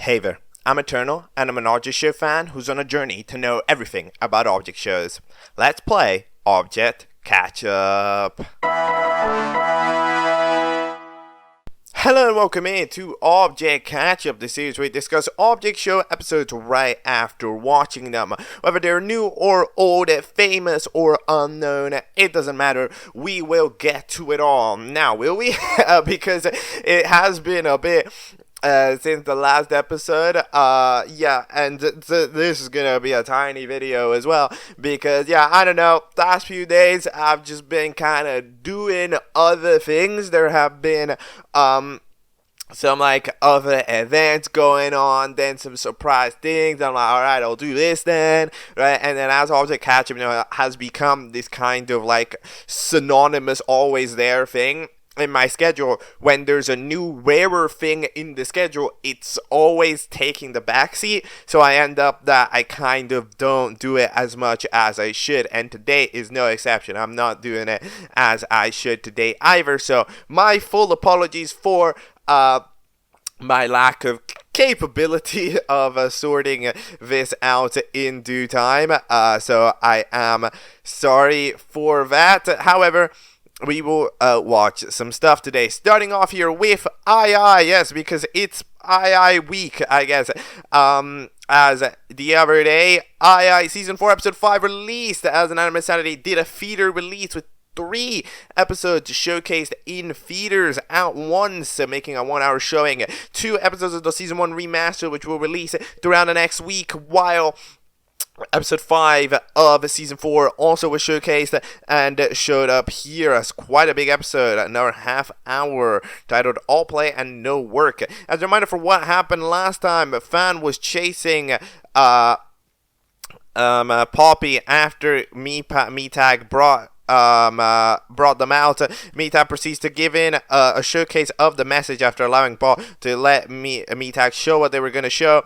Hey there, I'm Eternal, and I'm an Object Show fan who's on a journey to know everything about object shows. Let's play Object Catchup. Hello and welcome in to Object Catchup, the series where we discuss object show episodes right after watching them. Whether they're new or old, famous or unknown, it doesn't matter. We will get to it all. Now, will we? Because it has been a bit since the last episode, and this is gonna be a tiny video as well, because, I don't know, last few days, I've just been kind of doing other things. There have been, some, other events going on, then some surprise things. I'm like, alright, I'll do this then, right? And then as Object Catchup, has become this kind of, synonymous, always there thing in my schedule. When there's a new rarer thing in the schedule, it's always taking the backseat, so I end up that I kind of don't do it as much as I should, and today is no exception. I'm not doing it as I should today either, so my full apologies for my lack of capability of sorting this out in due time, so I am sorry for that. However, we will watch some stuff today, starting off here with II, yes, because it's II week, I guess. As the other day, II Season 4 Episode 5 released as Inanimate Insanity did a feeder release with 3 episodes showcased in feeders at once, making a 1-hour showing. 2 episodes of the Season 1 remaster, which will release throughout the next week, while Episode 5 of Season 4 also was showcased and showed up here as quite a big episode, another half hour, titled All Play and No Work. As a reminder for what happened last time, Fan was chasing Poppy after Metag brought them out. Metag proceeds to give in a showcase of the message after allowing Paul to let Metag show what they were going to show.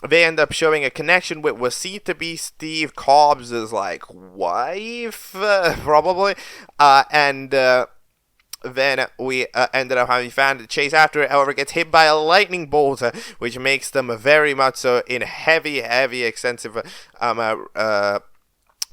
They end up showing a connection with what seemed to be Steve Cobbs' wife, probably, and then we ended up having Fan to chase after it. However, gets hit by a lightning bolt, which makes them very much so in heavy, extensive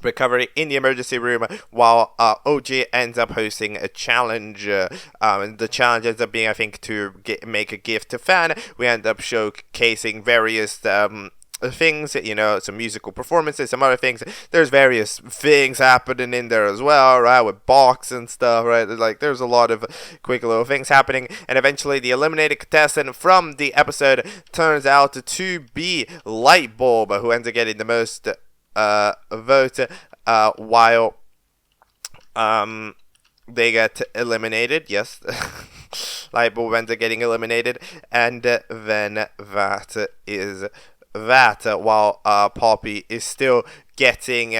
recovery in the emergency room, while OG ends up hosting a challenge. The challenge ends up being, I think, to make a gift to Fan. We end up showcasing various things, some musical performances, some other things. There's various things happening in there as well, right, with box and stuff, right? There's a lot of quick little things happening, and eventually the eliminated contestant from the episode turns out to be Lightbulb, who ends up getting the most vote, while they get eliminated. Yes, Lightbulb ends up getting eliminated, and then that is that, while Poppy is still getting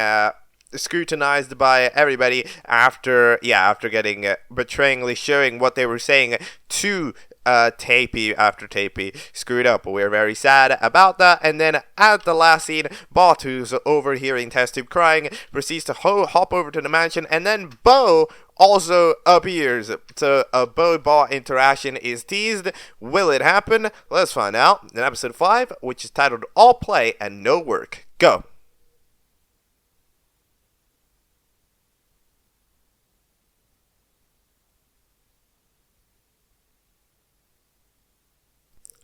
scrutinized by everybody after getting betrayingly showing what they were saying to Tapey after Tapey screwed up. We're very sad about that. And then at the last scene, Bot, who's overhearing Test Tube crying, proceeds to hop over to the mansion, and then Bo also appears. So a Bo-Bot interaction is teased. Will it happen? Let's find out in episode 5, which is titled All Play and No Work. Go!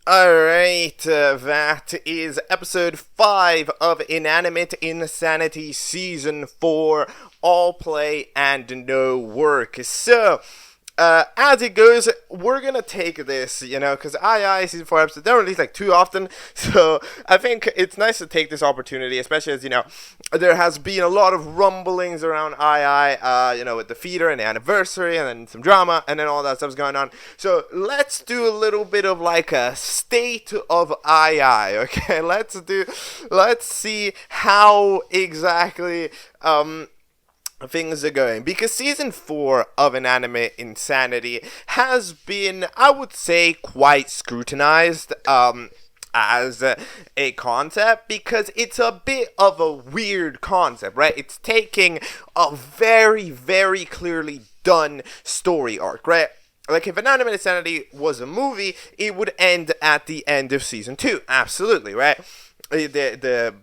Alright, that is episode 5 of Inanimate Insanity Season 4, All Play and No Work. So, as it goes, we're gonna take this, because II Season 4 episodes, they're released too often, so I think it's nice to take this opportunity, especially as, there has been a lot of rumblings around II, with the feeder and the anniversary, and then some drama, and then all that stuff's going on. So let's do a little bit of a state of II, okay? Let's see how exactly things are going, because Season 4 of Inanimate Insanity has been, I would say, quite scrutinized as a concept, because it's a bit of a weird concept, right? It's taking a very, very clearly done story arc, right? Like, if Inanimate Insanity was a movie, it would end at the end of season 2. Absolutely, right? The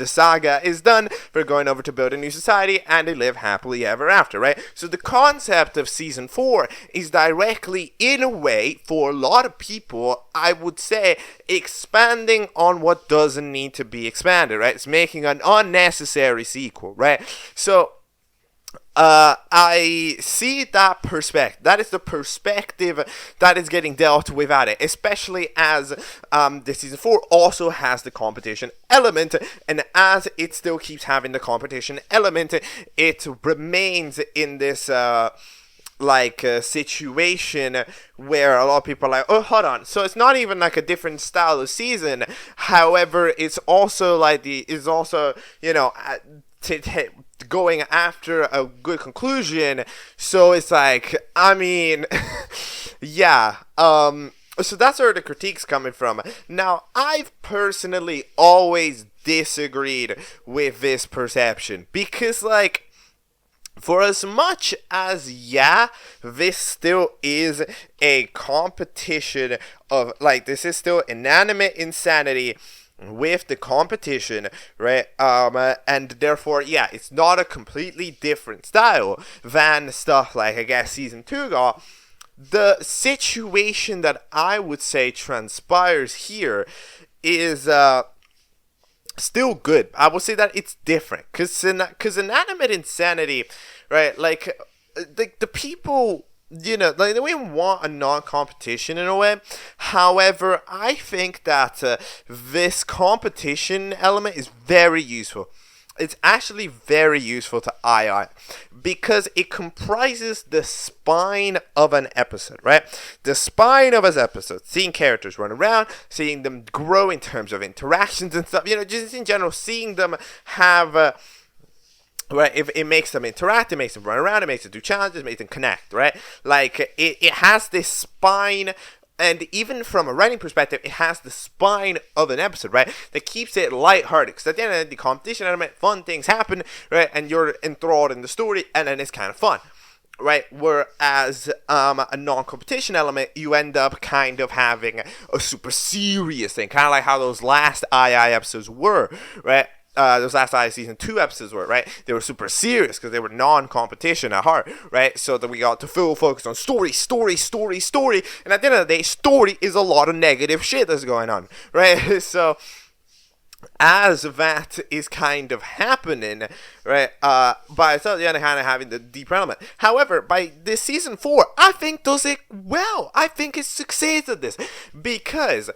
saga is done. They're going over to build a new society, and they live happily ever after, right? So the concept of season 4 is directly, in a way, for a lot of people, I would say, expanding on what doesn't need to be expanded, right? It's making an unnecessary sequel, right? So I see that perspective. That is the perspective that is getting dealt with at it, especially as the season 4 also has the competition element, and as it still keeps having the competition element, it remains in this situation where a lot of people are like, oh, hold on, so it's not even like a different style of season. However, it's also like going after a good conclusion. So it's like, I mean, yeah. So that's where the critique's coming from. Now, I've personally always disagreed with this perception, because, like, for as much as, yeah, this still is a competition of, like, this is still Inanimate Insanity with the competition, right? And therefore, yeah, it's not a completely different style than stuff like, I guess, season 2 got. The situation that I would say transpires here is still good. I would say that it's different, because Inanimate Insanity, right, like the people, you know, like, we want a non-competition in a way. However, I think that this competition element is very useful. It's actually very useful to II, because it comprises the spine of an episode, right? The spine of an episode, seeing characters run around, seeing them grow in terms of interactions and stuff, you know, just in general, seeing them have right, if it makes them interact, it makes them run around, it makes them do challenges, it makes them connect, right? Like, it has this spine, and even from a writing perspective, it has the spine of an episode, right? That keeps it lighthearted, because at the end of the competition element, fun things happen, right? And you're enthralled in the story, and then it's kind of fun, right? Whereas a non-competition element, you end up kind of having a super serious thing, kind of like how those last II episodes were, right? Those last season 2 episodes were, right? They were super serious because they were non-competition at heart, right? So that we got to full focus on story. And at the end of the day, story is a lot of negative shit that's going on, right? So as that is kind of happening, right, by itself, you're kind of having the deeper element. However, by this season 4, I think does it well. I think it succeeds at this, because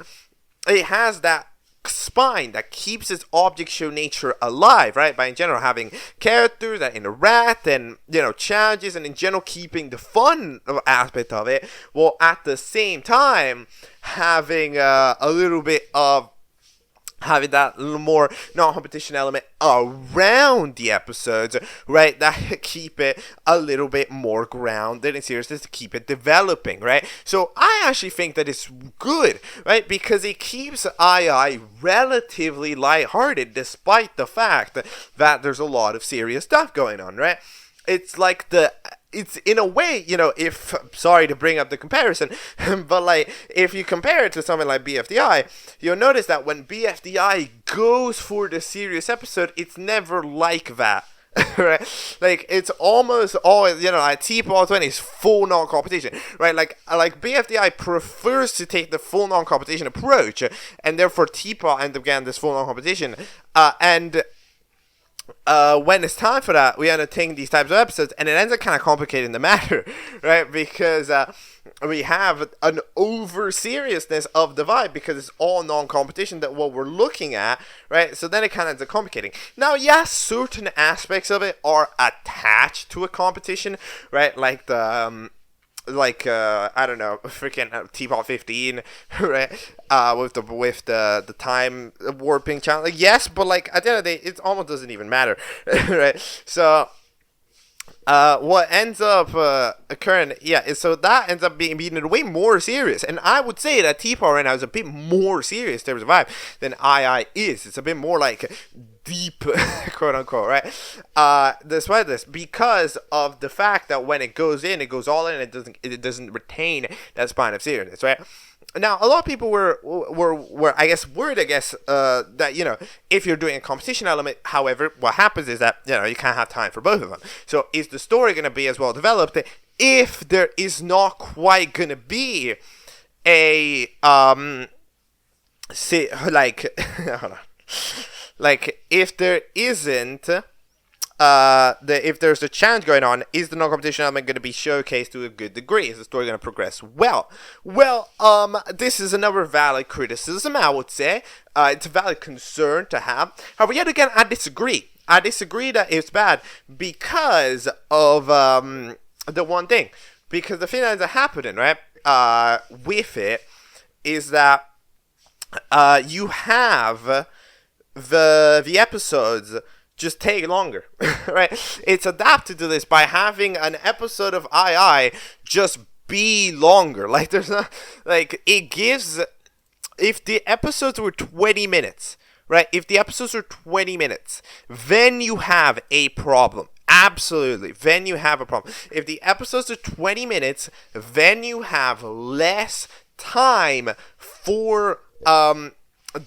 it has that spine that keeps its object show nature alive, right? By in general having characters that interact and, you know, challenges, and in general keeping the fun aspect of it, while at the same time having a little bit of having that little more non-competition element around the episodes, right, that keep it a little bit more grounded and seriousness, to keep it developing, right? So I actually think that it's good, right, because it keeps II relatively lighthearted, despite the fact that there's a lot of serious stuff going on, right? It's like it's in a way, you know, if, sorry to bring up the comparison, but like, if you compare it to something like BFDI, you'll notice that when BFDI goes for the serious episode, it's never like that. Right? Like, it's almost always, you know, like T.E.P.116 is full non-competition, right? Like BFDI prefers to take the full non-competition approach, and therefore T.E.P.1 ends up getting this full non-competition, and when it's time for that, we end up taking these types of episodes, and it ends up kind of complicating the matter, right? Because we have an over seriousness of the vibe, because it's all non-competition that what we're looking at, right? So then it kind of ends up complicating. Now, yes, certain aspects of it are attached to a competition, right? Like the I don't know, freaking T.E.P.115, right? With the time warping challenge. Like, yes, but like at the end of the day, it almost doesn't even matter, right? So what ends up occurring, yeah, so that ends up being way more serious. And I would say that T.E.P.1 right now is a bit more serious in terms of vibe than II is. It's a bit more like deep, quote unquote, right? Despite this, because of the fact that when it goes in, it goes all in, it doesn't retain that spine of seriousness, right? Now, a lot of people were worried, that, you know, if you're doing a competition element, however, what happens is that, you know, you can't have time for both of them. So is the story going to be as well developed if there is not quite going to be a, hold on. Like, if there isn't, if there's a challenge going on, is the non-competition element going to be showcased to a good degree? Is the story going to progress well? Well, this is another valid criticism, I would say. It's a valid concern to have. However, yet again, I disagree. I disagree that it's bad because of the one thing. Because the thing that's happening, right, with it is that you have the episodes just take longer, right? It's adapted to this by having an episode of II just be longer. Like, there's not, like, it gives, if the episodes were 20 minutes, right? If the episodes are 20 minutes, then you have a problem. Absolutely. Then you have a problem. If the episodes are 20 minutes, then you have less time for,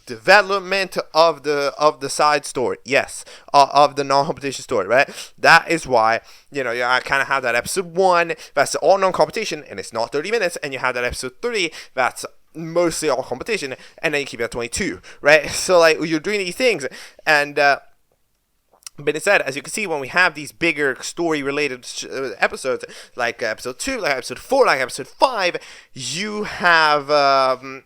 development of the side story, yes, of the non-competition story, right? That is why, you know, I kind of have that episode 1 that's all non-competition and it's not 30 minutes, and you have that episode 3 that's mostly all competition, and then you keep it at 22, right? So, like, you're doing these things, and but instead, as you can see, when we have these bigger story-related episodes, like episode 2, like episode 4, like episode 5, you have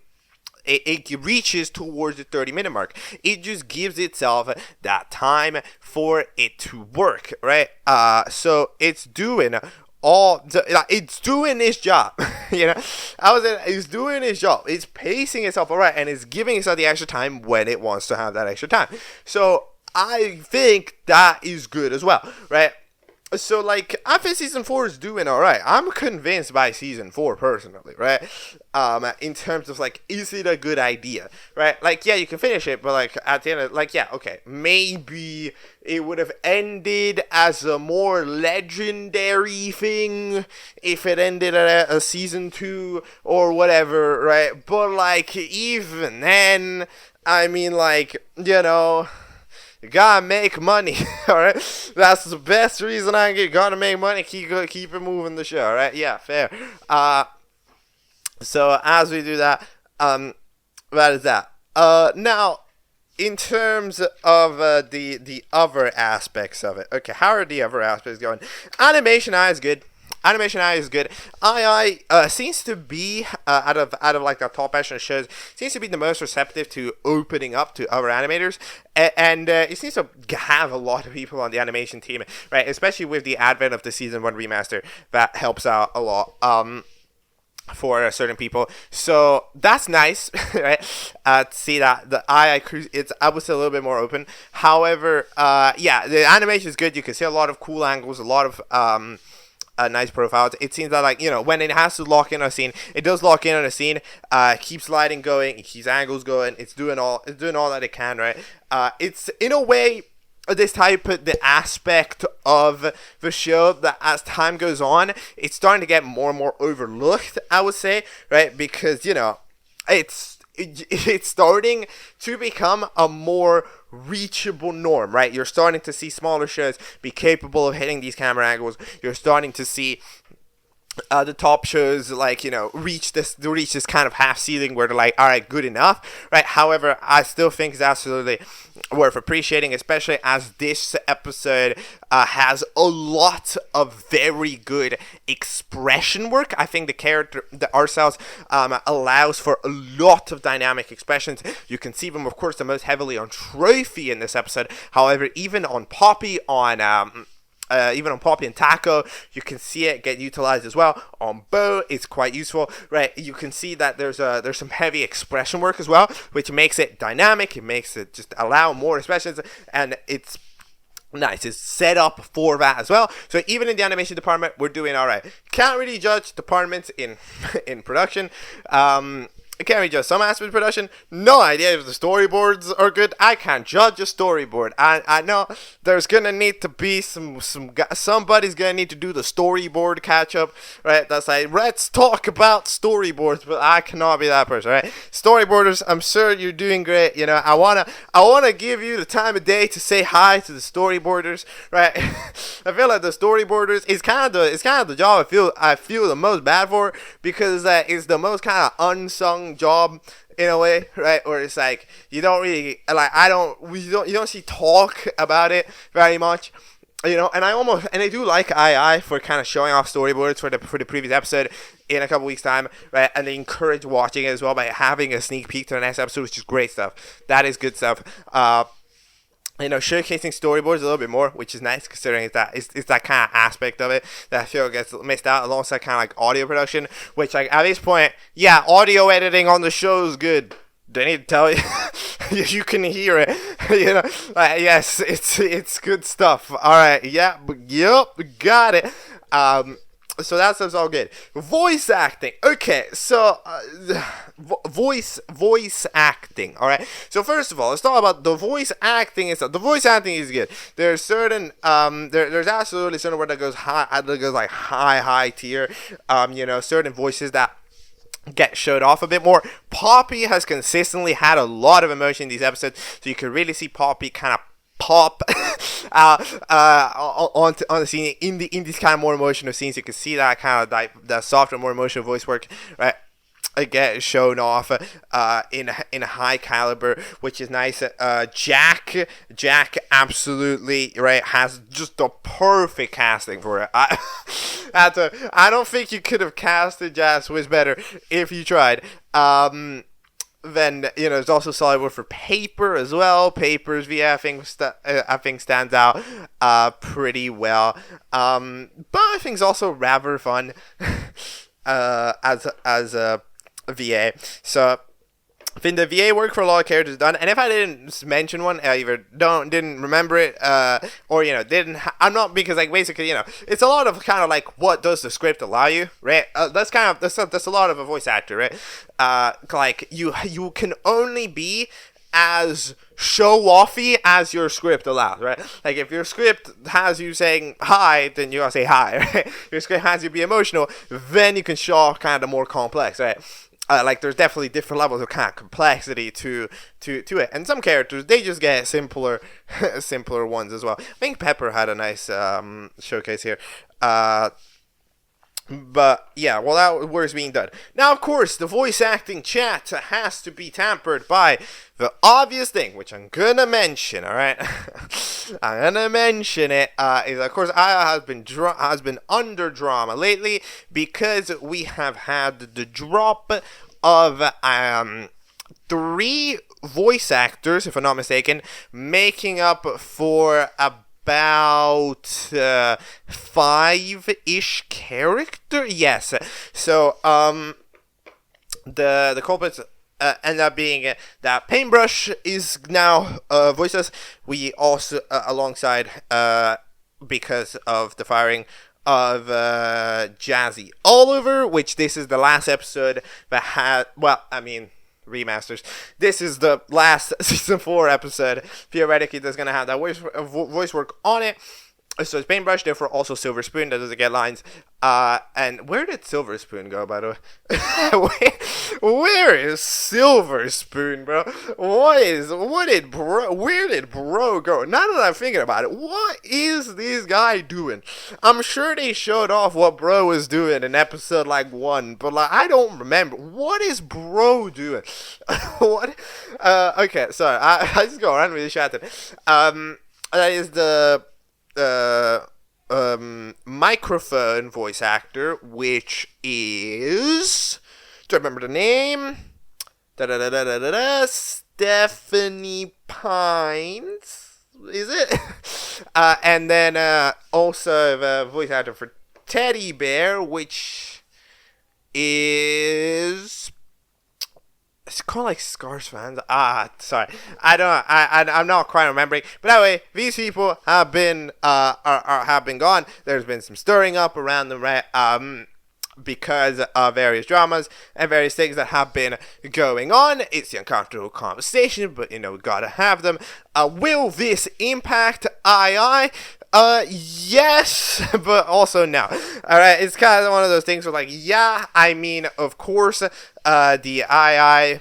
it reaches towards the 30-minute mark. It just gives itself that time for it to work, right? So it's doing it's doing its job. You know, it's doing its job. It's pacing itself all right, and it's giving itself the extra time when it wants to have that extra time. So I think that is good as well, right? So, like, I think Season 4 is doing alright. I'm convinced by Season 4, personally, right? In terms of, like, is it a good idea, right? Like, yeah, you can finish it, but, like, at the end of, like, yeah, okay, maybe it would have ended as a more legendary thing if it ended at a Season 2 or whatever, right? But, like, even then, I mean, like, you know, you gotta make money, alright? That's the best reason I can get. Gotta make money, keep it moving the show, alright? Yeah, fair. So as we do that, that is that. Now, in terms of the other aspects of it, okay, how are the other aspects going? AnimationEye is good. AnimationEye is good. II seems to be out of like the top action shows, seems to be the most receptive to opening up to other animators, and it seems to have a lot of people on the animation team, right? Especially with the advent of the Season 1 remaster, that helps out a lot. For certain people, so that's nice, right? To see that the it's, I would say, a little bit more open. However, yeah, the animation is good. You can see a lot of cool angles, a lot of nice profiles. It seems that, like, you know, when it has to lock in on a scene, it does lock in on a scene. Keeps lighting going, it keeps angles going. It's doing all that it can, right? It's in a way this type of the aspect of the show that as time goes on, it's starting to get more and more overlooked, I would say, right? Because, you know, it's starting to become a more reachable norm, right? You're starting to see smaller shows be capable of hitting these camera angles. You're starting to see the top shows, like, you know, reach this kind of half ceiling where they're like, all right, good enough, right? However, I still think it's absolutely worth appreciating, especially as this episode has a lot of very good expression work. I think the art styles allows for a lot of dynamic expressions. You can see them, of course, the most heavily on Trophy in this episode. However, even on Poppy, even on Poppy and Taco, you can see it get utilized as well. On Bow, it's quite useful, right? You can see that there's some heavy expression work as well, which makes it dynamic. It makes it just allow more expressions, and it's nice. It's set up for that as well. So even in the animation department, we're doing all right. Can't really judge departments in production. Can we judge some aspects of production? No idea if the storyboards are good. I can't judge a storyboard. I know there's gonna need to be somebody's gonna need to do the storyboard catch up, right? That's like, let's talk about storyboards, but I cannot be that person, right? Storyboarders, I'm sure you're doing great. You know, I wanna give you the time of day to say hi to the storyboarders, right? I feel like the storyboarders is kind of the job I feel the most bad for, because it's the most kind of unsung job in a way, right? Where it's like you don't really like you don't see talk about it very much, you know. And I do like II for kind of showing off storyboards for the previous episode in a couple weeks time, right? And they encourage watching it as well by having a sneak peek to the next episode, which is great stuff. That is good stuff. You know, showcasing storyboards a little bit more, which is nice considering it's that kind of aspect of it that I feel gets missed out, alongside kind of like audio production, which like at this point, yeah, audio editing on the show is good. They need to tell you, you can hear it, you know. Yes, it's good stuff. All right, yeah, yep, got it. So that stuff's all good. Voice acting. Okay, so voice acting. All right. So first of all, let's talk about the voice acting and stuff. The voice acting is good. There's certain there's absolutely certain word that goes like high tier. You know, certain voices that get showed off a bit more. Poppy has consistently had a lot of emotion in these episodes, so you can really see Poppy kind of pop on the scene in these kind of more emotional scenes. You can see that kind of like the softer, more emotional voice work, right? Get shown off in high caliber, which is nice. Jack absolutely right has just the perfect casting for it. I don't think you could have casted Jack Swiss better if you tried. Then, you know, there's also solid word for Paper as well. Paper's VA I think stands out pretty well. But I think it's also rather fun as a VA. So I think the VA work for a lot of characters done, and if I didn't mention one, I either didn't remember it, or you know I'm not, because like basically, you know, it's a lot of kind of like, what does the script allow you, right? That's a lot of a voice actor, right? Like you can only be as show-offy as your script allows, right? Like if your script has you saying hi, then you gotta say hi, right? Your script has you be emotional, then you can show off kind of more complex, right? Like there's definitely different levels of kind of complexity to it, and some characters they just get simpler ones as well. I think Pepper had a nice showcase here. But yeah, well, that work's being done. Now, of course, the voice acting chat has to be tampered by the obvious thing, which I'm gonna mention. All right, I'm gonna mention it. Is of course has been under drama lately because we have had the drop of 3 voice actors, if I'm not mistaken, making up for about 5-ish character. Yes. So the culprits end up being that Paintbrush is now voiceless. We also alongside because of the firing of Jazzy Oliver, which this is the last episode that had, well, I mean, remasters. This is the last season 4 episode. Theoretically, that's gonna have that voice work on it. So it's Paintbrush, therefore also Silver Spoon that doesn't get lines. And where did Silver Spoon go, by the way? where is Silver Spoon, bro? Where did bro go? Now that I'm thinking about it, what is this guy doing? I'm sure they showed off what bro was doing in episode like 1, but like I don't remember. What is bro doing? What? Okay, sorry. I just go around with this chatting. That is the microphone voice actor, which is, do I remember the name? Stephanie Pines, is it? And then also the voice actor for Teddy Bear, which is, it's called like Scars fans. Sorry, I'm not quite remembering. But anyway, these people have been have been gone. There's been some stirring up around them, right? because of various dramas and various things that have been going on. It's the uncomfortable conversation, but we gotta have them. Will this impact II? Yes, but also no. Alright, it's kind of one of those things where, yeah, I mean, of course, the II,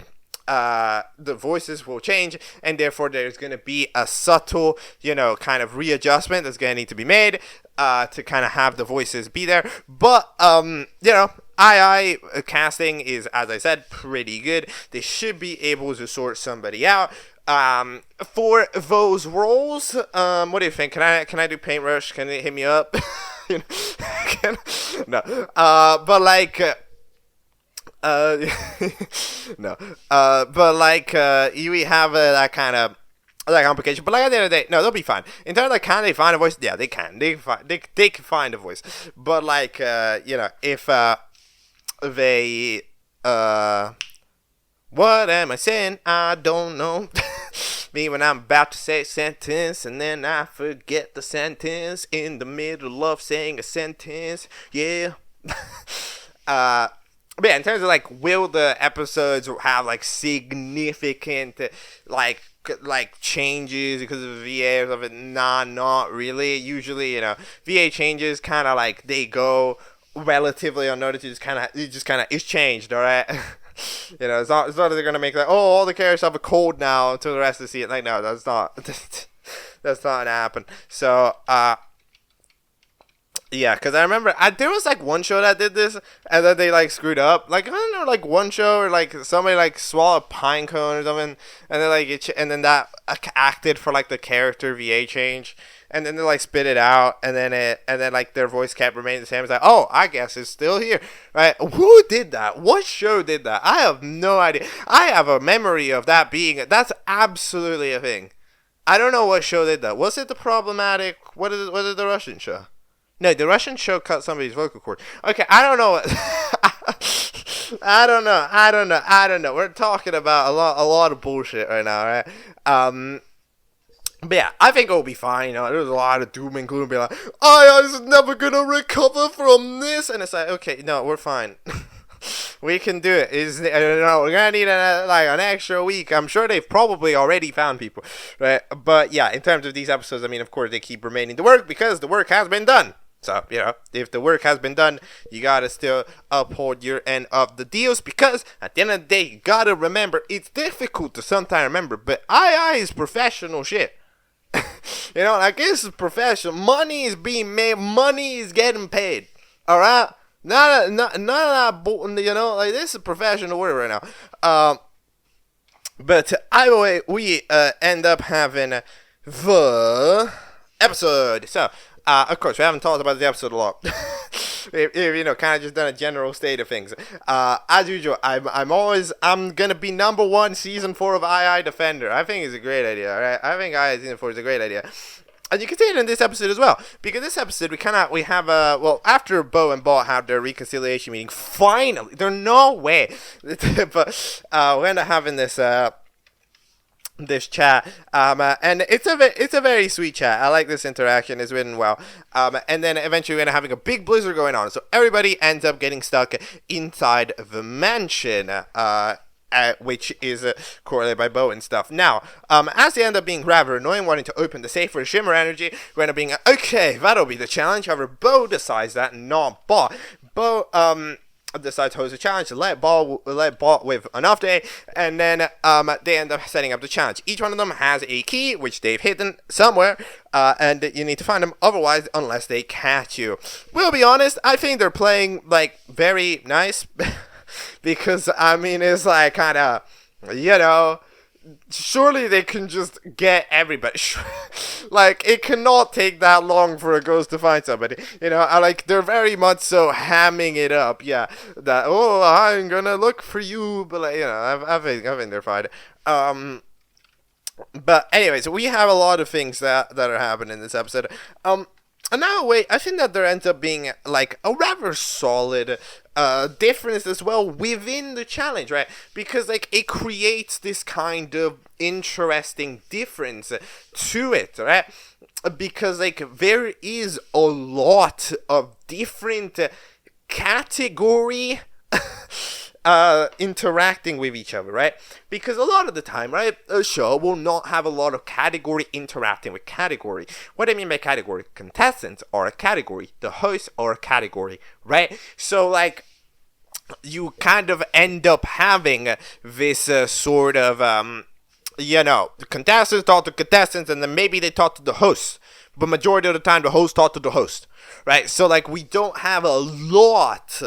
the voices will change, and therefore there's going to be a subtle, kind of readjustment that's going to need to be made, to kind of have the voices be there. But, II casting is, as I said, pretty good. They should be able to sort somebody out. For those roles, what do you think? Can I do Paintrush? Can they hit me up? No. But no. But we have that kind of complication. But at the end of the day, no, they'll be fine. In terms of can they find a voice? Yeah, they can. They can find a voice. But if they what am I saying? I don't know. Me when I'm about to say a sentence and then I forget the sentence in the middle of saying a sentence. Yeah. But yeah, in terms of will the episodes have significant changes because of VA or something? Nah, not really. Usually, VA changes kind of they go relatively unnoticed. It just kind of is changed, all right. It's not that they're gonna make all the characters have a cold now until the rest of the season. No, that's not that's not gonna happen. So yeah, because I remember there was one show that did this and then they screwed up. I don't know, one show or somebody swallowed a pine cone or something, and then and then that acted for the character VA change. And then they spit it out, and then their voice kept remaining the same. It's oh, I guess it's still here, right? Who did that? What show did that? I have no idea. I have a memory of that that's absolutely a thing. I don't know what show did that. Was it the Problematic? What is the Russian show? No, the Russian show cut somebody's vocal cord. Okay, I don't know. I don't know. We're talking about a lot of bullshit right now, right? But yeah, I think it'll be fine. There's a lot of doom and gloom. Be I was never gonna recover from this, and it's okay, no, we're fine. We can do it. We're gonna need an extra week. I'm sure they've probably already found people, right? But yeah, in terms of these episodes, I mean, of course, they keep remaining to work because the work has been done. So, if the work has been done, you gotta still uphold your end of the deals, because at the end of the day, you gotta remember, it's difficult to sometimes remember, but II is professional shit. This is professional. Money is being made. Money is getting paid. All right, none of that. This is professional work right now. But either way, we end up having the episode. So, of course, we haven't talked about the episode a lot. Kind of just done a general state of things. As usual, I'm gonna be number one season 4 of II Defender. I think it's a great idea. All right, I think II season 4 is a great idea. And you can see it in this episode as well, because this episode we have after Bo and Bot have their reconciliation meeting, finally, there's no way, but we end up having this chat, and it's a very sweet chat. I like this interaction. It's written well, and then eventually we're gonna having a big blizzard going on, so everybody ends up getting stuck inside the mansion, which is correlated by Bo and stuff. Now, as they end up being rather annoying, wanting to open the safe for shimmer energy, we end up being okay, that'll be the challenge. However, Bo decides that, not Bot. Bo decides to host a challenge to let Bot with enough day, and then they end up setting up the challenge. Each one of them has a key which they've hidden somewhere, and you need to find them otherwise, unless they catch you. We'll be honest, I think they're playing very nice. Because it's kind of, surely they can just get everybody. It cannot take that long for a ghost to find somebody. They're very much so hamming it up. Yeah, that, oh, I'm gonna look for you, but I think they're fine. But anyways, we have a lot of things that are happening in this episode. Another way, I think that there ends up being a rather solid difference as well within the challenge, right? Because it creates this kind of interesting difference to it, right? Because there is a lot of different category interacting with each other, right? Because a lot of the time, right, a show will not have a lot of category interacting with category. What I mean by category, contestants are a category, the hosts are a category, right? So like, you kind of end up having this sort of contestants talk to contestants, and then maybe they talk to the hosts, but majority of the time the host talk to the host, right? So like, we don't have a lot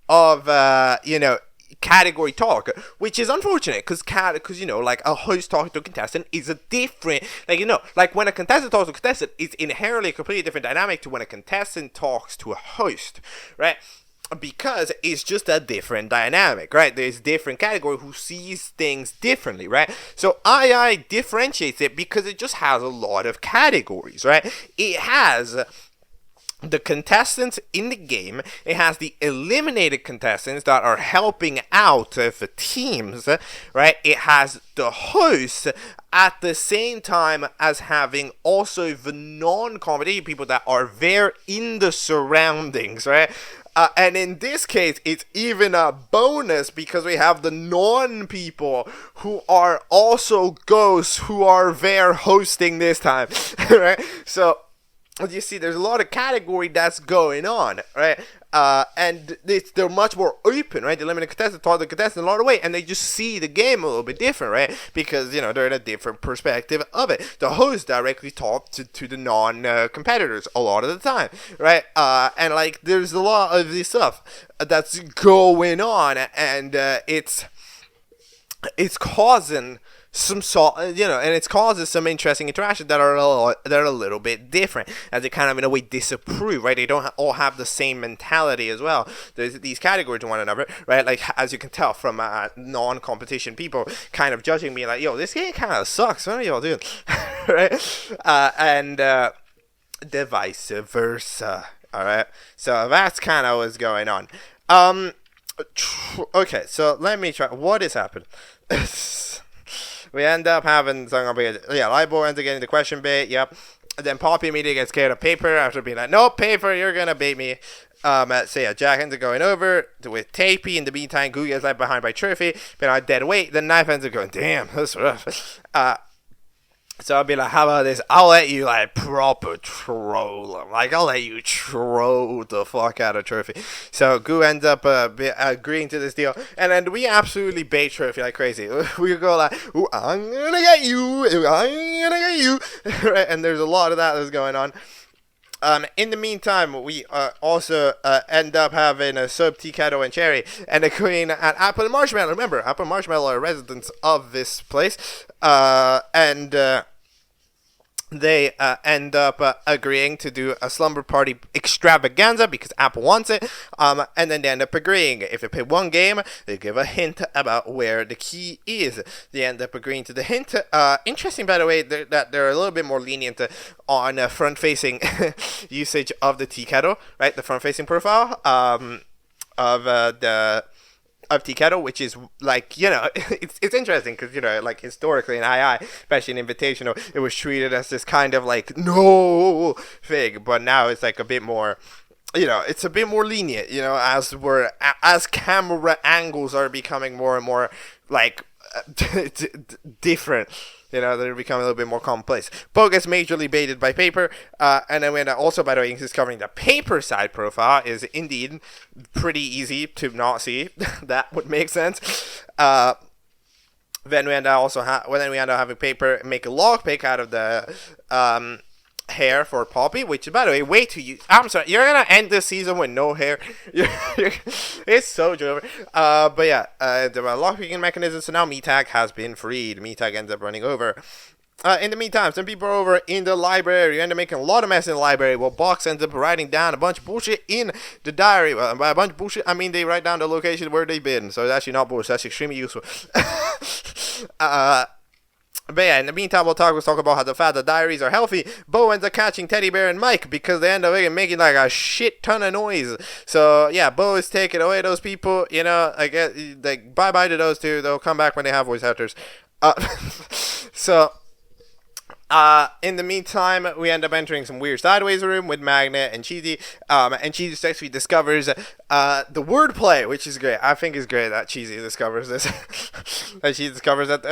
of category talk, which is unfortunate, because like, a host talking to a contestant is a different, like when a contestant talks to a contestant, it's inherently a completely different dynamic to when a contestant talks to a host, right? Because it's just a different dynamic, right? There's different category who sees things differently, right? So II differentiates it because it just has a lot of categories, right? It has the contestants in the game, it has the eliminated contestants that are helping out the teams, right? It has the hosts at the same time as having also the non-competitive people that are there in the surroundings, right? And in this case, it's even a bonus because we have the non-people who are also ghosts who are there hosting this time, right? So, you see, there's a lot of category that's going on, right? And they're much more open, right? The limited contestants talk to the contestants a lot of way, and they just see the game a little bit different, right? Because, they're in a different perspective of it. The host directly talk to the non-competitors a lot of the time, right? And, like, there's a lot of this stuff that's going on, and it's causing some and it's causes some interesting interactions that are a little bit different, as they kind of in a way disapprove, right? They don't all have the same mentality as well. There's these categories to one another, right? Like, as you can tell from non-competition people kind of judging me, like, yo, this game kind of sucks, what are y'all doing? Right? And the vice versa. All right, so that's kind of what's going on. Okay, so let me try. What has happened? We end up having Libel ends up getting the question bait. Yep. And then Poppy immediately gets scared of Paper after being like, "No, Paper, you're gonna bait me." Jack ends up going over with Tapey. In the meantime, Gooo gets left behind by Trophy, but on dead weight. Then Knife ends up going, "Damn, that's rough." So I'll be like, how about this? I'll let you, like, proper troll him. Like, I'll let you troll the fuck out of Trophy. So Gooo ends up agreeing to this deal. And then we absolutely bait Trophy like crazy. We go like, "Ooh, I'm gonna get you. I'm gonna get you." Right? And there's a lot of that that's going on. In the meantime, we also end up having a Soap, Tea Kettle, and Cherry, and the Queen at Apple and Marshmallow. Remember, Apple and Marshmallow are residents of this place, and they end up agreeing to do a slumber party extravaganza because Apple wants it, and then they end up agreeing. If they play one game, they give a hint about where the key is. They end up agreeing to the hint. Interesting, by the way, that they're a little bit more lenient on front-facing usage of the tea kettle, right? The front-facing profile of Tea Kettle, which is like, it's interesting because, like historically in II, especially in Invitational, it was treated as this kind of like no thing, but now it's like a bit more, it's a bit more lenient, as camera angles are becoming more and more like different. They're becoming a little bit more commonplace. Bo gets majorly baited by Paper, and then also, by the way, discovering the Paper side profile is indeed pretty easy to not see. That would make sense. Then we end up having Paper make a lockpick out of the hair for Poppy, which, by the way, way too. I'm sorry, you're gonna end this season with no hair. It's so driven. But yeah, the lockpicking mechanism. So now Meatag has been freed. Meatag ends up running over. In the meantime, some people are over in the library. You end up making a lot of mess in the library. Well, Box ends up writing down a bunch of bullshit in the diary. Well, by a bunch of bullshit, I mean they write down the location where they've been. So it's actually not bullshit. That's extremely useful. But yeah, in the meantime, we'll talk about how the fact that diaries are healthy. Bo ends up catching Teddy Bear and Mike because they end up making like a shit ton of noise. So yeah, Bo is taking away those people. I guess, like, bye-bye to those two. They'll come back when they have voice actors. So In the meantime, we end up entering some weird sideways room with Magnet and Cheesy. And Cheesy actually discovers the wordplay, which is great. I think it's great that Cheesy discovers this. That she discovers that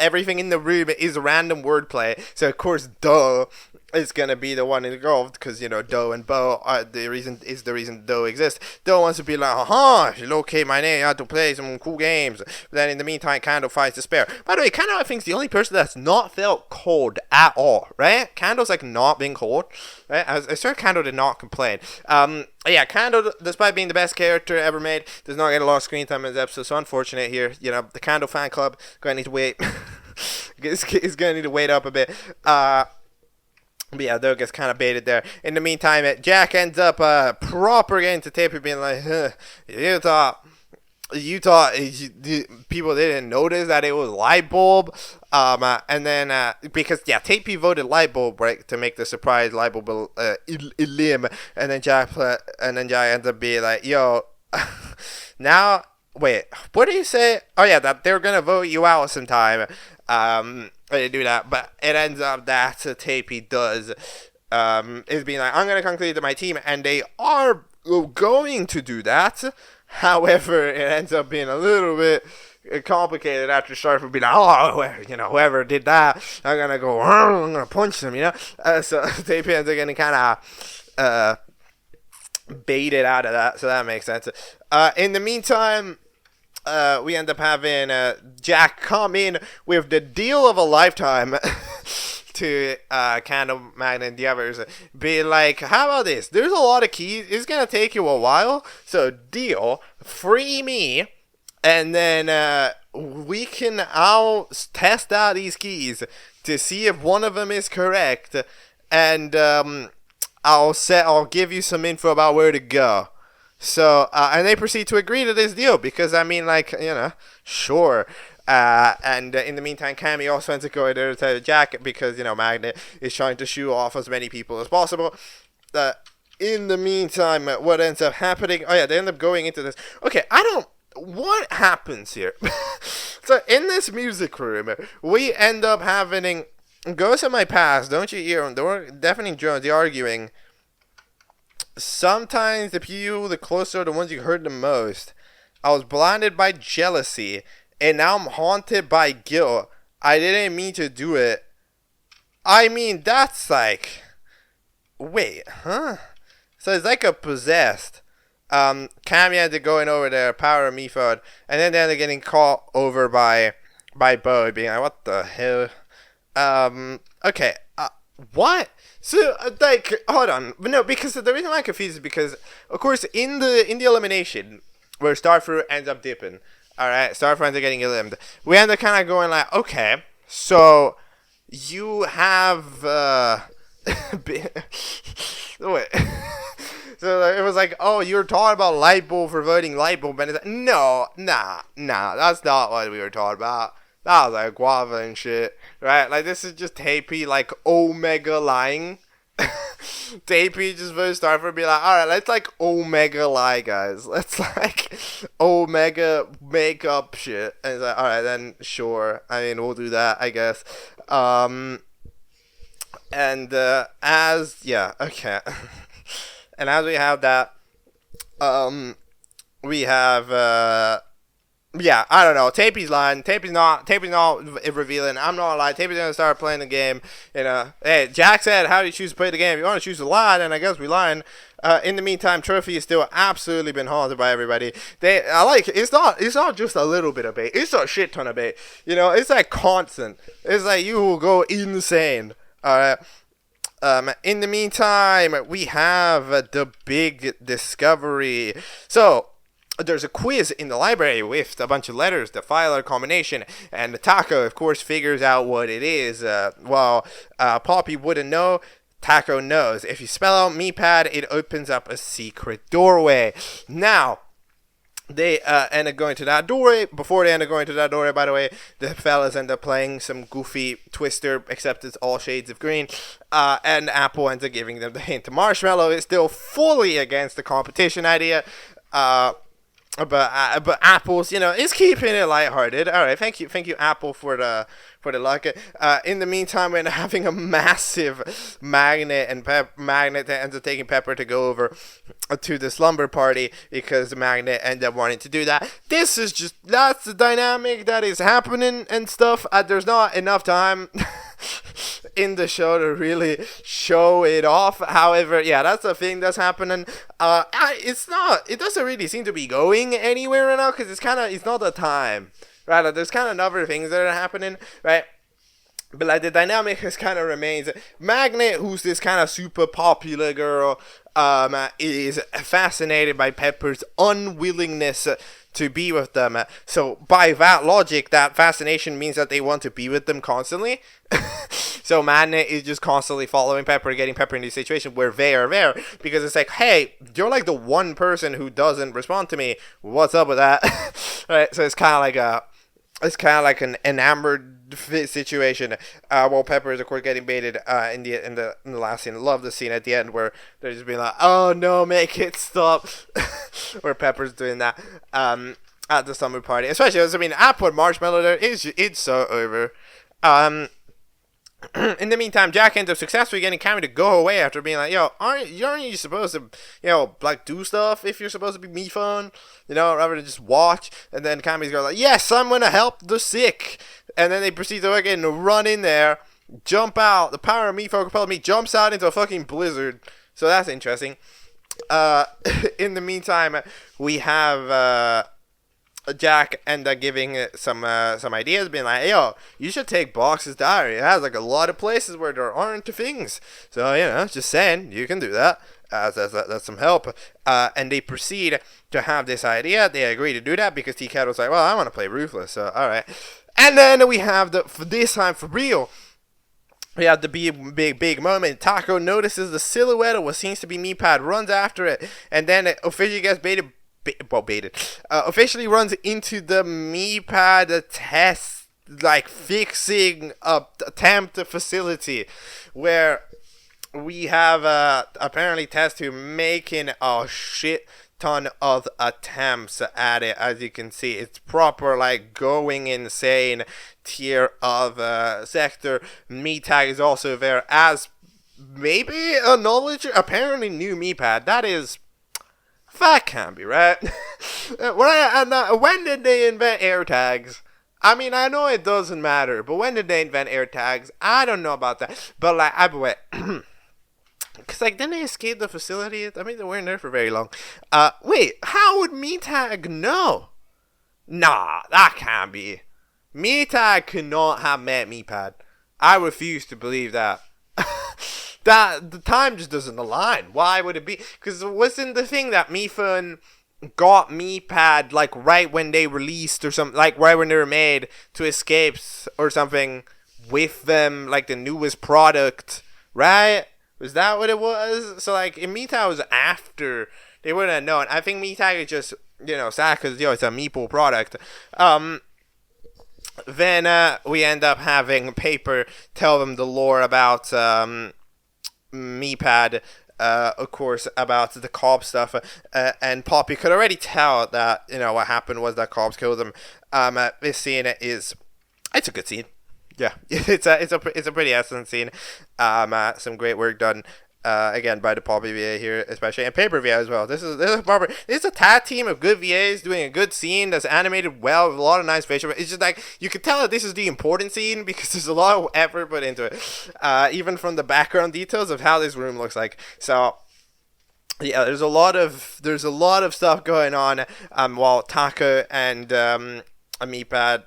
everything in the room is random wordplay. So of course, Duh is gonna be the one involved because Doe and Bo are the reason Doe exists. Doe wants to be like, you locate my name, I have to play some cool games. But then in the meantime, Candle fights despair. By the way, Candle I think is the only person that's not felt cold at all, right? Candle's like not been cold, right? I swear Candle did not complain. Yeah, Candle, despite being the best character ever made, does not get a lot of screen time in this episode. So unfortunate here. The Candle fan club gonna need to wait. Is gonna need to wait up a bit. But yeah, Doe gets kind of baited there. In the meantime, Jack ends up proper getting to Tapey being like, you thought people didn't notice that it was light bulb, and then because Tapey voted light bulb, right, to make the surprise light bulb elim, and then Jack ends up being like, yo, now wait, what did you say? Oh yeah, that they're gonna vote you out sometime. I didn't do that, but it ends up that Tapey does is being like, I'm gonna conclude to my team, and they are going to do that. However, it ends up being a little bit complicated after Sharper being like, whoever did that, I'm gonna punch them, so Tapey ends up getting kind of baited out of that, so that makes sense. In the meantime, we end up having Jack come in with the deal of a lifetime to Candle, Magnet, and the others. Be like, how about this? There's a lot of keys. It's going to take you a while. So deal, free me, and then I'll test out these keys to see if one of them is correct. And I'll give you some info about where to go. So, and they proceed to agree to this deal because, sure. And in the meantime, Cammy also ends up going there to tell Jack because, Magnet is trying to shoo off as many people as possible. In the meantime, what ends up happening? Oh, yeah, they end up going into this. Okay, what happens here? So, in this music room, we end up having Ghosts of My Past. Don't you hear them? They're definitely Jones. They're arguing. Sometimes the P.E.U., the closer the ones you heard the most. I was blinded by jealousy, and now I'm haunted by guilt. I didn't mean to do it. I mean, that's like... Wait, huh? So it's like a possessed. Cammy ends up going over there, power of me phone, and then they end up getting caught over by Bo, being like, what the hell? Okay, what? So, hold on. No, because the reason why I'm confused is because, of course, in the elimination, where Starfruit ends up dipping, alright, Starfruit ends up getting eliminated, we end up kind of going like, okay, so, you have, wait. So, it was like, oh, you were talking about Lightbulb for voting Lightbulb, and it's like, no, nah, that's not what we were talking about. That was like guava and shit, right? Like, this is just Tapey, like, Omega lying. Tapey just first start for be like, alright, let's, like, Omega lie, guys. Let's, like, Omega make up shit. And it's like, alright, then, sure. I mean, we'll do that, I guess. And, okay. And as we have that, we have, yeah, I don't know. Tapey's lying. Tapey's not revealing. I'm not lying. Tapey's gonna start playing the game. Hey, Jack said, "How do you choose to play the game? If you want to choose to lie, then I guess we lying." In the meantime, Trophy is still absolutely been haunted by everybody. It's not just a little bit of bait. It's a shit ton of bait. It's like constant. It's like you will go insane. All right. In the meantime, we have the big discovery. So, there's a quiz in the library with a bunch of letters, the filer combination, and the Taco, of course, figures out what it is. Poppy wouldn't know. Taco knows. If you spell out MePad, it opens up a secret doorway. Now, they end up going to that doorway. Before they end up going to that doorway, by the way, the fellas end up playing some goofy Twister, except it's all shades of green. And Apple ends up giving them the hint. Marshmallow is still fully against the competition idea. But Apple's, is keeping it lighthearted. All right, thank you, Apple, for for the luck. In the meantime, we're having a massive magnet that ends up taking Pepper to go over to the slumber party because the magnet ended up wanting to do that. That's the dynamic that is happening and stuff. There's not enough time in the show to really show it off. However, yeah, that's the thing that's happening. It doesn't really seem to be going anywhere right now because it's not the time, right? Like, there's kind of other things that are happening, right? But like the dynamic has kind of remains. Magnet, who's this kind of super popular girl, is fascinated by Pepper's unwillingness to be with them. So by that logic, that fascination means that they want to be with them constantly. So Magnet is just constantly following Pepper, getting Pepper in these situations where they are there, because it's like, hey, you're like the one person who doesn't respond to me. What's up with that? Right? So it's kind of like an enamored situation. While Pepper is of course getting baited in the last scene. I love the scene at the end where they're just being like, oh no, make it stop. Where Pepper's doing that at the summer party. Especially, I put Marshmallow there. It's so over. In the meantime, Jack ends up successfully getting Cammy to go away after being like, yo, aren't you supposed to, like, do stuff if you're supposed to be me phone, rather than just watch? And then Cammy's going like, yes, I'm gonna help the sick. And then they proceed to again run in there, jump out. The power of me phone propelled me jumps out into a fucking blizzard. So that's interesting. In the meantime, we have Jack end up giving some ideas, being like, yo, you should take Box's diary. It has like a lot of places where there aren't things. So, just saying, you can do that. That's some help. And they proceed to have this idea. They agree to do that because T-Cat was like, well, I want to play Ruthless, so alright. And then we have for this time for real, we have the big moment. Taco notices the silhouette of what seems to be Meatpad, runs after it, and then it officially gets baited. Officially runs into the Meatpad test, like, fixing attempt facility, where we have apparently Test who making a shit ton of attempts at it. As you can see, it's proper, like, going insane tier of sector. Meatag is also there as maybe a knowledge, apparently new Meatpad. That can be right. When did they invent air tags? I know it doesn't matter, but when did they invent air tags? I don't know about that. But like, because like, then they escaped the facility. They weren't there for very long. Wait, how would Meatag know? Nah, that can't be. Meatag could not have met Meatpad. I refuse to believe that. That the time just doesn't align. Why would it be? Because it wasn't the thing that Meatpad got Meatpad like right when they released or something, like right when they were made to escapes or something with them, like the newest product, right? Was that what it was? So like, if Meatag was after, they wouldn't have known. I think Meatag is just sad because it's a Meeple product. Then we end up having Paper tell them the lore about Meatpad, of course, about the cop stuff, and Poppy could already tell that what happened was that cops killed him. This scene it's a good scene. Yeah, it's a pretty excellent scene. Some great work done. Again, by the Poppy VA here, especially, and Paper VA as well. This is a tag team of good VAs doing a good scene that's animated well with a lot of nice facial. It's just like, you can tell that this is the important scene because there's a lot of effort put into it, even from the background details of how this room looks like. So yeah, there's a lot of stuff going on. While Taco and Meatpad,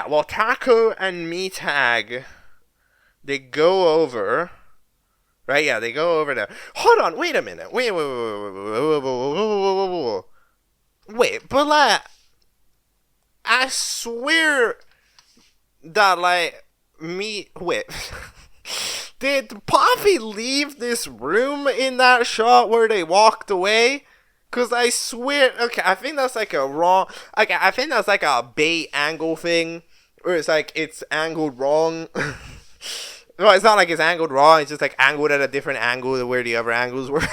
while Taco and Meatag, they go over, right? Yeah, they go over there. Hold on, wait a minute. Wait, but like, I swear that like did Poppy leave this room in that shot where they walked away? Cause I swear, I think that's like I think that's like a bait angle thing, where it's like it's angled wrong. No, it's not like it's angled wrong. It's just like angled at a different angle than where the other angles were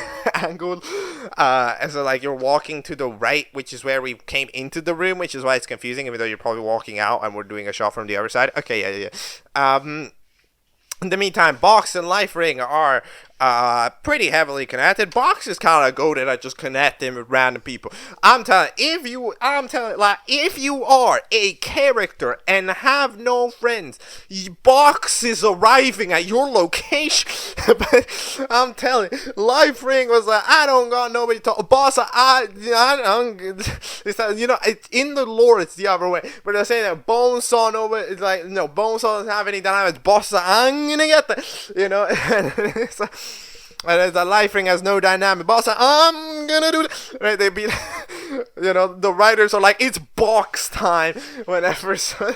angled. And so like you're walking to the right, which is where we came into the room, which is why it's confusing, even though you're probably walking out and we're doing a shot from the other side. Okay, yeah. In the meantime, Box and Life Ring are pretty heavily connected. Box is kind of goated at just connecting with random people. If you are a character and have no friends, Box is arriving at your location. But I'm telling you, Life Ring was like, I don't got nobody to talk. Boss, it's in the lore, it's the other way. But they're saying that Bonesaw nobody, it's like, no, Bonesaw doesn't have any dynamics. Boss, I'm gonna get that, and the Life Ring has no dynamic. Boss, I'm gonna do that. Right? They be, the writers are like, it's Box time. Whenever, so,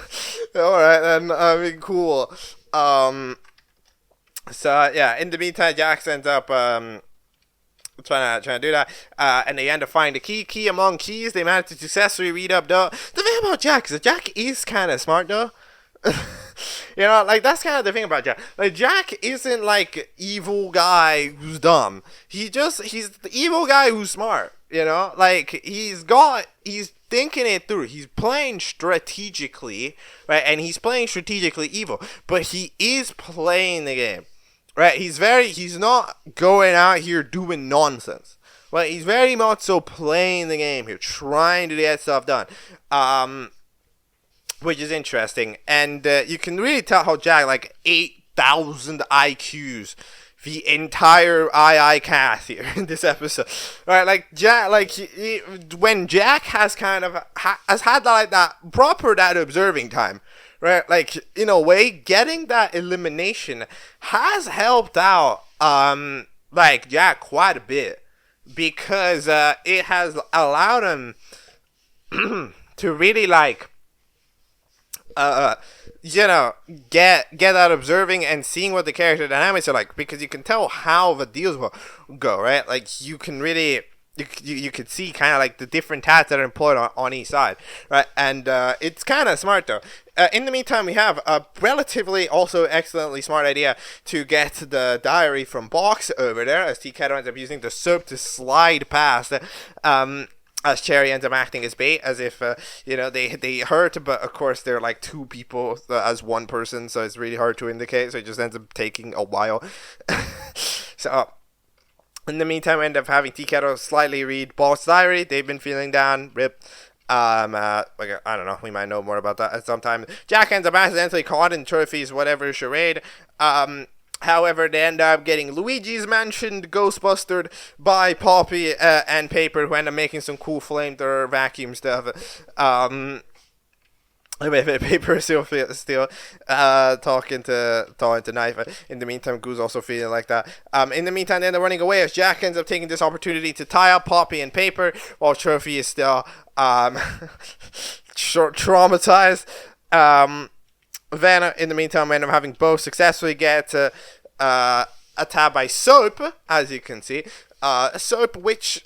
all right, then I mean, cool. So yeah, in the meantime, Jax ends up trying to do that, and they end up finding the key among keys. They managed to successfully read up the thing about Jack is that Jack is kind of smart though. Like that's kind of the thing about Jack. Like Jack isn't like evil guy who's dumb. He's the evil guy who's smart. Like he's thinking it through. He's playing strategically, right? And he's playing strategically evil, but he is playing the game, right? He's not going out here doing nonsense. Right? He's very much so playing the game here, trying to get stuff done. Which is interesting, and you can really tell how Jack, like 8,000 IQs, the entire II cast here in this episode, right? Like Jack, when Jack has kind of has had that observing time, right? Like in a way, getting that elimination has helped out, like Jack quite a bit, because it has allowed him to really like. Get that observing and seeing what the character dynamics are like, because you can tell how the deals will go, right? Like you can really you could see kind of like the different tasks that are employed on each side, right? And it's kind of smart though. In the meantime, we have a relatively also excellently smart idea to get the diary from Box over there, as TKato ends up using the soap to slide past as Cherry ends up acting as bait, as if, they hurt, but of course they're like two people as one person, so it's really hard to indicate, so it just ends up taking a while. So, in the meantime, we end up having TKato slightly read Boss' diary. They've been feeling down, rip. I don't know, we might know more about that at some time. Jack ends up accidentally caught in Trophy's whatever charade. However, they end up getting Luigi's Mansion ghostbustered by Poppy and Paper, who end up making some cool flamethrower vacuum stuff. Paper is still talking to Knife. In the meantime, Goo's also feeling like that. In the meantime, they end up running away as Jack ends up taking this opportunity to tie up Poppy and Paper, while Trophy is still traumatized. Then, in the meantime, we end up having both successfully get attacked by Soap, as you can see. Soap, which,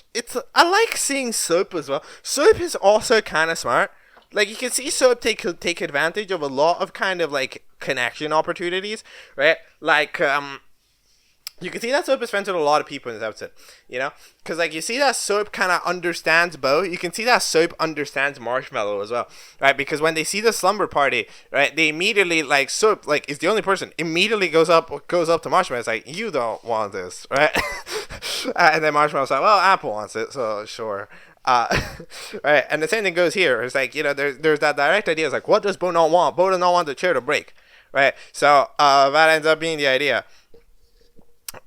I like seeing Soap as well. Soap is also kind of smart. Like, you can see Soap take advantage of a lot of kind of, like, connection opportunities, right? Like, you can see that Soap is friends with a lot of people in this episode, Because, like, you see that Soap kind of understands Bo. You can see that Soap understands Marshmallow as well, right? Because when they see the slumber party, right, they immediately, like, Soap, like, is the only person, immediately goes up to Marshmallow. It's like, you don't want this, right? And then Marshmallow's like, well, Apple wants it, so sure. Right, and the same thing goes here. It's like, there's that direct idea. It's like, what does Bo not want? Bo does not want the chair to break, right? So, that ends up being the idea.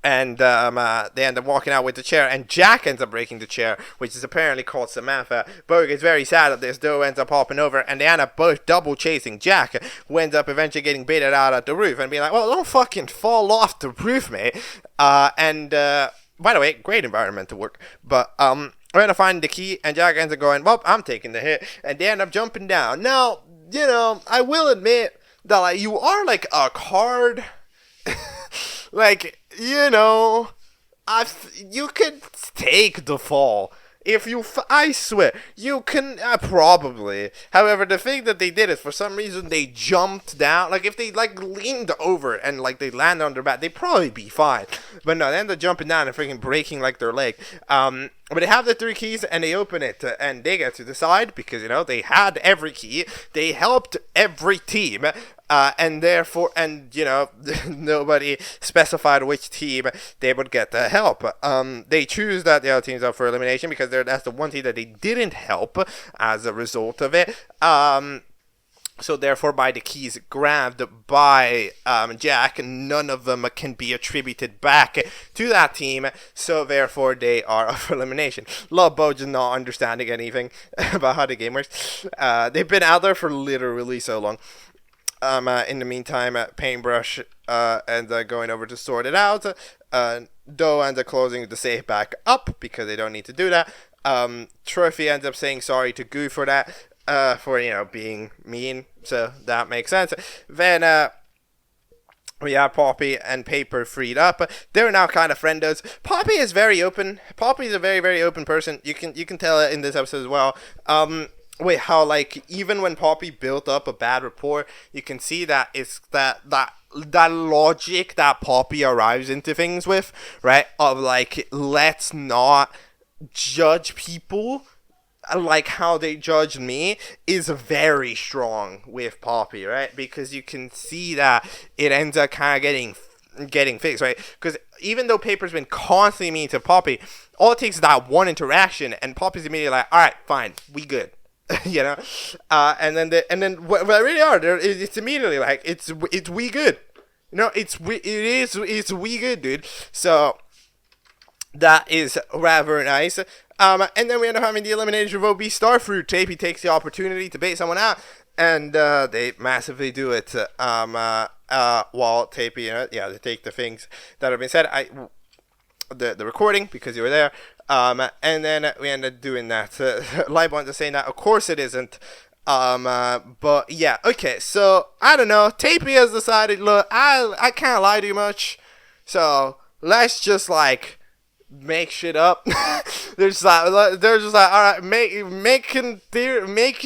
And they end up walking out with the chair, and Jack ends up breaking the chair, which is apparently called Samantha. Bo gets very sad at this, though ends up hopping over, and they end up both double chasing Jack, who ends up eventually getting baited out at the roof and being like, well, don't fucking fall off the roof, mate. And by the way, great environmental work. But we're gonna find the key, and Jack ends up going, well, I'm taking the hit, and they end up jumping down. Now, I will admit that, like, you are like a card. Like, you could take the fall. I swear, you can probably. However, the thing that they did is for some reason they jumped down. Like if they like leaned over and like they landed on their back, they'd probably be fine. But no, they end up jumping down and freaking breaking like their leg. But they have the 3 keys and they open it and they get to decide because they had every key. They helped every team. And therefore, nobody specified which team they would get the help. They choose that the other team's up for elimination because that's the one team that they didn't help as a result of it. So therefore, by the keys grabbed by Jack, none of them can be attributed back to that team. So therefore, they are up for elimination. Love Bo just not understanding anything about how the game works. They've been out there for literally so long. In the meantime, Paintbrush ends up going over to sort it out. Doe ends up closing the safe back up because they don't need to do that. Trophy ends up saying sorry to Gooo for that, for being mean. So that makes sense. Then we have Poppy and Paper freed up. They're now kind of friendos. Poppy is very open. Poppy is a very, very open person. You can tell it in this episode as well. Wait, how like even when Poppy built up a bad rapport, you can see that it's that logic that Poppy arrives into things with, right? Of like, let's not judge people like how they judged me is very strong with Poppy, right? Because you can see that it ends up kind of getting fixed, right? Because even though Paper's been constantly mean to Poppy, all it takes is that one interaction, and Poppy's immediately like, all right, fine, we good. And then what they really are, it's immediately like it's we good, it's we good, dude. So that is rather nice. And then we end up having the elimination vote be Starfruit. Tapey takes the opportunity to bait someone out, and they massively do it. While Tapey, they take the things that have been said. The recording because you were there. And then we ended up doing that. Live on to saying that, of course it isn't. But yeah, okay. So I don't know. Tapey has decided. Look, I can't lie too much. So let's just like make shit up. they're just like, all right, making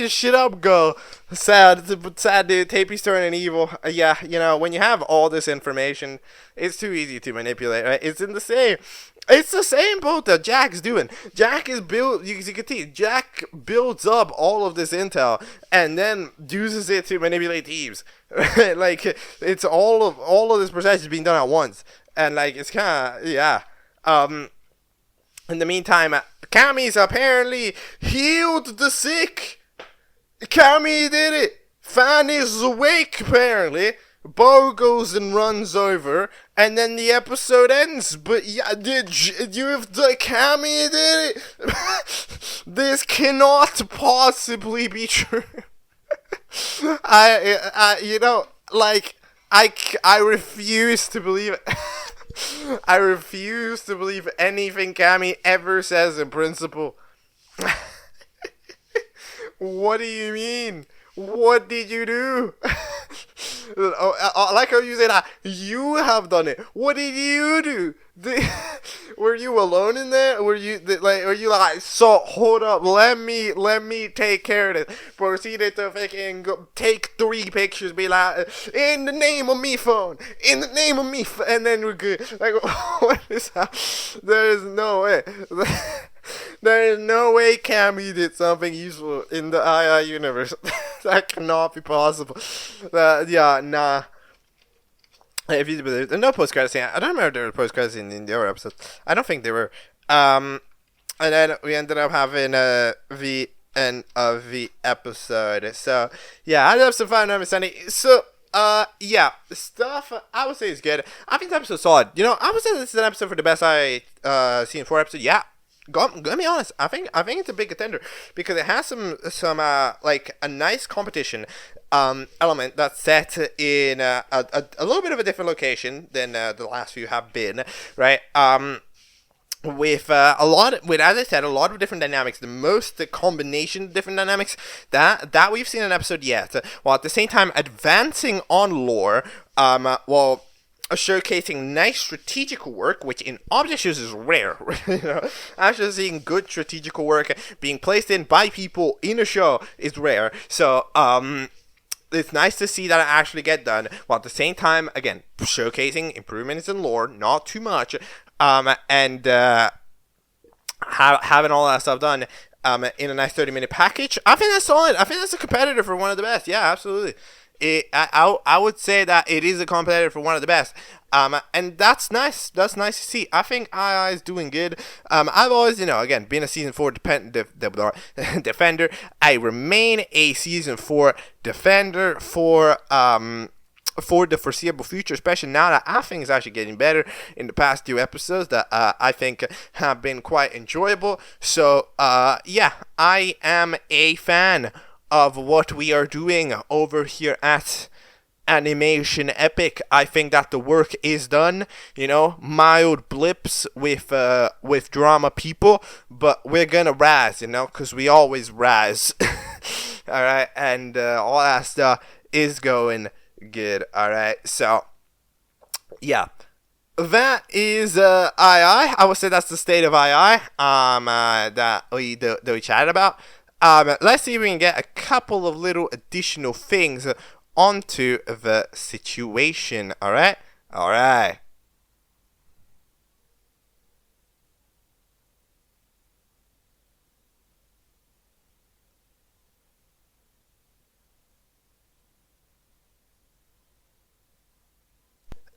shit up go. Sad dude. Tapey's turning evil. Yeah, when you have all this information, it's too easy to manipulate, right? It's the same boat that Jack's doing. Jack is you can see, Jack builds up all of this intel and then uses it to manipulate teams. Like, it's all of this process being done at once. And, like, it's kind of, yeah. In the meantime, Cammy's apparently healed the sick. Cammy did it. Fan is awake, apparently. Bo goes and runs over, and then the episode ends. But yeah, Cammy did it. This cannot possibly be true. I refuse to believe it. I refuse to believe anything Cammy ever says in principle. What do you mean? What did you do? I like how you say that. You have done it. What did you do? Were you alone in there? Were you like, so hold up, let me take care of this. Proceeded to fucking go take 3 pictures, be like, in the name of me phone, and then we're good. Like, what is that? There is no way. There is no way Cammy did something useful in the II universe. That cannot be possible. Yeah, nah. If you believe, there's no post-credits scene. I don't remember if there were post-credits in the other episodes. I don't think they were. And then we ended up having the end of the episode. So, yeah, I had some fun understanding. So, yeah, stuff I would say is good. I think the episode's solid. I would say this is an episode for the best Season 4 episode. Yeah. Let me be honest. I think it's a big contender because it has some like a nice competition element that's set in a little bit of a different location than the last few have been, right? With as I said, a lot of different dynamics, the combination of different dynamics that we've seen in an episode yet, while at the same time advancing on lore. showcasing nice strategical work, which in object shows is rare. Actually seeing good strategical work being placed in by people in a show is rare. So it's nice to see that actually get done, while at the same time, again, showcasing improvements in lore, not too much, and having all that stuff done in a nice 30-minute package. I think that's solid. I think that's a competitor for one of the best. Yeah, absolutely. I would say that it is a competitor for one of the best. And that's nice. That's nice to see. I think II is doing good. I've always, again, been a Season 4 defender. I remain a Season 4 defender for the foreseeable future, especially now that I think is actually getting better in the past 2 episodes that I think have been quite enjoyable. So, yeah, I am a fan of what we are doing over here at AnimationEpic. I think that the work is done. Mild blips with drama people, but we're gonna rise, because we always rise. All right, and all that stuff is going good. All right, so yeah, that is II. I would say that's the state of II. That we chatted about. Let's see if we can get a couple of little additional things onto the situation. All right.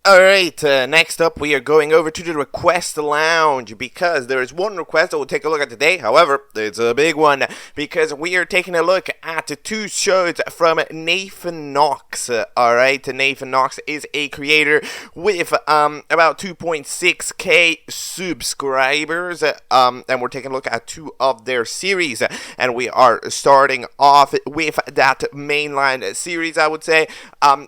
Alright, next up we are going over to the request lounge, because there is one request that we'll take a look at today. However, it's a big one, because we are taking a look at 2 shows from NathanKnocks. Alright, NathanKnocks is a creator with about 2.6k subscribers, and we're taking a look at 2 of their series, and we are starting off with that mainline series, I would say,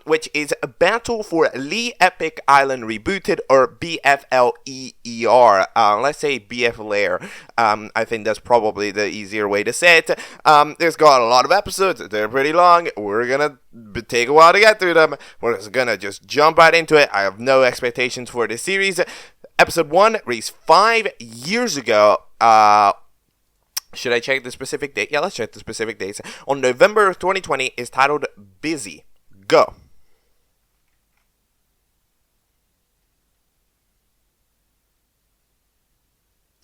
which is Battle for BFLEIR Epic Island Rebooted, or BFLEIR. Let's say BFLEIR. I think that's probably the easier way to say it. There's got a lot of episodes. They're pretty long. We're gonna take a while to get through them. We're just gonna jump right into it. I have no expectations for this series. Episode 1 released 5 years ago. Should I check the specific date? Yeah, let's check the specific dates. On November 2020, is titled Bizzy. Go.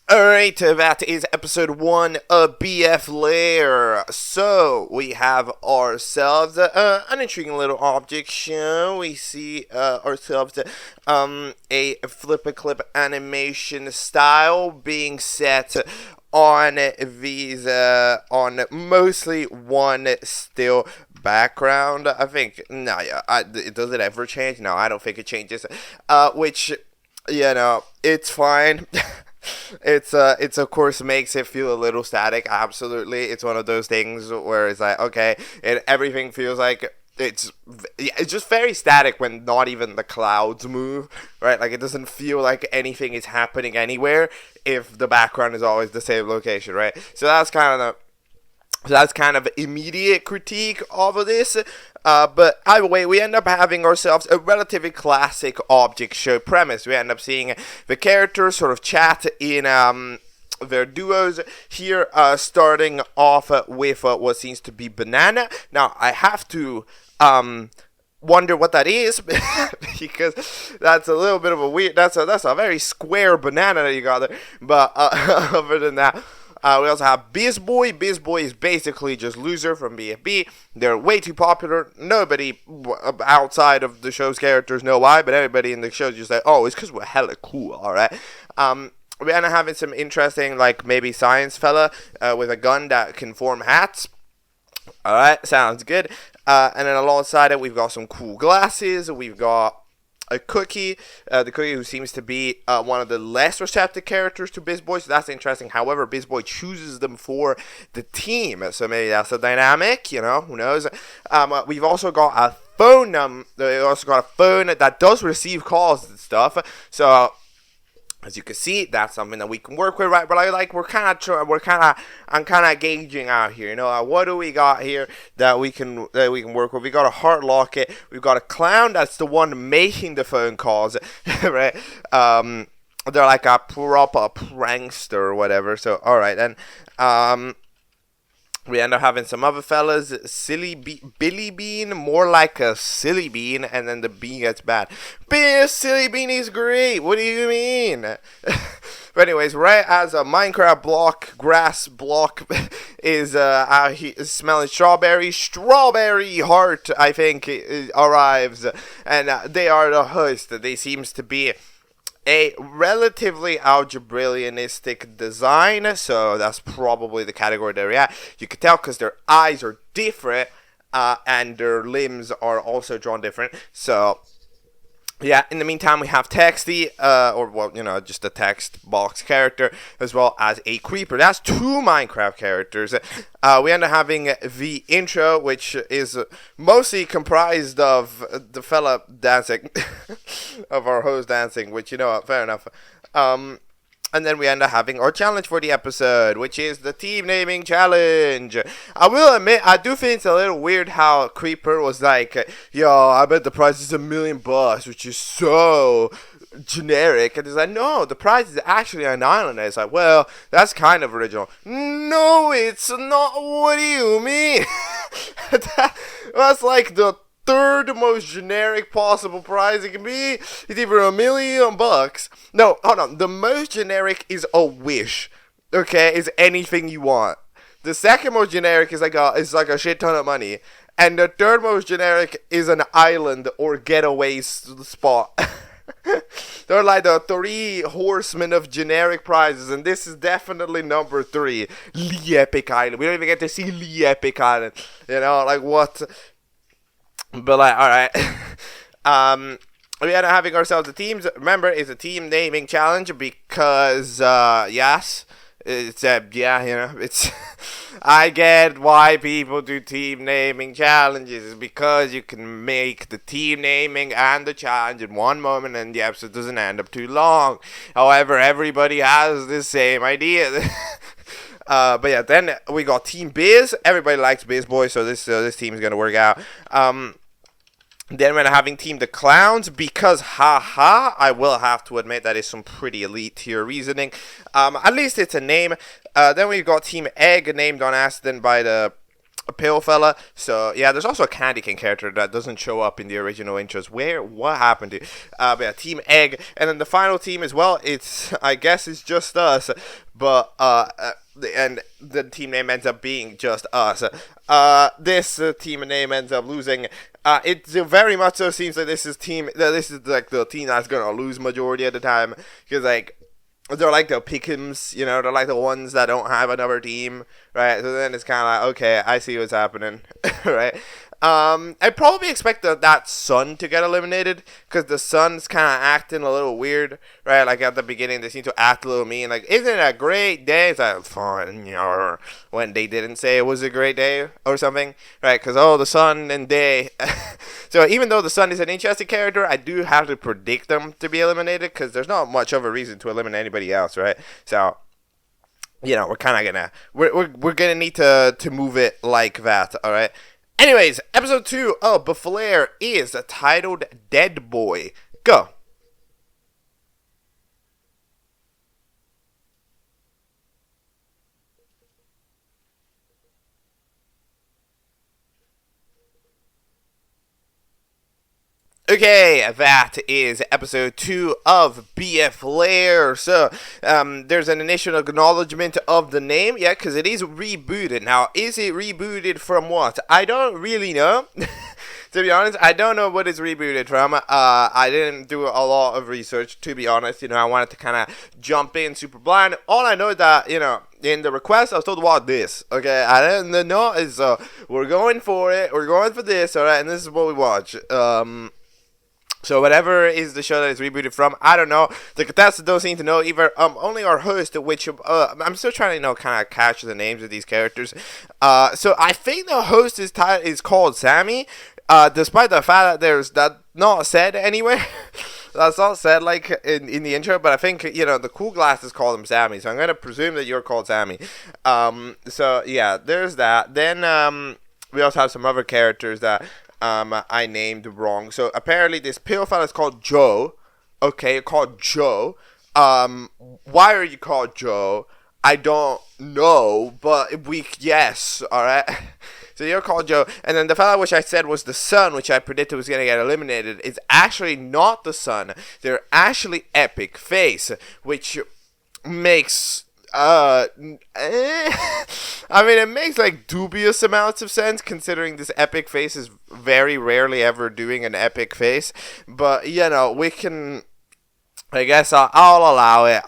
Alright, that is episode 1 of BFLEIR. So, we have ourselves an intriguing little object show. We see ourselves a flip-a-clip animation style being set on these, on mostly one still background. I think, does it ever change? No, I don't think it changes. Which, it's fine. It's of course makes it feel a little static. Absolutely, it's one of those things where it's like, okay, and everything feels like it's just very static when not even the clouds move, right? Like, it doesn't feel like anything is happening anywhere if the background is always the same location, right? So that's kind of immediate critique of this. But either way, we end up having ourselves a relatively classic object show premise. We end up seeing the characters sort of chat in their duos here, starting off with what seems to be Banana. Now, I have to wonder what that is, because that's a little bit of a weird, that's a very square banana that you got there. But other than that, we also have Bizboy. Bizboy is basically just Loser from BFB. They're way too popular. Nobody outside of the show's characters know why, but everybody in the show is just like, oh, it's because we're hella cool, alright? We end up having some interesting, like, maybe science fella with a gun that can form hats. Alright, sounds good. And then alongside it, we've got some cool glasses. We've got a Cookie, the Cookie who seems to be one of the less receptive characters to Bizboy, so that's interesting. However, Bizboy chooses them for the team, so maybe that's a dynamic, who knows. We've also got a phone that does receive calls and stuff, so As you can see, that's something that we can work with, right? But I'm kind of gauging out here. What do we got here that we can work with? We got a heart locket. We've got a clown. That's the one making the phone calls, right? They're like a proper prankster or whatever. So all right then. We end up having some other fellas, Billy Bean, more like a silly bean, and then the bean gets bad. Silly bean is great. What do you mean? But anyways, right as a Minecraft grass block is smelling strawberry heart, I think, arrives, and they are the host. They seems to be a relatively algebraianistic design, so that's probably the category they're at. You can tell because their eyes are different, and their limbs are also drawn different. So yeah, in the meantime, we have Texty, just a text box character, as well as a creeper. That's 2 Minecraft characters. We end up having the intro, which is mostly comprised of the fella dancing, of our host dancing, which, fair enough. And then we end up having our challenge for the episode, which is the team naming challenge. I will admit, I do think it's a little weird how Creeper was like, yo, I bet the prize is $1 million, which is so generic. And it's like, no, the prize is actually an island. And it's like, well, that's kind of original. No, it's not. What do you mean? That's like the 3rd most generic possible prize it can be. It's either $1 million. No, hold on. The most generic is a wish. Okay, is anything you want. The 2nd most generic is like a shit ton of money, and the 3rd most generic is an island or getaway spot. They're like the 3 horsemen of generic prizes, and this is definitely number 3. Lee Epic Island. We don't even get to see Lee Epic Island. Like what? But like, alright. We end up having ourselves the teams. Remember, it's a team naming challenge because, yes, it's, it's, I get why people do team naming challenges. It's because you can make the team naming and the challenge in one moment and the episode doesn't end up too long. However, everybody has the same idea. But yeah, then we got Team Biz. Everybody likes Biz Boy, so this team is gonna work out. Then we're having Team the Clowns because, haha, I will have to admit that is some pretty elite tier reasoning. At least it's a name. Then we've got Team Egg, named on accident by the pill fella. So yeah, there's also a Candy King character that doesn't show up in the original intros. What happened to? But yeah, Team Egg, and then the final team as well. I guess it's just us, but and the team name ends up being just us. This team name ends up losing. It very much so seems like this is like the team that's gonna lose majority of the time, because like they're like the pick'ems, they're like the ones that don't have another team, right? So then it's kind of like, okay, I see what's happening, right? I probably expect that Sun to get eliminated, because the Sun's kind of acting a little weird, right? Like at the beginning, they seem to act a little mean, like, isn't it a great day? It's like, fun, when they didn't say it was a great day or something, right? Because, the Sun and day. So even though the Sun is an interesting character, I do have to predict them to be eliminated, because there's not much of a reason to eliminate anybody else, right? So, we're kind of gonna, we're gonna need to move it like that, all right? Anyways, episode 2 of BFLEIR is titled Dead Boy. Go. Okay, that is episode 2 of BFLEIR. So, there's an initial acknowledgement of the name, because it is rebooted. Now, is it rebooted from what? I don't really know. To be honest, I don't know what it's rebooted from. I didn't do a lot of research, to be honest. I wanted to kind of jump in super blind. All I know is that, in the request, I was told about this, okay? I didn't know is, we're going for it. We're going for this, alright? And this is what we watch. So whatever is the show that is rebooted from, I don't know. The contestants don't seem to know either. Only our host, which I'm still trying to kind of catch the names of these characters. So I think the host is called Sammy. Despite the fact that there's that not said anywhere. That's not said like in the intro, but I think, you know, the cool glasses call him Sammy, so I'm gonna presume that you're called Sammy. So yeah, there's that. Then we also have some other characters that I named wrong. So apparently this pill fella is called Joe. Okay, you're called Joe. Why are you called Joe? I don't know, but yes, alright? So you're called Joe, and then the fella which I said was the son, which I predicted was going to get eliminated, is actually not the son. They're actually Epic Face, which makes, I mean, it makes like dubious amounts of sense, considering this Epic Face is very rarely ever doing an Epic Face, but, you know, we can... I guess I'll allow it.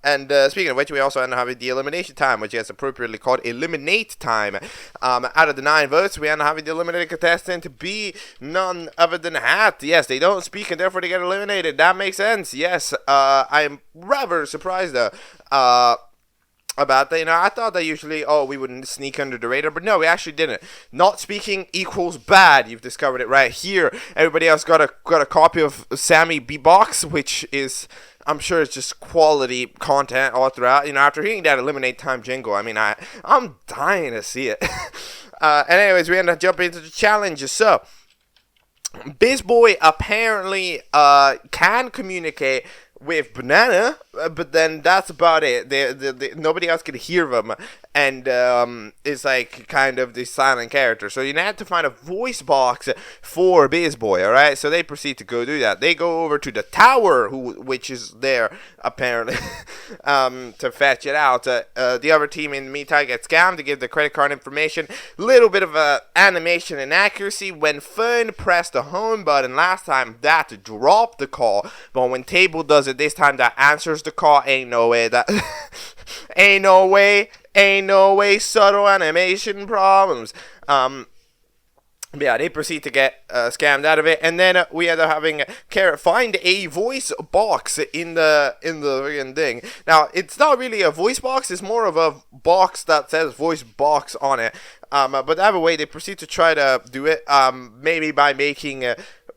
And speaking of which, we also end up having the elimination time, which is appropriately called eliminate time. Out of the 9 votes, we end up having the eliminated contestant to be none other than Hat. Yes, they don't speak and therefore they get eliminated. That makes sense. Yes, I'm rather surprised though. About that, you know, I thought that usually, we wouldn't sneak under the radar, but no, we actually didn't. Not speaking equals bad. You've discovered it right here. Everybody else got a copy of Sammy B-Box, which is, I'm sure it's just quality content all throughout. You know, after hearing that eliminate time jingle, I mean, I'm dying to see it. And anyways, we end up jumping into the challenges. So, BizBoy apparently can communicate with Banana, but then that's about it. Nobody else can hear them, and it's like kind of the silent character. So you have to find a voice box for BizBoy. All right, so they proceed to go do that. They go over to the tower, which is there apparently, to fetch it out. The other team in the meantime gets scammed to give the credit card information. Little bit of animation inaccuracy when Fern pressed the home button last time. That dropped the call, but when Table does it this time, that answers the call. Ain't no way that ain't no way subtle animation problems. Yeah, they proceed to get scammed out of it, and then we end up having Carrot find a voice box in the thing. Now, it's not really a voice box; it's more of a box that says voice box on it. But either way, they proceed to try to do it. Maybe by making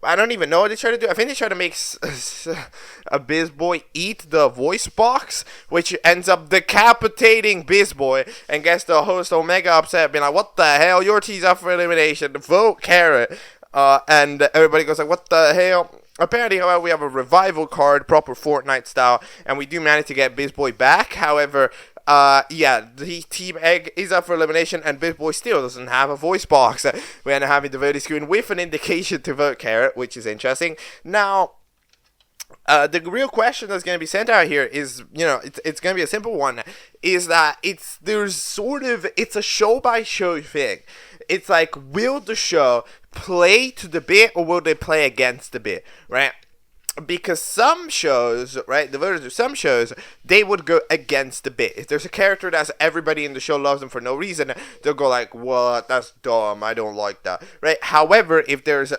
I don't even know what they try to do. I think they try to make a BizBoy eat the voice box, which ends up decapitating BizBoy and gets the host Omega upset, being like, "What the hell? Your team's up for elimination. Vote Carrot." And everybody goes like, "What the hell?" Apparently, however, we have a revival card, proper Fortnite style, and we do manage to get BizBoy back. However, yeah, the Team Egg is up for elimination, and BizBoy still doesn't have a voice box. We end up having the voting screen with an indication to vote Carrot, which is interesting. Now, the real question that's going to be sent out here is, you know, it's going to be a simple one, is that it's a show-by-show thing. It's like, will the show play to the bit, or will they play against the bit, right? Because some shows, right, the voters of some shows, they would go against the bit. If there's a character that's everybody in the show loves them for no reason, they'll go like, "What? That's dumb. I don't like that." Right? However, if there's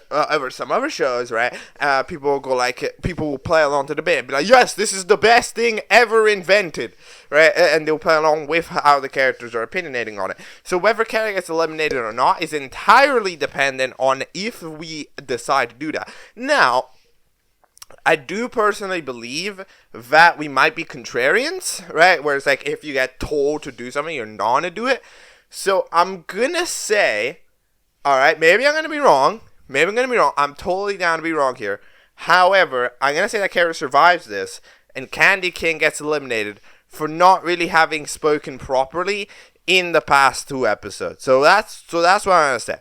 some other shows, right, people will go like, people will play along to the bit and be like, "Yes, this is the best thing ever invented," right? And they'll play along with how the characters are opinionating on it. So whether character gets eliminated or not is entirely dependent on if we decide to do that. Now, I do personally believe that we might be contrarians, right? Where it's like, if you get told to do something, you're not going to do it. So I'm going to say, alright, maybe I'm going to be wrong. I'm totally down to be wrong here. However, I'm going to say that character survives this, and Candy King gets eliminated for not really having spoken properly in the past 2 episodes. So that's what I'm going to say.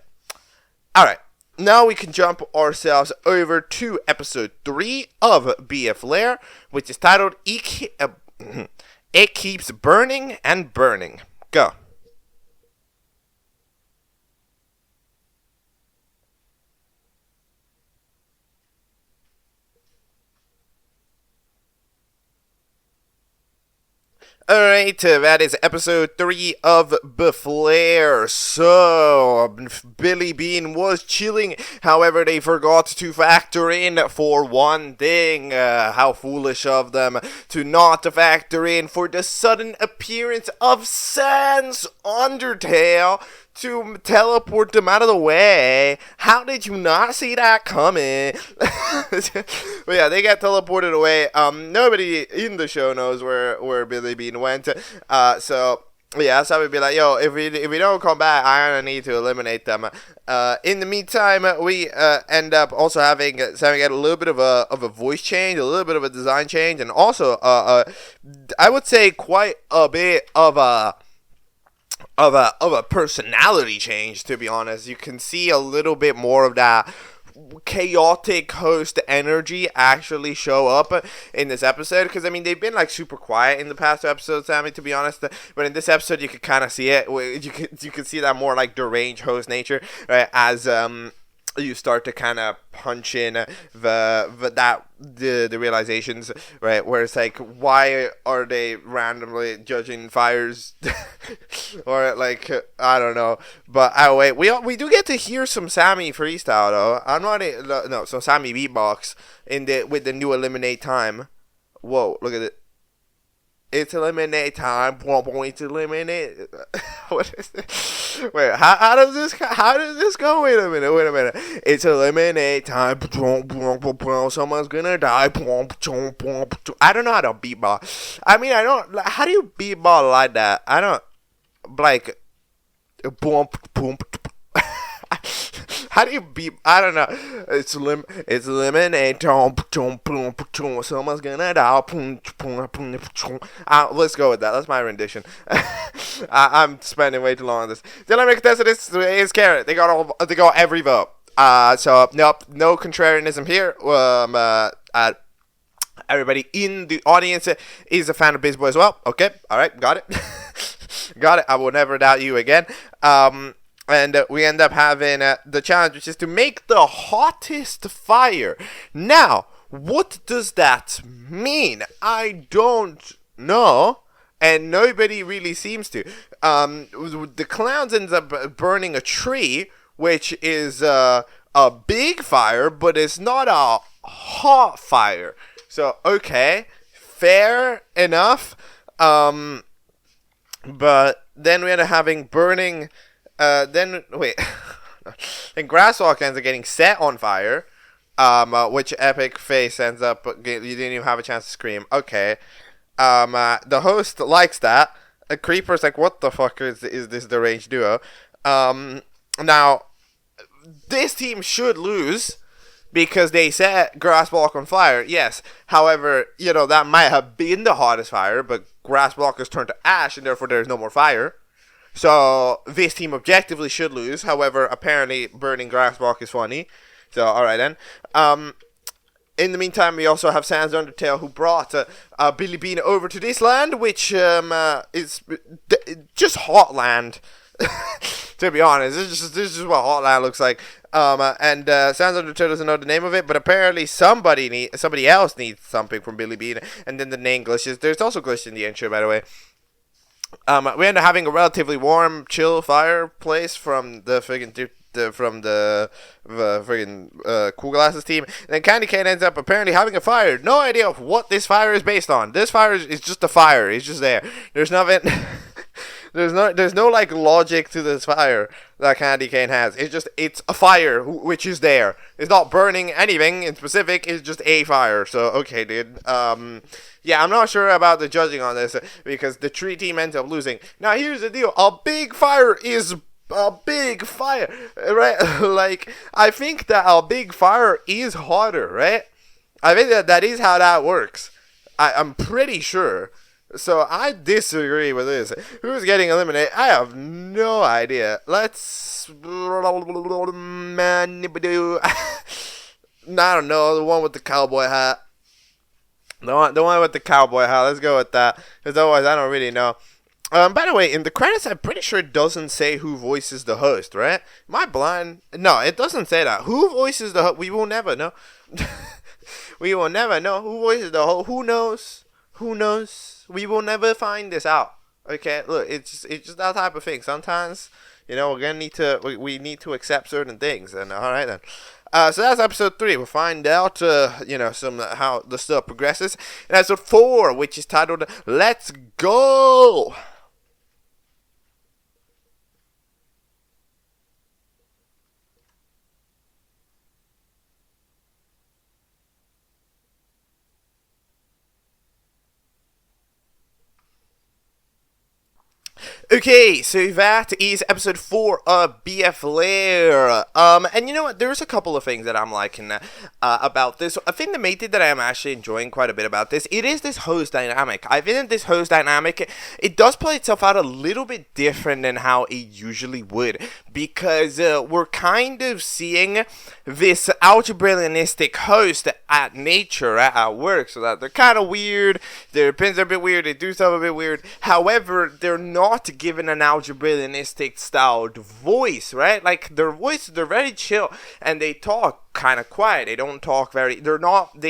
Alright. Now we can jump ourselves over to episode 3 of BFLEIR, which is titled It Keeps Burning and Burning. Go. Alright, that is episode 3 of BFLEIR. So, Billy Bean was chilling, however they forgot to factor in for one thing. How foolish of them to not factor in for the sudden appearance of Sans Undertale to teleport them out of the way. How did you not see that coming? But yeah, they get teleported away. Nobody in the show knows where Billy Bean went. So yeah, so we'd be like, yo, if we don't come back, I'm gonna need to eliminate them. In the meantime, we end up also having Sammy get a little bit of a voice change, a little bit of a design change, and also I would say quite a bit of a personality change, to be honest. You can see a little bit more of that chaotic host energy actually show up in this episode, because I mean they've been like super quiet in the past two episodes, Sammy, to be honest, but in this episode you could kind of see it. You could see that more like deranged host nature, right, as you start to kind of punch in the realizations, right, where it's like, why are they randomly judging fires? Or like, I don't know. But wait, we do get to hear some Sammy freestyle though. I'm not no, some Sammy beatbox with the new eliminate time. Whoa, look at it. It's eliminate time. It's eliminate. What is it? Wait, how does this go? Wait a minute. It's eliminate time. Someone's gonna die. I don't know how to beatball. I mean, I don't. How do you beatball like that? I don't like. Boom. How do you beat? I don't know. It's eliminate. Someone's gonna die. Let's go with that. That's my rendition. I'm spending way too long on this. The eliminate contestant is Carrot. They got every vote. So nope, no contrarianism here. Everybody in the audience is a fan of Bizboy as well. Okay, all right, got it. Got it. I will never doubt you again. And we end up having the challenge, which is to make the hottest fire. Now, what does that mean? I don't know, and nobody really seems to. The clowns ends up burning a tree, which is a big fire, but it's not a hot fire. So, okay, fair enough. But then we end up having burning... then Grasswalk ends up getting set on fire, which Epic Face ends up, you didn't even have a chance to scream. Okay. The host likes that. The Creeper's like, what the fuck is this deranged duo? Now, this team should lose because they set Grasswalk on fire, yes. However, that might have been the hottest fire, but Grasswalk has turned to ash, and therefore there's no more fire. So, this team objectively should lose. However, apparently, burning Grasswalk is funny. So, alright then. In the meantime, we also have Sans Undertale, who brought Billy Bean over to this land, which is just hot land. To be honest, this is what hot land looks like. And Sans Undertale doesn't know the name of it, but apparently somebody else needs something from Billy Bean, and then the name glitches. There's also glitch in the intro, by the way. We end up having a relatively warm, chill fireplace from the friggin' Cool Glasses team. And then Candy Cane ends up apparently having a fire. No idea what this fire is based on. This fire is just a fire. It's just there. There's nothing. There's no like logic to this fire that Candy Cane has. It's a fire which is there. It's not burning anything in specific. It's just a fire. So okay, dude. Yeah, I'm not sure about the judging on this because the tree team ends up losing. Now here's the deal: a big fire is a big fire, right? Like I think that a big fire is hotter, right? I think that is how that works. I'm pretty sure. So I disagree with this. Who's getting eliminated? I have no idea. Let's... I don't know. The one with the cowboy hat. The one with the cowboy hat. Let's go with that. Because otherwise I don't really know. By the way, in the credits, I'm pretty sure it doesn't say who voices the host, right? Am I blind? No, it doesn't say that. Who voices the host? We will never know. We will never know who voices the host. Who knows? Who knows? We will never find this out. Okay, look, it's just that type of thing. Sometimes, we're gonna need to we need to accept certain things. And all right then. So that's episode 3. We'll find out, some how the stuff progresses. And episode 4, which is titled "Let's Go." Okay, so that is episode 4 of BFLEIR. And you know what? There's a couple of things that I'm liking about this. A thing that made it that I am actually enjoying quite a bit about this, it is this host dynamic. I think this host dynamic, it does play itself out a little bit different than how it usually would, because we're kind of seeing this algebraianistic host at nature, at work, so that they're kind of weird, their pins are a bit weird, they do stuff a bit weird. However, they're not given an algebraianistic styled voice, right? Like, their voices, they're very chill, and they talk kind of quiet. They don't talk they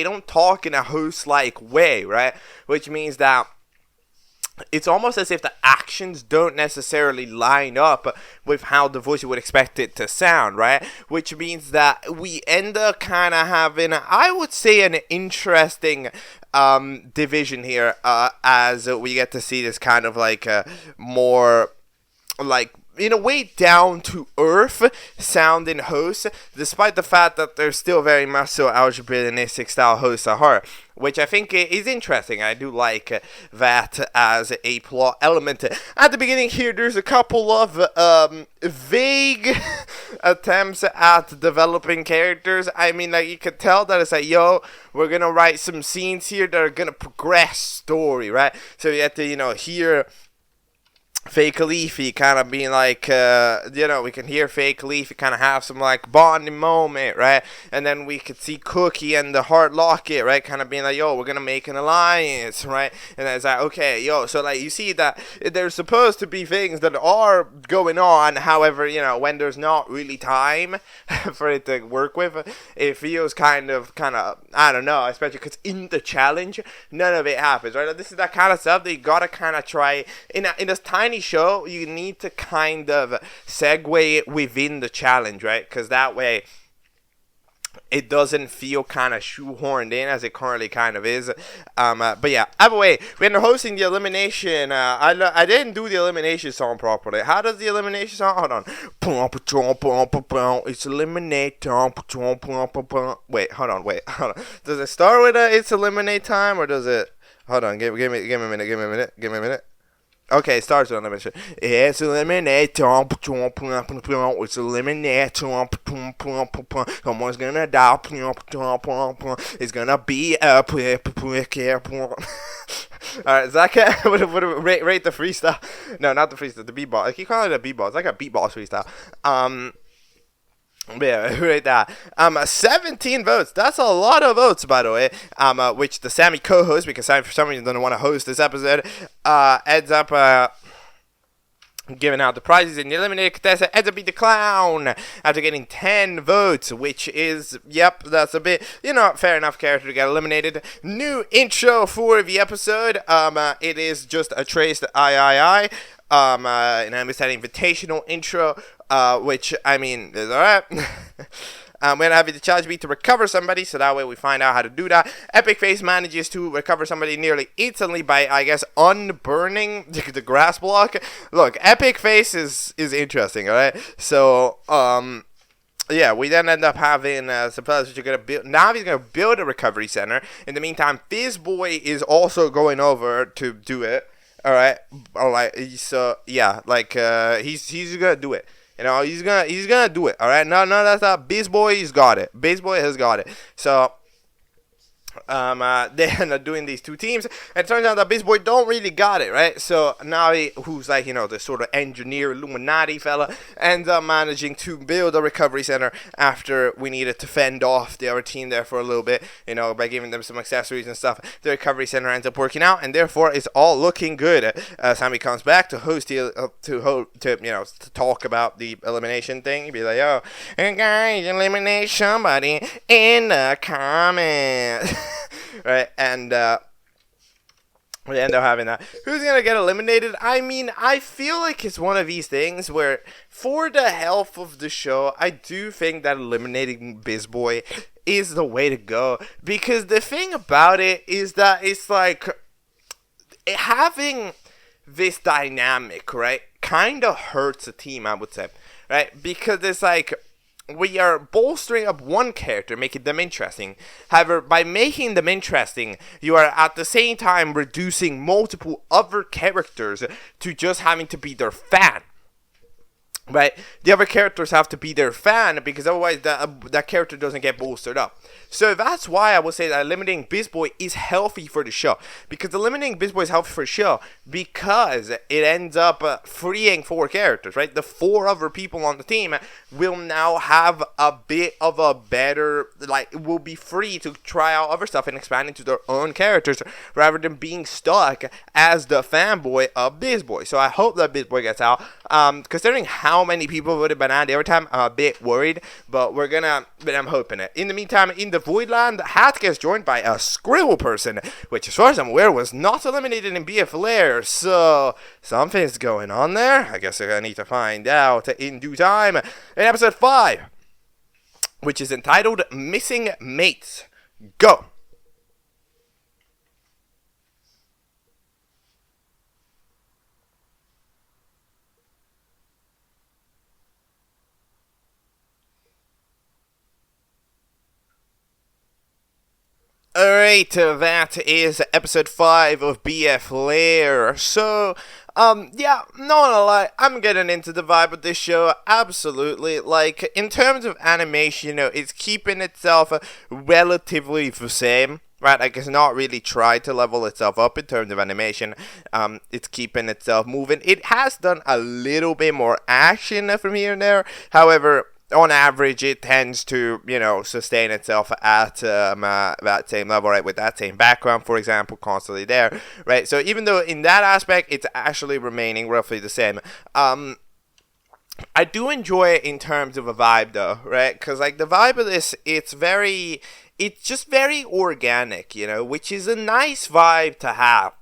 don't talk in a host-like way, right? Which means that it's almost as if the actions don't necessarily line up with how the voice would expect it to sound, right? Which means that we end up kind of having, I would say, an interesting division here, as we get to see this kind of like more like, in a way, down to earth sounding hosts, despite the fact that they're still very much so algebraianistic style hosts at heart, which I think is interesting. I do like that as a plot element. At the beginning here, there's a couple of vague attempts at developing characters. I mean, like, you could tell that it's like, yo, we're gonna write some scenes here that are gonna progress story, right? So you have to, you know, hear Fake Leafy kind of being like, we can hear Fake Leafy kind of have some like bonding moment, right? And then we could see Cookie and the Heart Locket, right? Kind of being like, yo, we're gonna make an alliance, right? And then it's like, okay, yo, so like you see that there's supposed to be things that are going on. However, you know, when there's not really time for it to work with, it feels kind of, I don't know, especially because in the challenge, none of it happens, right? This is that kind of stuff that you gotta kind of try in this tiny show. You need to kind of segue it within the challenge, right? Because that way it doesn't feel kind of shoehorned in as it currently kind of is. But yeah, either way, when they're hosting the elimination, I didn't do the elimination song properly. How does the elimination song? Hold on. It's eliminate time. Wait, hold on. Does it start with it's eliminate time, or does it? Hold on. Give me a minute. Okay, it starts with elimination. It's eliminate time. It's eliminate time. Someone's gonna die. It's gonna be a Alright, Zach, rate the freestyle. No, not the freestyle, the beatbox. I keep calling it a beatbox. It's like a beatbox freestyle. Yeah, right that. 17 votes. That's a lot of votes, by the way. Which the Sammy co-host, because Sammy for some reason doesn't want to host this episode, ends up giving out the prizes, and the eliminated contestant ends up being the clown after getting 10 votes, which is, yep, that's a bit, you know, fair enough character to get eliminated. New intro for the episode. It is just a traced I. And I'm just an invitational intro, which, I mean, is alright. We're going to have the challenge be to recover somebody, so that way we find out how to do that. Epic Face manages to recover somebody nearly instantly by, I guess, unburning the grass block. Look, Epic Face is interesting, alright? So, yeah, we then end up having supplies which are going to build. Now he's going to build a recovery center. In the meantime, Fizzboy is also going over to do it. Alright, so yeah, like he's gonna do it. You know, he's gonna do it. Alright, no, that's not. Bizboy's got it. Bizboy has got it. So they end up doing these two teams, and it turns out that Bizboy don't really got it, right? So now who's like, you know, the sort of engineer Illuminati fella, ends up managing to build a recovery center after we needed to fend off the other team there for a little bit, you know, by giving them some accessories and stuff. The recovery center ends up working out, and therefore it's all looking good. Sammy comes back to host to talk about the elimination thing. He'd be like, yo, hey guys, eliminate somebody in the comments. Right, and we end up having that. Who's gonna get eliminated? I mean, I feel like it's one of these things where, for the health of the show, I do think that eliminating Bizboy is the way to go. Because the thing about it is that it's like, having this dynamic, right, kind of hurts a team, I would say. Right, because it's like, we are bolstering up one character, making them interesting. However, by making them interesting, you are at the same time reducing multiple other characters to just having to be their fan. Right? The other characters have to be their fan, because otherwise that character doesn't get bolstered up. So that's why I would say that eliminating BizBoy is healthy for the show. Because eliminating BizBoy is healthy for the show because it ends up freeing 4 characters, right? The 4 other people on the team will now have a bit of a better, like, will be free to try out other stuff and expand into their own characters rather than being stuck as the fanboy of BizBoy. So I hope that BizBoy gets out. Considering how many people would have been at every time, I'm a bit worried, but I'm hoping it. In the meantime, in the Voidland, Hat gets joined by a Scribble person, which as far as I'm aware was not eliminated in BFLEIR, so something's going on there. I guess I need to find out in due time. In episode 5, which is entitled Missing Mates, go! Alright, that is episode 5 of BFLEIR. So, yeah, not gonna lie, I'm getting into the vibe of this show, absolutely. Like, in terms of animation, you know, it's keeping itself relatively the same. Right, like, it's not really tried to level itself up in terms of animation. It's keeping itself moving. It has done a little bit more action from here and there. However, on average, it tends to, you know, sustain itself at that same level, right, with that same background, for example, constantly there, right? So even though in that aspect, it's actually remaining roughly the same. I do enjoy it in terms of a vibe, though, right? Because, like, the vibe of this, it's just very organic, you know, which is a nice vibe to have,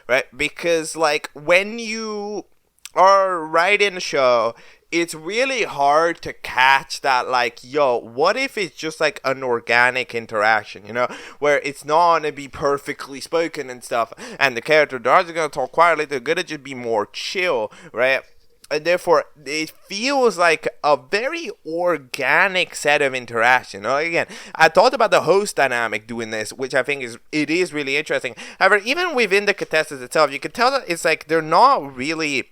right? Because, like, when you are writing a show, it's really hard to catch that, like, yo, what if it's just like an organic interaction, you know, where it's not gonna be perfectly spoken and stuff, and the characters are gonna talk quietly, they're gonna just be more chill, right? And therefore, it feels like a very organic set of interaction. You know, again, I thought about the host dynamic doing this, which I think is really interesting. However, even within the contestants itself, you can tell that it's like they're not really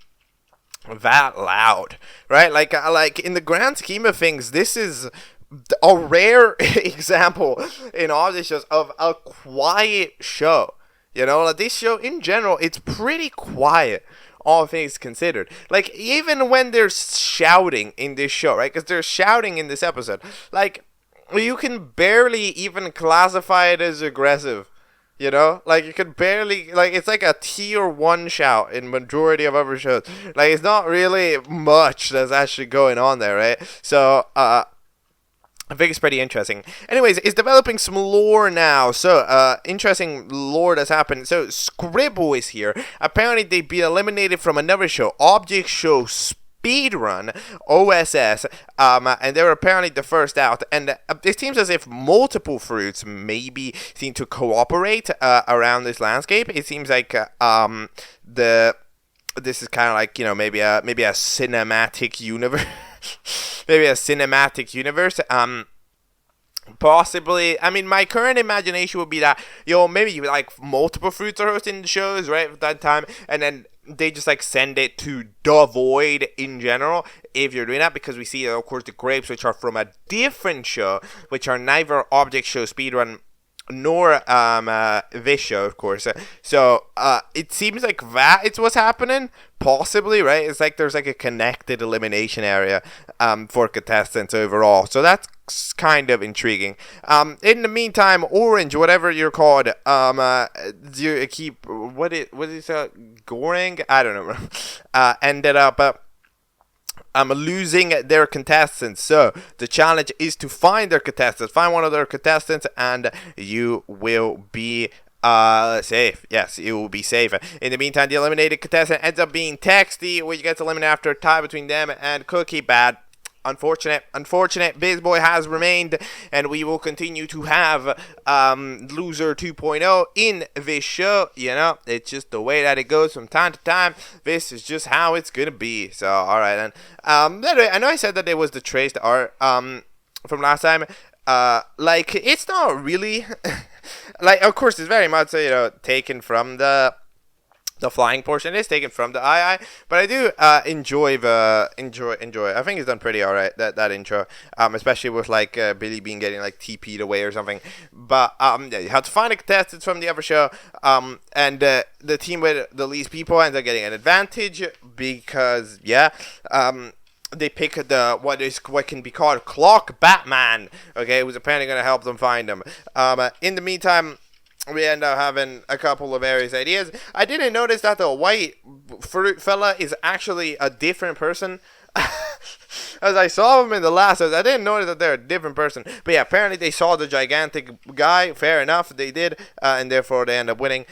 that loud, right? Like in the grand scheme of things, this is a rare example in all these shows of a quiet show. You know, like this show in general, it's pretty quiet, all things considered. Like, even when they're shouting in this show, right? Because they're shouting in this episode, like, you can barely even classify it as aggressive. You know, like, you could barely, like, it's like a tier 1 shout in majority of other shows. Like, it's not really much that's actually going on there, right? So, I think it's pretty interesting. Anyways, it's developing some lore now. So, interesting lore that's happened. So, Scribble is here. Apparently, they've been eliminated from another show, Object Show Speedrun, OSS, and they were apparently the first out, and it seems as if multiple fruits maybe seem to cooperate around this landscape. It seems like this is kind of like, you know, maybe a cinematic universe. Maybe a cinematic universe. Possibly. I mean, my current imagination would be that, yo, maybe like multiple fruits are hosting the shows, right, at that time, and then they just like send it to the Void in general, if you're doing that, because we see, of course, the grapes, which are from a different show, which are neither Object Show Speedrun nor this show, of course. So it seems like that it's what's happening, possibly, right? It's like there's like a connected elimination area for contestants overall, so that's kind of intriguing. In the meantime, Orange, whatever you're called, you keep what is Goring? I don't know. Ended up losing their contestants. So the challenge is to find their contestants. Find one of their contestants, and you will be safe. Yes, you will be safe. In the meantime, the eliminated contestant ends up being Texty, which gets eliminated after a tie between them and Cookie. Bad. unfortunate. BizBoy has remained, and we will continue to have Loser 2.0 in this show. You know, it's just the way that it goes from time to time. This is just how it's gonna be. So, all right, then. Anyway, I know I said that there was the traced art from last time. Like, it's not really like, of course, it's very much, you know, taken from the flying portion. Is taken from the II, but I do enjoy. I think it's done pretty alright, that intro, especially with like Billy Bean getting like TP'd away or something. But yeah, you have to find the contestants from the other show, and the team with the least people ends up getting an advantage because they pick what can be called Clock Batman, okay, who's apparently going to help them find them. In the meantime, we end up having a couple of various ideas. I didn't notice that the white fruit fella is actually a different person. As I saw him in the last, I didn't notice that they're a different person. But yeah, apparently they saw the gigantic guy. Fair enough, they did, and therefore they end up winning.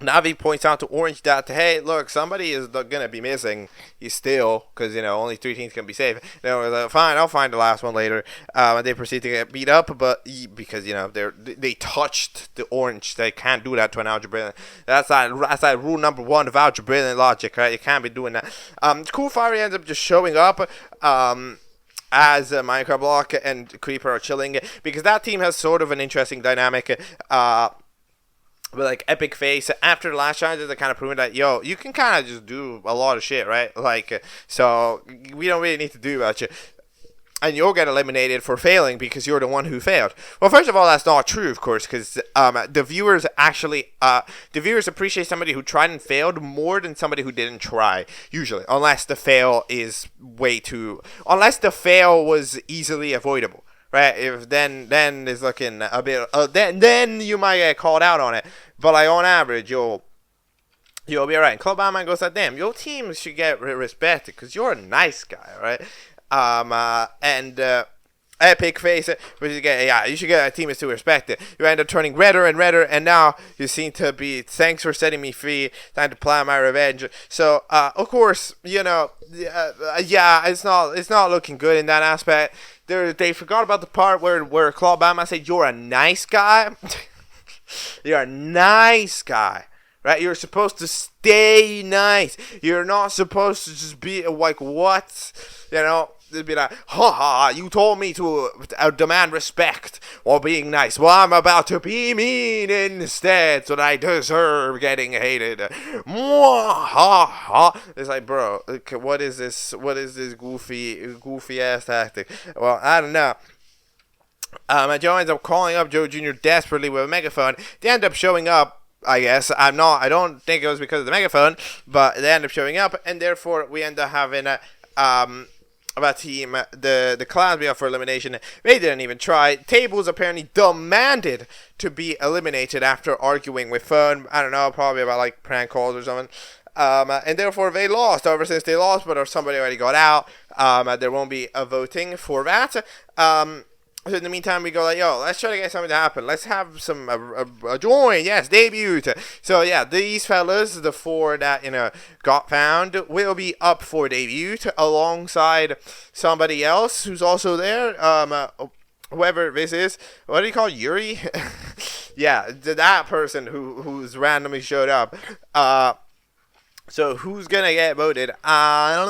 Navi points out to Orange that, hey, look, somebody is going to be missing. He's still, because, you know, only 3 teams can be safe. They were like, fine, I'll find the last one later. And they proceed to get beat up, but because, you know, they touched the Orange. They can't do that to an Algebra Brilliant. That's like rule number 1 of Algebra Brilliant logic, right? You can't be doing that. Cool Fiery ends up just showing up. As Minecraft Block and Creeper are chilling, because that team has sort of an interesting dynamic. But like Epic Face, after the last challenge, they're kind of proving that, yo, you can kind of just do a lot of shit, right? Like, so we don't really need to do much. And you'll get eliminated for failing because you're the one who failed. Well, first of all, that's not true, of course, because the viewers appreciate somebody who tried and failed more than somebody who didn't try, usually, unless the fail was easily avoidable. Right, if then it's looking a bit. Then you might get called out on it, but like on average, you'll be alright. And Club Batman goes like, damn, your team should get respected because you're a nice guy, right? And Epic Face, which is you should get a team is to respect it. You end up turning redder and redder, and now you seem to be. Thanks for setting me free. Time to plan my revenge. So, of course, you know, it's not looking good in that aspect. They forgot about the part where Claw Batman said, you're a nice guy. You're a nice guy. Right? You're supposed to stay nice. You're not supposed to just be like, what? You know? They'd be like, you told me to demand respect while being nice. Well, I'm about to be mean instead so that I deserve getting hated. It's like, bro, what is this goofy ass tactic? Well, I don't know. Joe ends up calling up Joe Jr. desperately with a megaphone. They end up showing up. I guess I don't think it was because of the megaphone, but they end up showing up, and therefore we end up having about team, the clans we have for elimination. They didn't even try. Tables apparently demanded to be eliminated after arguing with Phone. I don't know, probably about like prank calls or something. And therefore they lost. Ever since they lost, but if somebody already got out, there won't be a voting for that. So in the meantime, we go like, yo, let's try to get something to happen. Let's have some a join, yes, debut. So yeah, these fellas, the 4 that, you know, got found, will be up for debut alongside somebody else who's also there. Whoever this is, what do you call Yuri? Yeah, that person who's randomly showed up. So who's gonna get voted? I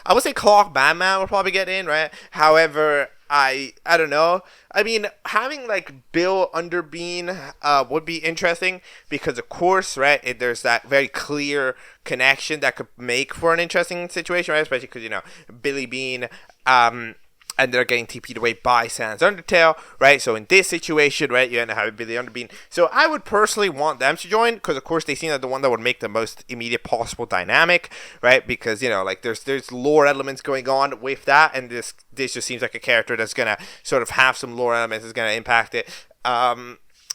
would say Clock Batman will probably get in, right? However, I don't know. I mean, having like Bill Underbean would be interesting because, of course, right, there's that very clear connection that could make for an interesting situation, right? Especially because, you know, Billy Bean, and they're getting TP'd away by Sans Undertale, right? So in this situation, right, you end up having Billy Underbean. So I would personally want them to join because, of course, they seem like the one that would make the most immediate possible dynamic, right? Because, you know, like there's lore elements going on with that, and this just seems like a character that's gonna sort of have some lore elements that's gonna impact it.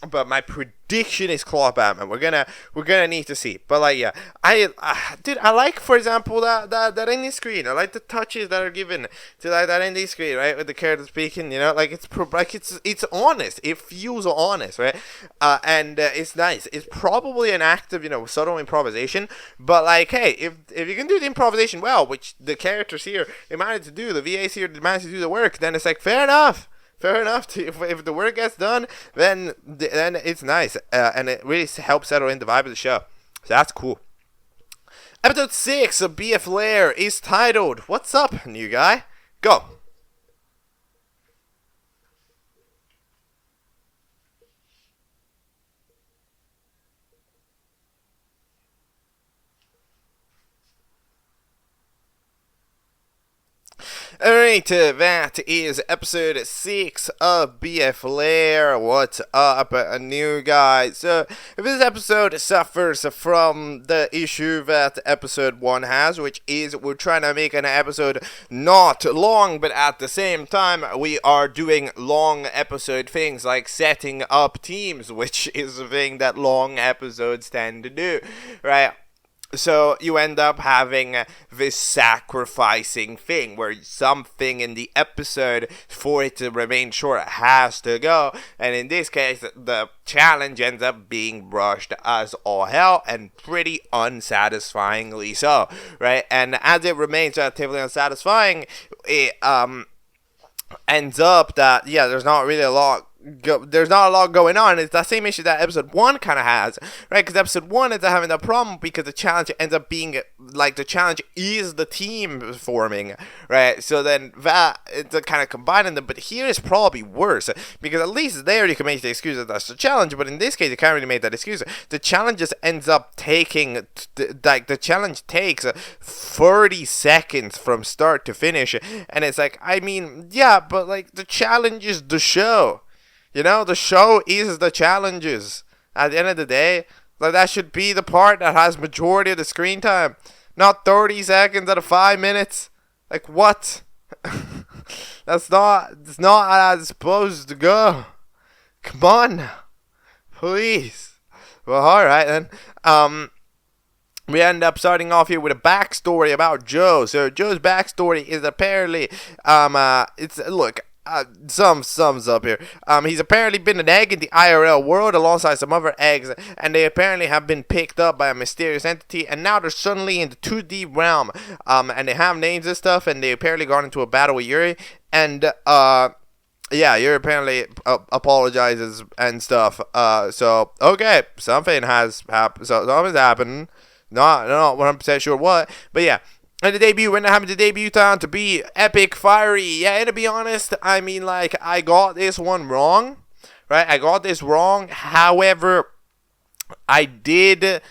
But my prediction is Claw Batman. We're gonna need to see. But like, yeah, dude, I like, for example, that ending screen. I like the touches that are given to that ending screen, right, with the character speaking. You know, like it's honest. It feels honest, right? And it's nice. It's probably an act of, you know, subtle improvisation. But like, hey, if you can do the improvisation well, which the characters here they managed to do, the VAs here they managed to do the work, then it's like fair enough. Fair enough. If the work gets done, then it's nice, and it really helps settle in the vibe of the show. So that's cool. Episode 6 of BFLEIR is titled "What's Up, New Guy?" Go. Alright, that is episode 6 of BFLEIR. What's up, new guys? So, this episode suffers from the issue that episode 1 has, which is we're trying to make an episode not long, but at the same time, we are doing long episode things like setting up teams, which is a thing that long episodes tend to do, right? So you end up having this sacrificing thing where something in the episode, for it to remain short, has to go. And in this case, the challenge ends up being rushed as all hell, and pretty unsatisfyingly so, right? And as it remains relatively unsatisfying, it ends up that, yeah, there's not really a lot going on. It's that same issue that episode 1 kind of has, right? Because episode 1 ends up having that problem because the challenge ends up being like the challenge is the team forming, right? So then that it's kind of combining them. But here is probably worse because at least there you can make the excuse that that's the challenge, but in this case you can't really make that excuse. The challenge just ends up taking the challenge takes 30 seconds from start to finish, and it's like, I mean, yeah, but like the challenge is the show. You know, the show is the challenges. At the end of the day, like that should be the part that has majority of the screen time, not 30 seconds out of 5 minutes. Like what? It's not how it's supposed to go. Come on, please. Well, all right then. We end up starting off here with a backstory about Joe. So Joe's backstory is apparently, sums up here. He's apparently been an egg in the IRL world alongside some other eggs, and they apparently have been picked up by a mysterious entity, and now they're suddenly in the 2D realm. And they have names and stuff, and they apparently got into a battle with Yuri, and yeah, Yuri apparently apologizes and stuff. So okay, something has happened. So something's happened. Not 100% sure what, but yeah. And the debut, when having the debut time to be epic, fiery. Yeah, and to be honest, I mean, like, I got this one wrong, right? I got this wrong. However, I don't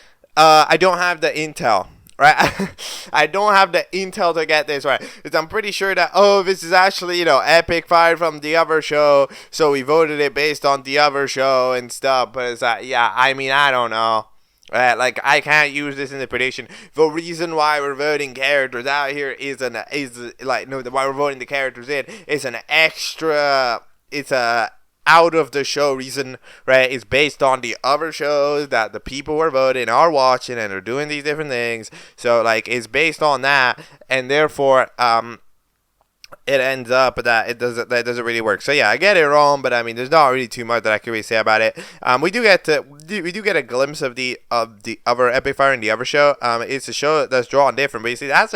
have the intel, right? I don't have the intel to get this right. Because I'm pretty sure that, this is actually, you know, epic fire from the other show, so we voted it based on the other show and stuff. But it's like, yeah, I mean, I don't know. Like, I can't use this in the prediction. The reason why we're voting characters out here why we're voting the characters in is an extra, it's a out of the show reason, right? It's based on the other shows that the people who are voting are watching and are doing these different things. So, like, it's based on that, and therefore, it ends up that doesn't really work. So yeah, I get it wrong, but I mean, there's not really too much that I can really say about it. We do get a glimpse of the other epic fire in the other show. It's a show that's drawn different, but you see, that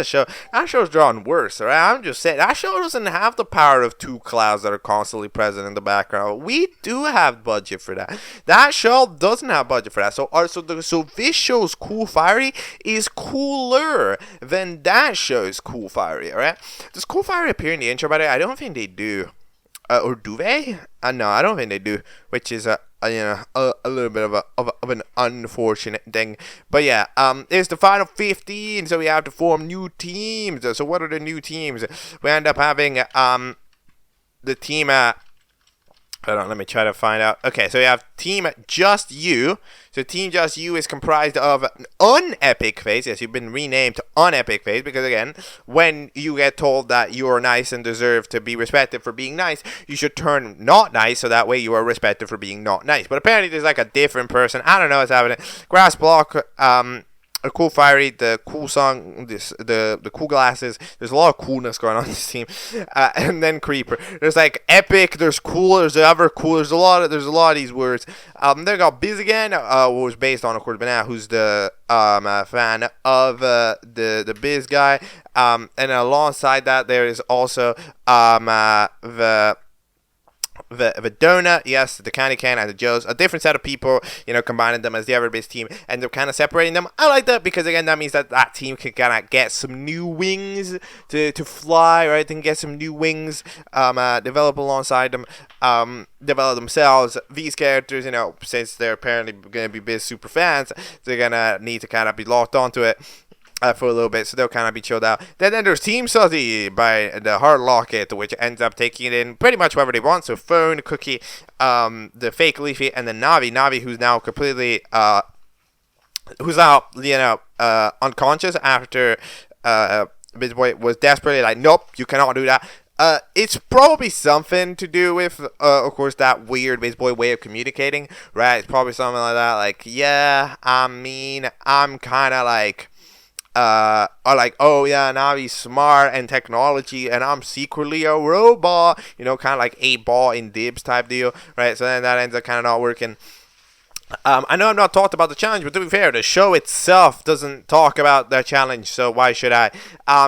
show's drawn worse. Right? I'm just saying that show doesn't have the power of two clouds that are constantly present in the background. We do have budget for that. That show doesn't have budget for that. So this show's cool fiery is cooler than that show's cool fiery. All right? Does cool fiery appear in the intro, by the way? I don't think they do. Or do they? No, I don't think they do, which is a little bit of an unfortunate thing. But yeah, it's the final 15, so we have to form new teams. So what are the new teams? We end up having the team Hold on, let me try to find out. Okay, so we have Team Just You. So Team Just You is comprised of unepic phase. Yes, you've been renamed to unepic phase because, again, when you get told that you are nice and deserve to be respected for being nice, you should turn not nice so that way you are respected for being not nice. But apparently there's like a different person. I don't know what's happening. Grass Block, a cool fiery, the cool song, the cool glasses. There's a lot of coolness going on in this team, and then Creeper. There's like epic. There's cool. There's ever cool. There's a lot of these words. They got Bizzy again, was based on, of course, Banana, who's the fan of the Biz guy. And alongside that, there is also the donut, yes, the candy can, and the Joes, a different set of people, combining them as the Everbase team, and they're kind of separating them. I like that because, again, that means that team can kind of get some new wings to fly, right? They can get some new wings, develop alongside them, develop themselves. These characters, since they're apparently going to be Biz super fans, they're going to need to kind of be locked onto it. For a little bit, so they'll kind of be chilled out. Then there's Team Suzzy by the Hard Locket, which ends up taking it in pretty much wherever they want. So Phone, Cookie, the fake Leafy, and then Navi, who's now completely, unconscious after Bizzy Boy was desperately like, nope, you cannot do that. It's probably something to do with, of course, that weird Bizzy Boy way of communicating, right? It's probably something like that, like, yeah, I'm kind of like, are like, oh yeah, Navi's smart and technology, and I'm secretly a robot, kind of like a ball in dibs type deal, right? So then that ends up kind of not working. I know I'm not talked about the challenge, but to be fair, the show itself doesn't talk about the challenge, so why should I?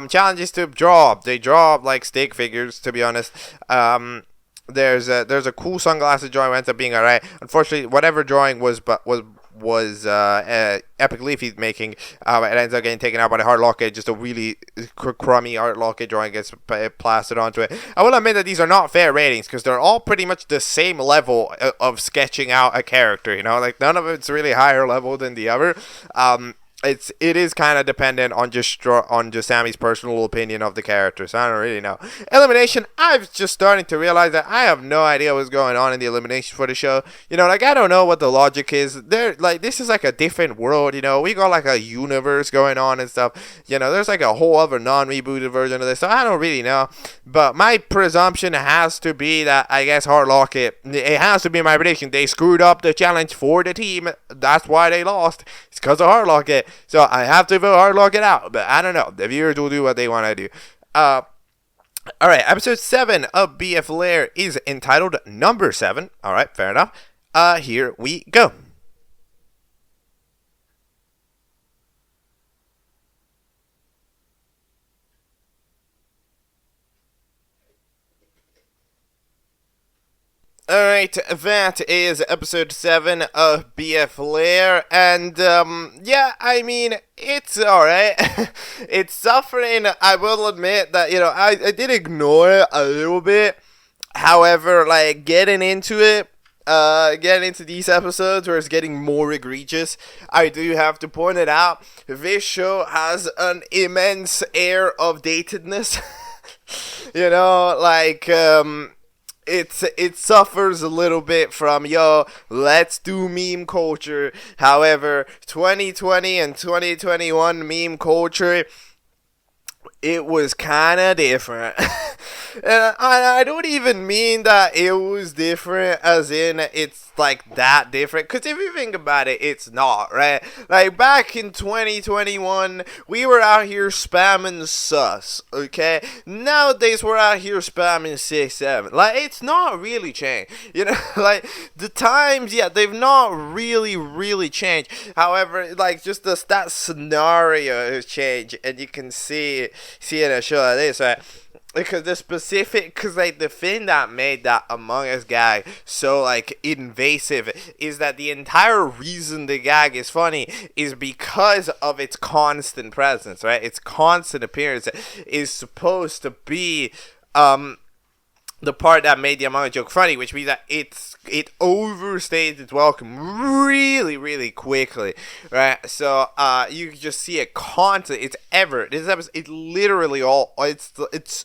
Challenges to draw. They draw like stick figures, to be honest. There's a cool sunglasses drawing, ends up being alright. Unfortunately, whatever drawing was Epic Leafy making, it ends up getting taken out by the Hard Locket. Just a really crummy Hard Locket drawing gets plastered onto it. I will admit that these are not fair ratings because they're all pretty much the same level of sketching out a character, like none of it's really higher level than the other. It is kind of dependent on just Sammy's personal opinion of the character, so I don't really know. Elimination, I'm just starting to realize that I have no idea what's going on in the elimination for the show. I don't know what the logic is. This is like a different world, we got like a universe going on and stuff. There's like a whole other non-rebooted version of this, so I don't really know. But my presumption has to be that, I guess, Hard Locket, it has to be my prediction, they screwed up the challenge for the team. That's why they lost. It's because of Hard Locket. So I have to vote Hard Locket out, but I don't know. The viewers will do what they want to do. Alright, episode 7 of BFLEIR is entitled Number 7. Alright, fair enough. Here we go. Alright, that is episode 7 of BFLEIR, and, yeah, I mean, it's alright. It's suffering. I will admit that, I did ignore it a little bit. However, like, getting into these episodes where it's getting more egregious, I do have to point it out. This show has an immense air of datedness. It suffers a little bit from, let's do meme culture. However, 2020 and 2021 meme culture, it was kind of different. And I don't even mean that it was different as in it's like that different, because if you think about it, it's not, right? Like back in 2021 we were out here spamming sus, okay? Nowadays we're out here spamming 6-7. Like, it's not really changed, like the times, yeah, they've not really changed. However, like, just that scenario has changed, and you can see in a show like this, right? Because the thing that made that Among Us gag so, like, invasive is that the entire reason the gag is funny is because of its constant presence, right? Its constant appearance is supposed to be, the part that made the Among Us joke funny, which means that it overstays its welcome really quickly, right? So you can just see it constantly. This episode, it's literally all it's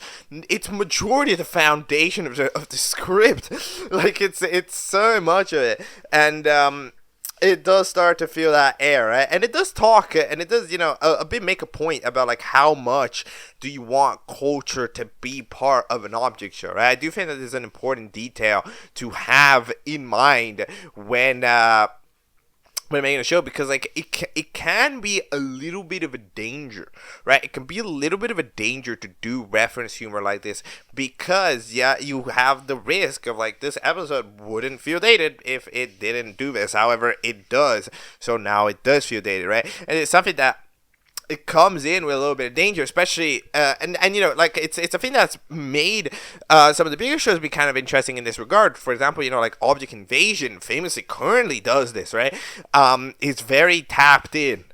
majority of the foundation of the script. Like it's so much of it, and it does start to feel that air, right? And it does talk, and it does, a bit make a point about, like, how much do you want culture to be part of an object show, right? I do think that this is an important detail to have in mind when making a show, because, like, it can be a little bit of a danger, right? It can be a little bit of a danger to do reference humor like this, because you have the risk of, like, this episode wouldn't feel dated if it didn't do this. However, it does, so now it does feel dated, right? And it's something that it comes in with a little bit of danger, especially and like it's a thing that's made some of the bigger shows be kind of interesting in this regard. For example, like Object Invasion famously currently does this, right? It's very tapped in.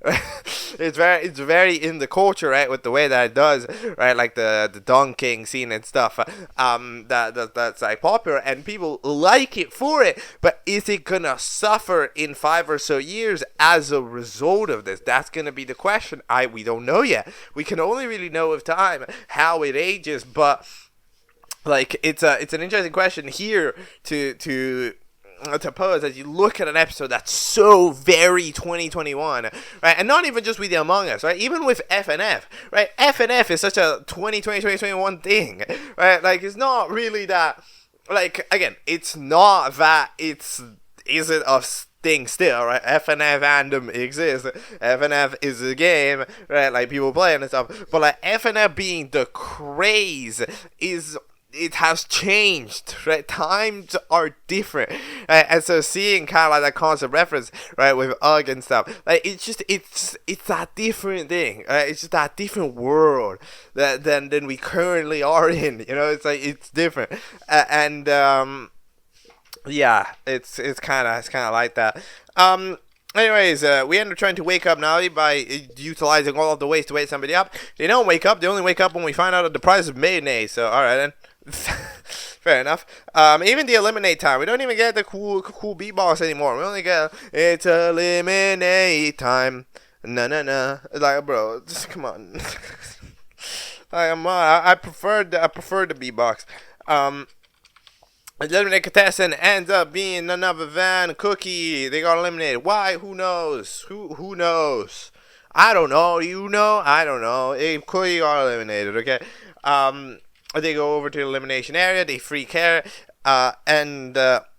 it's very in the culture, right, with the way that it does, right? Like the dunking scene and stuff. That's like popular, and people like it for it. But is it gonna suffer in 5 or so years as a result of this? That's gonna be the question. We don't know yet. We can only really know with time how it ages, but like it's an interesting question here to pose as you look at an episode that's so very 2021, right? And not even just with the Among Us, right? Even with F.F., right? F.F. is such a 2021 thing, right? Like, it's not really that, like, again, it's not that is it a thing still, right? F.F. fandom exists. F.F. is a game, right? Like, people playing and stuff. But, like, F.F. being the craze it has changed, right? Times are different, right? And so seeing kind of like that constant reference, right, with UGG and stuff, like, it's that different thing, right? It's just that different world than we currently are in, it's like, it's different. Yeah, it's kind of like that. Anyways, we end up trying to wake up Navi by utilizing all of the ways to wake somebody up. They don't wake up. They only wake up when we find out that the prize is mayonnaise. So, alright then. Fair enough. Even the eliminate time, we don't even get the cool beatbox anymore. We only get, it's eliminate time. Na. Like, bro, just come on. I prefer the beatbox. Eliminate contestant ends up being none other than Cookie. They got eliminated. Why? Who knows? Who knows? I don't know. You know? I don't know. Cookie got eliminated. Okay. They go over to the elimination area. They free care. And then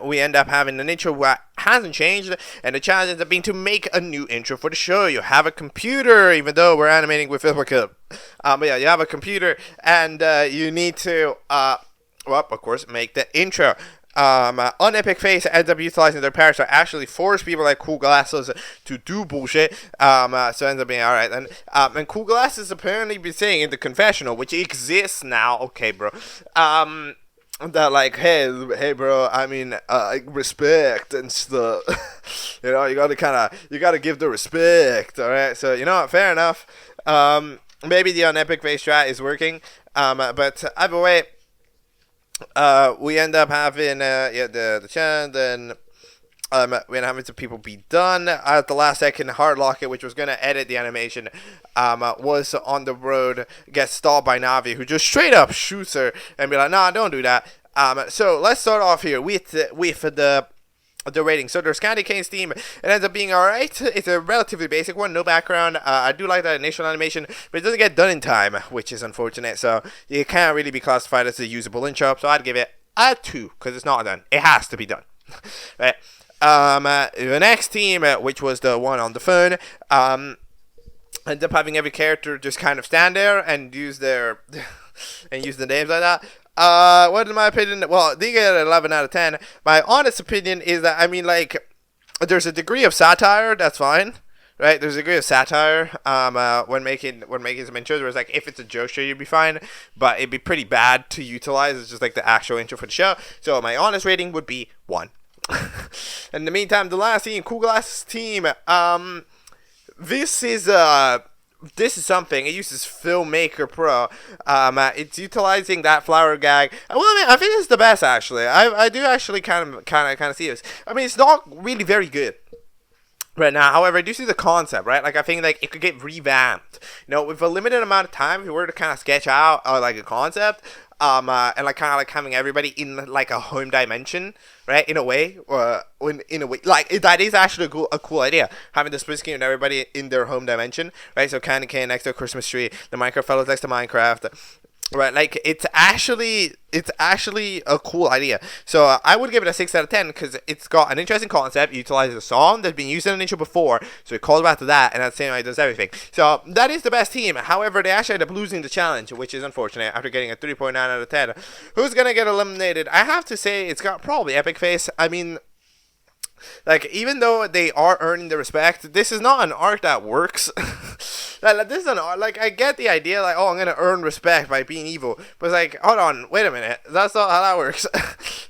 we end up having an intro that hasn't changed, and the challenge ends up being to make a new intro for the show. You have a computer, even though we're animating with Filmica. But yeah, you have a computer, and you need to of course, make the intro. On Epic Face ends up utilizing their powers to actually force people like Cool Glasses to do bullshit. So ends up being alright then. And Cool Glasses apparently be saying in the confessional, which exists now. Okay, bro. That like, hey, bro. I mean, respect and stuff. You gotta give the respect. All right. So what? Fair enough. Maybe the on Epic Face strat is working. But either way. We end up having the challenge, then we end up having some people be done at the last second. Hardlocket, which was gonna edit the animation, was on the road, gets stalled by Navi, who just straight up shoots her and be like, nah, don't do that. So let's start off here with the rating. So there's Candy Cane's team. It ends up being alright. It's a relatively basic one, no background. I do like that initial animation, but it doesn't get done in time, which is unfortunate. So it can't really be classified as a usable intro. So I'd give it a 2 because it's not done. It has to be done. Right. The next team, which was the one on the phone, ends up having every character just kind of stand there and use the names like that. What is my opinion? Well, they get an 11 out of 10. My honest opinion is that, I mean, like, there's a degree of satire, that's fine, right? There's a degree of satire, when making some intros, where it's like, if it's a joke show, you'd be fine, but it'd be pretty bad to utilize. It's just like the actual intro for the show. So my honest rating would be 1. In the meantime, the last team, Cool Glasses team, this is, this is something. It uses Filmmaker Pro. It's utilizing that flower gag. Well, I mean, I think it's the best actually. I do actually kind of see this. I mean, it's not really very good right now. However, I do see the concept, right? Like, I think like it could get revamped. You know, with a limited amount of time, if we were to kind of sketch out like a concept, and like kind of like having everybody in like a home dimension, right? In a way, in a way, like that is actually a cool idea. Having the split screen and everybody in their home dimension, right? So Candy Cane next to a Christmas tree, the Minecraft fellows next to Minecraft. Right, like it's actually a cool idea. So I would give it a 6 out of 10 because it's got an interesting concept. It utilizes a song that's been used in an intro before, so it calls back to that, and at the same time it does everything. So that is the best team. However, they actually ended up losing the challenge, which is unfortunate after getting a 3.9 out of 10. Who's gonna get eliminated? I have to say it's got probably Epic Face. I mean, like, even though they are earning the respect, this is not an arc that works. This is an art, like, I get the idea, like, oh, I'm gonna earn respect by being evil. But it's like, hold on, wait a minute. That's not how that works.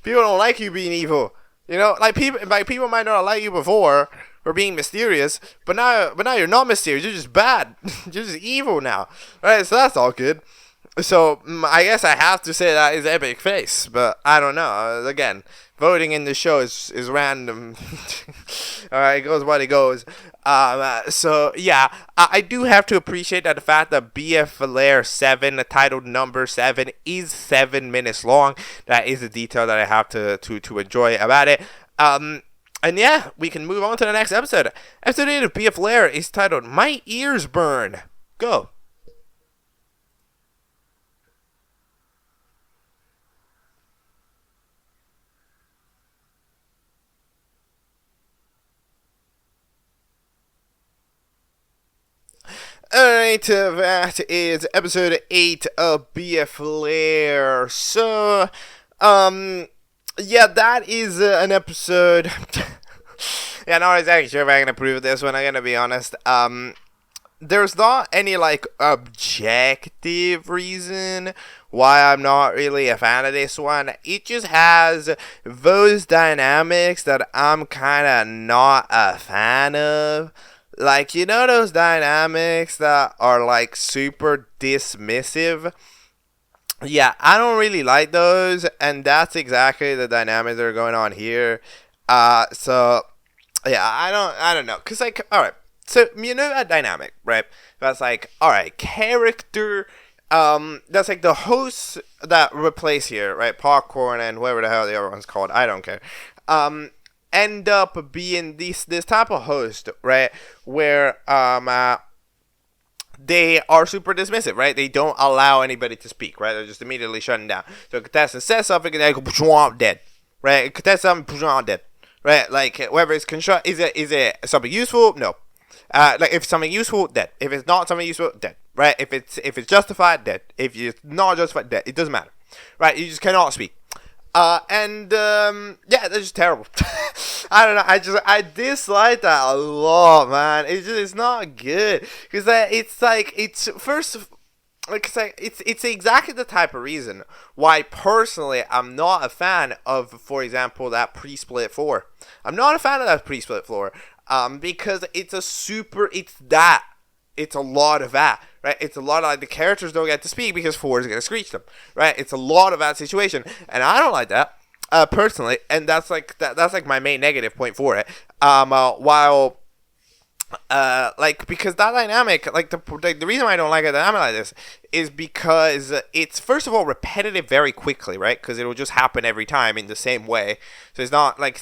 People don't like you being evil. You know, like, people might not like you before for being mysterious, but now you're not mysterious. You're just bad. You're just evil now. Right, so that's all good. So, I guess I have to say that is Epic Face, but I don't know. Again, voting in the show is random. Alright, it goes what it goes. So, yeah, I do have to appreciate that the fact that BFLEIR 7, titled number 7, is 7 minutes long. That is a detail that I have to enjoy about it. And yeah, we can move on to the next episode. Episode 8 of BFLEIR is titled My Ears Burn. Go. Alright, that is episode 8 of BFLEIR. So, yeah, that is an episode. Yeah, not exactly sure if I'm gonna prove this one, I'm gonna be honest. There's not any, like, objective reason why I'm not really a fan of this one. It just has those dynamics that I'm kinda not a fan of. Like, you know those dynamics that are, like, super dismissive? Yeah, I don't really like those, and that's exactly the dynamics that are going on here. So, yeah, I don't know. Because, like, alright, so, you know that dynamic, right? That's like, alright, character, that's like the hosts that replace here, right? Popcorn and whoever the hell the other one's called, I don't care. End up being this type of host, right, where they are super dismissive, right? They don't allow anybody to speak, right? They're just immediately shutting down. So a contestant says something and they go, "Boowamp, dead," right? A contestant, "Boowamp, dead," right? Like, whether it's is it something useful? No. Like, if it's something useful, dead. If it's not something useful, dead. Right? If it's justified, dead. If it's not justified, dead. It doesn't matter. Right? You just cannot speak. Yeah, that's just terrible. I don't know. I dislike that a lot, man. It's not good because it's exactly the type of reason why personally I'm not a fan of, for example, that pre-split floor. I'm not a fan of that pre-split floor. Because it's a lot of that, right? It's a lot of, like, the characters don't get to speak because 4 is going to screech them, right? It's a lot of that situation, and I don't like that, personally, and that's like my main negative point for it. Because that dynamic, like, the reason why I don't like a dynamic like this is because it's, first of all, repetitive very quickly, right? Because it'll just happen every time in the same way. So it's not like,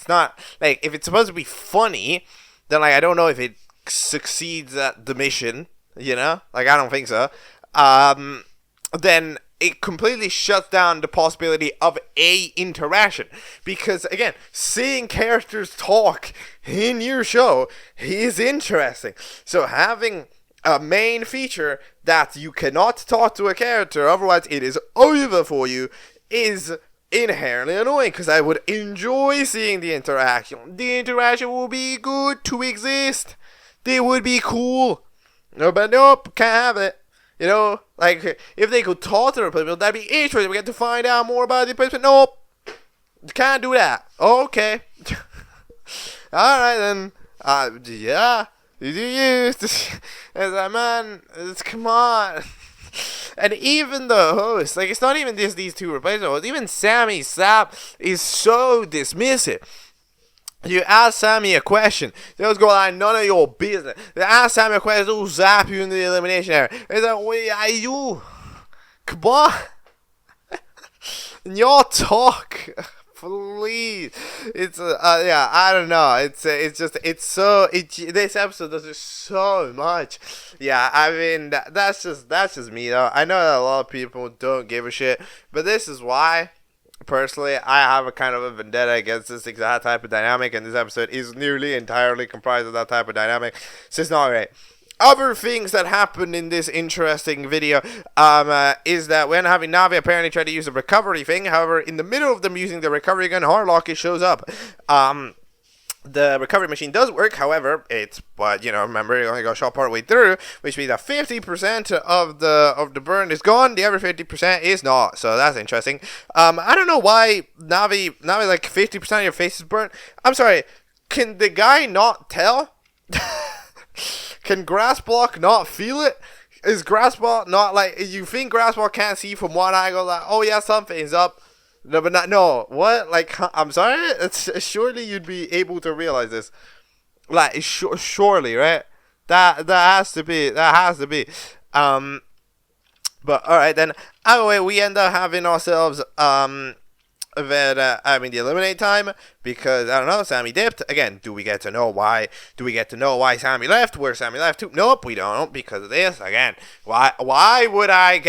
if it's supposed to be funny, then, like, I don't know if it succeeds at the mission, you know? Like, I don't think so. Then it completely shuts down the possibility of a interaction. Because, again, seeing characters talk in your show is interesting. So having a main feature that you cannot talk to a character, otherwise it is over for you, is inherently annoying, because I would enjoy seeing the interaction. The interaction would be good to exist. They would be cool. No, but nope, can't have it. You know, like, if they could talk to the people, that'd be interesting. We get to find out more about the person. Nope, can't do that. Okay. Alright then. Yeah. It's like, man, come on. And even the host, like, it's not even just these two replacements. Even Sammy Sap is so dismissive. You ask Sammy a question, they'll go like, none of your business. They ask Sammy a question, they'll zap you in the elimination area. It's like, what are you? Come on. And y'all talk. Please. It's, yeah, I don't know. It's this episode does just so much. Yeah, I mean, that's just me, though. I know that a lot of people don't give a shit, but this is why. Personally, I have a kind of a vendetta against this exact type of dynamic, and this episode is nearly entirely comprised of that type of dynamic, so it's not right. Other things that happened in this interesting video is that when having Navi apparently tried to use the recovery thing, however, in the middle of them using the recovery gun, Harlock shows up. The recovery machine does work, however, but remember, it only got shot part way through, which means that 50% of the burn is gone, the other 50% is not, so that's interesting. I don't know why Navi, like, 50% of your face is burnt. I'm sorry, can the guy not tell? Can Grassblock not feel it? Is Grassblock not, like, you think Grassblock can't see from one angle, like, oh yeah, something's up? No, but not, no, what? Like, I'm sorry? Surely you'd be able to realize this. Like, surely, right? That has to be. But, alright, then, anyway, we end up having ourselves, the eliminate time, because, I don't know, Sammy dipped. Again, do we get to know why? Do we get to know why Sammy left? Where Sammy left to? Nope, we don't, because of this. Again, why would I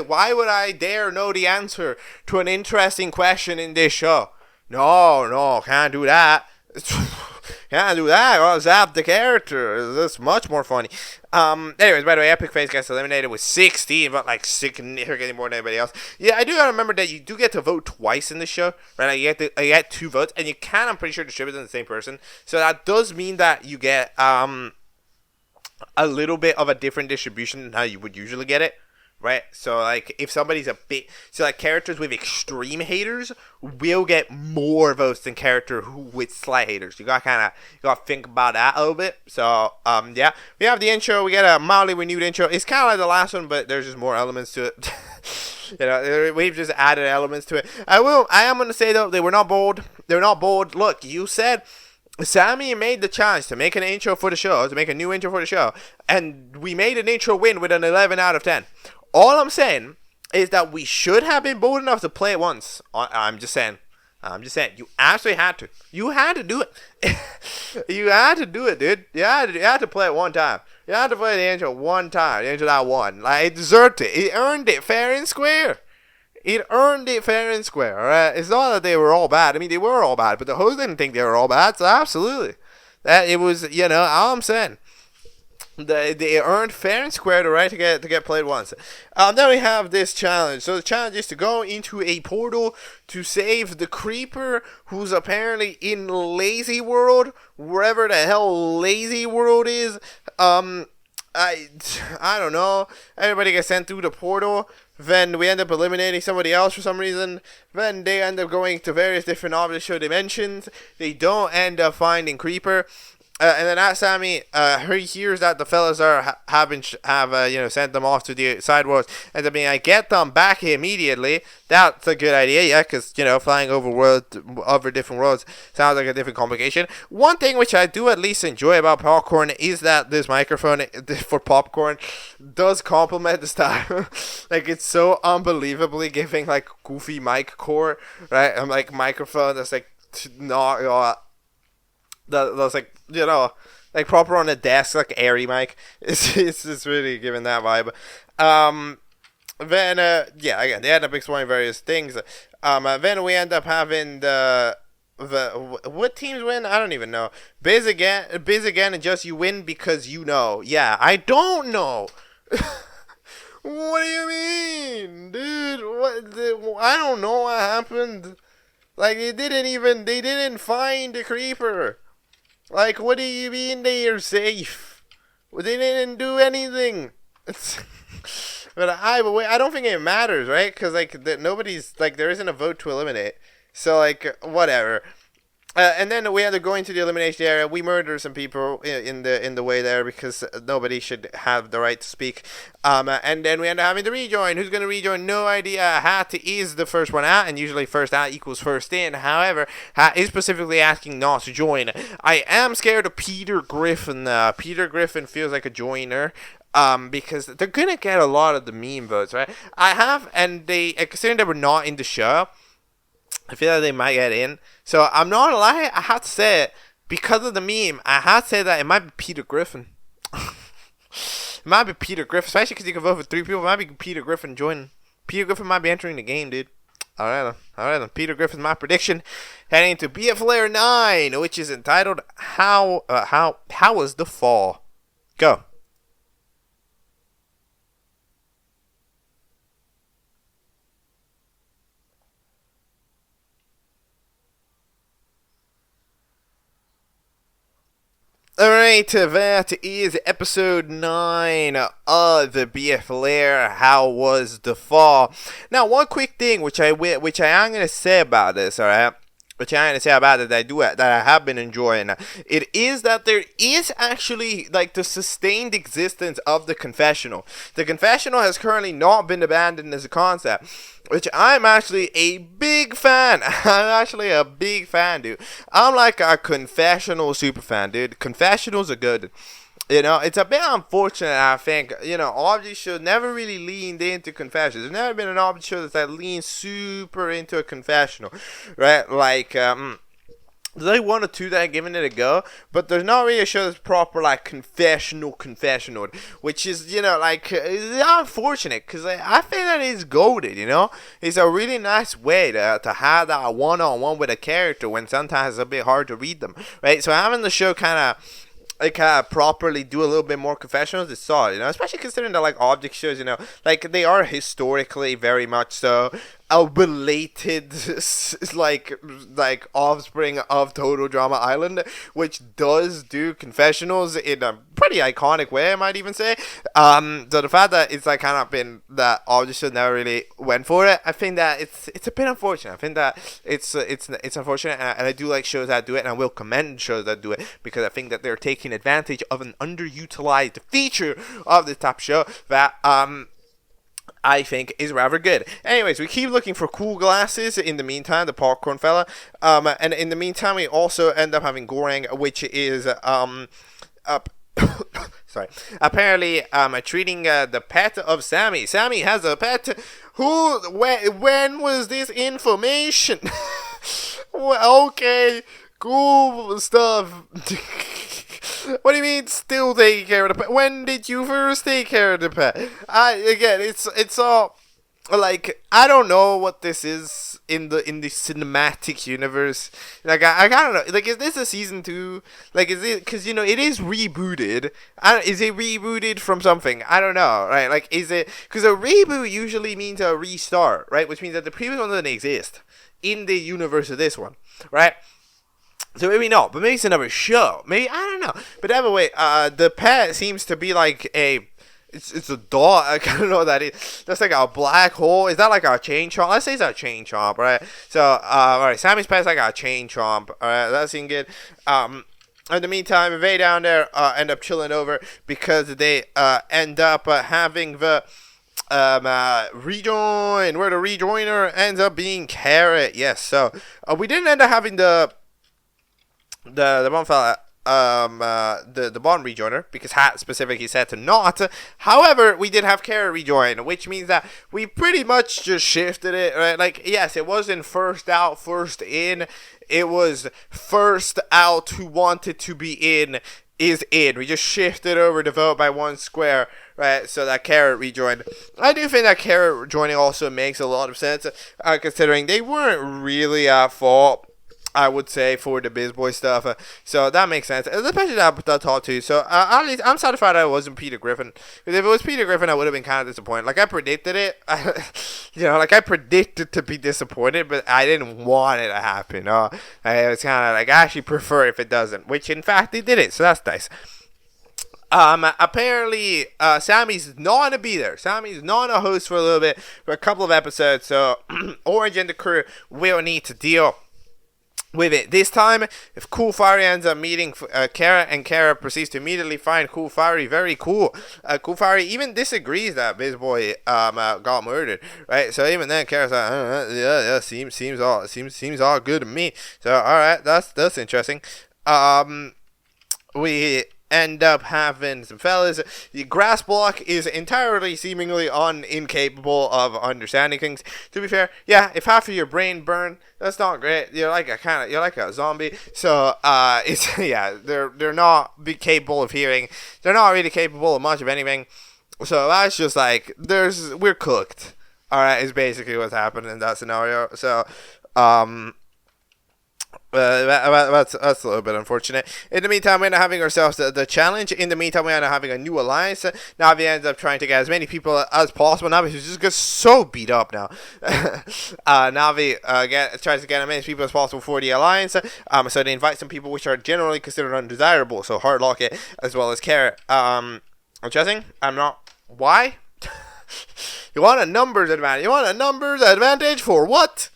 why would I dare know the answer to an interesting question in this show? No, can't do that. Can't do that. I'll zap the character. That's much more funny. Anyways, by the way, Epic Face gets eliminated with 16, but like significantly more than anybody else. Yeah, I do gotta remember that you do get to vote twice in this show, right? Like, you get 2 votes, and you can, I'm pretty sure, distribute them to the same person. So that does mean that you get a little bit of a different distribution than how you would usually get it. Right, so like if somebody's like characters with extreme haters will get more votes than with slight haters. You gotta think about that a little bit. So yeah, we have the intro. We get a mildly renewed intro. It's kind of like the last one, but there's just more elements to it. We've just added elements to it. I am gonna say though, they were not bold. They're not bold. Look, you said Sammy made the chance to make an intro for the show, to make a new intro for the show, and we made an intro win with an 11 out of 10. All I'm saying is that we should have been bold enough to play it once. I'm just saying. You absolutely had to. You had to do it. You had to do it, dude. You had to play it one time. You had to play the intro one time. The intro that one. Like, it deserved it. It earned it fair and square. Alright? It's not that they were all bad. I mean, they were all bad, but the host didn't think they were all bad, so absolutely. That it was, all I'm saying. They earned fair and square the right to get played once. Then we have this challenge. So the challenge is to go into a portal to save the creeper, who's apparently in Lazy World, wherever the hell Lazy World is. I don't know. Everybody gets sent through the portal. Then we end up eliminating somebody else for some reason. Then they end up going to various different Object Show dimensions. They don't end up finding creeper. And then at Sammy, he hears that the fellas have sent them off to the side worlds, and I mean, I get them back immediately. That's a good idea, yeah, because flying over different worlds sounds like a different complication. One thing which I do at least enjoy about Popcorn is that this microphone for Popcorn does complement the style. Like, it's so unbelievably giving like goofy mic core, right? I'm like microphone that's like not. That's like, like proper on a desk, like airy mic. It's really giving that vibe. Then, again, they end up exploring various things. Then we end up having what teams win? I don't even know. Biz again, and just you win because you know. Yeah, I don't know. What do you mean, dude? I don't know what happened. Like, they didn't find the creeper. Like, what do you mean they are safe? Well, they didn't do anything. But I don't think it matters, right? Because, like, nobody's, like, there isn't a vote to eliminate. So, like, whatever. And then we had to go into the elimination area. We murdered some people in the way there because nobody should have the right to speak. And then we ended up having to rejoin. Who's going to rejoin? No idea. Hat is the first one out, and usually first out equals first in. However, Hat is specifically asking not to join. I am scared of Peter Griffin. Peter Griffin feels like a joiner. Because they're going to get a lot of the meme votes, right? Considering they were not in the show, I feel like they might get in. So I'm not gonna lie, I have to say it. Because of the meme, I have to say that it might be Peter Griffin. It might be Peter Griffin, especially because you can vote for 3 people. It might be Peter Griffin joining. Peter Griffin might be entering the game, dude. Alright then. Peter Griffin's my prediction. Heading into BFLEIR 9, which is entitled How Was the Fall? Go. Alright, that is episode 9 of the BFLEIR How Was the Fall. Now, one quick thing which I am going to say about this, alright? Which I'm going to say about it that I have been enjoying. It is that there is actually like the sustained existence of the confessional. The confessional has currently not been abandoned as a concept, which I'm actually a big fan. I'm actually a big fan, dude. I'm like a confessional super fan, dude. Confessionals are good. You know, it's a bit unfortunate, I think. You know, object show never really leaned into confessions. There's never been an object show that's like leaned super into a confessional, right? Like, there's like 1 or 2 that are giving it a go, but there's not really a show that's proper like confessional, which is, you know, like, it's unfortunate because I think that it's goated, you know? It's a really nice way to have that one-on-one with a character when sometimes it's a bit hard to read them, right? So having the show kind of properly do a little bit more confessionals is solid, you know, especially considering that like object shows, you know, like they are historically very much so a related like offspring of Total Drama Island, which does do confessionals in a pretty iconic way, I might even say. So the fact that it's like kind of been that object show never really went for it, I think that it's a bit unfortunate. I think that it's unfortunate, and I do like shows that do it, and I will commend shows that do it because I think that they're taking advantage of an underutilized feature of this type of show that I think is rather good. Anyways, we keep looking for cool glasses in the meantime, the popcorn fella. And in the meantime, we also end up having Gorang, which is sorry. Apparently, treating the pet of Sammy. Sammy has a pet. When was this information? Well, okay, cool stuff. What do you mean still taking care of the pet? When did you first take care of the pet? It's all like, I don't know what this is in the cinematic universe. Like I don't know. Like, is this a season 2? Like, is it, because you know it is rebooted? Is it rebooted from something? I don't know. Right? Like, is it, because a reboot usually means a restart, right? Which means that the previous one doesn't exist in the universe of this one, right? So maybe not, but maybe it's another show. Maybe, I don't know. But either way, the pet seems to be like it's a dot. I don't know what that is. That's like a black hole. Is that like a chain chomp? Let's say it's a chain chomp, right? So, alright, Sammy's pet's like a chain chomp. Alright, that seems good. In the meantime, they down there end up chilling over because they end up having the rejoin, where the rejoiner ends up being Carrot. Yes, so we didn't end up having the one fella, the Bond rejoiner, because Hat specifically said to not. However, we did have Carrot rejoin, which means that we pretty much just shifted it, right? Like, yes, it wasn't first out, first in. It was first out who wanted to be in is in. We just shifted over the vote by 1 square, right? So that Carrot rejoined. I do think that Carrot joining also makes a lot of sense, considering they weren't really at fault, I would say, for the Biz Boy stuff. So that makes sense. Especially that top 2. So at least I'm satisfied that it wasn't Peter Griffin. Because if it was Peter Griffin, I would have been kind of disappointed. Like, I predicted it. You know, like, I predicted to be disappointed, but I didn't want it to happen. It's kind of like, I actually prefer if it doesn't. Which, in fact, it did it. So that's nice. Apparently, Sammy's not gonna be there. Sammy's not a host for a little bit, for a couple of episodes. So, Orange and the crew will need to deal with it. This time, if Cool Fiery ends up meeting Kara, and Kara proceeds to immediately find Cool Fiery very cool. Cool Fiery even disagrees that BizBoy got murdered, right? So even then, Kara's like, yeah, seems all good to me. So all right, that's interesting. We end up having some fellas. The grass block is entirely seemingly incapable of understanding things. To be fair, yeah, if half of your brain burned, that's not great. You're like a zombie. So it's yeah, they're not capable of hearing. They're not really capable of much of anything. So that's just like we're cooked. All right, is basically what's happened in that scenario. So that's a little bit unfortunate. In the meantime, we end up having ourselves the challenge. In the meantime, we end up having a new alliance. Navi ends up trying to get as many people as possible. Navi just gets so beat up now. Navi tries to get as many people as possible for the alliance. So they invite some people which are generally considered undesirable. So Hardlocket as well as Carrot. I'm chessing. I'm not. Why? You want a numbers advantage? You want a numbers advantage for what?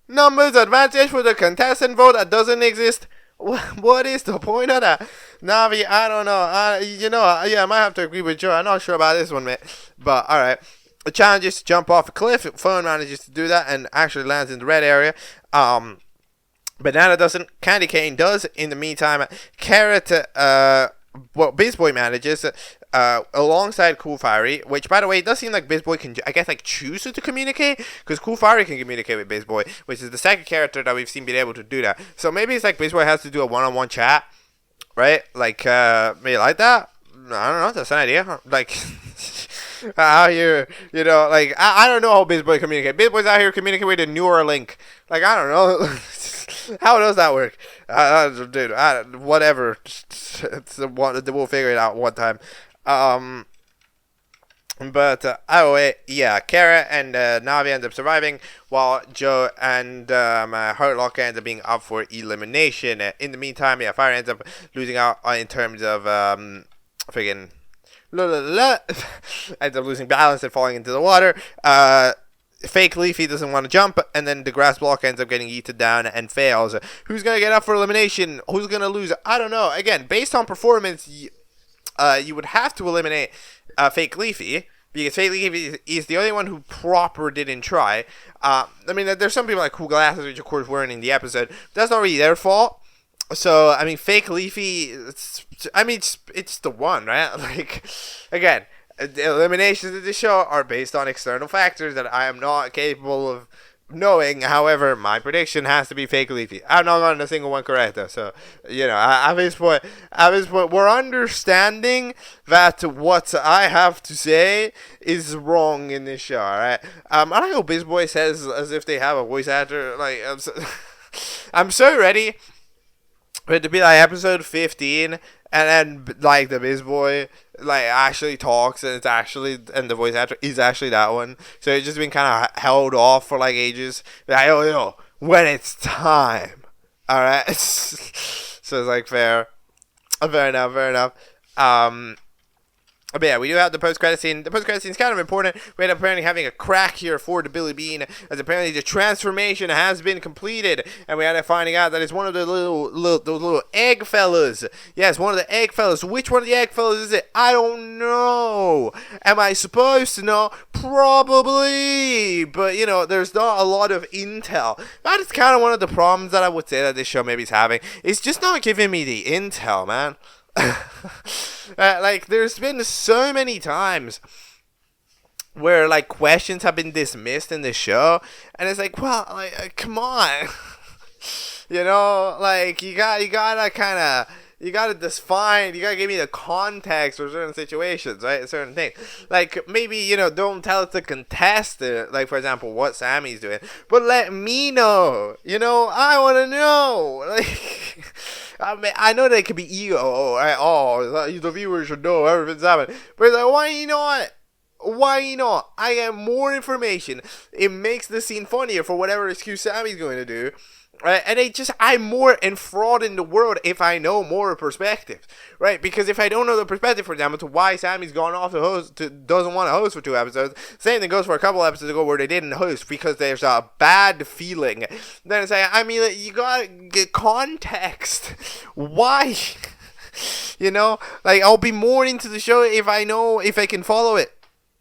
Numbers advantage for the contestant vote that doesn't exist. What is the point of that? Navi, I don't know. I might have to agree with Joe. I'm not sure about this one, mate. But, alright. The challenge is to jump off a cliff. Phone manages to do that and actually lands in the red area. Banana doesn't. Candy Cane does. In the meantime, Carrot, BizBoy manages alongside Cool Fiery, which by the way, it does seem like BizBoy can, I guess, like choose to communicate, because Cool Fiery can communicate with BizBoy, which is the second character that we've seen being able to do that. So maybe it's like BizBoy has to do a one-on-one chat, right? Like maybe like that. I don't know. That's an idea. Like out here, like I don't know how BizBoy communicate. BizBoy's out here communicating with a Neuralink. Like I don't know. How does that work? Dude, whatever. We'll figure it out one time. Yeah, Kara and Navi end up surviving, while Joe and Hurtlock ends up being up for elimination. In the meantime, yeah, Fire ends up losing out in terms of ends up losing balance and falling into the water. Fake Leafy doesn't want to jump, and then the grass block ends up getting yeeted down and fails. Who's going to get up for elimination? Who's going to lose? I don't know. Again, based on performance, you would have to eliminate Fake Leafy, because Fake Leafy is the only one who proper didn't try. I mean, there's some people like Cool Glasses, which of course weren't in the episode. That's not really their fault. So, I mean, Fake Leafy, it's the one, right? Like, again, the eliminations of the show are based on external factors that I am not capable of knowing. However, my prediction has to be Fake Leafy. I'm not gotten a single one correct though. So, at this point, we're understanding that what I have to say is wrong in this show. All right. I like how BizBoy says as if they have a voice actor. Like, I'm so ready for it to be like episode 15, and then like the BizBoy like actually talks, and the voice actor is actually that one. So it's just been kind of held off for like ages. Like, when it's time. All right. So it's like fair enough. But yeah, we do have the post-credit scene. The post-credit scene is kind of important. We end up apparently having a crack here for the Billy Bean, as apparently the transformation has been completed, and we end up finding out that it's one of the little egg fellas. Yes, one of the egg fellas. Which one of the egg fellas is it? I don't know. Am I supposed to know? Probably. But, there's not a lot of intel. That is kind of one of the problems that I would say that this show maybe is having. It's just not giving me the intel, man. Like, there's been so many times where like questions have been dismissed in the show, and it's like, well, like, come on. Like, you gotta define, you gotta give me the context for certain situations, right? Certain things. Like, maybe, don't tell it to contestant, like, for example, what Sammy's doing, but let me know. I want to know. Like, I mean, I know that it could be ego. The viewers should know everything's happening. But it's like, why not? Why not? I get more information. It makes the scene funnier for whatever excuse Sammy's going to do. right? And I'm more enthralled in the world if I know more perspectives, right? Because if I don't know the perspective, for example, to why Sammy's gone off the host, doesn't want to host for 2 episodes, same thing goes for a couple episodes ago where they didn't host because there's a bad feeling. Then it's like, I mean, you gotta get context. Why? You know, like, I'll be more into the show if I can follow it,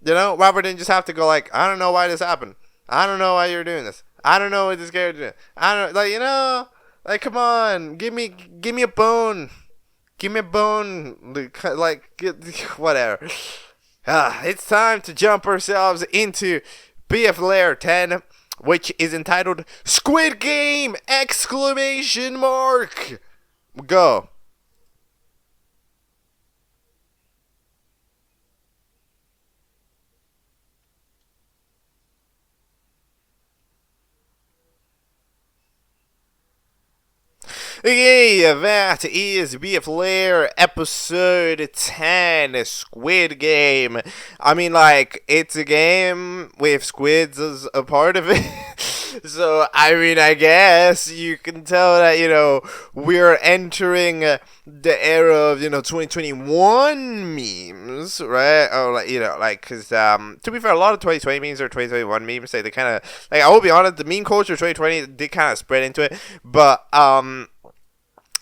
you know, rather than just have to go like, I don't know why this happened. I don't know why you're doing this. I don't know what this character did. I don't, like, you know, like, come on, give me a bone. Give me a bone, like, whatever. It's time to jump ourselves into BFLEIR 10, which is entitled Squid Game! Exclamation mark! Go. Okay, that is BFLEIR episode 10, Squid Game. I mean, like, it's a game with squids as a part of it. So, I mean, I guess you can tell that, you know, we're entering the era of, you know, 2021 memes, right? Or, like, you know, like, because, to be fair, a lot of 2020 memes are 2021 memes. They kind of, like, I will be honest, the meme culture of 2020 did kind of spread into it. But,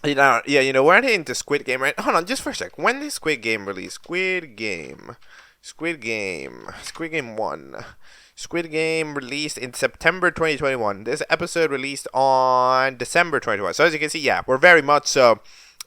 you know, yeah, you know, we're not into Squid Game, right? Hold on, just for a sec. When did Squid Game release? Squid Game 1. Squid Game released in September 2021. This episode released on December 2021. So as you can see, yeah, we're very much so,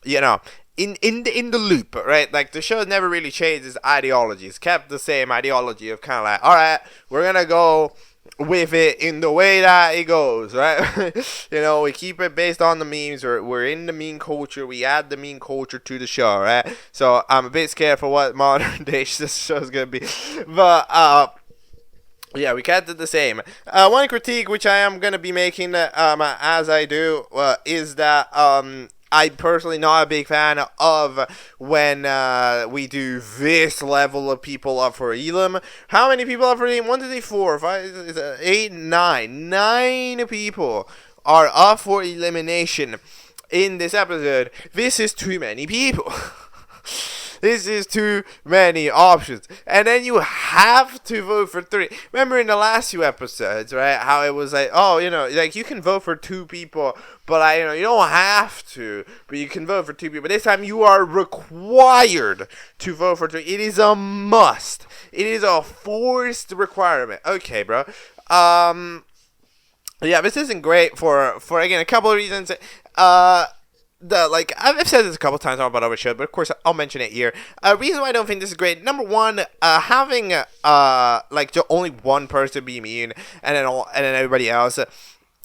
you know, in the loop, right? Like, the show never really changed its ideology. It's kept the same ideology of kind of like, all right, we're gonna go with it in the way that it goes, right? You know, we keep it based on the memes. We're in the meme culture. We add the meme culture to the show, right? So I'm a bit scared for what modern day this show's gonna be, but yeah, we kept it the same. One critique which I am gonna be making, as I do, is that I'm personally not a big fan of when we do this level of people up for Elim. How many people up for Elim? 1, 2, 3, 4, 5, 6, 8, 9. 9 people are up for elimination in this episode. This is too many people. This is too many options. And then you have to vote for 3. Remember in the last few episodes, right? How it was like, oh, you know, like, you can vote for 2 people, but you know, you don't have to, but you can vote for 2 people. This time you are required to vote for 3. It is a must. It is a forced requirement. Okay, bro. Yeah, this isn't great for again, a couple of reasons. Like, I've said this a couple times about other shows, but of course I'll mention it here. Reason why I don't think this is great. Number one, having like just only one person be mean and then everybody else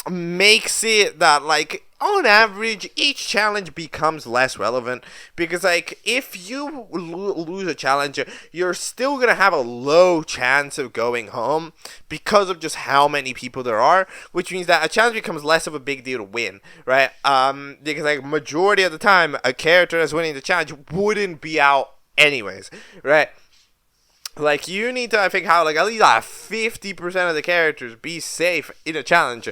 makes it that, like, on average each challenge becomes less relevant, because, like, if you lose a challenge, you're still gonna have a low chance of going home because of just how many people there are, which means that a challenge becomes less of a big deal to win, right? Because, like, majority of the time a character that's winning the challenge wouldn't be out anyways, right? Like, you need to, I think, have, like, at least 50% of the characters be safe in a challenge,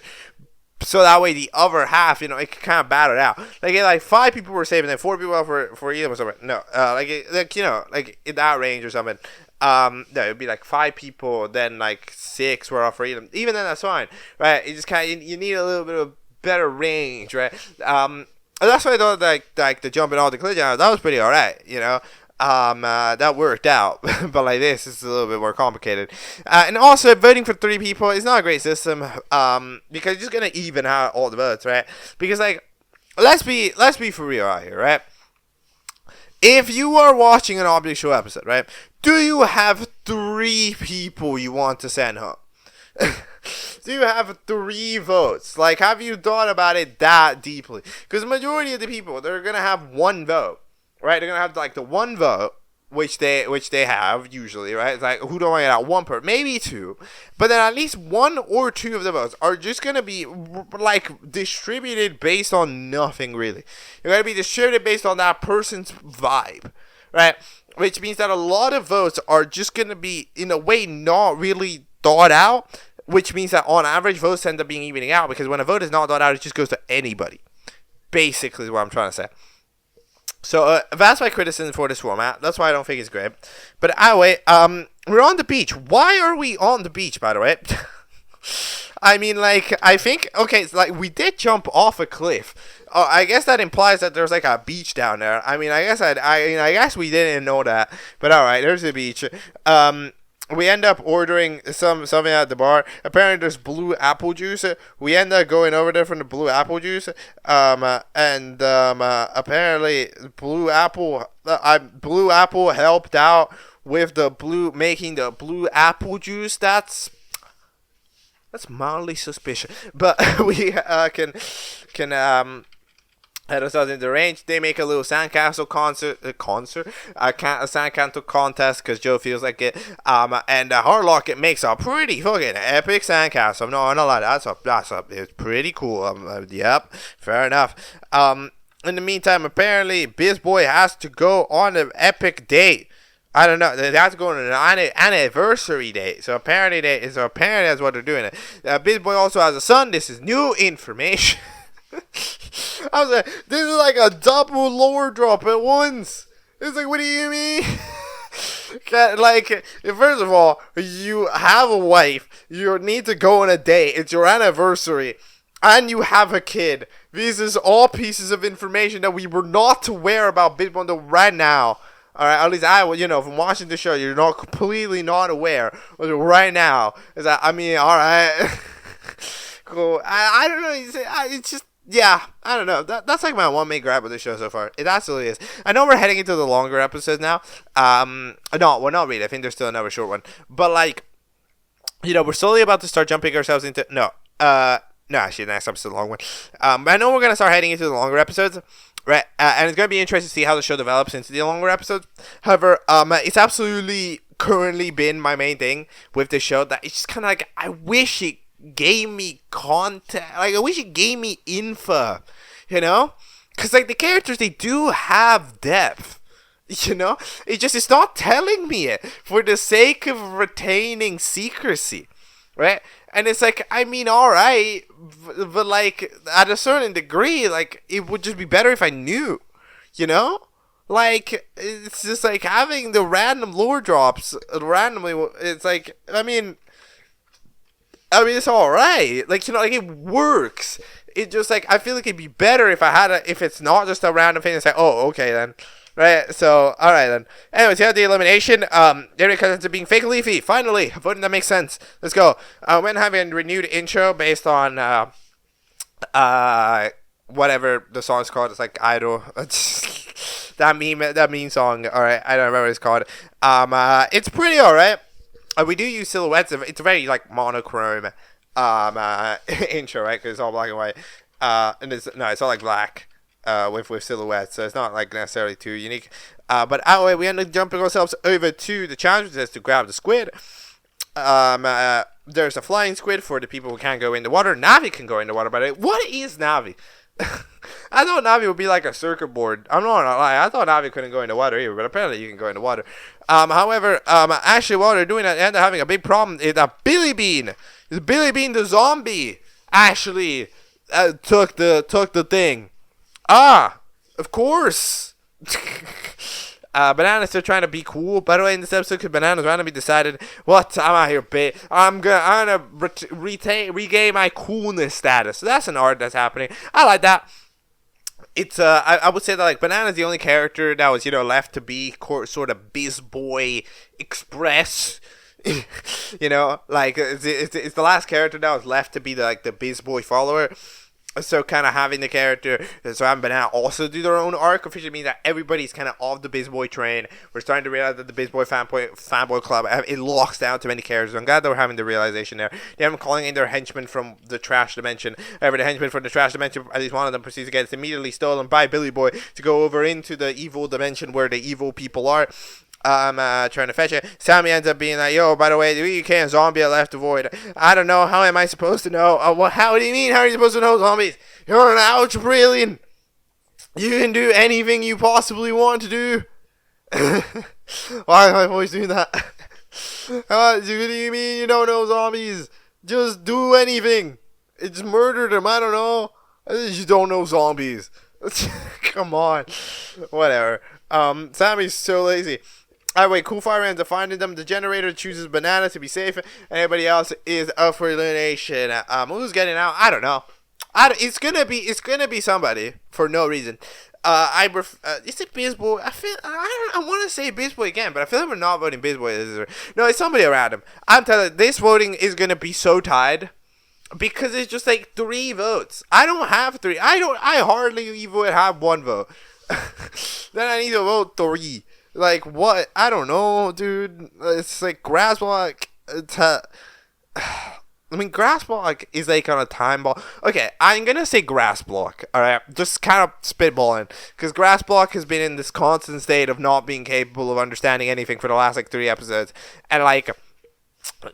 so that way the other half, you know, it can kind of battle it out. Like 5 people were safe and then 4 people out for Elim or something. No, like, you know, like, in that range or something. No, it'd be like 5 people, then like 6 were off for Elim. Even then, that's fine, right? You just kind of, you need a little bit of better range, right? That's why I thought, like the jumping all the collision, that was pretty alright, you know. That worked out, but like this is a little bit more complicated. And also, voting for 3 people is not a great system, because you're just gonna even out all the votes, right? Because, like, let's be for real out here, right? If you are watching an Object Show episode, right, do you have 3 people you want to send home? Do you have 3 votes? Like, have you thought about it that deeply? Because the majority of the people, they're gonna have 1 vote. Right, they're gonna have, like, the 1 vote, which they have usually, right? It's like, who don't want to get out? 1 per, maybe 2, but then at least 1 or 2 of the votes are just gonna be, like, distributed based on nothing really. They're gonna be distributed based on that person's vibe, right? Which means that a lot of votes are just gonna be, in a way, not really thought out, which means that on average votes end up being evening out, because when a vote is not done out, it just goes to anybody. Basically is what I'm trying to say. So that's my criticism for this format. That's why I don't think it's great. But anyway, we're on the beach. Why are we on the beach, by the way? I mean, like, I think, okay, so, like, we did jump off a cliff. I guess that implies that there's, like, a beach down there. I mean, I guess we didn't know that. But alright, there's a beach. We end up ordering something at the bar. Apparently, there's blue apple juice. We end up going over there for the blue apple juice. Apparently, blue apple helped out with making the blue apple juice. That's mildly suspicious. But we can head ourselves into the range. They make a little sandcastle a sandcastle contest because Joe feels like it. And Hardlock, it makes a pretty fucking epic sandcastle. No, I'm not lying. It's pretty cool. Yep, fair enough. In the meantime, apparently, BizBoy has to go on an epic date. I don't know. They have to go on an anniversary date. So apparently that's what they're doing. BizBoy also has a son. This is new information. I was like, this is like a double lore drop at once. It's like, what do you mean? Like, first of all, you have a wife. You need to go on a date. It's your anniversary. And you have a kid. This is all pieces of information that we were not aware about BizBoy right now. Alright, at least I, from watching the show, you're not completely not aware right now. Is that, I mean, alright. Cool. I don't know. It's just, yeah, I don't know. That's like my one main gripe with the show so far. It absolutely is. I know we're heading into the longer episodes now. No, we're not really. I think there's still another short one. But, like, we're slowly about to start jumping ourselves into, no, actually, the next episode's a long one. I know we're going to start heading into the longer episodes. Right, and it's going to be interesting to see how the show develops into the longer episodes. However, it's absolutely currently been my main thing with the show that it's just kind of like, I wish it gave me content, like, I wish it gave me info, because, like, the characters, they do have depth, it's not telling me it for the sake of retaining secrecy, right? And it's like, I mean, alright, but like, at a certain degree, like, it would just be better if I knew, Like, it's just like having the random lore drops randomly, it's like, I mean, it's alright. Like, like, it works. It just, like, I feel like it'd be better if if it's not just a random thing. It's like, oh, okay then. Right, so, alright then. Anyways, yeah, the elimination, there comes to being fake leafy. Finally, a voting that makes sense. Let's go. When having a renewed intro based on, whatever the song's called. It's like Idol. that meme song. Alright, I don't remember what it's called. It's pretty alright. We do use silhouettes. It's a very, like, monochrome, intro, right? Because it's all black and white. And it's all, like, black. With silhouettes, so it's not like necessarily too unique. But anyway, we end up jumping ourselves over to the challenge to grab the squid. There's a flying squid for the people who can't go in the water. Navi can go in the water, but what is Navi? I thought Navi would be like a circuit board. I'm not gonna lie, I thought Navi couldn't go in the water either, but apparently you can go in the water. However, actually while they're doing that, they end up having a big problem. Is that Billy Bean the zombie actually took the thing. Of course. Bananas, they're trying to be cool. By the way, in this episode, because Bananas randomly decided, what? I'm out here, I'm gonna regain my coolness status. So that's an art that's happening. I like that. It's I would say that, like, Banana's the only character that was left to be sort of BizBoy Express. Like it's the last character that was left to be the BizBoy follower. So kind of having the character, so having Banana also do their own arc officially means that everybody's kind of off the BizBoy train. We're starting to realize that the BizBoy fanboy club, it locks down too many characters. I'm glad they were having the realization there. They have them calling in their henchmen from the trash dimension. However, the henchmen from the trash dimension, at least one of them, proceeds to get immediately stolen by Billy Boy to go over into the evil dimension where the evil people are. Trying to fetch it. Sammy ends up being like, yo, by the way, you can't zombie at left void. I don't know. How am I supposed to know? How do you mean? How are you supposed to know zombies? You're an ultra brilliant. You can do anything you possibly want to do. Why am I always doing that? What do you mean you don't know zombies? Just do anything. Just murder them. I don't know. You don't know zombies. Come on. Whatever. Sammy's so lazy. Wait, Cool Fire ends up finding them. The generator chooses banana to be safe. Anybody else is up for elimination. Who's getting out? I don't know. It's gonna be somebody for no reason. Is it Bizboy? I want to say Bizboy again, but I feel like we're not voting Bizboy. No, it's somebody around him. I'm telling you, this voting is gonna be so tied because it's just like 3 votes. I don't have 3. I hardly even have 1 vote. Then I need to vote 3. Like what? I don't know, dude. It's like grass block. I mean, grass block is like on a time ball. Okay, I'm gonna say grass block. All right, just kind of spitballing, because grass block has been in this constant state of not being capable of understanding anything for the last like 3 episodes, and like,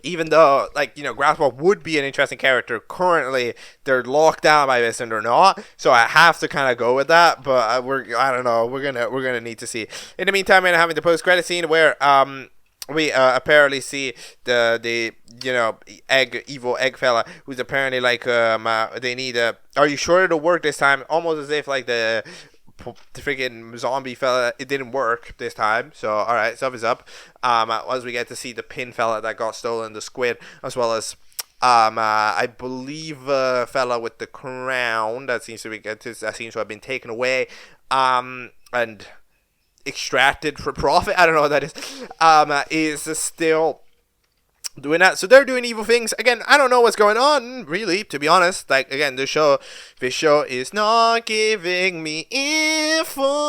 even though like grass block would be an interesting character, currently they're locked down by this and they're not. So I have to kind of go with that. But I don't know. We're gonna need to see. In the meantime, we're having the post credit scene where we apparently see the evil egg fella, who's apparently like they need are you sure it'll work this time? Almost as if like the freaking zombie fella, it didn't work this time. So alright, stuff is up. As we get to see the pin fella that got stolen, the squid, as well as I believe fella with the crown that seems to have been taken away and extracted for profit. I don't know what that is still doing that. So they're doing evil things. Again, I don't know what's going on, really, to be honest. Like, again, this show is not giving me information.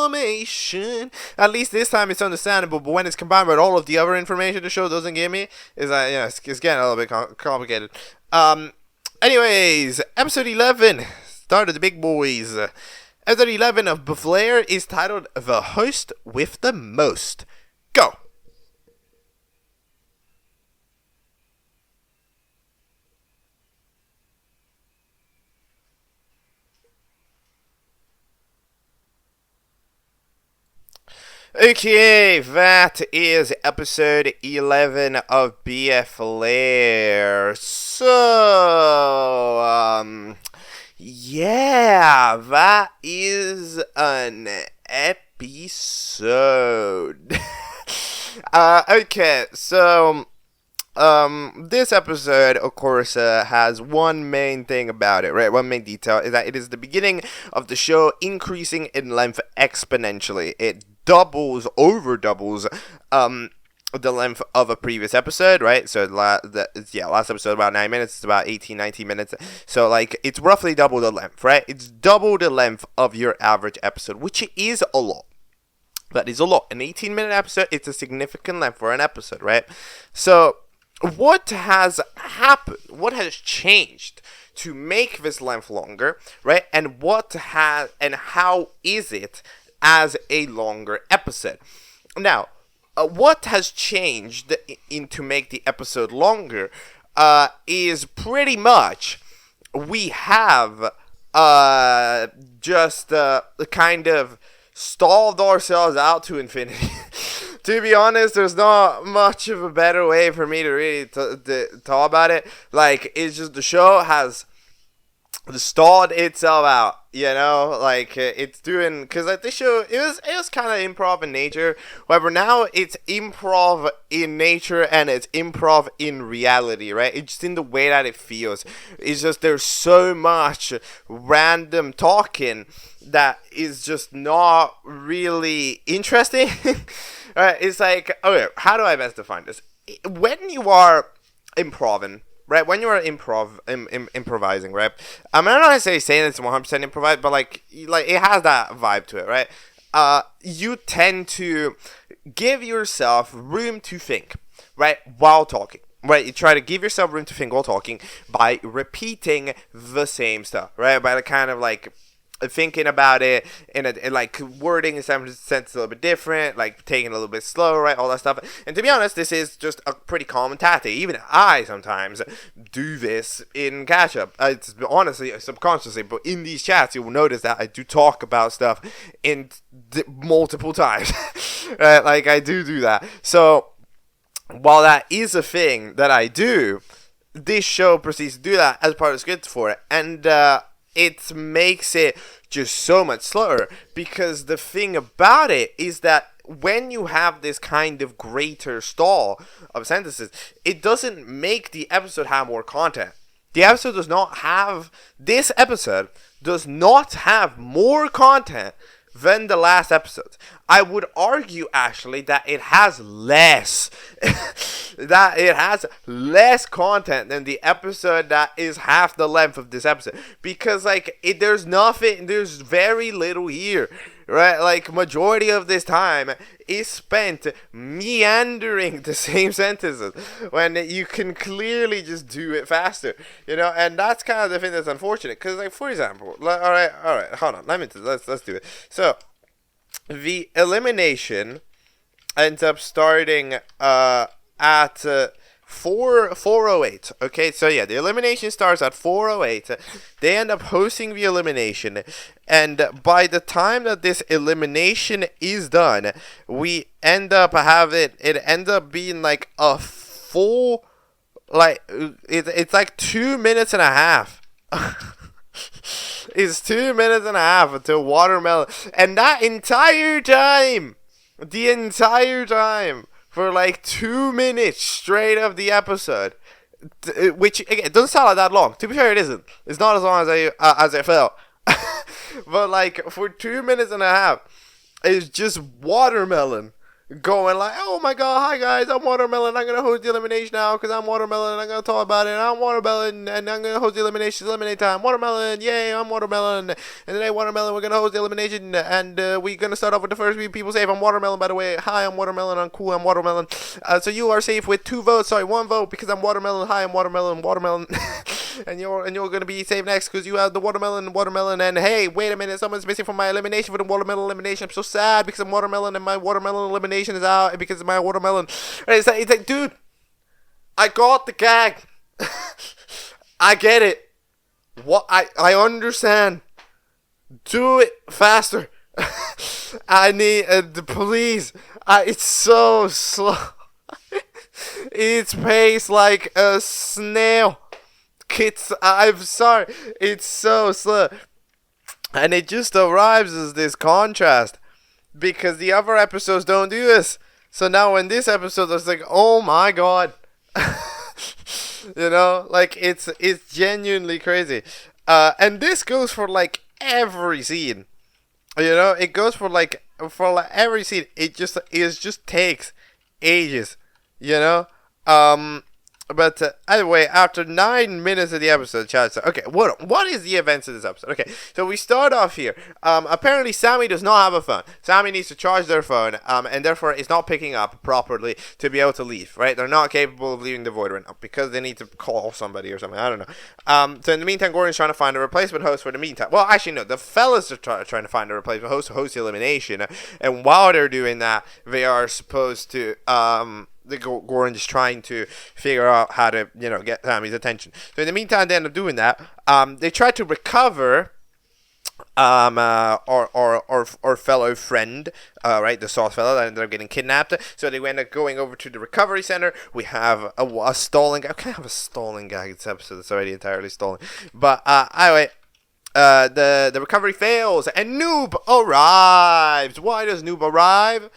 At least this time it's understandable, but when it's combined with all of the other information the show doesn't give me, it's getting a little bit complicated. Anyways, episode 11, start of the big boys. Episode 11 of BFLEIR is titled The Host with the Most. Go! Okay, that is episode 11 of BFLEIR. So, yeah, that is an episode. Okay, so this episode, of course, has one main thing about it, right? One main detail is that it is the beginning of the show increasing in length exponentially. It over doubles the length of a previous episode, right? So last episode about 9 minutes, it's about 19 minutes. So like it's roughly double the length, right? It's double the length of your average episode, which is a lot. That is a lot. An 18-minute episode, it's a significant length for an episode, right? So what has happened? What has changed to make this length longer, right? And how is it as a longer episode? Now, what has changed to make the episode longer is pretty much we have just kind of stalled ourselves out to infinity. To be honest, there's not much of a better way for me to really talk about it. Like, it's just the show has stalled itself out, like it's doing, because like this show, it was kind of improv in nature. However, now it's improv in nature and it's improv in reality, right? It's just in the way that it feels. It's just there's so much random talking that is just not really interesting. Right? It's like, okay, how do I best define this? When you are improving, right? When you are improvising, right? I'm not necessarily saying it's 100% improvised, but like it has that vibe to it, right? You tend to give yourself room to think, right? While talking, right? You try to give yourself room to think while talking by repeating the same stuff, right? By the kind of like thinking about it in like wording in some sense a little bit different, like taking it a little bit slow, right? All that stuff. And to be honest, this is just a pretty common tactic. Even I sometimes do this in Catchup. It's honestly subconsciously, but in these chats you will notice that I do talk about stuff in multiple times. Right? Like I do that. So while that is a thing that I do, this show proceeds to do that as part of the script for it, and it makes it just so much slower, because the thing about it is that when you have this kind of greater stall of sentences, it doesn't make the episode have more content. This episode does not have more content than the last episode. I would argue actually that it has less that it has less content than the episode that is half the length of this episode, because there's very little here, right? Like, majority of this time is spent meandering the same sentences when you can clearly just do it faster, and that's kind of the thing that's unfortunate, because, like, for example, all right, hold on, let's do it. So the elimination ends up starting at 4:08. Okay, so yeah, the elimination starts at 4:08. They end up hosting the elimination, and by the time that this elimination is done, we end up having it ends up being like a full, like, it's like 2 minutes and a half. It's 2 minutes and a half until Watermelon, and that entire time, for like 2 minutes straight of the episode, which again, it doesn't sound like that long. To be fair, it isn't. It's not as long as it felt. But like, for 2 minutes and a half, it's just Watermelon going like, oh my god, hi guys, I'm Watermelon, I'm gonna host the elimination now because I'm Watermelon, and I'm gonna talk about it, I'm Watermelon, and I'm gonna host the elimination, eliminate time, Watermelon, yay, I'm Watermelon, and today Watermelon, we're gonna host the elimination, and we're gonna start off with the first few people safe. I'm Watermelon, by the way. Hi, I'm Watermelon, I'm cool, I'm Watermelon. So you are safe with 2 votes, sorry, 1 vote, because I'm Watermelon. Hi, I'm Watermelon. And you're gonna be safe next because you have the Watermelon, and hey, wait a minute, someone's missing from my elimination for the Watermelon elimination. I'm so sad because I'm Watermelon and my Watermelon elimination is out because of my Watermelon. It's like, dude, I got the gag. I get it. What I understand. Do it faster. I need please. It's so slow. It's paced like a snail. I'm sorry. It's so slow. And it just arrives as this contrast, because the other episodes don't do this. So now in this episode, it's like, oh my god. Like, it's genuinely crazy. And this goes for like every scene. It goes for every scene. It just takes ages. But anyway, after 9 minutes of the episode, Chad said, okay, what is the events of this episode? Okay, so we start off here. Apparently, Sammy does not have a phone. Sammy needs to charge their phone, and therefore it's not picking up properly to be able to leave, right? They're not capable of leaving the void right now because they need to call somebody or something. I don't know. So in the meantime, Gordon's trying to find a replacement host for the meantime. Well, actually, no, the fellas are trying to find a replacement host to host the elimination, and while they're doing that, they are supposed to, Gordon is trying to figure out how to, get Sammy's attention. So in the meantime, they end up doing that. They try to recover our fellow friend, right, the sauce fellow that ended up getting kidnapped. So they end up going over to the recovery center. We have a stalling gag. I can't have a stalling gag this episode. It's already entirely stolen. But anyway, the recovery fails, and Noob arrives. Why does Noob arrive?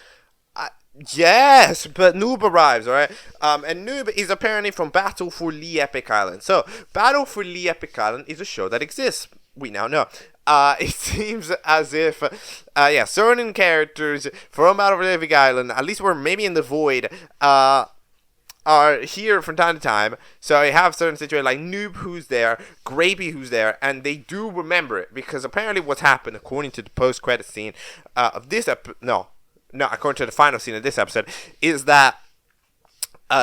Yes, but Noob arrives, alright? And Noob is apparently from Battle for Epic Island. So, Battle for Epic Island is a show that exists. We now know. It seems as if, certain characters from Battle for Epic Island, at least we're maybe in the void, are here from time to time. So I have certain situations like Noob who's there, Grapey who's there, and they do remember it, because apparently what's happened, according to the post-credit scene of this episode, according to the final scene of this episode, is that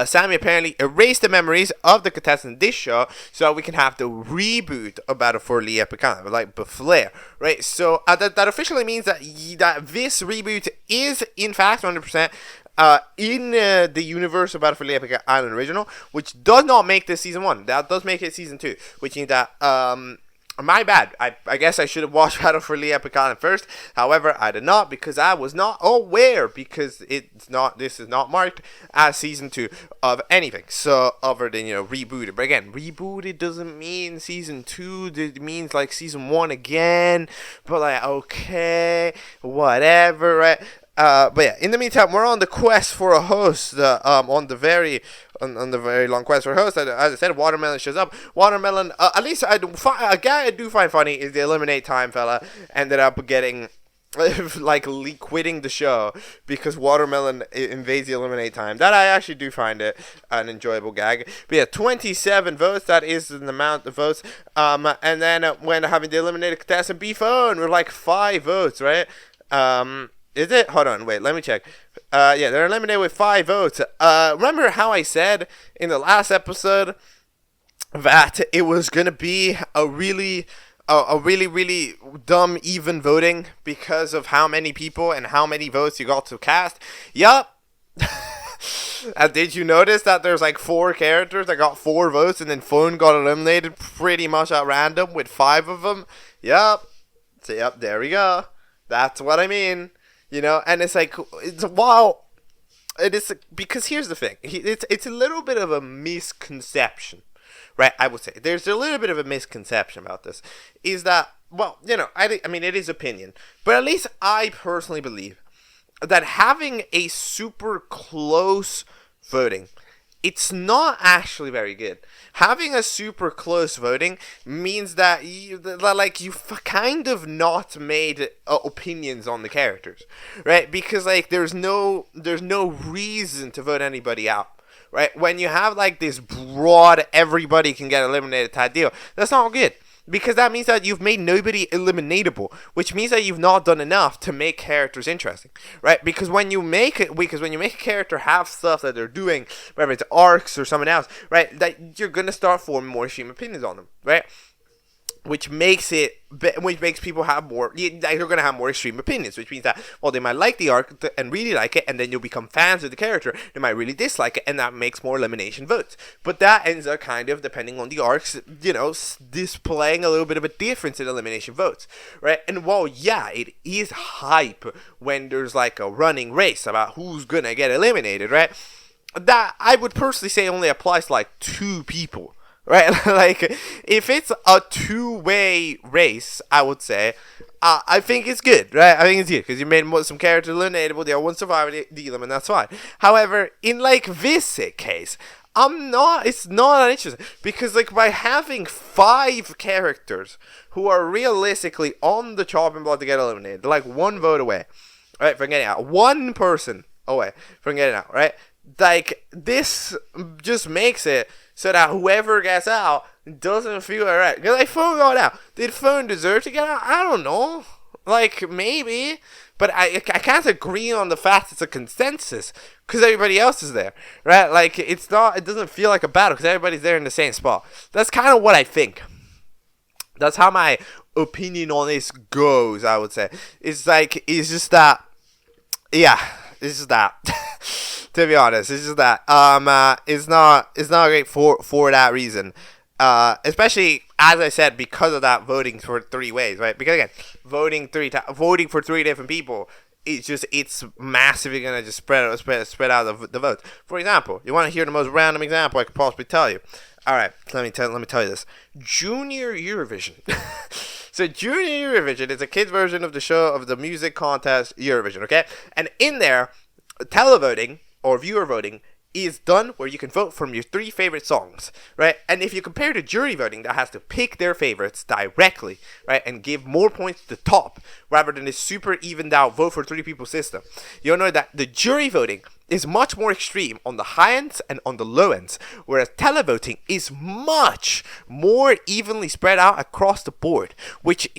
Sammy apparently erased the memories of the contestants in this show so we can have the reboot of Battle for Epic Island, like BFLEIR, right? So that officially means that this reboot is, in fact, 100% in the universe of Battle for Epic Island original, which does not make this season 1. That does make it season 2, which means that My bad. I guess I should have watched Battle for Lee Epic Island first. However, I did not because I was not aware, because this is not marked as season 2 of anything. So other than, rebooted. But again, rebooted doesn't mean season 2. It means like season 1 again. But like, okay, whatever, right? But yeah, in the meantime, we're on the quest for a host. On the very long quest for a host. As I said, Watermelon shows up. Watermelon, at least a guy I do find funny is the Eliminate Time fella ended up getting like quitting the show because Watermelon invades the Eliminate Time. That I actually do find it an enjoyable gag. But yeah, 27 votes. That is an amount of votes. And then when having the eliminated contestant be phone, we're like 5 votes, right? Is it? Hold on, wait, let me check. Yeah, they're eliminated with 5 votes. Remember how I said in the last episode that it was gonna be a really dumb even voting because of how many people and how many votes you got to cast? Yup. Did you notice that there's like 4 characters that got 4 votes and then Phone got eliminated pretty much at random with 5 of them? Yup. So, yep, there we go. That's what I mean. And it's like, it is, because here's the thing. It's a little bit of a misconception, right? I would say there's a little bit of a misconception about this. Is that, well, I mean, it is opinion, but at least I personally believe that having a super close voting, it's not actually very good. Having a super close voting means that you've kind of not made opinions on the characters, right? Because like there's no reason to vote anybody out, right? When you have like this broad everybody can get eliminated type deal, that's not good. Because that means that you've made nobody eliminatable, which means that you've not done enough to make characters interesting, right? Because when you make a character have stuff that they're doing, whether it's arcs or something else, right, that you're gonna start forming more extreme opinions on them, right? Which makes people have more, they're going to have more extreme opinions, which means that, well, they might like the arc and really like it, and then you'll become fans of the character. They might really dislike it, and that makes more elimination votes. But that ends up kind of, depending on the arcs, displaying a little bit of a difference in elimination votes, right? And while, yeah, it is hype when there's like a running race about who's going to get eliminated, right? That, I would personally say, only applies to like 2 people. Right, like, if it's a 2-way race, I would say, I think it's good, right? I think it's good, because you made some characters eliminatable, the other one survived, deal them, and that's fine. However, in, like, this case, it's not interesting, because, like, by having 5 characters who are realistically on the chopping block to get eliminated, like, 1 vote away, right, from getting out, 1 person away from getting out, right? Like, this just makes it so that whoever gets out doesn't feel alright. Because like, Phone got out. Did Phone deserve to get out? I don't know. Like, maybe. But I can't agree on the fact it's a consensus. Because everybody else is there. Right? Like, it doesn't feel like a battle. Because everybody's there in the same spot. That's kind of what I think. That's how my opinion on this goes, I would say. It's just that. Yeah. It's just that. To be honest, it's just that it's not great for that reason. Especially, as I said, because of that voting for 3 ways, right? Because again, voting for 3 different people, it's massively gonna just spread out the votes. For example, you want to hear the most random example I could possibly tell you? All right, let me tell you this. Junior Eurovision. So Junior Eurovision is a kids version of the show of the music contest Eurovision, okay? And in there, televoting or viewer voting is done where you can vote from your 3 favorite songs, right? And if you compare to jury voting that has to pick their favorites directly, right, and give more points to the top rather than this super evened out vote for 3 people system, you'll know that the jury voting is much more extreme on the high ends and on the low ends, whereas televoting is much more evenly spread out across the board, which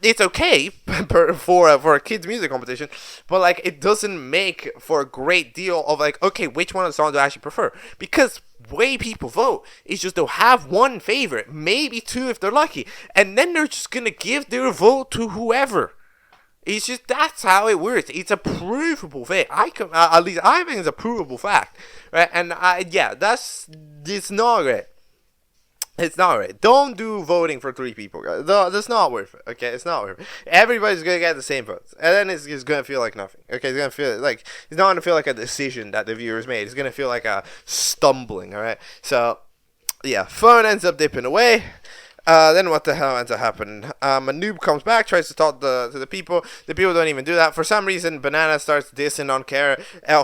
it's okay for a kids music competition, but like it doesn't make for a great deal of like, okay, which one of the songs do I actually prefer? Because way people vote is just they'll have 1 favorite, maybe 2 if they're lucky, and then they're just gonna give their vote to whoever. It's just, that's how it works. It's a provable thing. At least I think it's a provable fact, right? And it's not great. It's not right. Don't do voting for 3 people, guys. No, that's not worth it. Okay, it's not worth it. Everybody's gonna get the same votes, and then it's gonna feel like nothing. Okay, it's gonna feel like it's not gonna feel like a decision that the viewers made. It's gonna feel like a stumbling. All right. So yeah, phone ends up dipping away. Then what the hell ends up happening? A noob comes back, tries to talk to the people. The people don't even do that. For some reason, Banana starts dissing on Kara.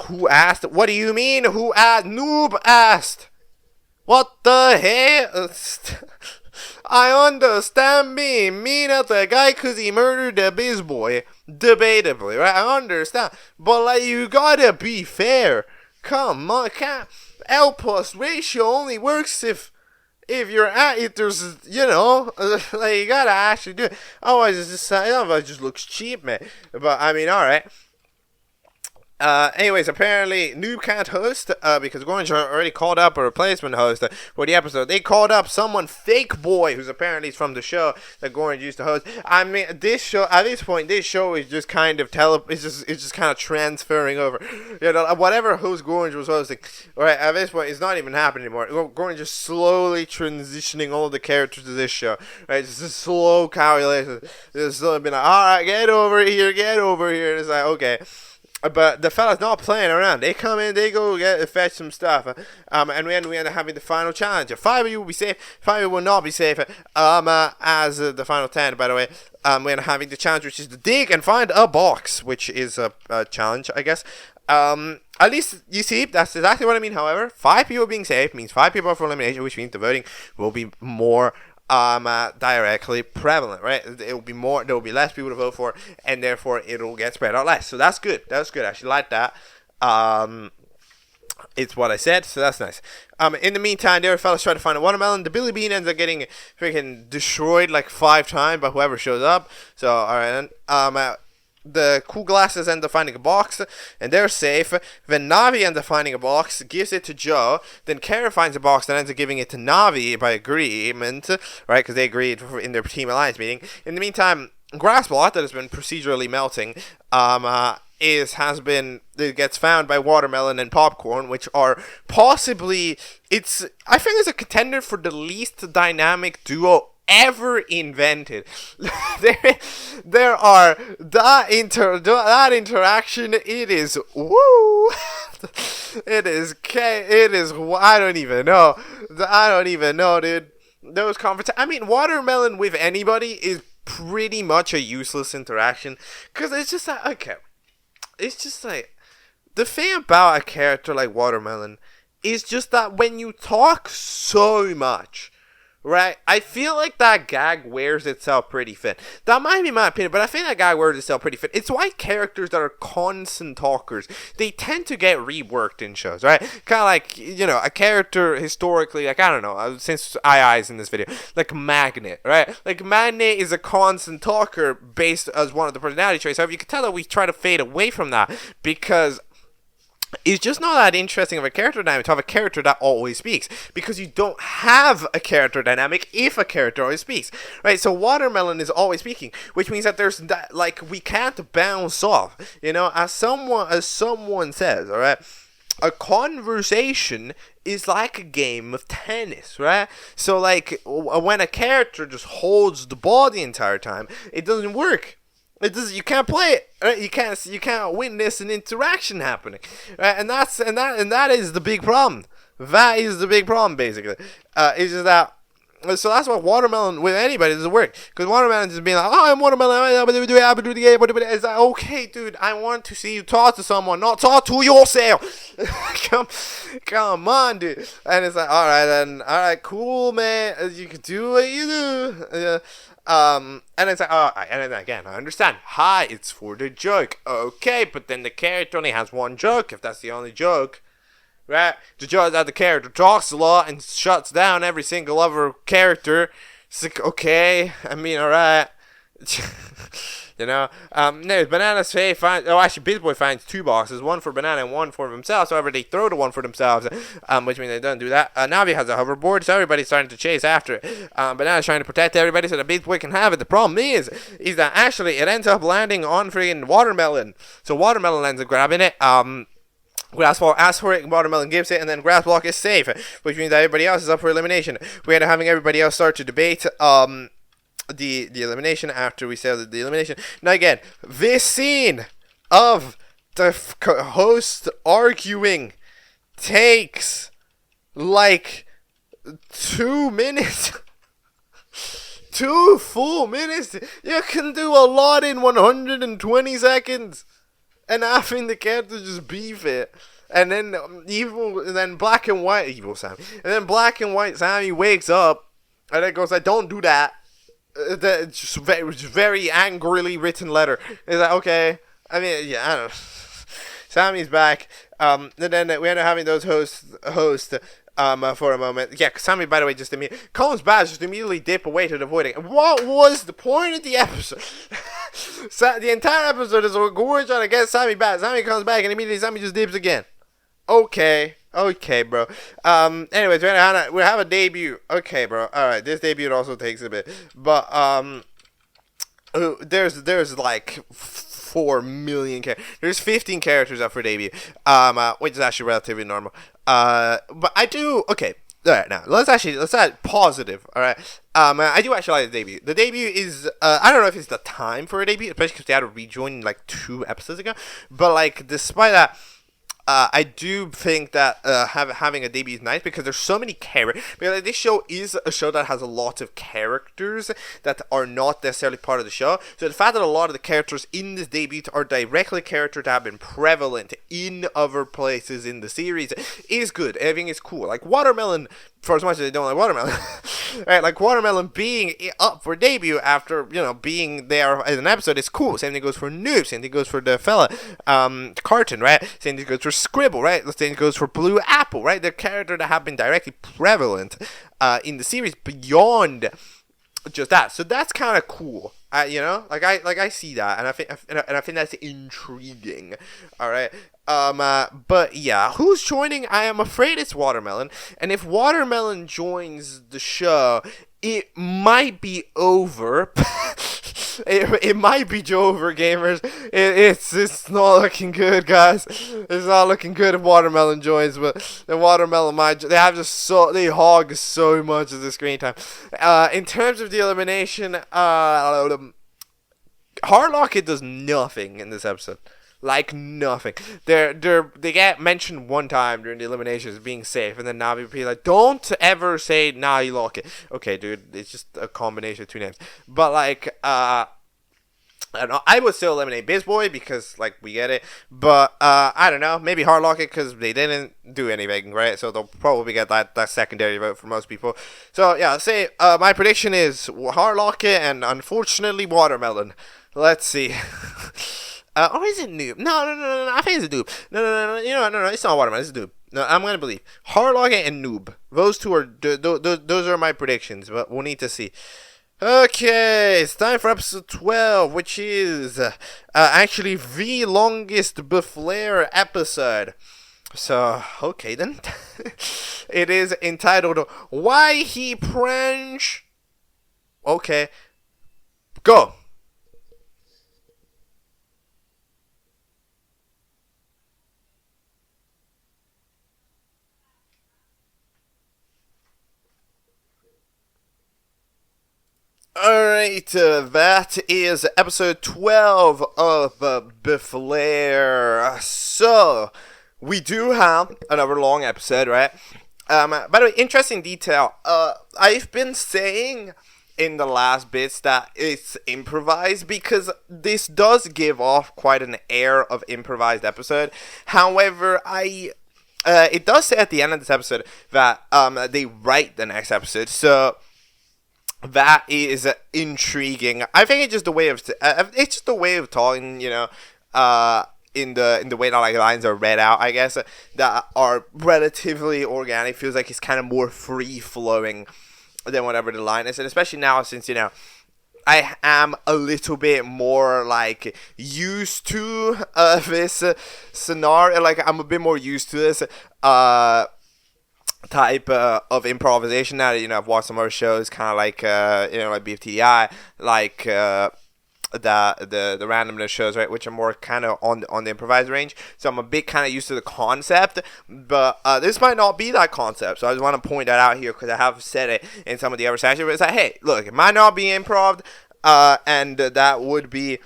Who asked? What do you mean? Who asked? Noob asked. What the hell? I understand being mean at the guy because he murdered the biz boy. Debatably, right? I understand. But, like, you gotta be fair. Come on. L plus ratio only works if there's, you know, like, you gotta actually do it. Otherwise, it just looks cheap, man. But, I mean, alright. Anyways, apparently, Noob can't host, because Gorange already called up a replacement host for the episode. They called up someone, Fake Boy, who's apparently from the show that Gorange used to host. I mean, this show, at this point, this show is just kind of it's just kind of transferring over. You know, whatever host Gorange was hosting, right, at this point, it's not even happening anymore. Gorange is slowly transitioning all the characters to this show, right? It's just a slow calculation. It's slowly been like, alright, get over here. And it's like, okay. But the fella's not playing around. They come in, they go fetch some stuff, and then we end up having the final challenge. 5 of you will be safe, 5 of you will not be safe. As the final 10, by the way, we end up having the challenge, which is to dig and find a box, which is a challenge, I guess. At least, you see, that's exactly what I mean. However, 5 people being safe means 5 people are for elimination, which means the voting will be more directly prevalent, right? There will be less people to vote for, and therefore it'll get spread out less. So that's good. That's good. I actually like that. It's what I said, so that's nice. In the meantime, there are fellas trying to find a watermelon. The Billy Bean ends up getting freaking destroyed like 5 times by whoever shows up. So alright, then the cool glasses end up finding a box, and they're safe. Then Navi ends up finding a box, gives it to Joe. Then Kara finds a box and ends up giving it to Navi by agreement, right? Because they agreed in their team alliance meeting. In the meantime, Grassbot, that has been procedurally melting, it gets found by Watermelon and Popcorn, which are possibly, I think it's a contender for the least dynamic duo ever invented. there are that interaction. It is woo. it is I don't even know, dude. Those conversations. I mean, Watermelon with anybody is pretty much a useless interaction, because it's just like, okay, it's just like, the thing about a character like Watermelon is just that when you talk so much, right, I feel like that gag wears itself pretty thin. That might be my opinion, but I think that gag wears itself pretty thin. It's why characters that are constant talkers, they tend to get reworked in shows, right? Kind of like, you know, a character historically, like, I don't know, since II's in this video, like Magnet, right? Like, Magnet is a constant talker based as one of the personality traits. However, you can tell that we try to fade away from that, because it's just not that interesting of a character dynamic to have a character that always speaks, because you don't have a character dynamic if a character always speaks, right? So Watermelon is always speaking, which means that there's that, like, we can't bounce off, you know, as someone says, all right, a conversation is like a game of tennis, right? So, like, when a character just holds the ball the entire time, it doesn't work. You can't play it, right? You can't witness an interaction happening, right? And that is the big problem. That is the big problem, basically. It's just that. So that's why Watermelon with anybody doesn't work, because Watermelon just being like, oh, I'm Watermelon. It's like, okay, dude, I want to see you talk to someone, not talk to yourself. come on, dude. And it's like, all right, cool, man. You can do what you do. And it's like, oh, and then again, I understand. Hi, it's for the joke. Okay, but then the character only has one joke, if that's the only joke. Right? The joke is that the character talks a lot and shuts down every single other character. It's like, okay, I mean, alright. You know, no, Banana's Faye finds, actually, Bizzy Boy finds 2 boxes, one for Banana and one for themselves. However, they throw the one for themselves, which means they don't do that. Navi has a hoverboard, so everybody's starting to chase after it. Banana's trying to protect everybody so that Bizzy Boy can have it. The problem is that actually it ends up landing on freaking Watermelon. So Watermelon ends up grabbing it. Grass Ball asks for it, Watermelon gives it, and then Grass Block is safe, which means that everybody else is up for elimination. We end up having everybody else start to debate the elimination after we say the elimination. Now again, this scene of the host arguing takes like 2 minutes. 2 full minutes. You can do a lot in 120 seconds. And having the characters just beef it. And then black and white evil Sammy. And then black and white Sammy wakes up and it goes like, don't do that. It's just very angrily written letter. It's like, okay. I mean, yeah, I don't know. Sammy's back. And then we end up having those host for a moment. Yeah, Sammy, by the way, comes back, just immediately dip away to avoid it. What was the point of the episode? The entire episode is Gooo trying to get Sammy back. Sammy comes back and immediately Sammy just dips again. Okay, bro. Anyways, we have a debut. Okay, bro. Alright, this debut also takes a bit. But, there's like 4 million characters. There's 15 characters up for debut, which is actually relatively normal. But I do, okay. Alright, now, let's add positive, alright? I do actually like the debut. The debut is, I don't know if it's the time for a debut, especially because they had to rejoin like 2 episodes ago. But, like, despite that, I do think that having a debut is nice because there's so many characters. Because this show is a show that has a lot of characters that are not necessarily part of the show. So the fact that a lot of the characters in this debut are directly characters that have been prevalent in other places in the series is good. I think it's cool. Like Watermelon, for as much as I don't like Watermelon, right? Like Watermelon being up for debut after, you know, being there in an episode is cool. Same thing goes for Noob. Same thing goes for the fella, Carton, right? Same thing goes for Scribble, right? The same goes for Blue Apple, right? They're characters that have been directly prevalent in the series beyond just that. So that's kind of cool. You know, I see that, and I think that's intriguing. All right. But yeah, who's joining? I am afraid it's Watermelon, and if Watermelon joins the show, it might be over. it might be over, gamers. It's not looking good, guys. It's not looking good if Watermelon joins, but the Watermelon they hog so much of the screen time. In terms of the elimination, Hardlocket does nothing in this episode. Like nothing. They get mentioned one time during the eliminations being safe, and then Navi will be like, "Don't ever say nah, you lock it." Okay, dude, it's just a combination of 2 names. But like, I don't know. I would still eliminate Bizboy because like we get it. But I don't know. Maybe Hardlocket because they didn't do anything, right? So they'll probably get that secondary vote for most people. So yeah, say my prediction is Hardlocket and unfortunately Watermelon. Let's see. Or is it Noob? No. I think it's a Noob. No. You know, no. It's not Watermelon. It's a Noob. No, I'm gonna believe Hardlocket and Noob. Those two are those are my predictions, but we'll need to see. Okay, it's time for episode 12, which is actually the longest BFLEIR episode. So, okay then. It is entitled Why He Prange. Okay, go. Alright, that is episode 12 of BFLEIR. So, we do have another long episode, right? By the way, interesting detail. I've been saying in the last bits that it's improvised because this does give off quite an air of improvised episode. However, it does say at the end of this episode that they write the next episode, so that is intriguing. I think it's just a way of talking, you know, in the way that like lines are read out, I guess, that are relatively organic. Feels like it's kind of more free flowing than whatever the line is, and especially now since, you know, I am a little bit more like used to this scenario. Like I'm a bit more used to this type of improvisation now that, you know, I've watched some other shows, kind of like you know, like BFTI, like the randomness shows, right, which are more kind of on the improvised range. So I'm a bit kind of used to the concept, but this might not be that concept. So I just want to point that out here because I have said it in some of the other sections. But it's like, hey, look, it might not be improv, and that would be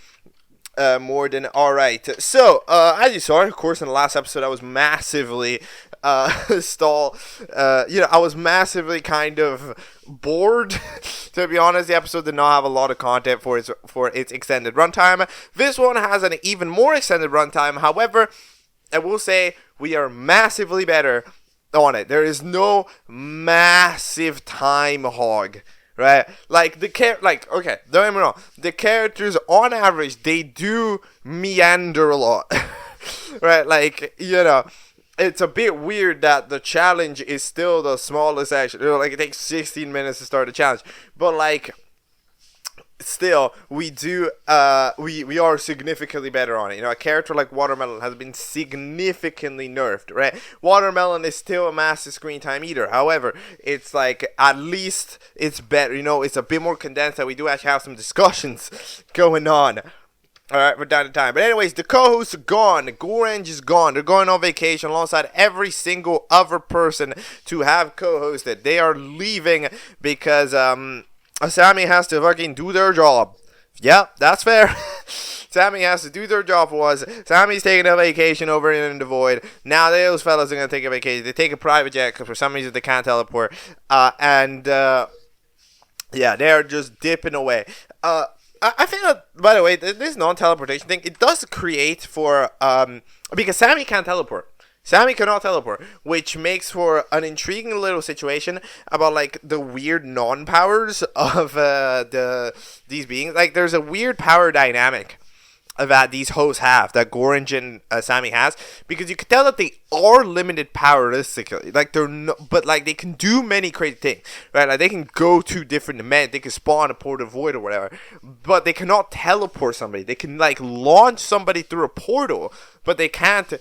more than all right. So as you saw, of course, in the last episode, I was massively I was massively kind of bored. To be honest, the episode did not have a lot of content for its extended runtime. This one has an even more extended runtime. However, I will say we are massively better on it. There is no massive time hog. Right, like okay, don't get me wrong. The characters, on average, they do meander a lot. Right, like, you know, it's a bit weird that the challenge is still the smallest section. You know, like, it takes 16 minutes to start the challenge, but like, still, we do we are significantly better on it. You know, a character like Watermelon has been significantly nerfed, right? Watermelon is still a massive screen time eater. However, it's like, at least it's better, you know, it's a bit more condensed, that we do actually have some discussions going on. Alright, we're down to time. But anyways, the co-hosts are gone. Orange is gone. They're going on vacation alongside every single other person to have co-hosted. They are leaving because Sammy has to fucking do their job. Yep, that's fair. Sammy has to do their job for us. Sammy's taking a vacation over in the void. Now those fellas are going to take a vacation. They take a private jet because for some reason they can't teleport. Yeah, they're just dipping away. I think that, by the way, this non-teleportation thing, it does create for, because Sammy can't teleport. Sammy cannot teleport, which makes for an intriguing little situation about, like, the weird non-powers of these beings. Like, there's a weird power dynamic that these hosts have, that Gorange and Sammy has, because you can tell that they are limited poweristically. Like, they're not, but like, they can do many crazy things, right? Like, they can go to different dimensions, they can spawn a portal void or whatever, but they cannot teleport somebody. They can, like, launch somebody through a portal, but they can't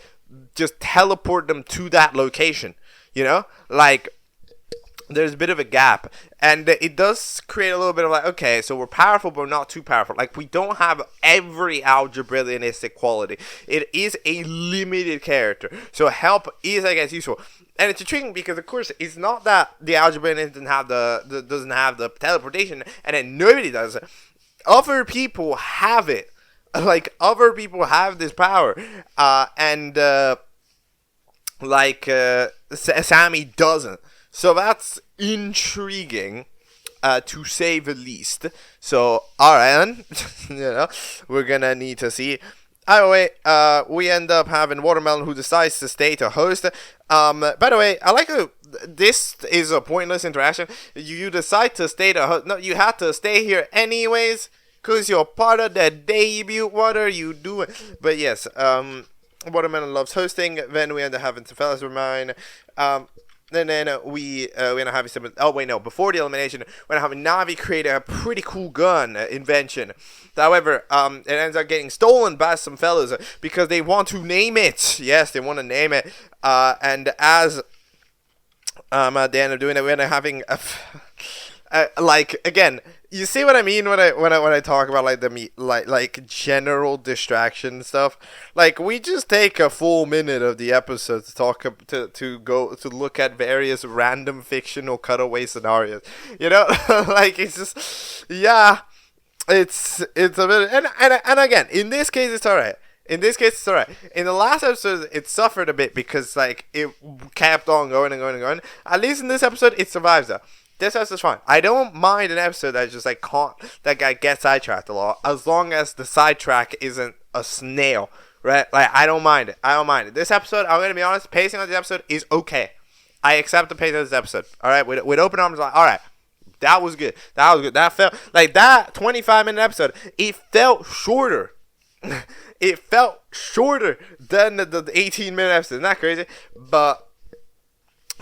just teleport them to that location, you know? Like, there's a bit of a gap, and it does create a little bit of like, okay, so we're powerful, but we're not too powerful. Like, we don't have every algebraianistic quality. It is a limited character, so help is, I guess, useful. And it's intriguing because, of course, it's not that the algebraian doesn't have the teleportation, and then nobody does it. Other people have it. Like, other people have this power, Sammy doesn't. So that's intriguing, to say the least. So, alright, you know, we're gonna need to see. Either way, we end up having Watermelon, who decides to stay to host. By the way, I like how this is a pointless interaction. You decide to stay to host. No, you have to stay here anyways, because you're part of the debut. What are you doing? But yes, Watermelon loves hosting. Then we end up having some fellas remind. And then we end up having some. Oh wait, no! Before the elimination, we're having Navi create a pretty cool gun invention. However, it ends up getting stolen by some fellas because they want to name it. Yes, they want to name it. And as at the end of doing it, we end up having like, again, you see what I mean when I talk about like like general distraction stuff. Like, we just take a full minute of the episode to talk to look at various random fictional cutaway scenarios. You know, like, it's just, yeah, it's a bit, and again, in this case it's alright. In this case, it's alright. In the last episode, it suffered a bit because, like, it kept on going and going and going. At least in this episode, it survives that. This episode's fine. I don't mind an episode that just, like, that guy gets sidetracked a lot, as long as the sidetrack isn't a snail, right? Like, I don't mind it. I don't mind it. This episode, I'm gonna be honest, pacing on this episode is okay. I accept the pace of this episode. Alright, with open arms, like, alright. That was good. That was good. That felt, like, that 25-minute episode, it felt shorter. It felt shorter than the 18-minute episode. Isn't that crazy? But,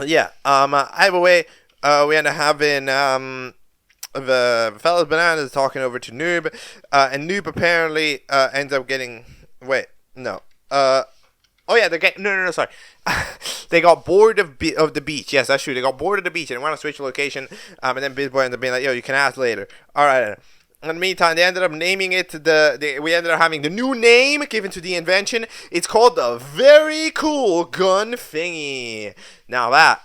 yeah. Either way, we end up having the fellas Bananas talking over to Noob, and Noob apparently ends up getting. Wait, no. Oh yeah, they're getting. No, sorry. They got bored of the beach. Yes, that's true. They got bored of the beach and want to switch location. And then Bizboy ends up being like, "Yo, you can ask later." All right. In the meantime, they ended up naming it we ended up having the new name given to the invention. It's called the Very Cool Gun Thingy. Now that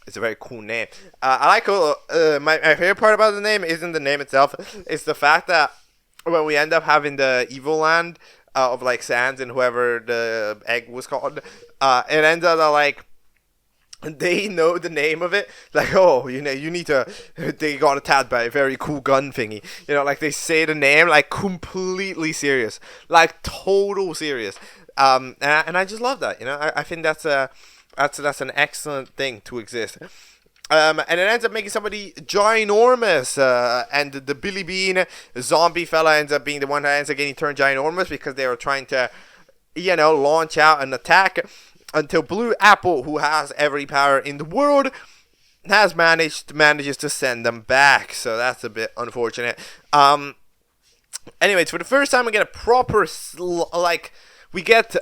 is a very cool name. I like my favorite part about the name isn't the name itself. It's the fact that when we end up having the evil land of like Sans and whoever the egg was called, it ends up like they know the name of it, like, oh, you need to, they got attacked by a very cool gun thingy, like they say the name like completely serious, like total serious, and I just love that, I think that's an excellent thing to exist. And it ends up making somebody ginormous, and the Billy Bean zombie fella ends up being the one that ends up getting turned ginormous because they were trying to, launch out an attack. Until Blue Apple, who has every power in the world, manages to send them back. So that's a bit unfortunate. Anyways, for the first time, we get a proper we get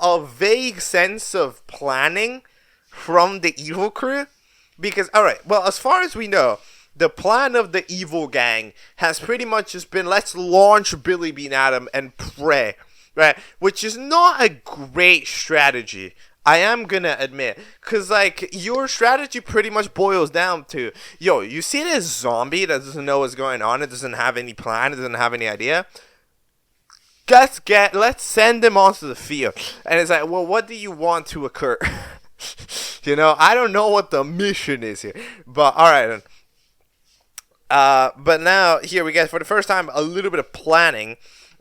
a vague sense of planning from the evil crew, because alright, well, as far as we know, the plan of the evil gang has pretty much just been, let's launch Billy Bean at him and pray. Right, which is not a great strategy, I am gonna admit, cause like your strategy pretty much boils down to, you see this zombie that doesn't know what's going on, it doesn't have any plan, it doesn't have any idea. Let's send him onto the field, and it's like, well, what do you want to occur? I don't know what the mission is here, but all right then. But now here we get for the first time a little bit of planning,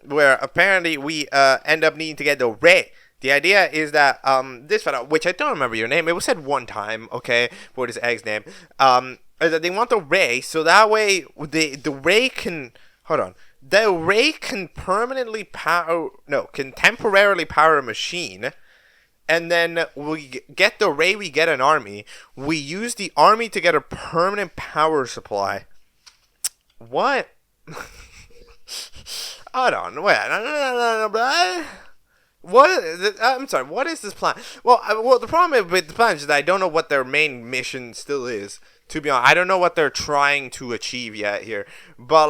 where apparently we end up needing to get the Ray. The idea is that this fella, which I don't remember your name, it was said one time, okay, for this egg's name, is that they want the Ray, so that way the Ray can, hold on, the Ray can temporarily power a machine, and then we get the Ray, we get an army, we use the army to get a permanent power supply. What? Hold on, wait. I'm sorry, what is this plan? Well, the problem with the plan is that I don't know what their main mission still is. To be honest, I don't know what they're trying to achieve yet here. But,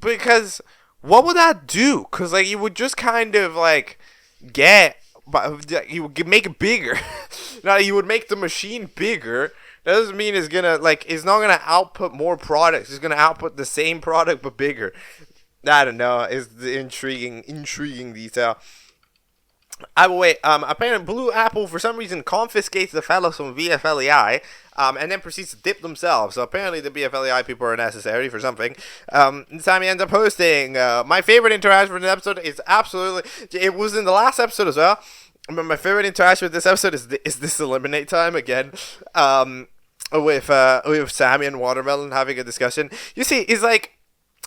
because what would that do? Because, you would just kind of, you would make it bigger. Now, you would make the machine bigger. That doesn't mean it's gonna, it's not gonna output more products. It's gonna output the same product but bigger. I don't know. It's the intriguing detail. Apparently Blue Apple for some reason confiscates the fellows from BFLEI, and then proceeds to dip themselves. So apparently the BFLEI people are necessary for something. This time he ends up hosting. My favorite interaction for the episode is absolutely, it was in the last episode as well. But my favorite interaction with this episode is this eliminate time again. With Sammy and Watermelon having a discussion. You see, it's like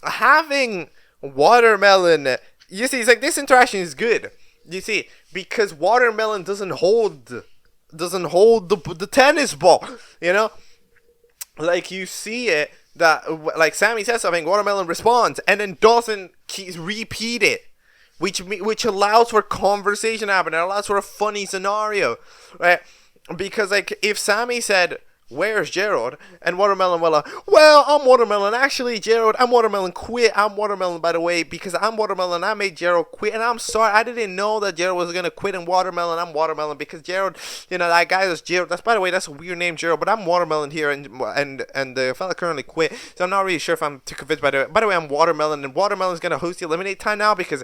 having Watermelon. You see, it's like this interaction is good. You see, because Watermelon doesn't hold the tennis ball. Like you see it that like Sammy says something, Watermelon responds, and then doesn't repeat it. Which allows for conversation to happen. It allows for a funny scenario, right? Because if Sammy said, "Where's Gerald?" and Watermelon well, I'm Watermelon. Actually, Gerald, I'm Watermelon quit. I'm Watermelon, by the way, because I'm Watermelon. I made Gerald quit, and I'm sorry. I didn't know that Gerald was gonna quit. And Watermelon, I'm Watermelon because Gerald, that guy was Gerald. By the way, that's a weird name, Gerald. But I'm Watermelon here, and the fella currently quit. So I'm not really sure if I'm too convinced. By the way, I'm Watermelon, and Watermelon's gonna host the eliminate time now because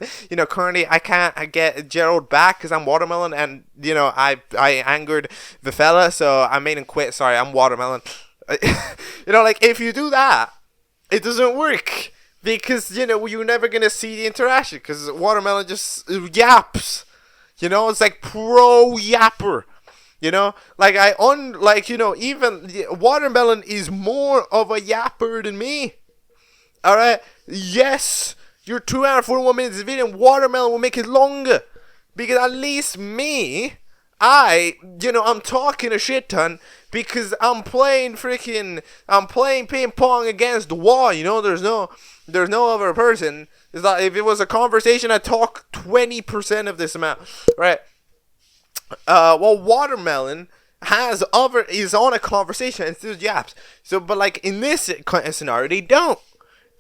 currently I can't get Gerald back because I'm Watermelon, and I angered the fella, so I made him quit. Sorry, I'm Watermelon. If you do that, it doesn't work because you're never gonna see the interaction because Watermelon just yaps. It's like pro yapper. Even Watermelon is more of a yapper than me. All right, yes, you're 2 hours 41 minutes of video, and Watermelon will make it longer because at least me, I'm talking a shit ton because I'm playing ping pong against the wall. There's no other person. It's like if it was a conversation, I'd talk 20% of this amount, right? Watermelon is on a conversation and still yaps. So, but like in this scenario, they don't,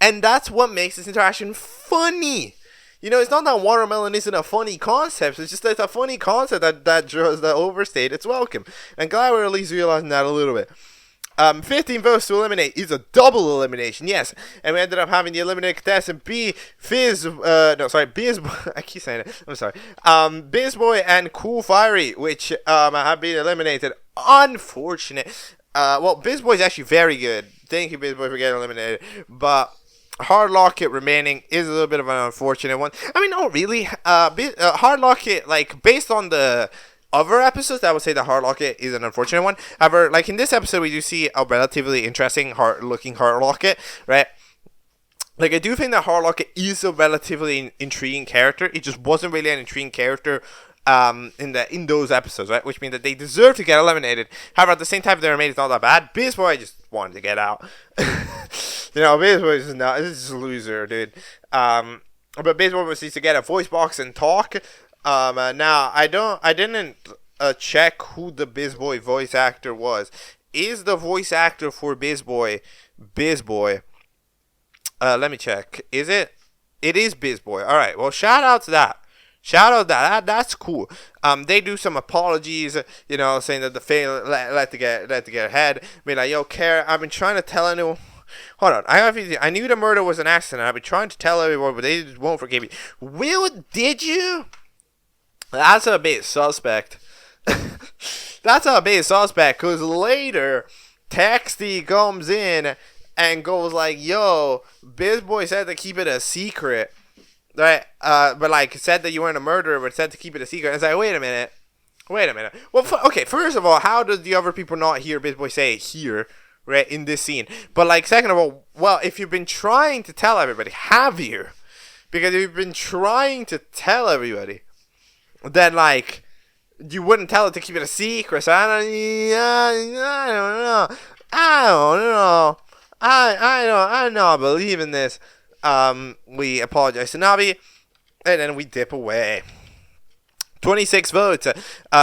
and that's what makes this interaction funny. You know, it's not that watermelon isn't a funny concept. It's just that it's a funny concept that overstayed its welcome. And glad we're at least realizing that a little bit. 15 votes to eliminate is a double elimination, yes. And we ended up having the eliminated contestant be Bizboy. I keep saying it. I'm sorry. Bizboy and Cool Fiery, which have been eliminated. Unfortunate. Well, Bizboy is actually very good. Thank you, Bizboy, for getting eliminated. But Hard Locket remaining is a little bit of an unfortunate one. I mean, not really. Hard Locket, like, based on the other episodes, I would say the Hard Locket is an unfortunate one. However, like in this episode, we do see a relatively interesting looking Hard Locket, right? Like, I do think that Hard Locket is a relatively intriguing character. It just wasn't really an intriguing character in those episodes, right? Which means that they deserve to get eliminated. However, at the same time, their mate is not that bad. Bizboy just wanted to get out. You know, Bizboy is not. This is a loser, dude. But Bizboy needs to get a voice box and talk. Now I didn't check who the Bizboy voice actor was. Is the voice actor for Bizboy? Let me check. Is it? It is Bizboy. All right. Well, shout out to that. That's cool. They do some apologies, you know, saying that the fail let to get ahead. Be like, yo, Kara, I've been trying to tell anyone. Hold on, I knew the murder was an accident. I've been trying to tell everyone, but they just won't forgive me. Will, did you? That's a bit suspect. That's a bit suspect, because later, Texty comes in and goes like, yo, Bizboy said to keep it a secret. Right, but like said that you weren't a murderer, but said to keep it a secret. And it's like, wait a minute. Well, okay, first of all, how does the other people not hear Bizboy say it here, right, in this scene? But like, second of all, well, if you've been trying to tell everybody, have you? Because if you've been trying to tell everybody, then like, you wouldn't tell it to keep it a secret. So I don't know. I don't believe in this. We apologize to Navi, and then we dip away. 26 votes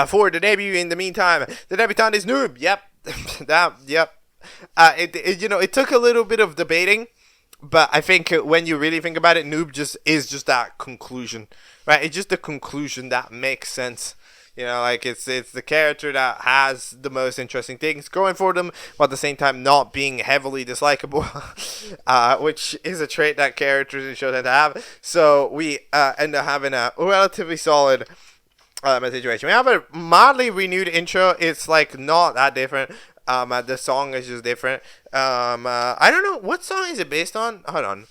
for the debut. In the meantime, the debutant is Noob. Yep. It took a little bit of debating, but I think when you really think about it, Noob is just that conclusion, right? It's just the conclusion that makes sense. You know, like it's the character that has the most interesting things going for them, while at the same time not being heavily dislikable, which is a trait that characters in show tend to have. So we end up having a relatively solid situation. We have a mildly renewed intro. It's like not that different. The song is just different. I don't know what song is it based on. Hold on,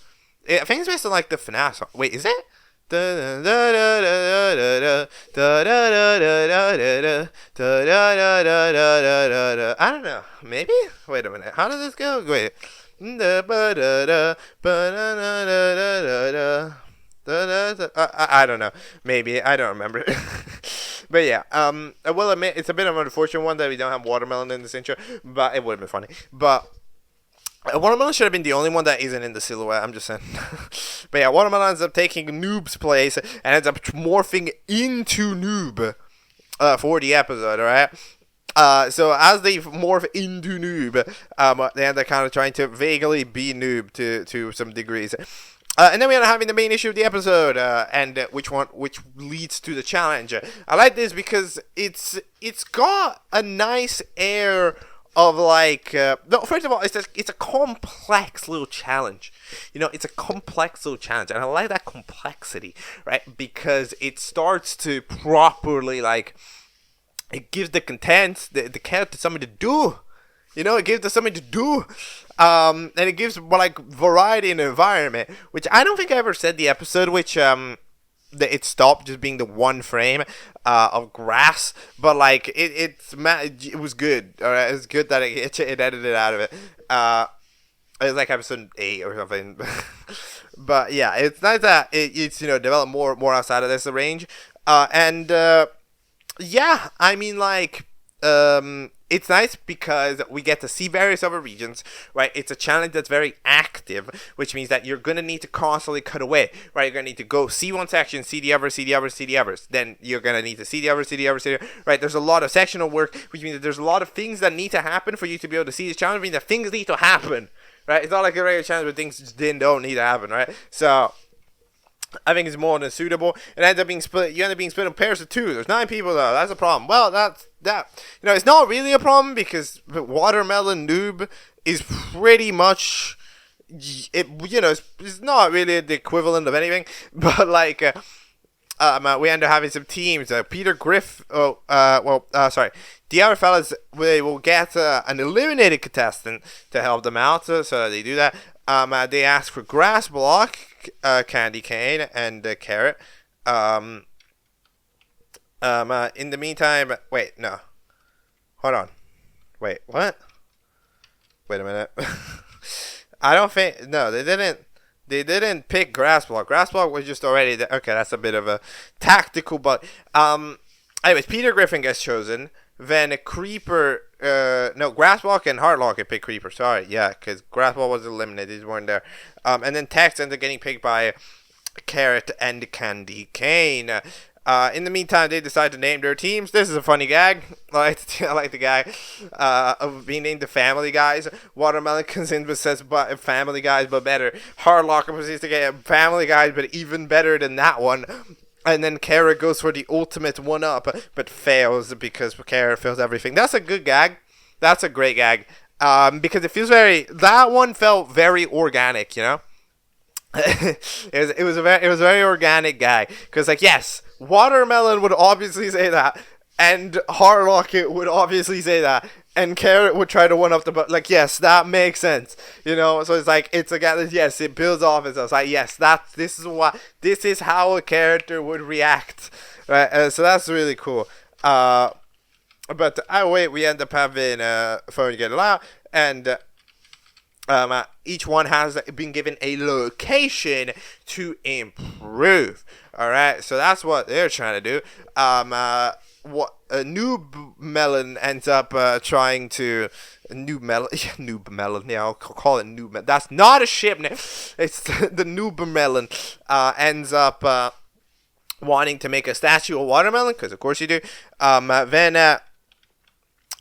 I think it's based on like the FNAF song. Wait, is it? I don't know. Maybe? Wait a minute. How does this go? Wait. I don't know. Maybe. I don't remember. But yeah, I will admit it's a bit of an unfortunate one that we don't have Watermelon in this intro, but it would have been funny. But Watermelon should have been the only one that isn't in the silhouette, I'm just saying. But yeah, Watermelon ends up taking Noob's place and ends up morphing into Noob for the episode, alright? So as they morph into Noob, they end up kind of trying to vaguely be Noob to some degrees. And then we end up having the main issue of the episode, and which leads to the challenge. I like this because it's got a nice air of like, no, first of all, it's a complex little challenge. You know, it's a complex little challenge, and I like that complexity, right? Because it starts to properly, like, it gives the character something to do. You know, it gives us something to do. And it gives, like, variety in the environment, which I don't think I ever said the episode, which, it stopped just being the one frame of grass, but like it was good. All right, it's good that it edited it out of it. It was like episode 8 or something. But yeah, it's nice that it's developed more outside of this range. Yeah, I mean, like, it's nice because we get to see various other regions, right? It's a challenge that's very active, which means that you're going to need to constantly cut away, right? You're going to need to go see one section, see the other, see the other, see the others. Then you're going to need to see the other, see the other, see the other, right? There's a lot of sectional work, which means that there's a lot of things that need to happen for you to be able to see this challenge, meaning that things need to happen, right? It's not like a regular challenge where things just don't need to happen, right? So I think it's more than suitable. It ends up being split. You end up being split in pairs of 2. There's 9 people though. That's a problem. Well, that. It's not really a problem because Watermelon Noob is pretty much it. It's not really the equivalent of anything. But like, we end up having some teams. Peter Griff. Sorry. The other fellas, they will get an eliminated contestant to help them out. So they do that. They ask for Grass Block, Candy Cane, and Carrot. In the meantime, wait, no. Hold on. Wait, what? Wait a minute. I don't think, no, they didn't pick Grass Block. Grass Block was just already there. Okay, that's a bit of a tactical, but, anyways, Peter Griffin gets chosen. Then a Creeper, Grasswalk and Heartlock get picked Creeper. Sorry, yeah, because Grasswalk was eliminated. These weren't there. And then Tex ended up getting picked by Carrot and Candy Cane. In the meantime, they decide to name their teams. This is a funny gag. I like the gag of being named the Family Guys. Watermelon comes in but says Family Guys, but better. Heartlock proceeds to get Family Guys, but even better than that one. And then Kara goes for the ultimate one-up, but fails because Kara fails everything. That's a good gag. That's a great gag. Because it feels that one felt very organic, you know? it was a very organic gag. Because, like, yes, Watermelon would obviously say that, and Heartlock would obviously say that, and Carrot would try to one-up the, like, yes, that makes sense, you know. So it's like, it's a guy. Yes, it builds off itself. It's like, yes, this is how a character would react, right? So that's really cool. But we end up having phone get allowed, and each one has been given a location to improve. All right, so that's what they're trying to do. What Noob Melon ends up trying to Noob Melon. Yeah, I'll call it Noob Melon. That's not a ship name. It's the Noob Melon ends up wanting to make a statue of Watermelon, because of course you do. Then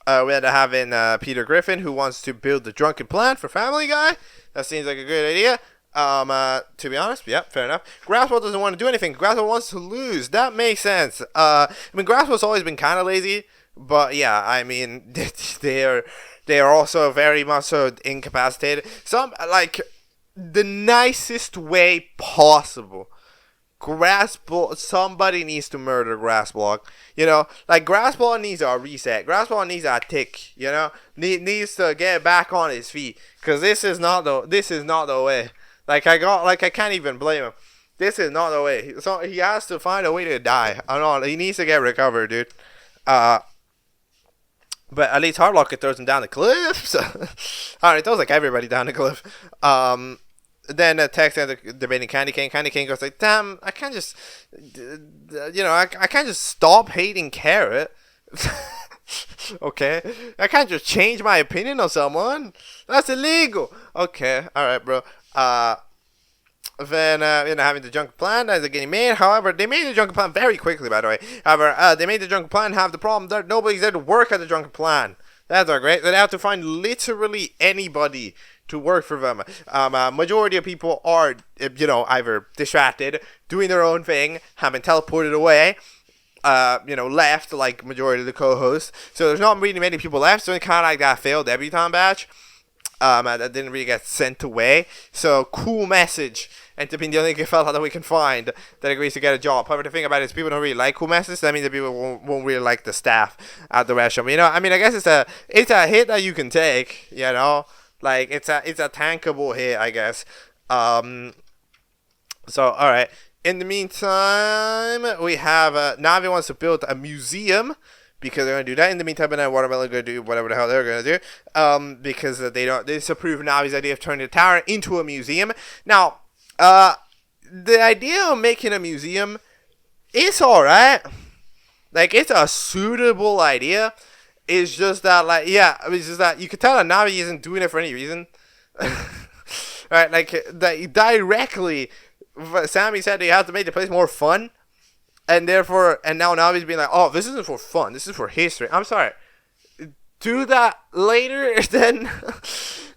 we end up having Peter Griffin, who wants to build the drunken plan for Family Guy. That seems like a good idea. To be honest, yep, fair enough. Grasswell doesn't want to do anything. Grasswell wants to lose. That makes sense. I mean, Grasswell's always been kind of lazy, but yeah, I mean, they are also very much so incapacitated. Like, the nicest way possible. Somebody needs to murder Grassblock. You know, like, Grassblock needs a reset. Grassblock needs a tick. You know, needs to get back on his feet, because this is not the way. I can't even blame him. This is not the way. So he has to find a way to die. I don't know. He needs to get recovered, dude. But at least Heartlock throws him down the cliff. So, alright, throws like everybody down the cliff. Then Tex ends up debating Candy Cane. Candy Cane goes like, damn, I can't just, I can't just stop hating Carrot. Okay, I can't just change my opinion on someone. That's illegal. Okay, alright, bro. Then having the junk plan as they're getting made. However, they made the junk plan very quickly, by the way. However, they made the junk plan have the problem that nobody's there to work at the junk plan. That's not great. They have to find literally anybody to work for them. Majority of people are, either distracted, doing their own thing, have been teleported away, left, like majority of the co-hosts. So there's not really many people left. So it's kind of like that failed debutante batch. That didn't really get sent away. So, cool message. And to be the only fella that we can find that agrees to get a job. However, the thing about it is people don't really like cool messages. That means that people won't really like the staff at the restaurant. I guess it's a hit that you can take, Like, it's a tankable hit, I guess. So, alright. In the meantime, we have, Navi wants to build a museum, because they're going to do that. In the meantime, and then Watermelon going to do whatever the hell they're going to do. Because they disapprove Navi's idea of turning the tower into a museum. Now, the idea of making a museum is alright. Like, it's a suitable idea. It's just that, like, yeah, I mean, it's just that you can tell that Navi isn't doing it for any reason. Right, like, that directly, Sammy said he had to make the place more fun, and therefore, and now Navi's being like, oh, this isn't for fun, this is for history. I'm sorry. Do that later, then,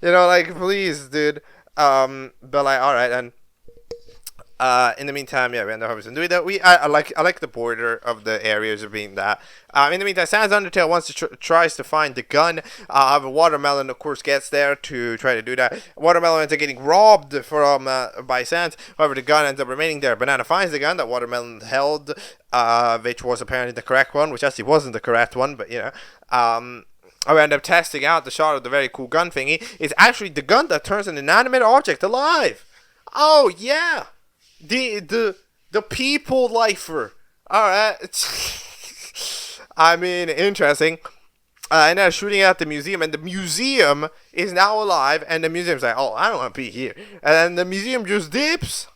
you know, like, please, dude. But, like, alright, then. In the meantime, yeah, we end up having to do that. I like the border of the areas of being that. In the meantime, Sans Undertale wants to tries to find the gun. Watermelon, of course, gets there to try to do that. Watermelon ends up getting robbed from by Sans. However, the gun ends up remaining there. Banana finds the gun that Watermelon held, which was apparently the correct one, which actually wasn't the correct one, but you know. I end up testing out the shot of the very cool gun thingy. It's actually the gun that turns an inanimate object alive. Oh yeah. The people lifer. Alright. I mean, interesting. And they're shooting at the museum, and the museum is now alive, and the museum's like, oh, I don't want to be here. And then the museum just dips.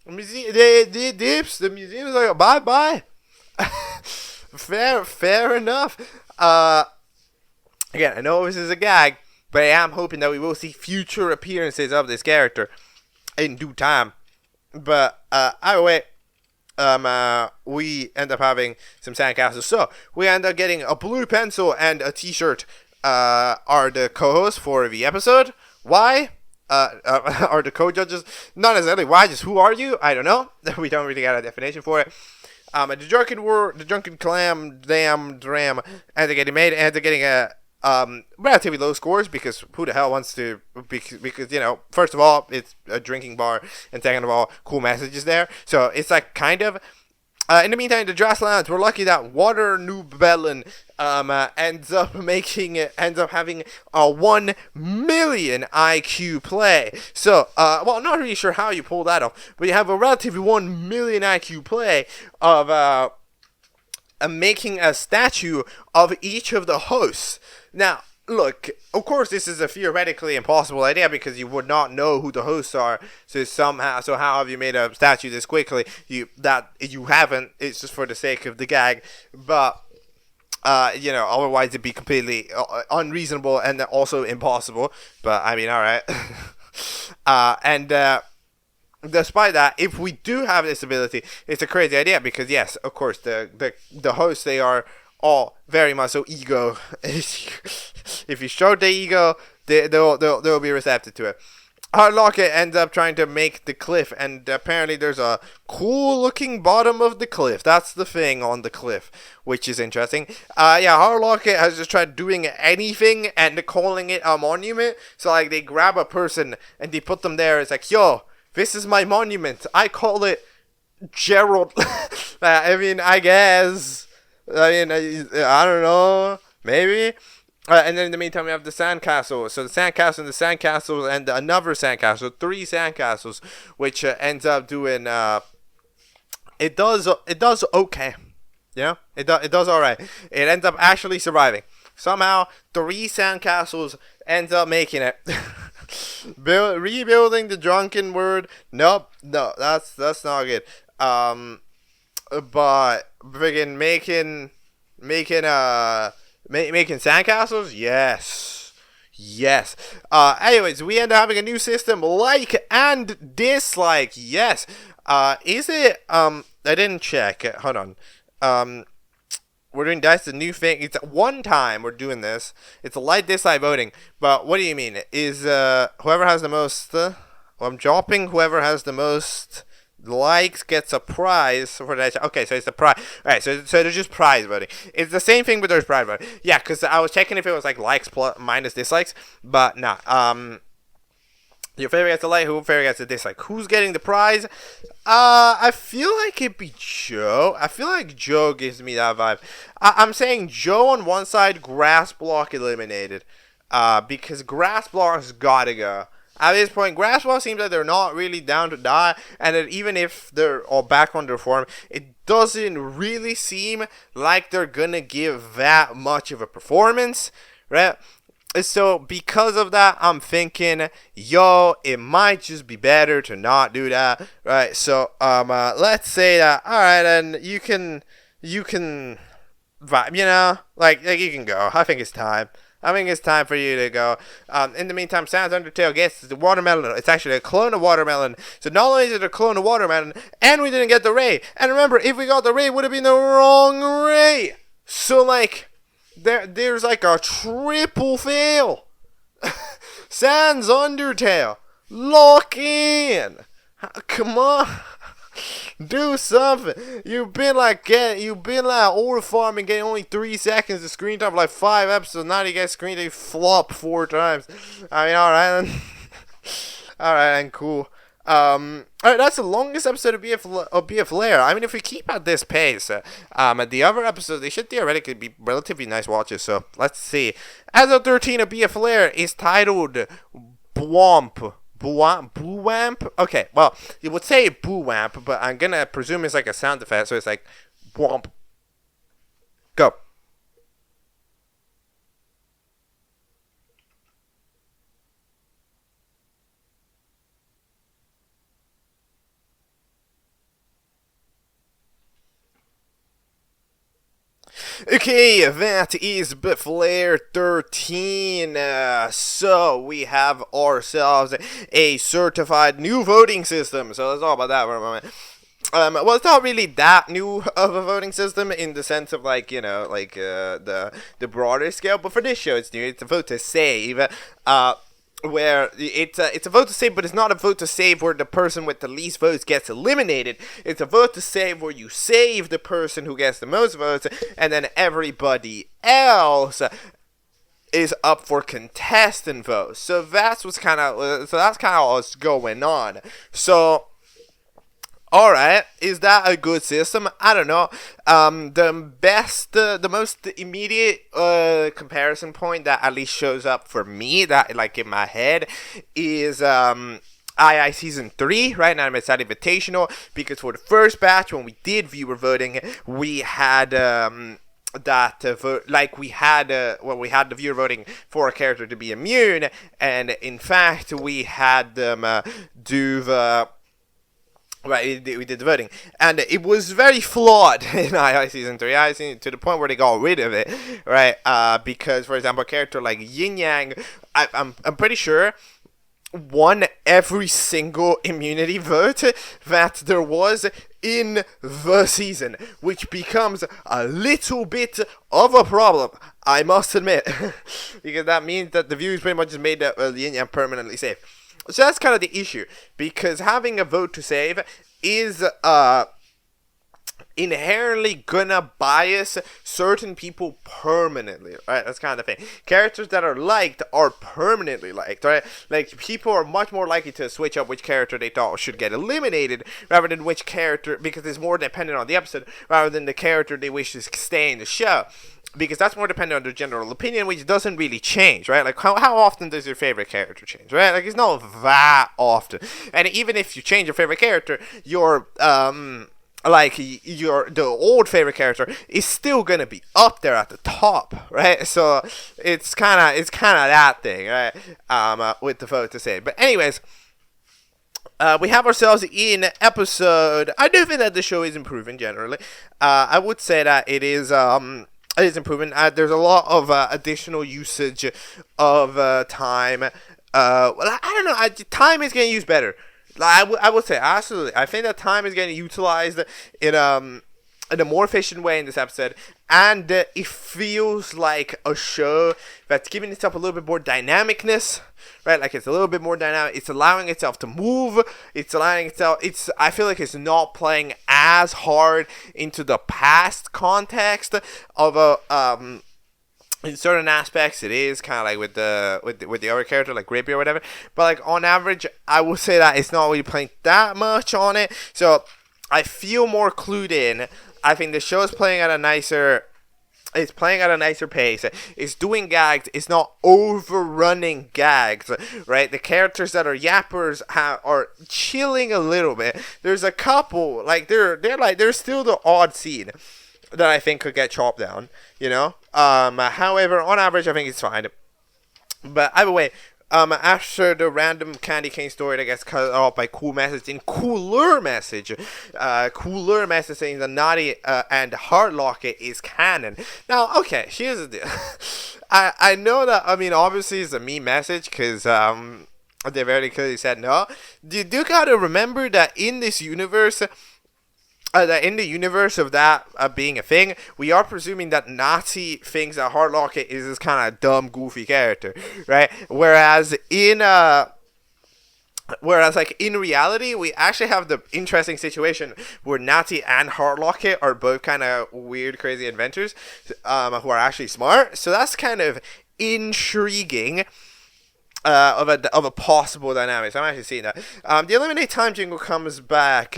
They dips. The museum's like, bye-bye. Fair enough. Again, I know this is a gag, but I am hoping that we will see future appearances of this character in due time. But either way, we end up having some sandcastles. So we end up getting a blue pencil and a t-shirt are the co-hosts for the episode. Why? Are the co-judges? Not necessarily why, just who are you? I don't know. We don't really got a definition for it. The drunken clam dram ends up getting made, ends up getting a relatively low scores, because who the hell wants to, because you know, first of all, it's a drinking bar, and second of all, cool messages there, so it's like kind of, in the meantime, the Drasslands, we're lucky that Water Noobellin ends up having a 1 million IQ play. So, well, not really sure how you pull that off, but you have a relatively 1 million IQ play of making a statue of each of the hosts. Now, look, of course, this is a theoretically impossible idea because you would not know who the hosts are. So how have you made a statue this quickly? You haven't. It's just for the sake of the gag. But you know, otherwise it'd be completely unreasonable and also impossible. But I mean, all right. Despite that, if we do have this ability, it's a crazy idea because yes, of course, the hosts, they are all very much so ego. If you show the ego, they'll be receptive to it. Hardlocket ends up trying to make the cliff, and apparently there's a cool looking bottom of the cliff. That's the thing on the cliff, which is interesting. Hardlocket has just tried doing anything and calling it a monument. So like they grab a person and they put them there. It's like, yo, this is my monument. I call it Gerald. I mean, I guess. I don't know. Maybe. And then in the meantime, we have the sandcastle. So the sandcastle and the sandcastle and another sandcastle. 3 sandcastles, which ends up doing. It does okay. Yeah, it does all right. It ends up actually surviving. Somehow, 3 sandcastles ends up making it. Rebuilding the drunken word. Nope. No, that's not good. But friggin' making sandcastles, yes. Anyways, we end up having a new system, like and dislike. Yes. Is it? I didn't check. Hold on. We're doing that's the new thing. It's one time we're doing this. It's a like dislike voting. But what do you mean? Is whoever has the most? I'm dropping. Whoever has the most likes gets a prize for that. Okay, so it's the prize. Alright, so there's just prize voting. It's the same thing, but there's prize voting. Yeah, because I was checking if it was like likes plus minus dislikes, but nah. Your favorite gets a like, who favorite gets a dislike. Who's getting the prize? I feel like it'd be Joe. I feel like Joe gives me that vibe. I'm saying Joe on one side, Grass Block eliminated. Because Grass Block's gotta go. At this point, Grass Block seems like they're not really down to die, and that even if they're all back on their form, it doesn't really seem like they're gonna give that much of a performance, right? So because of that, I'm thinking, yo, it might just be better to not do that, right? So let's say that, all right, and you can vibe, you know? Like you can go. I think it's time. I think it's time for you to go. In the meantime, Sans Undertale gets the watermelon. It's actually a clone of watermelon. So not only is it a clone of watermelon, and we didn't get the Ray. And remember, if we got the Ray, it would have been the wrong Ray. So like, there's like a triple fail. Sans Undertale, lock in. Come on. Do something. You've been over farming, getting only 3 seconds of screen time for like 5 episodes. Now you get screen time flop 4 times. I mean, alright then. Alright then, cool. Alright, that's the longest episode of BFLEIR. I mean, if we keep at this pace, the other episodes, they should theoretically be relatively nice watches. So, let's see. Episode 13 of BFLEIR is titled Boowamp. Boowamp? Okay, well, you would say Boowamp, but I'm gonna presume it's like a sound effect, so it's like Boowamp. Go. Okay, that is BFLEIR 13. So we have ourselves a certified new voting system. So let's talk about that for a moment. Well, it's not really that new of a voting system in the sense of like, you know, like the broader scale. But for this show, it's new. It's a vote to save. Where it's a vote to save, but it's not a vote to save where the person with the least votes gets eliminated. It's a vote to save where you save the person who gets the most votes, and then everybody else is up for contestant votes. So that's kind of what's going on. So, alright, is that a good system? I don't know. The most immediate comparison point that at least shows up for me, that like in my head, is II Season 3, right? Now it's at Invitational, because for the first batch, when we did viewer voting, we had we had the viewer voting for a character to be immune, and in fact, we had them do the... Right, we did the voting, and it was very flawed in II Season 3, to the point where they got rid of it, right, because, for example, a character like Yin Yang, I'm pretty sure, won every single immunity vote that there was in the season, which becomes a little bit of a problem, I must admit, because that means that the viewers pretty much just made Yin Yang permanently safe. So that's kind of the issue, because having a vote to save is inherently gonna bias certain people permanently, right? That's kind of the thing. Characters that are liked are permanently liked, right? Like, people are much more likely to switch up which character they thought should get eliminated rather than which character, because it's more dependent on the episode, rather than the character they wish to stay in the show. Because that's more dependent on their general opinion, which doesn't really change, right? Like, how often does your favorite character change, right? Like, it's not that often. And even if you change your favorite character, the old favorite character is still gonna be up there at the top, right? So it's kind of that thing, right? With the vote to say. But anyways, we have ourselves in episode... I do think that the show is improving generally. I would say that it is improving. There's a lot of additional usage of time. Well, I don't know. Time is getting used better. I would say absolutely. I think that time is getting utilized in a more efficient way in this episode, and it feels like a show that's giving itself a little bit more dynamicness, right? Like, it's a little bit more dynamic. It's allowing itself to move. I feel like it's not playing as hard into the past context of a in certain aspects. It is kind of like with the other character, like Grippy or whatever. But like, on average, I would say that it's not really playing that much on it. So I feel more clued in. I think the show is playing at a nicer... It's playing at a nicer pace. It's doing gags. It's not overrunning gags, right? The characters that are yappers are chilling a little bit. There's a couple, like, there's still the odd scene that I think could get chopped down, you know? However, on average, I think it's fine. But either way, After the random candy cane story that gets cut off by cool message in cooler message saying that Naughty and Hard Locket is canon. Now, okay, here's the deal. I know that, I mean, obviously it's a me message, because they very clearly said no. You do gotta remember that in this universe, that in the universe of that being a thing, we are presuming that Nazi thinks that Hard Locket is this kind of dumb, goofy character, right? Whereas like in reality, we actually have the interesting situation where Nazi and Hard Locket are both kind of weird, crazy inventors, who are actually smart. So that's kind of intriguing. Of a possible dynamic. So I'm actually seeing that. The eliminate time jingle comes back.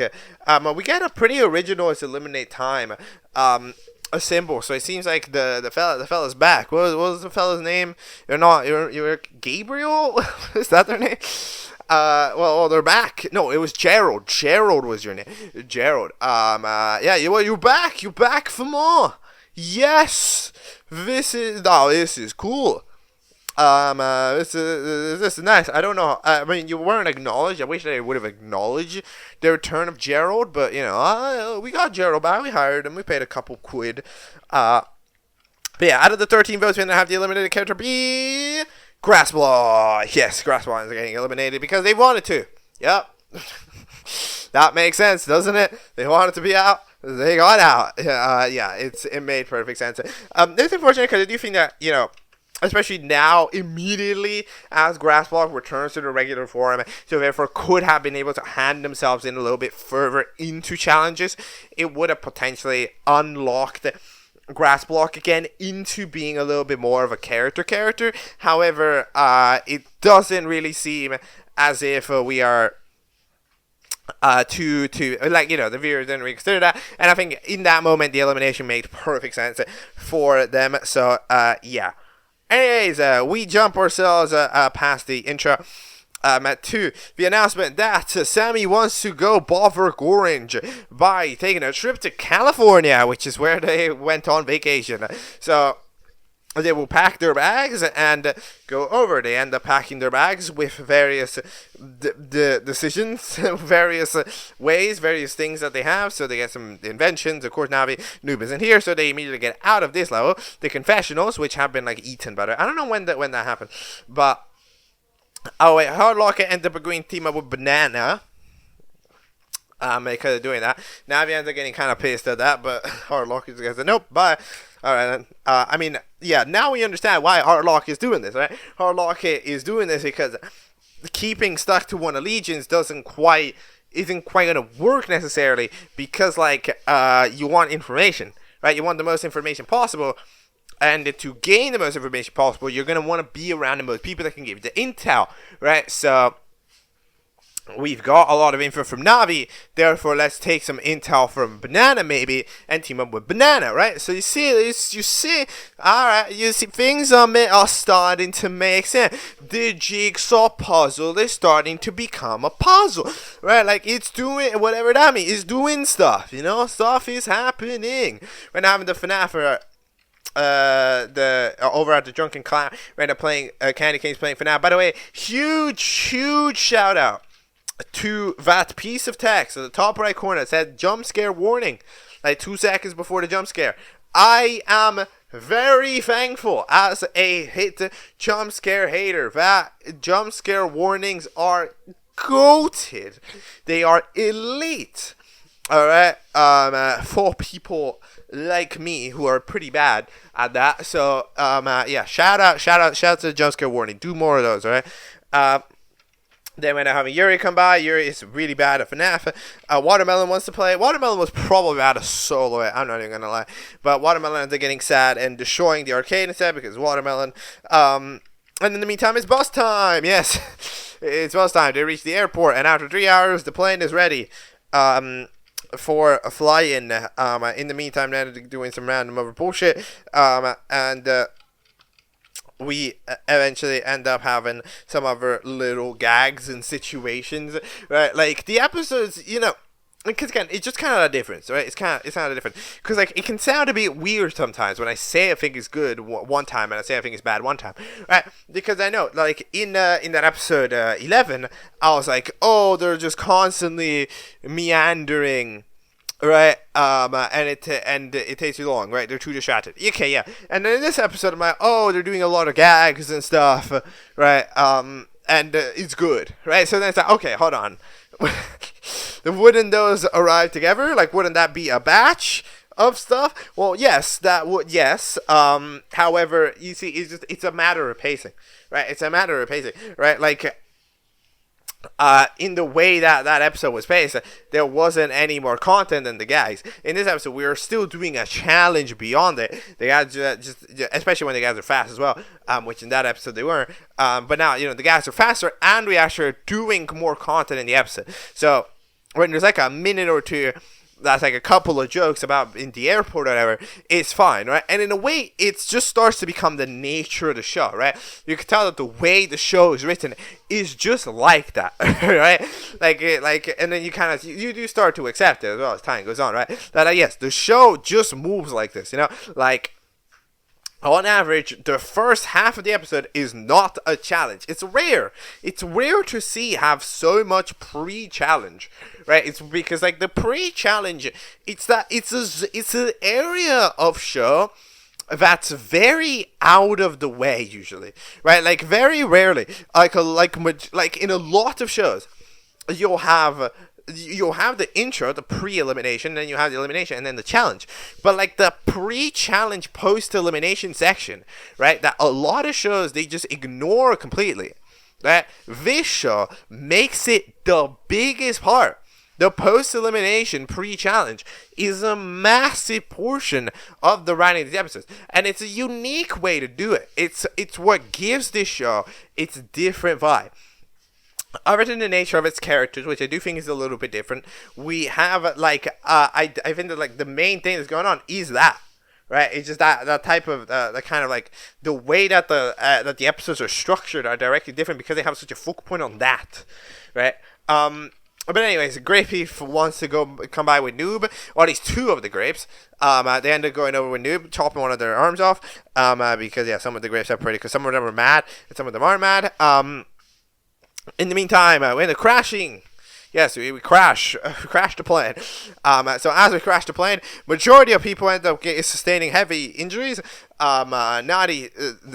We get a pretty original eliminate time a symbol. So it seems like the fella's back. What was the fella's name? You're Gabriel? Is that their name? Well, they're back. No, it was Gerald. Gerald was your name. Gerald. Yeah, you're back. You're back for more. Yes. This is cool. This is nice. I don't know. I mean, you weren't acknowledged. I wish they would have acknowledged the return of Gerald, but you know, we got Gerald back. We hired him. We paid a couple quid. But yeah, out of the 13 votes, we're gonna have the eliminated character be Grassblaw. Yes, Grassblaw is getting eliminated because they wanted to. Yep. That makes sense, doesn't it? They wanted to be out. They got out. Yeah, it made perfect sense. It's unfortunate because I do think that, you know, especially now, immediately as Grassblock returns to the regular forum, so therefore could have been able to hand themselves in a little bit further into challenges, it would have potentially unlocked Grassblock again into being a little bit more of a character. However, it doesn't really seem as if we are to like, you know, the viewers didn't really consider that, and I think in that moment the elimination made perfect sense for them. So yeah. Anyways, we jump ourselves past the intro to the announcement that Sammy wants to go bother Orange by taking a trip to California, which is where they went on vacation. So they will pack their bags and go over. They end up packing their bags with various decisions, various ways, various things that they have. So they get some inventions. Of course, Navi Noob isn't here, so they immediately get out of this level. The confessionals, which have been like eaten by I don't know when that happened, but oh wait, Hard Locket ended up agreeing to team up with Banana. Because of doing that, Navi ends up getting kind of pissed at that, but Hard Locket says nope, bye. Alright then. I mean, yeah, now we understand why Hardlock is doing this, right? Hardlock is doing this because keeping stuck to one allegiance isn't quite gonna work necessarily, because like you want information, right? You want the most information possible, and to gain the most information possible, you're gonna want to be around the most people that can give you the intel, right? So we've got a lot of info from Navi, therefore let's take some intel from Banana maybe and team up with Banana, right? So you see, alright, you see things are starting to make sense. The jigsaw puzzle is starting to become a puzzle, right? Like it's doing whatever that means, it's doing stuff, you know, stuff is happening. We're having the FNAF over at the Drunken Clown, right? Playing Candy Cane's playing FNAF. By the way, huge shout out to that piece of text in the top right corner that said jump scare warning, like 2 seconds before the jump scare. I am very thankful as a jump scare hater that jump scare warnings are goated. They are elite. Alright, for people like me who are pretty bad at that. So yeah, shout out to the jump scare warning. Do more of those, alright? Then when I have Yuri come by, Yuri is really bad at FNAF. Watermelon wants to play. Watermelon was probably bad at solo it, I'm not even gonna lie. But Watermelon ends up getting sad and destroying the arcade instead because Watermelon. And in the meantime, it's bus time. Yes, it's bus time. They reach the airport, and after 3 hours, the plane is ready for a fly-in. In the meantime, they're doing some random other bullshit. And we eventually end up having some other little gags and situations, right? Like, the episodes, you know, because again, it's just kind of a difference, right? It's kind of different because like it can sound a bit weird sometimes when I say I think it's good one time and I say I think it's bad one time, right? Because I know, like in that episode 11, I was like, oh, they're just constantly meandering, right? And it takes too long, right? They're too distracted. Okay, yeah. And then in this episode, I'm like, oh, they're doing a lot of gags and stuff, right? And it's good, right? So then it's like, okay, hold on. Wouldn't those arrive together? Like, wouldn't that be a batch of stuff? Well, yes, that would, yes. However, you see, it's a matter of pacing, right? It's a matter of pacing, right? Like, in the way that episode was paced, there wasn't any more content than the gags. In this episode, we are still doing a challenge beyond it. The guys just especially when the guys are fast as well, which in that episode they weren't. But now, the guys are faster, and we actually are doing more content in the episode. So when there's like a minute or two that's like a couple of jokes about in the airport or whatever, it's fine, right? And in a way, it just starts to become the nature of the show, right? You can tell that the way the show is written is just like that, right? And then you do start to accept it as well as time goes on, right? That yes, the show just moves like this, like. On average, the first half of the episode is not a challenge. It's rare. It's rare to see have so much pre-challenge, right? It's because like the pre-challenge, it's an area of show that's very out of the way usually, right? Like very rarely, like in a lot of shows, you'll have the intro, the pre-elimination, then you have the elimination, and then the challenge. But like the pre-challenge, post-elimination section, right? That a lot of shows they just ignore completely. Right? This show makes it the biggest part. The post-elimination pre-challenge is a massive portion of the writing of the episodes, and it's a unique way to do it. It's what gives this show its different vibe. Other than the nature of its characters, which I do think is a little bit different, we have like I think that like the main thing that's going on is that, right? It's just that type of the kind of like the way that the episodes are structured are directly different because they have such a focal point on that, right? But anyways, Grapey wants to come by with Noob, or at least two of the grapes. They end up going over with Noob, chopping one of their arms off. Because yeah, some of the grapes are pretty, because some of them are mad and some of them aren't mad. In the meantime, we end up crashing. Yes, we crash the plane. So as we crash the plane, majority of people end up sustaining heavy injuries. Naughty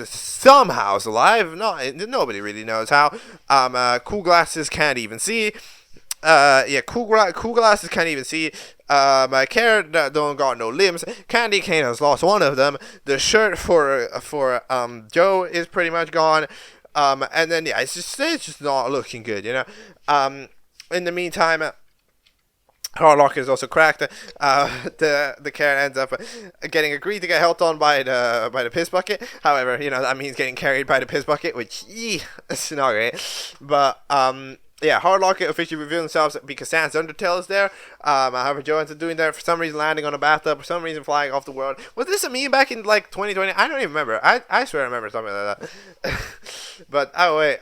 somehow is alive. Nobody really knows how. Cool Glasses can't even see. Cool Glasses can't even see. Carrot don't got no limbs. Candy Cane has lost one of them. The shirt for Joe is pretty much gone. And then yeah, it's just not looking good, In the meantime, Harlock is also cracked. The Karen ends up getting agreed to get held on by the piss bucket. However, that means getting carried by the piss bucket, which it's not great. But yeah, Hardlock officially revealed themselves because Sans Undertale is there. However, Joe ends up doing that for some reason, landing on a bathtub, for some reason flying off the world. Was this a meme back in like 2020? I don't even remember. I swear I remember something like that. But oh wait,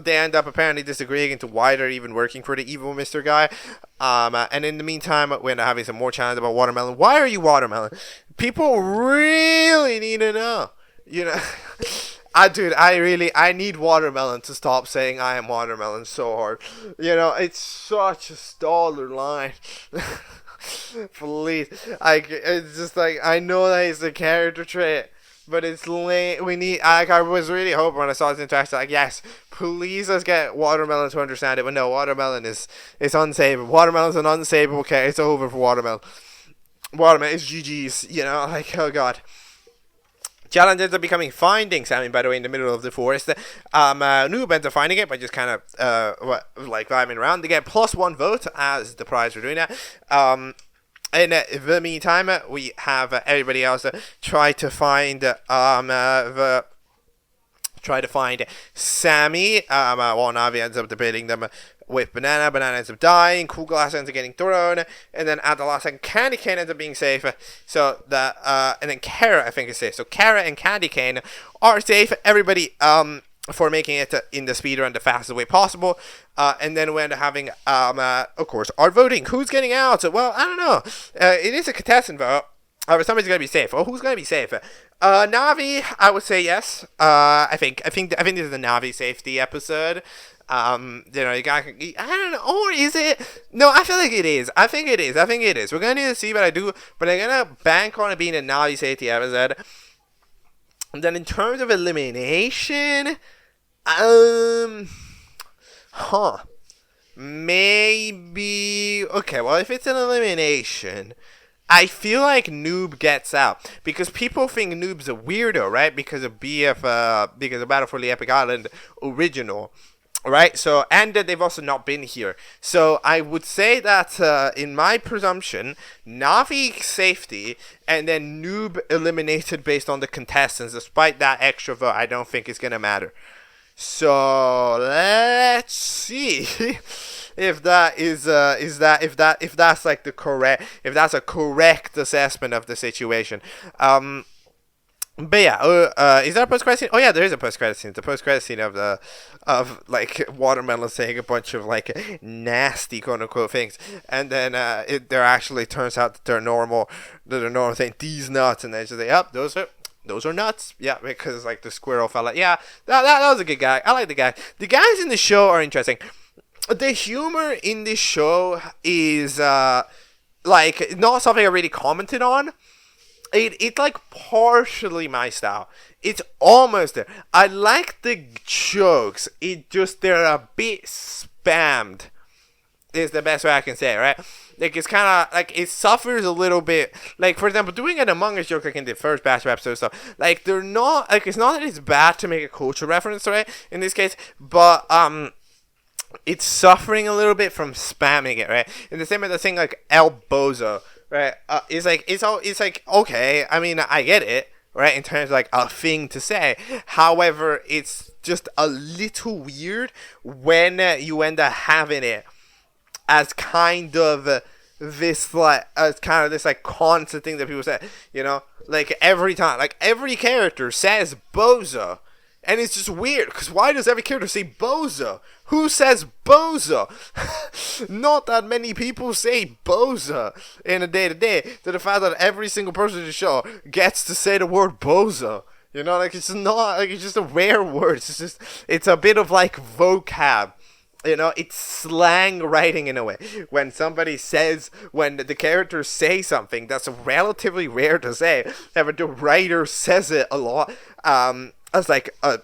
they end up apparently disagreeing into why they're even working for the evil Mr. Guy. And in the meantime, we end up having some more challenges about Watermelon. Why are you Watermelon? People really need to know. I need Watermelon to stop saying I am Watermelon so hard. It's such a staller line. Please. It's just like, I know that it's a character trait, but it's lame. I was really hoping when I saw this interaction, like, yes, please let's get Watermelon to understand it. But no, Watermelon is unsavable. Watermelon's an unsavable character. It's over for Watermelon. Watermelon is GG's, oh god. Challenge ends up becoming finding Sammy, by the way, in the middle of the forest. Noob ends up finding it by just kind of vibing around. They get +1 vote as the prize for doing that. In the meantime, we have everybody else try to find Sammy. Navi ends up debating them with Banana. Banana ends up dying. Cool Glass ends up getting thrown, and then at the last second, Candy Cane ends up being safe. So and then Kara I think is safe. So Kara and Candy Cane are safe. Everybody for making it in the speedrun the fastest way possible. And then we end up having, of course, our voting. Who's getting out? Well, I don't know. It is a contestant vote. Somebody's gonna be safe. Oh, who's gonna be safe? Navi, I would say yes. I think this is the Navi safety episode. You got, I don't know, or is it? No, I feel like it is. I think it is. We're gonna need to see what I do, but I'm gonna bank on it being a Navi safety episode. And then in terms of elimination, maybe, okay, well, if it's an elimination, I feel like Noob gets out, because people think Noob's a weirdo, right, because of Battle for the Epic Island original, right, so, and that they've also not been here, so I would say that, in my presumption, Navi safety, and then Noob eliminated based on the contestants. Despite that extra vote, I don't think it's gonna matter. So let's see if that's like the correct, if that's a correct assessment of the situation. But yeah, is there a post-credit scene? Oh yeah, there is a post-credit scene. It's a post-credit scene of like Watermelon saying a bunch of like nasty quote unquote things, and then there actually turns out that they're normal saying these nuts, and then just say, yep, those are nuts. Yeah, because like the squirrel fella. Yeah, that was a good guy. I like the guy. The guys in the show are interesting. The humor in this show is like not something I really commented on. It's like partially my style. It's almost there. I like the jokes. They're a bit spammed. Is the best way I can say it, right? Like, it's kind of, like, it suffers a little bit. Like, for example, doing an Among Us joke, like, in the first batch of episodes, stuff. Like, they're not, like, it's not that it's bad to make a culture reference, right? In this case, but, it's suffering a little bit from spamming it, right? In the same way, the thing, like, El Bozo, right? It's like, okay, I mean, I get it, right? In terms of, like, a thing to say. However, it's just a little weird when you end up having it as kind of this like constant thing that people say, you know, like every time, like every character says bozo, and it's just weird because why does every character say bozo? Who says bozo? Not that many people say bozo in a day-to-day, to the fact that every single person in the show gets to say the word bozo. You know, like, it's not, like, it's just a rare word. It's a bit of like vocab. You know, it's slang writing in a way. When the characters say something that's relatively rare to say, but the writer says it a lot, as like a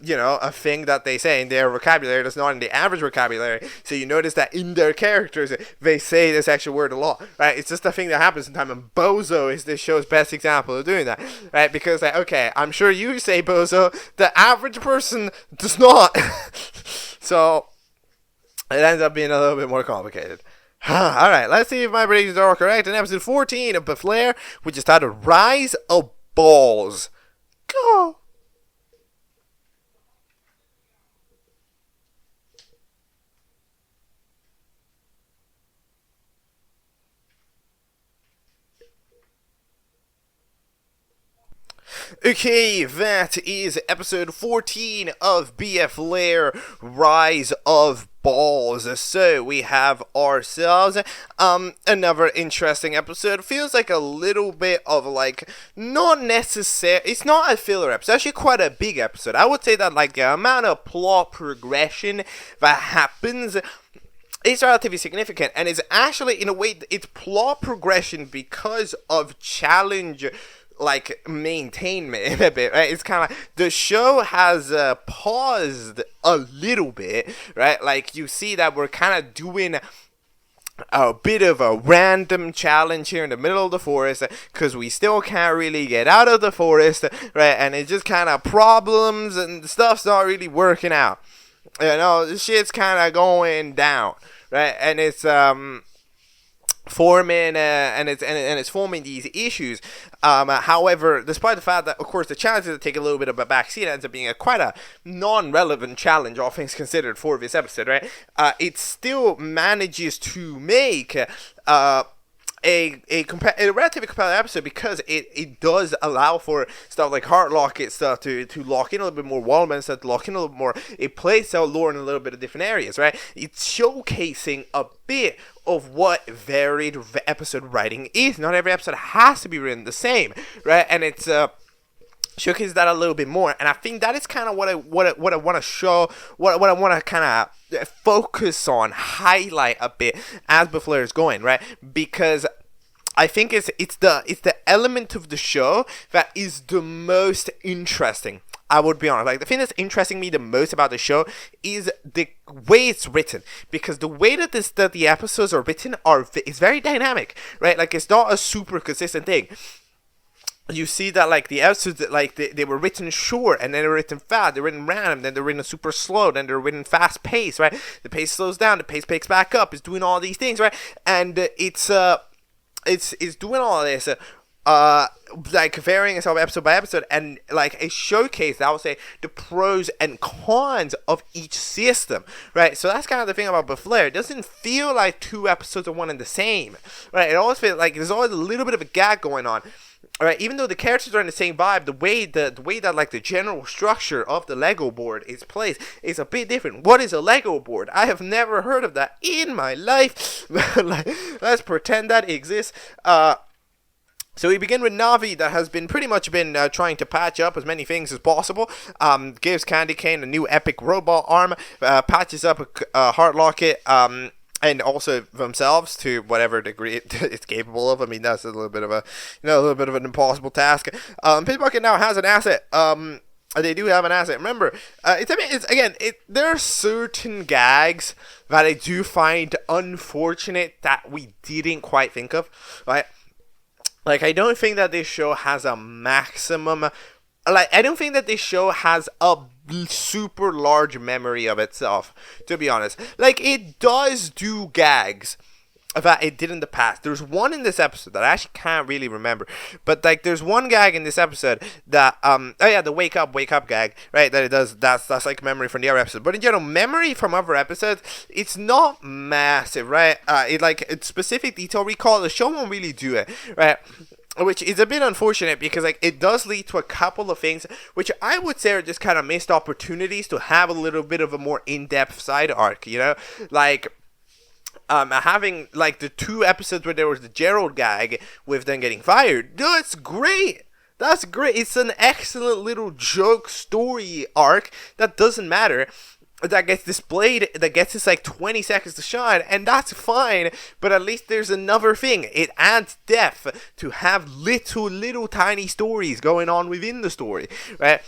thing that they say in their vocabulary that's not in the average vocabulary. So you notice that in their characters they say this actual word a lot, right? It's just a thing that happens sometimes, and bozo is this show's best example of doing that, right? Because like, okay, I'm sure you say bozo, the average person does not. So it ends up being a little bit more complicated. Alright, let's see if my predictions are all correct. In episode 14 of BFLEIR, we just had a Rise of Balls. Go! Okay, that is episode 14 of BFLEIR Rise of Balls. So we have ourselves another interesting episode. Feels like a little bit of like, not necessary, it's not a filler episode, it's actually quite a big episode. I would say that like the amount of plot progression that happens, it's relatively significant, and it's actually, in a way, it's plot progression because of challenge, like, maintainment in a bit, right? It's kind of, the show has paused a little bit, right? Like, you see that we're kind of doing a bit of a random challenge here in the middle of the forest, because we still can't really get out of the forest, right? And it's just kind of problems, and stuff's not really working out. You know, shit's kind of going down, right? And it's forming and it's forming these issues. However, despite the fact that, of course, the challenges take a little bit of a backseat, ends up being quite a non-relevant challenge, all things considered, for this episode, right? It still manages to make a relatively compelling episode because it does allow for stuff like heart locket stuff to lock in a little bit more, Wallman stuff to lock in a little bit more. It plays out lore in a little bit of different areas, right? It's showcasing a bit of what varied episode writing is. Not every episode has to be written the same, right? And it's showcase that a little bit more, and I think that is kind of what I want to show, what I want to kind of focus on, highlight a bit as BFLEIR is going, right? Because I think it's the element of the show that is the most interesting. I would be honest. Like, the thing that's interesting me the most about the show is the way it's written, because the way that the episodes are written is very dynamic, right? Like, it's not a super consistent thing. You see that, like, the episodes, like, they were written short, and then they were written fast, they were written random, then they're written super slow, then they're written fast pace, right? The pace slows down, the pace picks back up, it's doing all these things, right? And it's doing all this, like, varying itself episode by episode, and, like, a showcase, I would say, the pros and cons of each system, right? So that's kind of the thing about BFLEIR. It doesn't feel like two episodes are one and the same, right? It always feels like there's always a little bit of a gag going on. Alright, even though the characters are in the same vibe, the way that like the general structure of the Lego board is placed is a bit different. What is a Lego board? I have never heard of that in my life. Like, let's pretend that exists. So we begin with Navi, that has been pretty much trying to patch up as many things as possible. Gives Candy Cane a new epic robot arm, patches up a heart locket, and also themselves to whatever degree it's capable of. I mean, that's a little bit of an impossible task. Pitbucket now has an asset. They do have an asset. Remember, there are certain gags that I do find unfortunate that we didn't quite think of, right? Like, I don't think that this show has a maximum. Like, I don't think that this show has a super large memory of itself, to be honest. Like, it does do gags that it did in the past. There's one in this episode that I actually can't really remember, but, like, there's one gag in this episode that the wake up gag, right, that it does. That's like memory from the other episode. But in general, memory from other episodes, it's not massive, right? It's specific detail recall, the show won't really do it, right? Which is a bit unfortunate, because, like, it does lead to a couple of things which I would say are just kind of missed opportunities to have a little bit of a more in-depth side arc, you know? Like, having, like, the 2 episodes where there was the Gerald gag with them getting fired. That's great! That's great! It's an excellent little joke story arc that doesn't matter, that gets displayed, that gets us like 20 seconds to shine, and that's fine, but at least there's another thing. It adds depth to have little tiny stories going on within the story, right?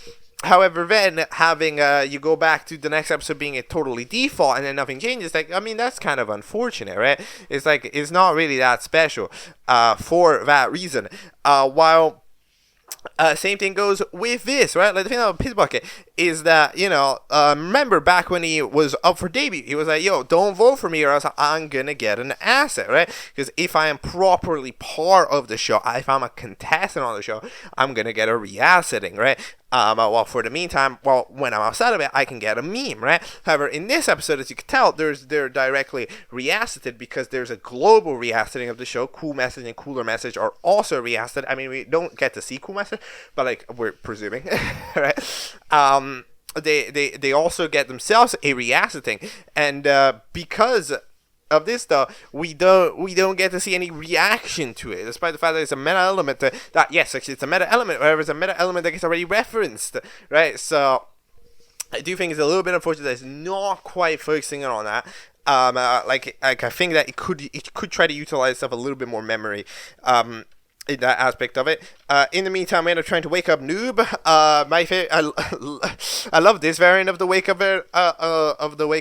However, then having you go back to the next episode being a totally default and then nothing changes, like, I mean, that's kind of unfortunate, right? It's like, it's not really that special for that reason. While same thing goes with this, right? Like, the thing about Pitbucket is that, you know, remember back when he was up for debut, he was like, yo, don't vote for me or else I'm gonna get an asset, right? Because if I am properly part of the show, if I'm a contestant on the show, I'm gonna get a re-assetting, right? Well, for the meantime, when I'm outside of it, I can get a meme, right? However, in this episode, as you can tell, they're directly re-asseted because there's a global re-asseting of the show. Cool Message and Cooler Message are also re-asseted. I mean, we don't get to see Cool Message, but, like, we're presuming, right? They also get themselves a re-asseting, and because of this, though, we don't get to see any reaction to it, despite the fact that it's a meta element yes, actually it's a meta element, however, it's a meta element that gets already referenced, right? So I do think it's a little bit unfortunate that it's not quite focusing on that. Like I think that it could try to utilize itself a little bit more memory in that aspect of it. In the meantime, we end up trying to wake up Noob. My favorite, I love this variant of the wake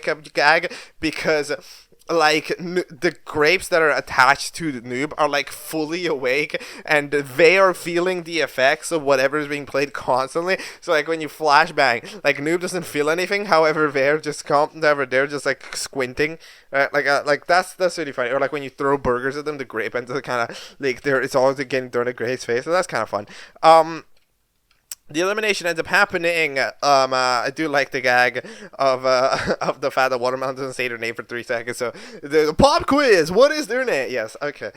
up gag, because, like, the grapes that are attached to the Noob are, like, fully awake, and they are feeling the effects of whatever is being played constantly. So, like, when you flashbang, like, Noob doesn't feel anything, however, they're just like squinting, like that's really funny. Or, like, when you throw burgers at them, the grape ends up kind of, like, it's always getting thrown at Grape's face, so that's kind of fun. the elimination ends up happening. I do like the gag of of the fact that Watermelon doesn't say their name for 3 seconds. So the pop quiz. What is their name? Yes. Okay.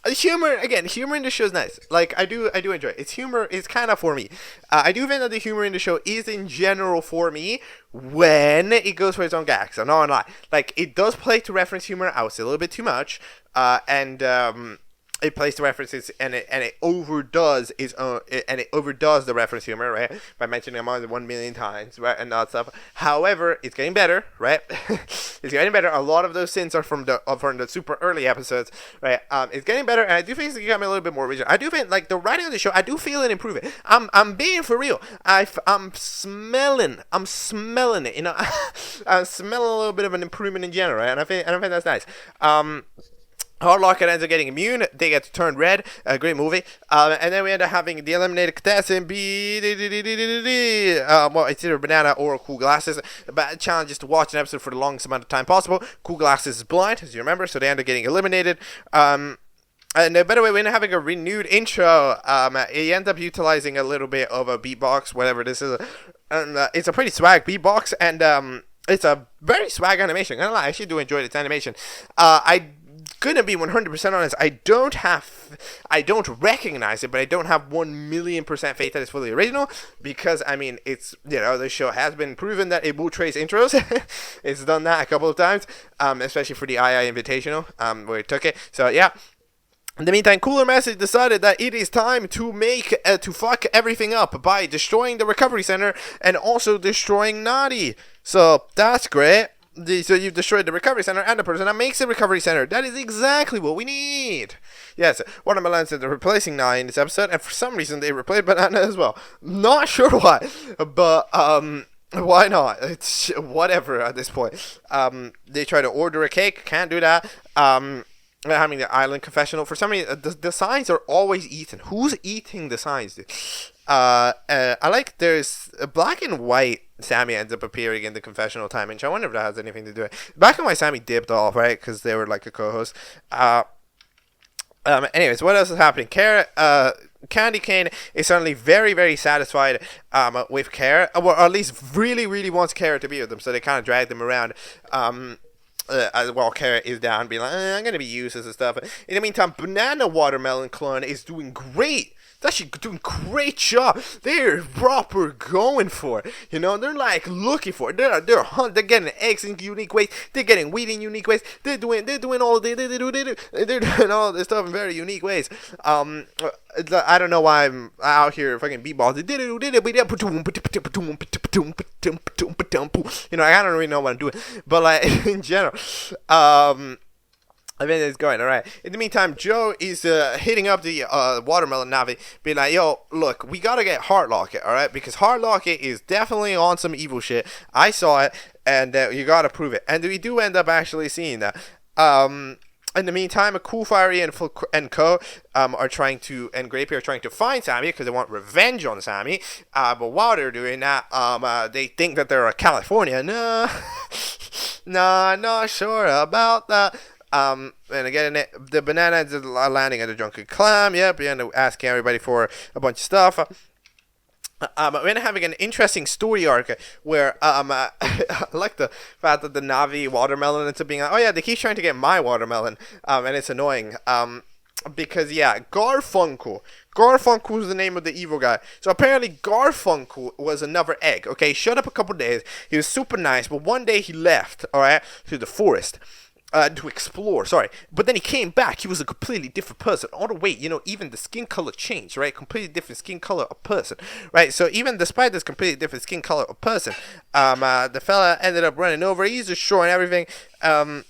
Humor in the show is nice. Like I do enjoy it. It's humor is kind of for me. I do think that the humor in the show is in general for me when it goes for its own gags. So no, I'm not. Like it does play to reference humor. I would say a little bit too much. And it plays the references and it overdoes its own, and it overdoes the reference humor, right, by mentioning them more than 1 million times, right, and all that stuff. However, it's getting better, right? It's getting better. A lot of those sins are from the super early episodes, right? It's getting better, and I do think it's becoming a little bit more original. I do think like the writing of the show, I do feel it improving. I'm being for real. I'm smelling it, you know. I'm smelling a little bit of an improvement in general, right? And I think that's nice. Hard Locket ends up getting immune. They get to turn red. A great movie. And then we end up having the eliminated contestant be well, it's either Banana or Cool Glasses. But challenge is to watch an episode for the longest amount of time possible. Cool Glasses is blind, as you remember, so they end up getting eliminated. And by the way, we end up having a renewed intro. He ends up utilizing a little bit of a beatbox, whatever this is. And it's a pretty swag beatbox, and it's a very swag animation. I'm gonna lie, I actually do enjoy its animation. I gonna be 100% honest, I don't recognize it, but I don't have 1,000,000% faith that it's fully original, because I mean, it's, you know, the show has been proven that it will trace intros. It's done that a couple of times, especially for the II Invitational, where it took it. So yeah. In the meantime, Cooler Message decided that it is time to to fuck everything up by destroying the recovery center and also destroying Naughty. So that's great. So you've destroyed the recovery center and the person that makes the recovery center. That is exactly what we need. Yes, Watermelon said they're replacing Nine in this episode, and for some reason they replaced Banana as well. Not sure why, but why not? It's whatever at this point. They try to order a cake, can't do that. Having the island confessional. For some reason, the signs are always eaten. Who's eating the signs, dude? I like there's a black and white Sammy ends up appearing in the confessional time, and I wonder if that has anything to do with it. Black and white Sammy dipped off, right? Because they were like a co-host. Anyways, what else is happening? Candy Cane is suddenly very, very satisfied with Kara, or at least really, really wants Kara to be with them, so they kind of drag them around. While Kara is down, being like, I'm going to be useless and stuff. In the meantime, Banana Watermelon Clone is doing great. It's actually doing great job. They're proper going for it. You know, they're like looking for it. They're getting eggs in unique ways. They're getting wheat in unique ways. They're doing all they're doing all this stuff in very unique ways. I don't know why I'm out here fucking beatballs. You know, I don't really know what I'm doing, but like in general, I think it's going alright. In the meantime, Joe is hitting up the Watermelon Navi, being like, yo, look, we gotta get Heart Locket, alright? Because Heart Locket is definitely on some evil shit. I saw it, and you gotta prove it. And we do end up actually seeing that. In the meantime, Cool Fiery and Co. Are trying to, and Grape are trying to find Sammy because they want revenge on Sammy. But while they're doing that, they think that they're a California. No, not sure about that. And again, the Bananas are landing at the Drunken Clam. Yep, and asking everybody for a bunch of stuff. We're having an interesting story arc where I like the fact that the Navi watermelon ends up being like, oh yeah, they keep trying to get my watermelon, and it's annoying. Because yeah, Garfunkel was the name of the evil guy. So apparently Garfunkel was another egg. Okay, he showed up a couple days. He was super nice, but one day he left. All right, to the forest. To explore, but then he came back. He was a completely different person. All the way, you know, even the skin color changed, right? Completely different skin color of person, right? So even despite this completely different skin color of person, the fella ended up running over. He's destroying everything, and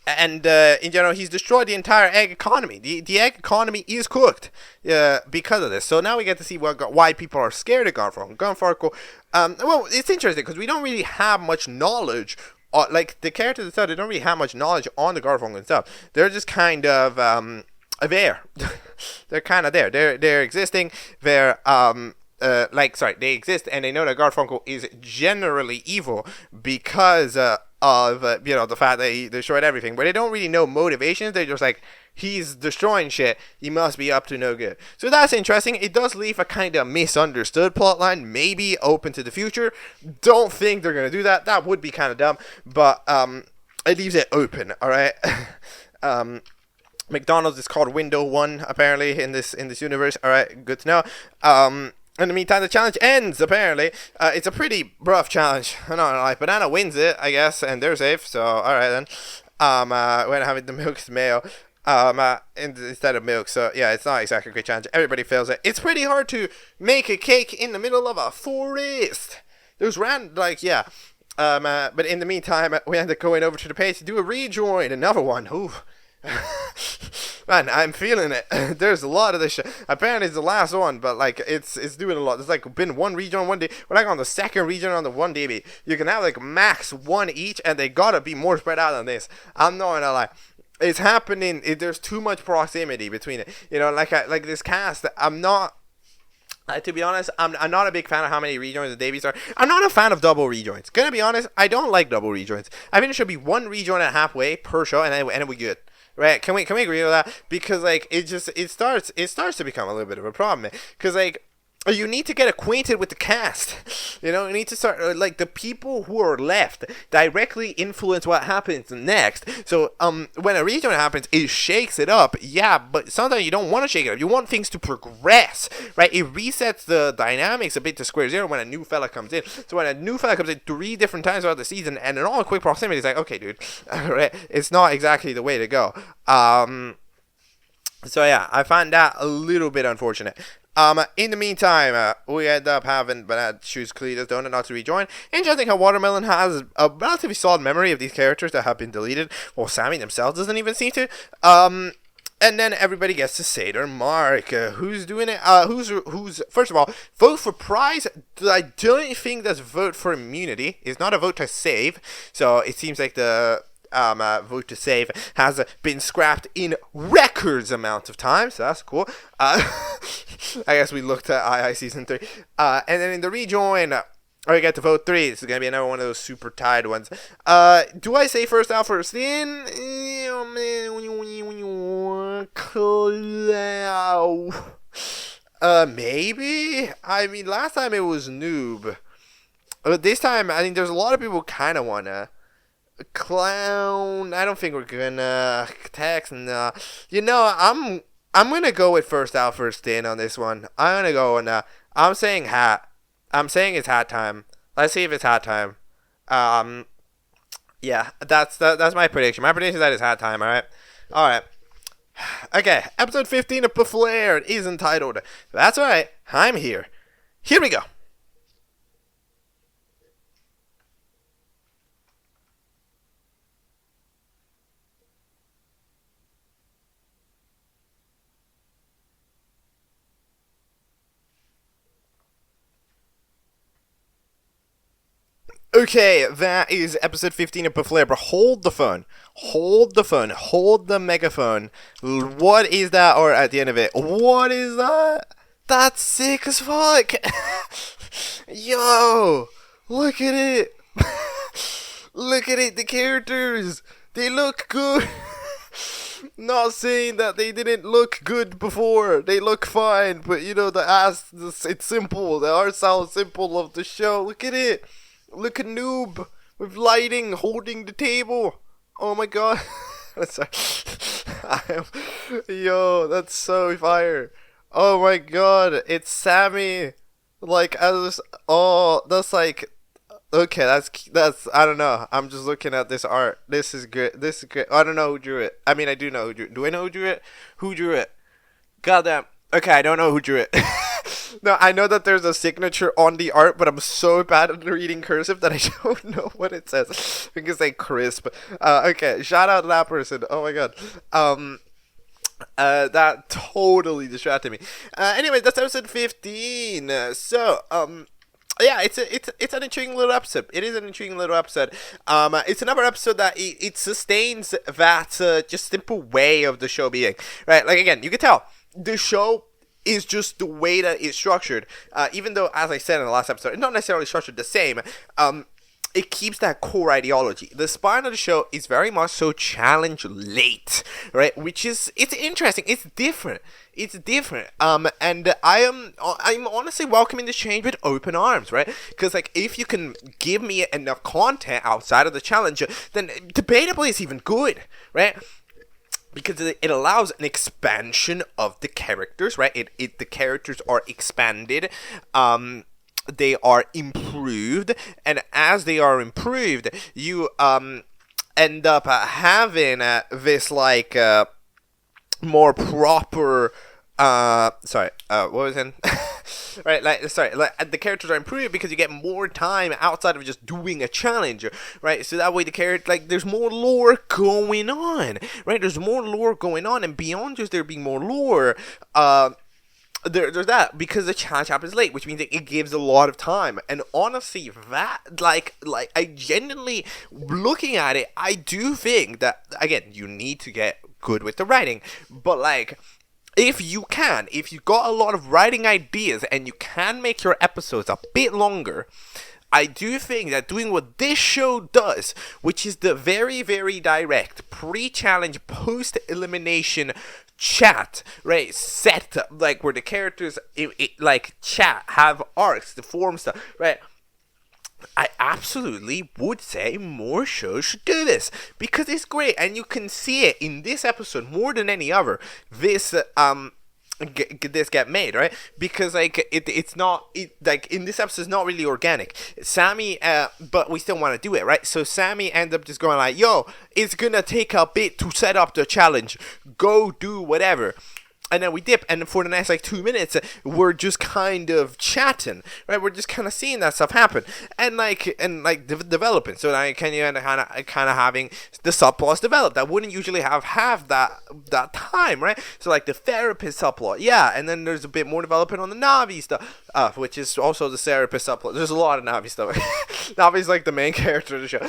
in general, he's destroyed the entire egg economy. The egg economy is cooked because of this. So now we get to see why people are scared of Garfunkel. Well, it's interesting because we don't really have much knowledge. Like the characters themselves, they don't really have much knowledge on the Garfunkel and stuff. They're just kind of there. They're kind of there. They're existing. They're they exist and they know that Garfunkel is generally evil because of the fact that he destroyed everything, but they don't really know motivations. They're just like, he's destroying shit, he must be up to no good. So that's interesting. It does leave a kind of misunderstood plotline, maybe open to the future. Don't think they're gonna do that. That would be kind of dumb, but it leaves it open. All right. McDonald's is called Window 1 apparently in this universe. All right, good to know. In the meantime, the challenge ends, apparently. It's a pretty rough challenge. I'm not gonna lie. Banana wins it, I guess, and they're safe, so alright then. We're having the milk's mayo. Instead of milk, so yeah, it's not exactly a great challenge. Everybody fails it. It's pretty hard to make a cake in the middle of a forest. There's but in the meantime, we end up going over to the page to do a rejoin. Another one. Ooh. Man, I'm feeling it. There's a lot of this shit. Apparently it's the last one, but like it's doing a lot. There's like been one region one day. We're like on the second region on the one day. You can have like max one each, and they gotta be more spread out than this. I'm not gonna lie. It's happening. There's too much proximity between it. Like this cast. I'm not. To be honest, I'm not a big fan of how many rejoins the Davies are. I'm not a fan of double rejoins. Gonna be honest, I don't like double rejoins. I think it should be one rejoin at halfway per show, and then we're good. Right? Can we agree with that? Because like it starts to become a little bit of a problem. Because like you need to get acquainted with the cast. You need to start like the people who are left directly influence what happens next. So when a rejoin happens, it shakes it up. Yeah, but sometimes you don't want to shake it up. You want things to progress, right? It resets the dynamics a bit to square zero when a new fella comes in. So when a new fella comes in 3 different times throughout the season and in all quick proximity, it's like, okay, dude, right? It's not exactly the way to go. So yeah, I find that a little bit unfortunate. In the meantime, we end up having Banana choose Cletus Donut not to rejoin. Interesting how Watermelon has a relatively solid memory of these characters that have been deleted, while Sammy themselves doesn't even seem to. And then everybody gets to say their mark. Who's doing it? Who's first of all, vote for prize. I don't think that's vote for immunity. It's not a vote to save. So it seems like the vote to save has been scrapped in records amount of time, so that's cool. I guess we looked at II Season 3. And then in the rejoin, we get to vote 3. This is going to be another one of those super tied ones. Do I say first out, first in? Maybe? I mean, last time it was Noob. But this time, I think there's a lot of people kind of want to Clown. I don't think we're gonna text. Nah. I'm gonna go with first out, first in on this one. I'm gonna go and I'm saying hat. I'm saying it's hat time. Let's see if it's hat time. Yeah, that's my prediction. My prediction is that it's hat time. All right. Okay, episode 15 of BFLEIR is entitled "That's Right, I'm Here." Here we go. Okay, that is episode 15 of BFLEIR, but hold the phone. Hold the megaphone. What is that? Or at the end of it, what is that? That's sick as fuck. Yo, look at it. Look at it, the characters. They look good. Not saying that they didn't look good before. They look fine, but it's simple. The art style is simple of the show. Look at it. Look at Noob with lighting holding the table. Oh my god. Yo, that's so fire. Oh my god, it's Sammy. Like, that's like, okay, that's, I don't know. I'm just looking at this art. This is great. I don't know who drew it. I mean, I do know who drew it. Do I know who drew it? Who drew it? Goddamn. Okay, I don't know who drew it. No, I know that there's a signature on the art, but I'm so bad at reading cursive that I don't know what it says. I think it's like crisp. Okay, shout out to that person. Oh my god. That totally distracted me. Anyway, that's episode 15. Yeah, it's an intriguing little episode. It is an intriguing little episode. It's another episode that it sustains that just simple way of the show being, right? Like, again, you can tell the show is just the way that it's structured. Even though, as I said in the last episode, it's not necessarily structured the same. it keeps that core ideology. The spine of the show is very much so challenge late, right? Which is, it's interesting. It's different. It's different. And I'm honestly welcoming this change with open arms, right? Because like, if you can give me enough content outside of the challenge, then debatably it's even good, right? Because it allows an expansion of the characters, right? The characters are expanded. They are improved, and as they are improved, you end up having this like more proper what was it? Right, like the characters are improved because you get more time outside of just doing a challenge, right? So that way the character, like, there's more lore going on, right? There's more lore going on, and beyond just there being more lore, there's that, because the challenge happens late, which means it gives a lot of time. And honestly, that, like I genuinely, looking at it, I do think that, again, you need to get good with the writing, but like, if you got a lot of writing ideas and you can make your episodes a bit longer, I do think that doing what this show does, which is the very, very direct pre-challenge, post-elimination chat, right, set, like, where the characters, like, chat, have arcs, the form stuff, right, I absolutely would say more shows should do this, because it's great, and you can see it in this episode more than any other. This this get made, right? Because like it's not like in this episode, it's not really organic. Sammy, but we still want to do it, right? So Sammy ends up just going like, "Yo, it's gonna take a bit to set up the challenge. Go do whatever." And then we dip, and for the next like 2 minutes, we're just kind of chatting, right? We're just kind of seeing that stuff happen, and developing. So now kind of having the subplots develop that wouldn't usually have that time, right? So like the therapist subplot, yeah, and then there's a bit more development on the Navi stuff, which is also the therapist subplot. There's a lot of Navi stuff. Navi's like the main character of the show.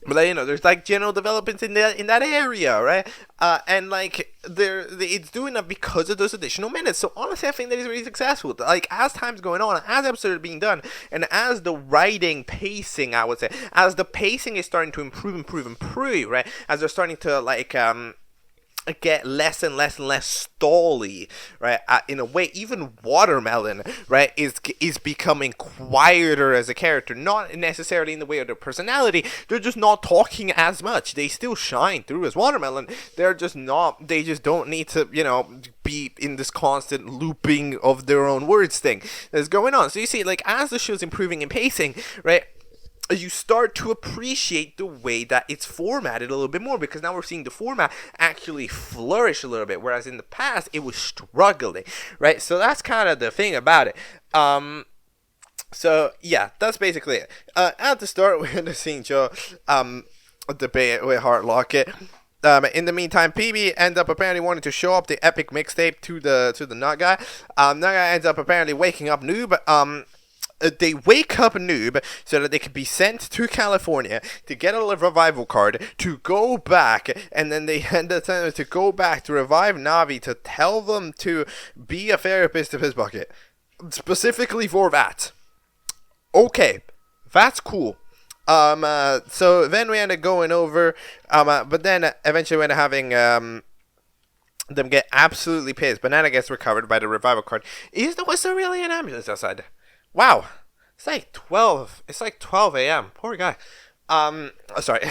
But you know, there's like general developments in that area, right? And like it's doing that because of those additional minutes. So honestly, I think that is really successful. Like as time's going on, as episodes are being done, and as the writing pacing, I would say, as the pacing is starting to improve, right? As they're starting to like get less and less stally, right? In a way, even Watermelon, right, is becoming quieter as a character. Not necessarily in the way of their personality. They're just not talking as much. They still shine through as Watermelon. They're just not. They just don't need to, you know, be in this constant looping of their own words thing that's going on. So you see, like as the show's improving in pacing, right, you start to appreciate the way that it's formatted a little bit more, because now we're seeing the format actually flourish a little bit, whereas in the past it was struggling, right? So that's kind of the thing about it. So yeah, that's basically it. At the start, we're gonna see Joe debate with Heart Locket. In the meantime, PB ends up apparently wanting to show up the epic mixtape to the Nut guy. Nut guy ends up apparently waking up Noob. They wake up Noob so that they can be sent to California to get a revival card to go back, and then they end up telling them to go back to revive Navi to tell them to be a therapist of his bucket, specifically for that. Okay, that's cool. So then we end up going over, but then eventually we end up having them get absolutely pissed. Banana gets recovered by the revival card. Was there really an ambulance outside? Wow, it's like 12 a.m. Poor guy. Sorry.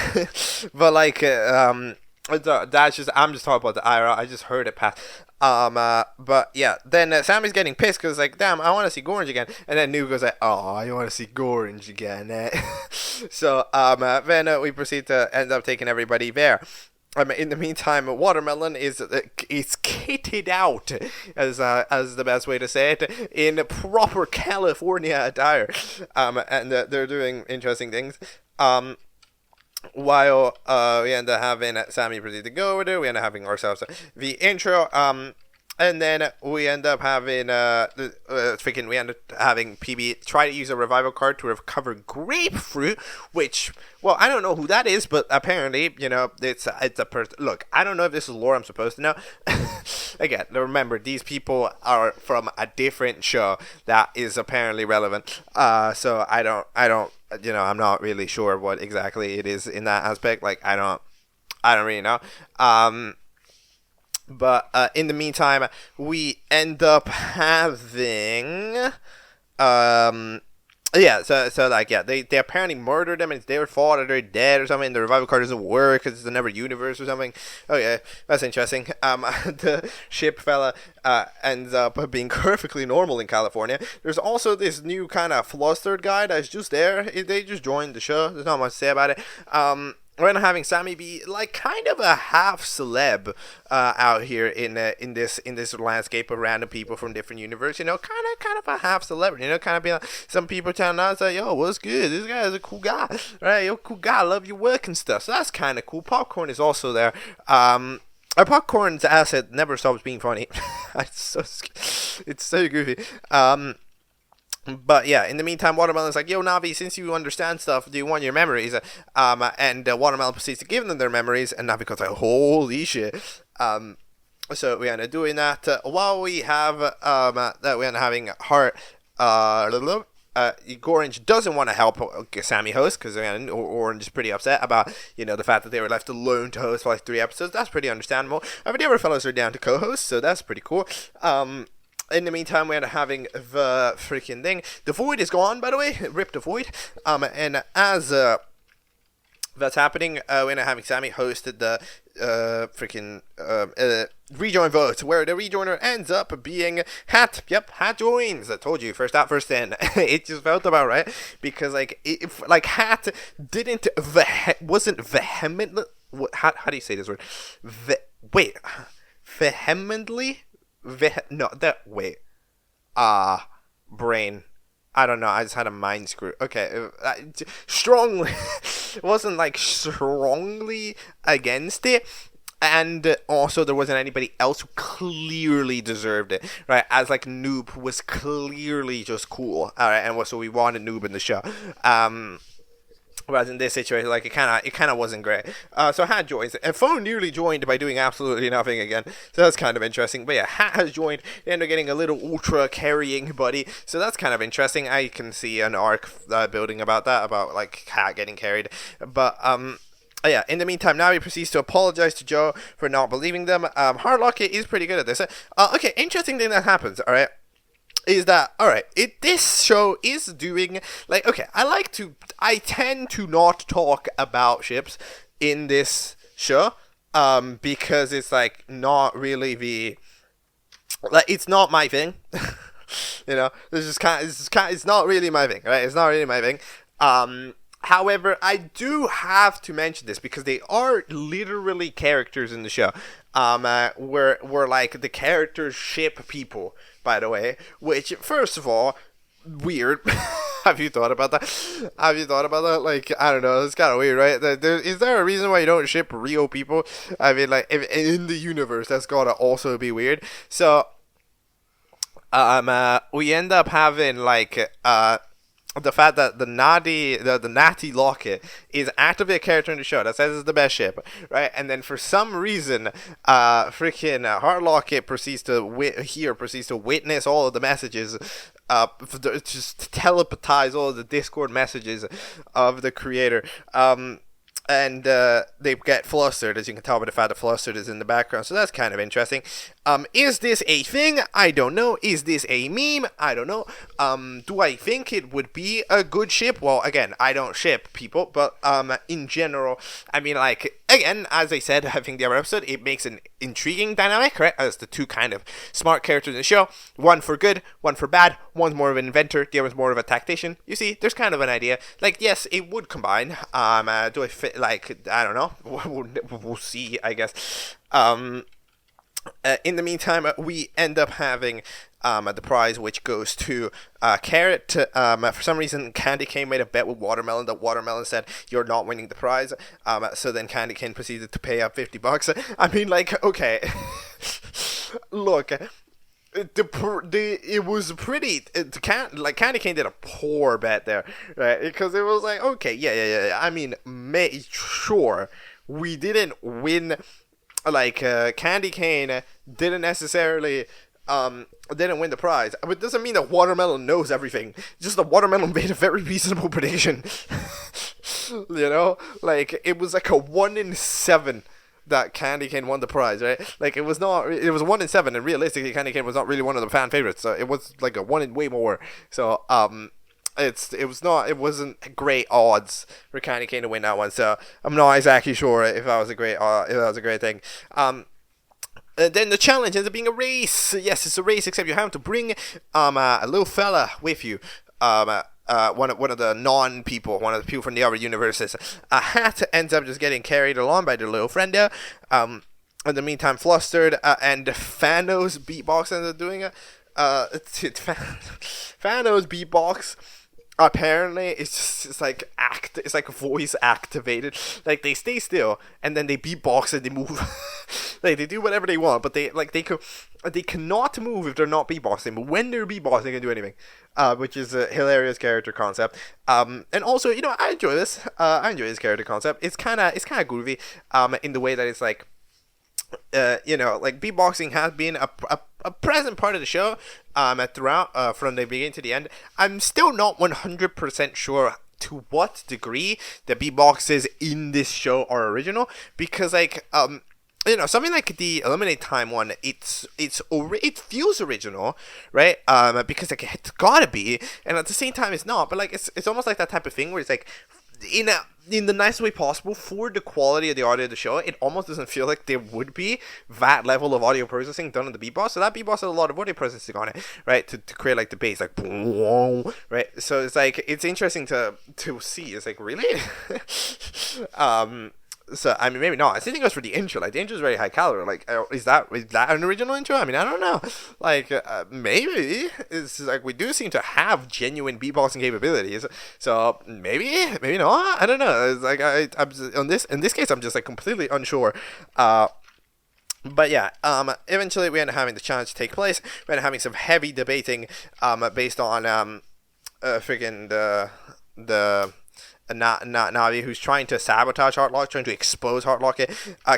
But like, that's just, I'm just talking about the IRL. I just heard it pass. But yeah, then Sammy's getting pissed because like, damn, I want to see Gorange again. And then Noob goes like, oh, you want to see Gorange again. So, then we proceed to end up taking everybody there. In the meantime, Watermelon is kitted out, as the best way to say it, in proper California attire, and they're doing interesting things. While we end up having Sammy proceed to go over there, we end up having ourselves the intro, and then we end up having PB try to use a revival card to recover Grapefruit, which, well, I don't know who that is, but apparently, you know, it's a person. Look, I don't know if this is lore I'm supposed to know. Again, remember, these people are from a different show that is apparently relevant. So I don't you know, I'm not really sure what exactly it is in that aspect. Like, I don't really know. But in the meantime, we end up having yeah, so like, yeah, they apparently murdered them, and it's their fault that they're dead or something. The revival card doesn't work because it's another universe or something. Oh yeah, that's interesting. The ship fella ends up being perfectly normal in California. There's also this new kind of flustered guy that's just there. They just joined the show. There's not much to say about it. We're not having Sammy be like kind of a half celeb out here in this landscape of random people from different universes. You know, kind of a half celebrity. You know, kind of be like some people telling us like, "Yo, what's good? This guy is a cool guy, right? Yo, cool guy. I love your work and stuff." So that's kind of cool. Popcorn is also there. Our Popcorn's asset never stops being funny. It's so goofy. But yeah, in the meantime, Watermelon's like, "Yo, Navi, since you understand stuff, do you want your memories?" And Watermelon proceeds to give them their memories, and Navi goes like, "Holy shit!" So we end up doing that. While we have that we end up having Heart. Orange doesn't want to help Sammy host because Orange is pretty upset about, you know, the fact that they were left alone to host for like 3 episodes. That's pretty understandable. But the other fellows are down to co-host, so that's pretty cool. In the meantime, we end up having the freaking thing. The Void is gone, by the way. Rip the Void. And as that's happening, we end up having Sammy hosted the freaking rejoin vote, where the rejoiner ends up being Hat. Yep, Hat joins. I told you, first out, first in. It just felt about right, because like Hat wasn't vehemently. How do you say this word? Vehemently. Brain. I don't know. I just had a mind screw. Okay, strongly. Wasn't like strongly against it. And also, there wasn't anybody else who clearly deserved it, right? As like Noob was clearly just cool, all right, and so we wanted Noob in the show. Whereas in this situation, like it kind of wasn't great. So Hat joins, and Phone nearly joined by doing absolutely nothing again. So that's kind of interesting. But yeah, Hat has joined. They end up getting a little ultra carrying buddy. So that's kind of interesting. I can see an arc building about that, about like Hat getting carried. But yeah, in the meantime, now he proceeds to apologize to Joe for not believing them. Hardlock is pretty good at this. Okay, interesting thing that happens. All right. Is that alright? This show is doing like, okay, I tend to not talk about ships in this show, because it's like not really it's not my thing. You know, it's not really my thing, right? It's not really my thing. However, I do have to mention this because they are literally characters in the show. We're like the characters ship people, by the way, which, first of all, weird. Have you thought about that? Like, I don't know, it's kind of weird, right? Is there a reason why you don't ship real people? I mean, like, if in the universe, that's gotta also be weird. So, we end up having, like, the fact that the Natty Locket is actively a character in the show that says it's the best ship, right? And then for some reason, freaking Heart Locket proceeds to witness all of the messages, just telepathize all of the Discord messages of the creator. And they get flustered, as you can tell by the fact that flustered is in the background. So that's kind of interesting. Is this a thing? I don't know. Is this a meme? I don't know. Do I think it would be a good ship? Well, again, I don't ship people, but in general, I mean, like, again, as I said, I think the other episode, it makes an intriguing dynamic, right? As the two kind of smart characters in the show. One for good, one for bad. One's more of an inventor, the other's more of a tactician. You see, there's kind of an idea. Like, yes, it would combine. Do I fit, like, I don't know. We'll see, I guess. In the meantime, we end up having the prize, which goes to Carrot. For some reason, Candy Cane made a bet with Watermelon that Watermelon said, "You're not winning the prize." So then Candy Cane proceeded to pay up $50. I mean, like, okay. Look, it was pretty. Candy Cane did a poor bet there, right? Because it was like, okay, yeah. I mean, sure, we didn't win. Like, Candy Cane didn't necessarily didn't win the prize. But it doesn't mean that Watermelon knows everything. Just that Watermelon made a very reasonable prediction. You know, like it was like a 1 in 7 that Candy Cane won the prize, right? Like it was 1 in 7, and realistically Candy Cane was not really one of the fan favorites, so it was like a 1 in way more. So it wasn't great odds for Candy Cane to win that one, so I'm not exactly sure if that was a great thing. Then the challenge ends up being a race. Yes, it's a race, except you have to bring a little fella with you. One of the non-people, one of the people from the other universes. A hat ends up just getting carried along by their little friend there. In the meantime, Flustered and Thanos beatbox ends up doing it. Thanos beatbox. Apparently, it's like voice activated. Like they stay still and then they beatbox and they move. Like they do whatever they want, but they cannot move if they're not beatboxing. But when they're beatboxing, they can do anything, which is a hilarious character concept. And also, you know, I enjoy this. I enjoy this character concept. It's kind of groovy. In the way that it's like, you know, like beatboxing has been a present part of the show throughout from the beginning to the end. I'm still not 100% sure to what degree the beatboxes in this are original, because like you know, something like the Eliminate Time one, it feels original, right? Because like it's gotta be, and at the same time it's not. But like it's almost like that type of thing where it's like in the nicest way possible for the quality of the audio of the show. It almost doesn't feel like there would be that level of audio processing done on the beatbox. So that beatbox has a lot of audio processing on it, right? To create like the bass, like right. So it's like it's interesting to see. It's like really, So I mean, maybe not. I still think it goes for the intro. Like the intro is very high calorie. Like, is that an original intro? I mean, I don't know. Like, maybe it's like we do seem to have genuine beatboxing capabilities. So maybe not. I don't know. It's like I'm in this case, I'm just like completely unsure. But yeah, eventually we end up having the challenge take place. We end up having some heavy debating, based on freaking the. Navi, who's trying to sabotage Heartlock, trying to expose Heartlock.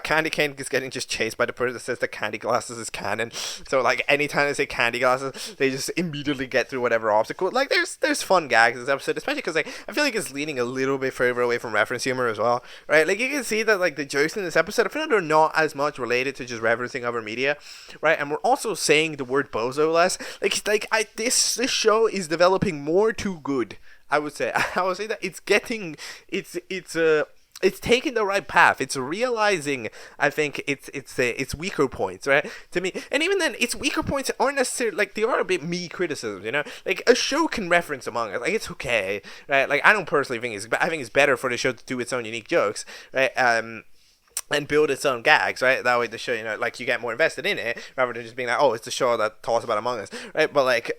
Candy Cane is getting just chased by the person that says that Candy Glasses is canon. So like anytime they say Candy Glasses, they just immediately get through whatever obstacle. Like there's fun gags in this episode, especially because like I feel like it's leaning a little bit further away from reference humor as well, right? Like you can see that like the jokes in this episode, I feel like they're not as much related to just referencing other media, right? And we're also saying the word bozo less. This show is developing more too good. I would say that it's taking the right path. It's realizing, I think, its weaker points, right? To me, and even then, its weaker points aren't necessarily like they are a bit me criticisms, you know. Like a show can reference Among Us, like it's okay, right? Like I don't personally think I think it's better for the show to do its own unique jokes, right? And build its own gags, right? That way the show, you know, like you get more invested in it rather than just being like, oh, it's the show that talks about Among Us, right? But like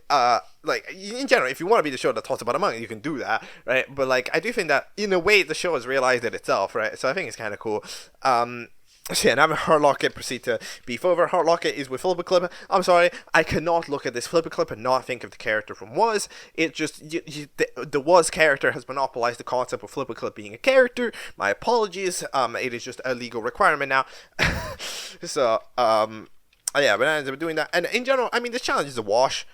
in general, if you want to be the show that talks about Among Us, you can do that, right? But like I do think that in a way the show has realized it itself, right? So I think it's kind of cool. So yeah, now Heartlock proceed to beef over. Heartlock is with Flipper Clip. I'm sorry, I cannot look at this Flipper Clip and not think of the character from Was. It just, the Was character has monopolized the concept of Flipper Clip being a character. My apologies. It is just a legal requirement now. So, yeah, but I ended up doing that. And in general, I mean, this challenge is a wash.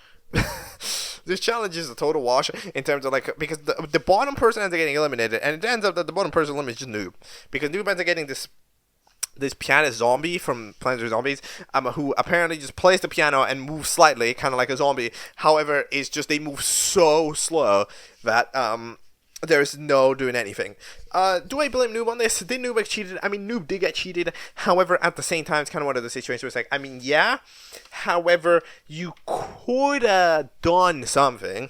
This challenge is a total wash in terms of like, because the bottom person ends up getting eliminated, and it ends up that the bottom person eliminated is just Noob. Because Noob ends up getting this piano zombie from Plants vs. Zombies, who apparently just plays the piano and moves slightly, kind of like a zombie. However, it's just they move so slow that there's no doing anything. Do I blame Noob on this? Did Noob get cheated? I mean, Noob did get cheated. However, at the same time, it's kind of one of the situations where it's like, I mean, yeah. However, you could have done something.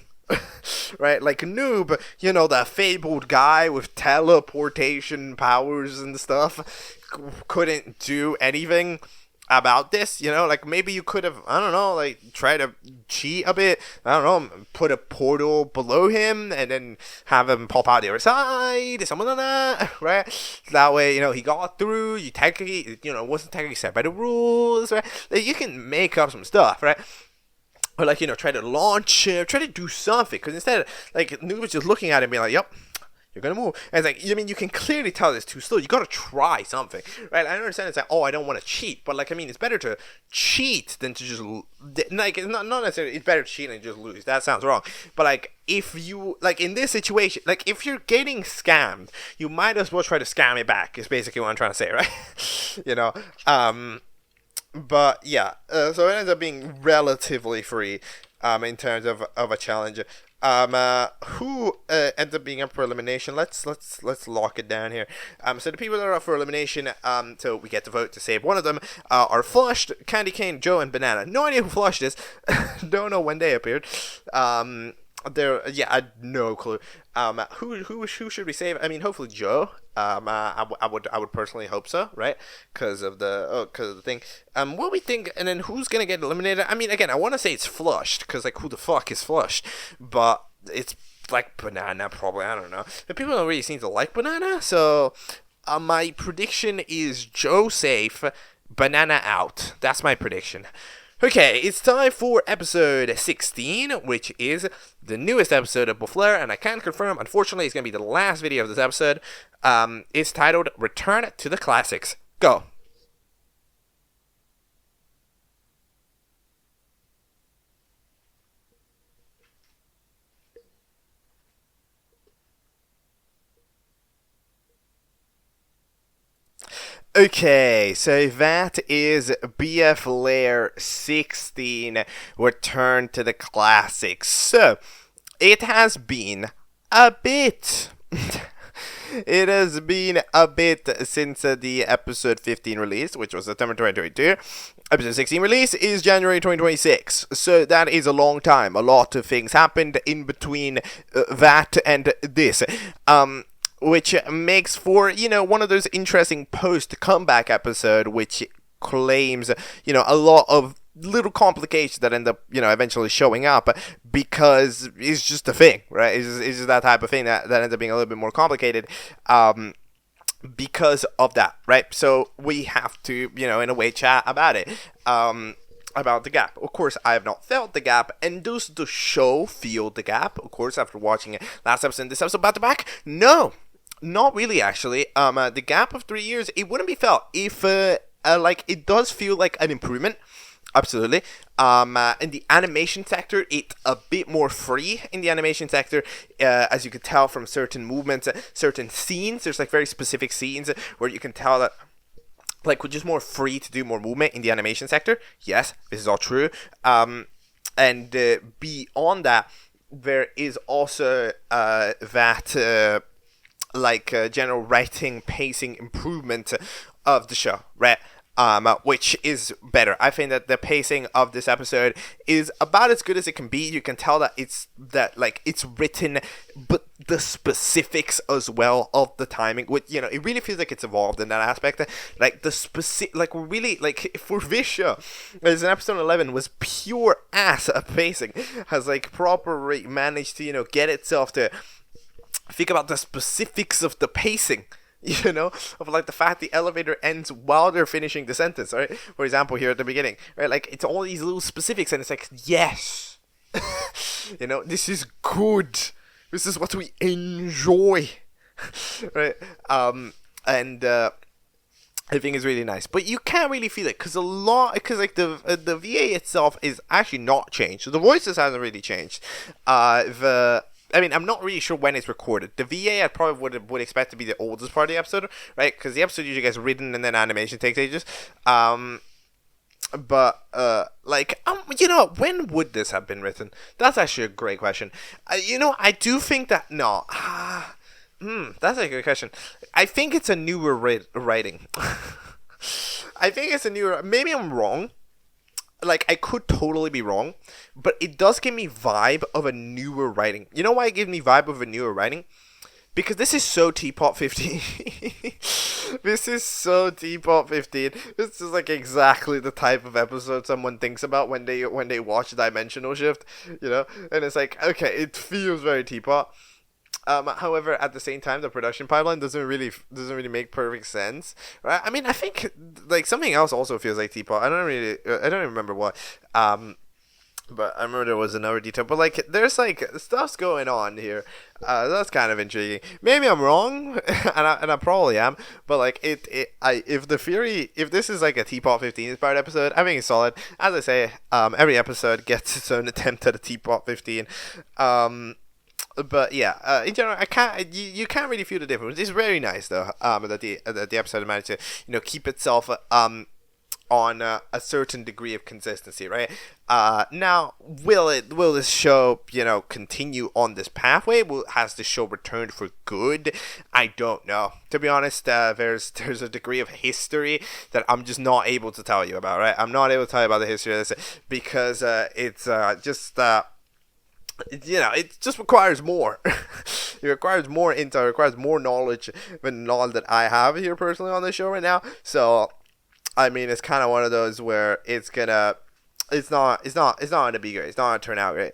Right, like Noob, you know, the fabled guy with teleportation powers and stuff, couldn't do anything about this, you know. Like maybe you could have, I don't know, like try to cheat a bit, I don't know, put a portal below him and then have him pop out the other side, something like that, right? That way, you know, he got through. You technically, you know, wasn't technically set by the rules, right? Like, you can make up some stuff, right? Or like, you know, try to launch him, try to do something. Because instead, like, Noob was just looking at him and being like, yep, you're gonna move. And it's like, I mean, you can clearly tell it's too slow. You gotta try something, right? I understand it's like, oh, I don't want to cheat, but like, I mean, it's better to cheat than to just like, it's not necessarily. It's better to cheat than just lose. That sounds wrong. But like, if you like in this situation, like if you're getting scammed, you might as well try to scam it back. Is basically what I'm trying to say, right? You know, but yeah, so it ends up being relatively free, in terms of a challenge. Who ends up being up for elimination? Let's lock it down here. So the people that are up for elimination, so we get to vote to save one of them, are Flushed, Candy Cane, Joe, and Banana. No idea who Flushed is. Don't know when they appeared. I had no clue. Who should we save? I mean, hopefully Joe. I would personally hope so, right? Because of the thing. What we think, and then who's gonna get eliminated? I mean, again, I want to say it's Flushed, because like, who the fuck is Flushed? But it's like Banana, probably. I don't know. The people don't really seem to like Banana, so my prediction is Joe safe, Banana out. That's my prediction. Okay, it's time for episode 16, which is the newest episode of BFLEIR, and I can confirm, unfortunately, it's going to be the last video of this episode. It's titled Return to the Classics. Go. Okay, so that is BFLEIR 16, Return to the Classics. So, it has been a bit. It has been a bit since the episode 15 release, which was September 2022. Episode 16 release is January 2026. So that is a long time. A lot of things happened in between that and this. Which makes for, you know, one of those interesting post-comeback episode, which claims, you know, a lot of little complications that end up, you know, eventually showing up, because it's just a thing, right? It's just that type of thing that ends up being a little bit more complicated, because of that, right? So we have to, you know, in a way, chat about it. About the gap. Of course, I have not felt the gap, and does the show feel the gap? Of course, after watching it last episode and this episode back to back, no, not really. Actually, the gap of 3 years, it wouldn't be felt if, like, it does feel like an improvement. Absolutely. In the animation sector, it's a bit more free in the animation sector, as you could tell from certain movements, certain scenes. There's like very specific scenes where you can tell that, like, we're just more free to do more movement in the animation sector. Yes, this is all true. And beyond that, there is also that general writing, pacing improvement of the show, right? Which is better. I think that the pacing of this episode is about as good as it can be. You can tell that it's written, but the specifics as well of the timing, with, you know, it really feels like it's evolved in that aspect. Like the specific, like really, like for this show, as an episode 11 was pure ass at pacing, has like properly managed to, you know, get itself to think about the specifics of the pacing. You know, of like the fact the elevator ends while they're finishing the sentence, right? For example, here at the beginning, right? Like, it's all these little specifics, and it's like, yes, you know, this is good. This is what we enjoy, right? And I think it's really nice, but you can't really feel it because like the VA itself is actually not changed. So the voices hasn't really changed. I mean, I'm not really sure when it's recorded. The VA I probably would expect to be the oldest part of the episode, right? Because the episode usually gets written and then animation takes ages. You know, when would this have been written? That's actually a great question. You know, I do think that, no. That's a good question. I think it's a newer writing. I think it's a newer, maybe I'm wrong. Like, I could totally be wrong, but it does give me vibe of a newer writing. You know why it gives me vibe of a newer writing? Because this is so Teapot 15. This is so Teapot 15. This is like exactly the type of episode someone thinks about when they watch Dimensional Shift, you know? And it's like, okay, it feels very Teapot. However, at the same time, the production pipeline doesn't really make perfect sense, right? I mean, I think like something else also feels like Teapot. I don't even remember what. But I remember there was another detail. But like, there's like stuff's going on here. That's kind of intriguing. Maybe I'm wrong, and I probably am. But like, if this is like a Teapot 15 inspired episode, I think it's solid. As I say, every episode gets its own attempt at a Teapot 15. But yeah, in general, you can't really feel the difference. It's very nice though. That the episode managed to keep itself on a certain degree of consistency, right? Now, will this show, continue on this pathway? Has the show returned for good? I don't know. To be honest, there's a degree of history that I'm just not able to tell you about, right? I'm not able to tell you about the history of this because it's just. It just requires more. It requires more intel. It requires more knowledge than knowledge that I have here personally on the show right now. So, I mean, it's kind of one of those where it's not gonna be great. It's not gonna turn out great.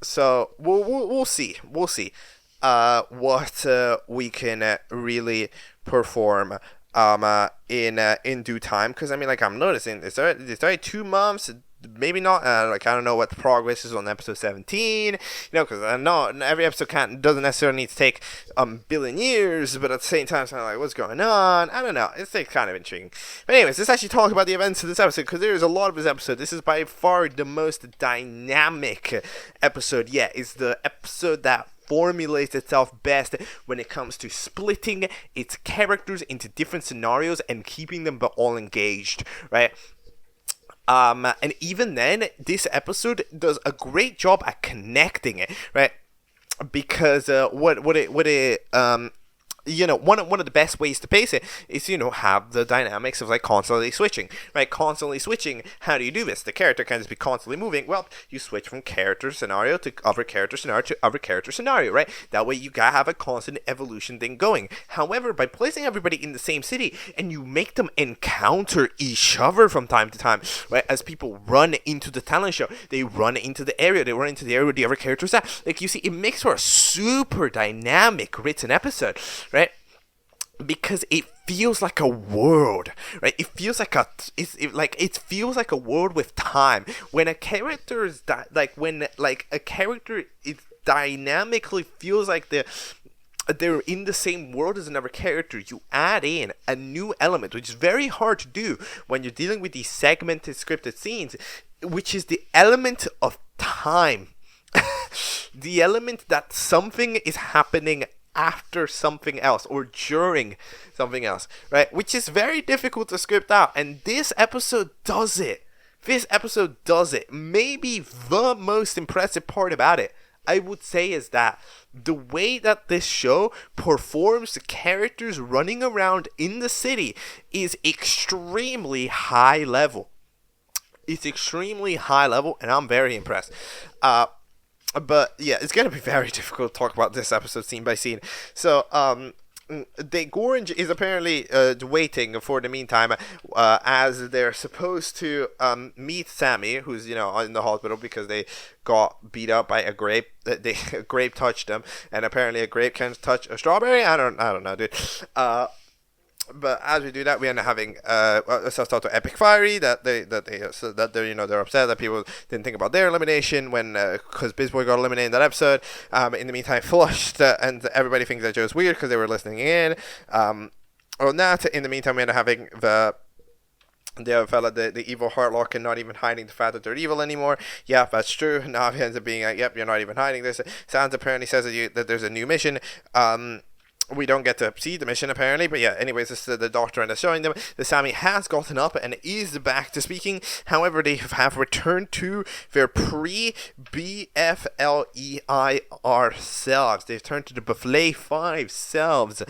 So we'll see. We'll see. What we can really perform in due time. Because I mean, like, I'm noticing it's already 2 months. Maybe not, I don't know what the progress is on episode 17, because I know every episode doesn't necessarily need to take billion years, but at the same time, it's kind of like, what's going on? I don't know, it's kind of intriguing. But anyways, let's actually talk about the events of this episode, because there's a lot of this episode. This is by far the most dynamic episode yet. It's the episode that formulates itself best when it comes to splitting its characters into different scenarios and keeping them all engaged, right? And even then, this episode does a great job at connecting it, right? Because one of the best ways to pace it is have the dynamics of like constantly switching, right? Constantly switching. How do you do this? The character can just be constantly moving. Well, you switch from character scenario to other character scenario to other character scenario, right? That way you gotta have a constant evolution thing going. However, by placing everybody in the same city and you make them encounter each other from time to time, right? As people run into the talent show, they run into the area where the other characters are. Like, you see, it makes for a super dynamic written episode, right? Because it feels like a world, right? It feels like it feels like a world with time. When a character is a character, it dynamically feels like they're in the same world as another character. You add in a new element, which is very hard to do when you're dealing with these segmented scripted scenes, which is the element of time. The element that something is happening after something else or during something else, right? Which is very difficult to script out, and this episode does it. Maybe the most impressive part about it, I would say, is that the way that this show performs the characters running around in the city is extremely high level. It's extremely high level, and I'm very impressed. But yeah, it's gonna be very difficult to talk about this episode scene by scene. So, the Gorge is apparently waiting for the meantime, as they're supposed to meet Sammy, who's in the hospital because they got beat up by a grape. A grape touched them, and apparently a grape can touch a strawberry. I don't know, dude. But as we do that, we end up having a self-talk to Epic Fiery that they're upset that people didn't think about their elimination when because Bizboy got eliminated in that episode. In the meantime, flushed and everybody thinks that Joe's weird because they were listening in. Or not. In the meantime, we end up having the other fella, the evil Heartlock, and not even hiding the fact that they're evil anymore. Yeah, that's true. Now it ends up being like, yep, you're not even hiding this. Sans apparently says that there's a new mission. We don't get to see the mission apparently, but yeah, anyways, this is the doctor and showing them that Sammy has gotten up and is back to speaking. However, they have returned to their pre-BFLEIR selves. They've turned to the BFLEIR 5 selves,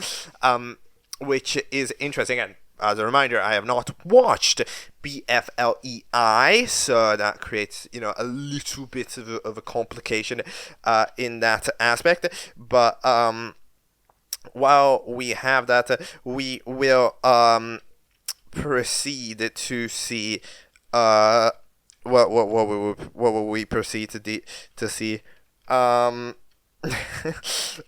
which is interesting. And as a reminder, I have not watched BFLEI, so that creates, a little bit of a complication in that aspect. But while we have that, we will proceed to see what will we proceed to see.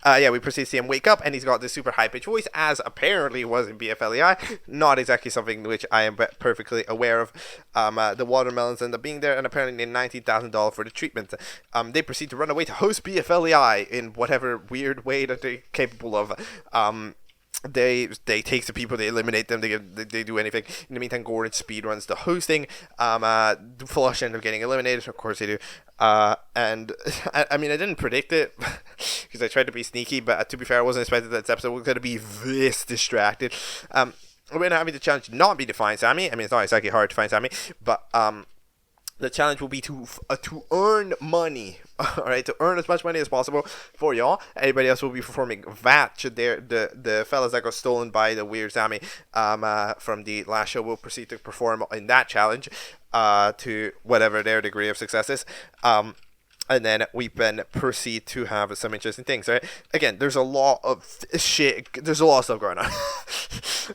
Yeah, we proceed to see him wake up, and he's got this super high-pitched voice, as apparently was in BFLEI. Not exactly something which I am perfectly aware of. The watermelons end up being there, and apparently need $19,000 for the treatment. They proceed to run away to host BFLEI in whatever weird way that they're capable of. They take the people, they eliminate them, they do anything. In the meantime, Gordon speedruns the hosting. Flush end up getting eliminated, of course they do. And I mean, I didn't predict it because I tried to be sneaky, but to be fair, I wasn't expecting that this episode was going to be this distracted. We're not having the challenge not be to find Sammy. I mean, it's not exactly hard to find Sammy, but the challenge will be to earn money, alright, to earn as much money as possible for y'all. Everybody else will be performing VAT. The fellas that got stolen by the weird Sammy from the last show will proceed to perform in that challenge to whatever their degree of success is. And then we then proceed to have some interesting things, right? Again, there's a lot of shit. There's a lot of stuff going on.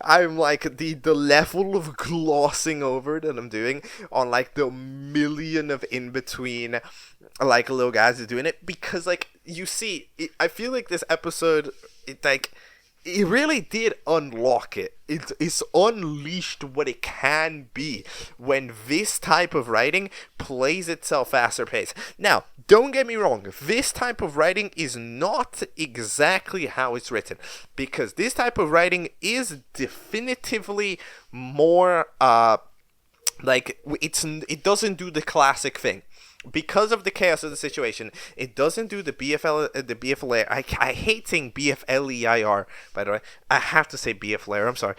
I'm like, the level of glossing over that I'm doing on like the million of in-between like little guys is doing it. Because like, you see, I feel like this episode, it really did unlock it. It's unleashed what it can be when this type of writing plays itself faster pace. Now, don't get me wrong, this type of writing is not exactly how it's written, because this type of writing is definitively more it doesn't do the classic thing. Because of the chaos of the situation, it doesn't do the BFLEIR. I hate saying BFLEIR, by the way. I have to say BFLEIR, I'm sorry.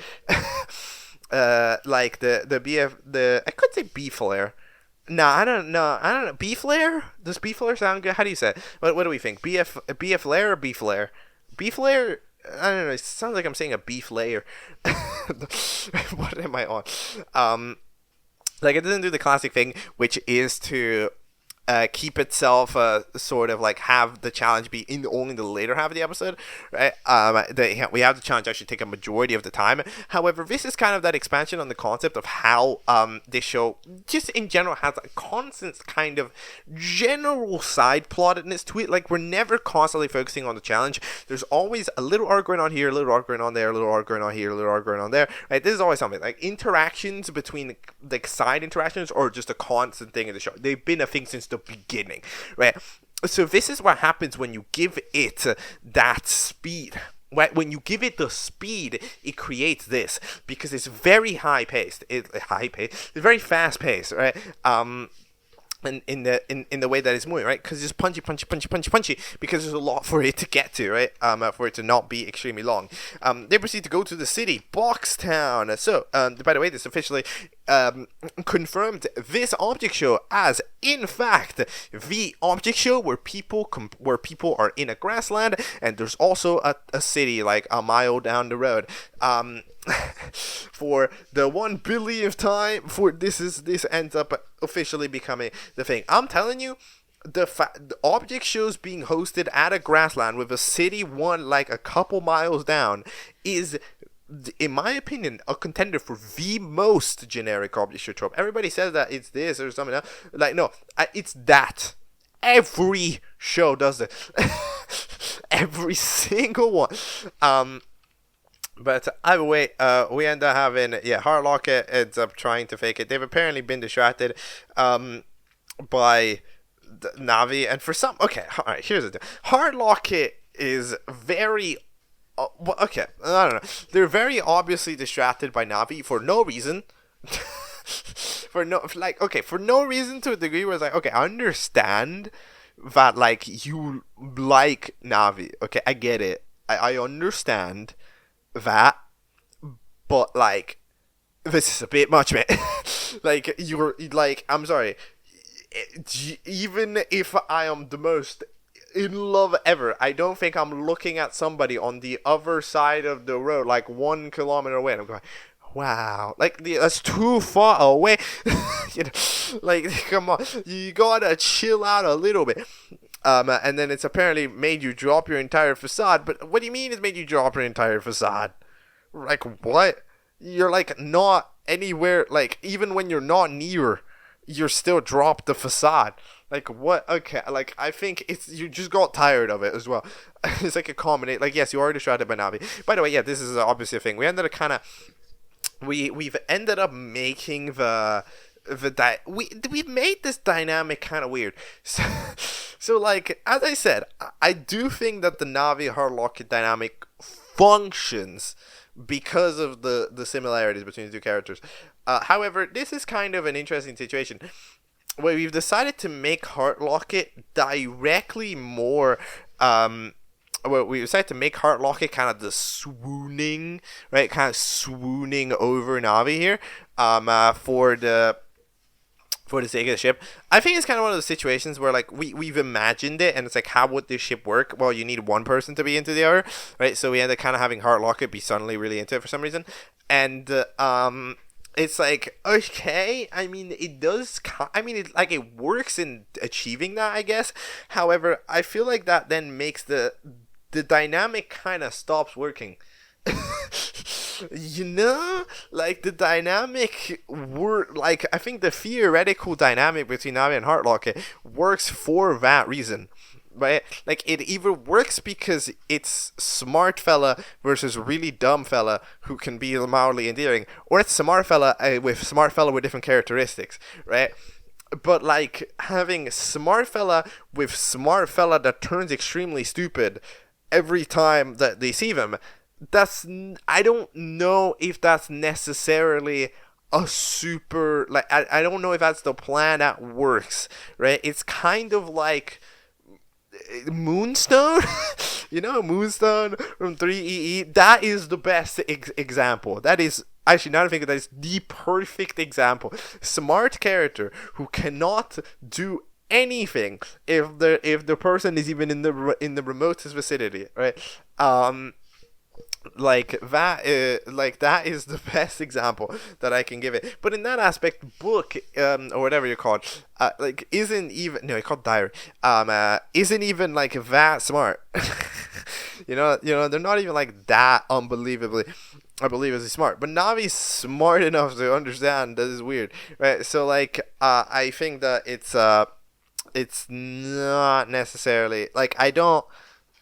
I could say BFLEIR. No, I don't know. BFLEIR? Does BFLEIR sound good? How do you say it? What do we think? BFLEIR or BFLEIR? BFLEIR? I don't know. It sounds like I'm saying a beef layer. What am I on? It doesn't do the classic thing, which is to keep itself sort of like have the challenge be in only the later half of the episode, right? We have the challenge actually take a majority of the time. However, this is kind of that expansion on the concept of how this show just in general has a constant kind of general side plottedness to it. Like, we're never constantly focusing on the challenge. There's always a little arc going on here, a little arc going on there, a little arc going on here, a little arc going on there, right? This is always something like interactions between like side interactions or just a constant thing in the show. They've been a thing since the beginning, right? So this is what happens when you give it that speed. Right? When you give it the speed, it creates this, because it's very high paced. It's very fast paced, right? In the way that it's moving, right? Because it's punchy, because there's a lot for it to get to, right? For it to not be extremely long. They proceed to go to the city, Boxtown. So, by the way, this officially confirmed this object show as, in fact, the object show where people are in a grassland, and there's also a city like a mile down the road. For the 1 billionth time, this ends up officially becoming the thing. I'm telling you, the object shows being hosted at a grassland with a city one like a couple miles down is, in my opinion, a contender for the most generic object show trope. Everybody says that it's this or something else. Like, no, it's that. Every show does it. Every single one. But either way, we end up having, Hardlock ends up trying to fake it. They've apparently been distracted by Navi, and for some, okay, alright, here's the thing. Hardlock is very, I don't know. They're very obviously distracted by Navi for no reason. For no reason, to a degree where it's like, okay, I understand that, like, you like Navi. Okay, I get it. I understand that, but like, this is a bit much, man. Like, you're like, I'm sorry, even if I am the most in love ever, I don't think I'm looking at somebody on the other side of the road, like 1 kilometer away, and I'm going, wow, like, that's too far away. You know, like, come on, you gotta chill out a little bit. And then it's apparently made you drop your entire facade. But what do you mean it's made you drop your entire facade? Like, what? You're, like, not anywhere, like, even when you're not near, you're still drop the facade. Like, what? Okay, like, I think you just got tired of it as well. It's like a combination. Like, yes, you are distracted by Navi. By the way, yeah, this is obviously a thing. We ended up kind of, we've ended up making we've made this dynamic kind of weird. So like, as I said, I do think that the Navi Hardlock dynamic functions because of the similarities between the two characters. However, this is kind of an interesting situation where we've decided to make Hardlock directly more. Well, we decided to make Hardlock kind of the swooning, right? Kind of swooning over Navi here. For the sake of the ship. I think it's kind of one of those situations where, like, we've imagined it, and it's like, how would this ship work? Well, you need one person to be into the other, right? So we end up kind of having Hardlock be suddenly really into it for some reason. And, it's like, okay, I mean, it does, it works in achieving that, I guess. However, I feel like that then makes the dynamic kind of stops working. You know, like, the dynamic I think the theoretical dynamic between Navi and Hardlock works for that reason, right? Like, it either works because it's smart fella versus really dumb fella who can be mildly endearing, or it's smart fella with different characteristics, right? But, like, having smart fella with smart fella that turns extremely stupid every time that they see them, I don't know if that's necessarily a super, like, I don't know if that's the plan that works, right? It's kind of like Moonstone. You know, Moonstone from 3EE. That is the best example. That is, actually, now I think that is the perfect example. Smart character who cannot do anything if the person is even in the remotest vicinity, right? That is the best example that I can give it. But in that aspect, book or whatever you call it, isn't even, no, it's called diary. Isn't even like that smart. you know, they're not even like that unbelievably smart. But Navi's smart enough to understand that is weird, right? So like, I think that it's not necessarily like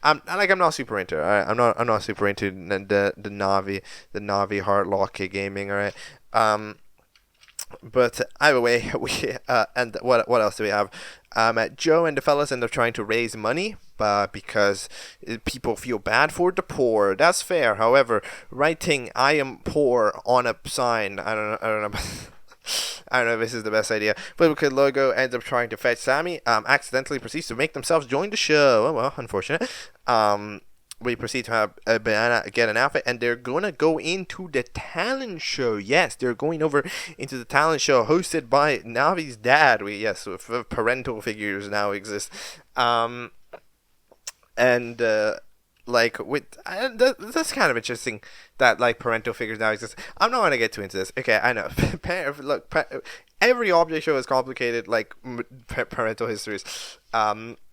I'm not super into it. Alright? I'm not super into the Navi Hardlock gaming. Alright. But either way, we and what else do we have? Joe and the fellas end up trying to raise money, because people feel bad for the poor. That's fair. However, writing "I am poor" on a sign, I don't know. I don't know if this is the best idea. Political logo ends up trying to fetch Sammy. Accidentally proceeds to make themselves join the show. Oh well, unfortunate. We proceed to have a banana get an outfit, and they're gonna go into the talent show. Yes, they're going over into the talent show hosted by Navi's dad. Parental figures now exist. That's kind of interesting that like parental figures now exist. I'm not gonna get too into this. Okay, I know. Look, every object show is complicated, like parental histories.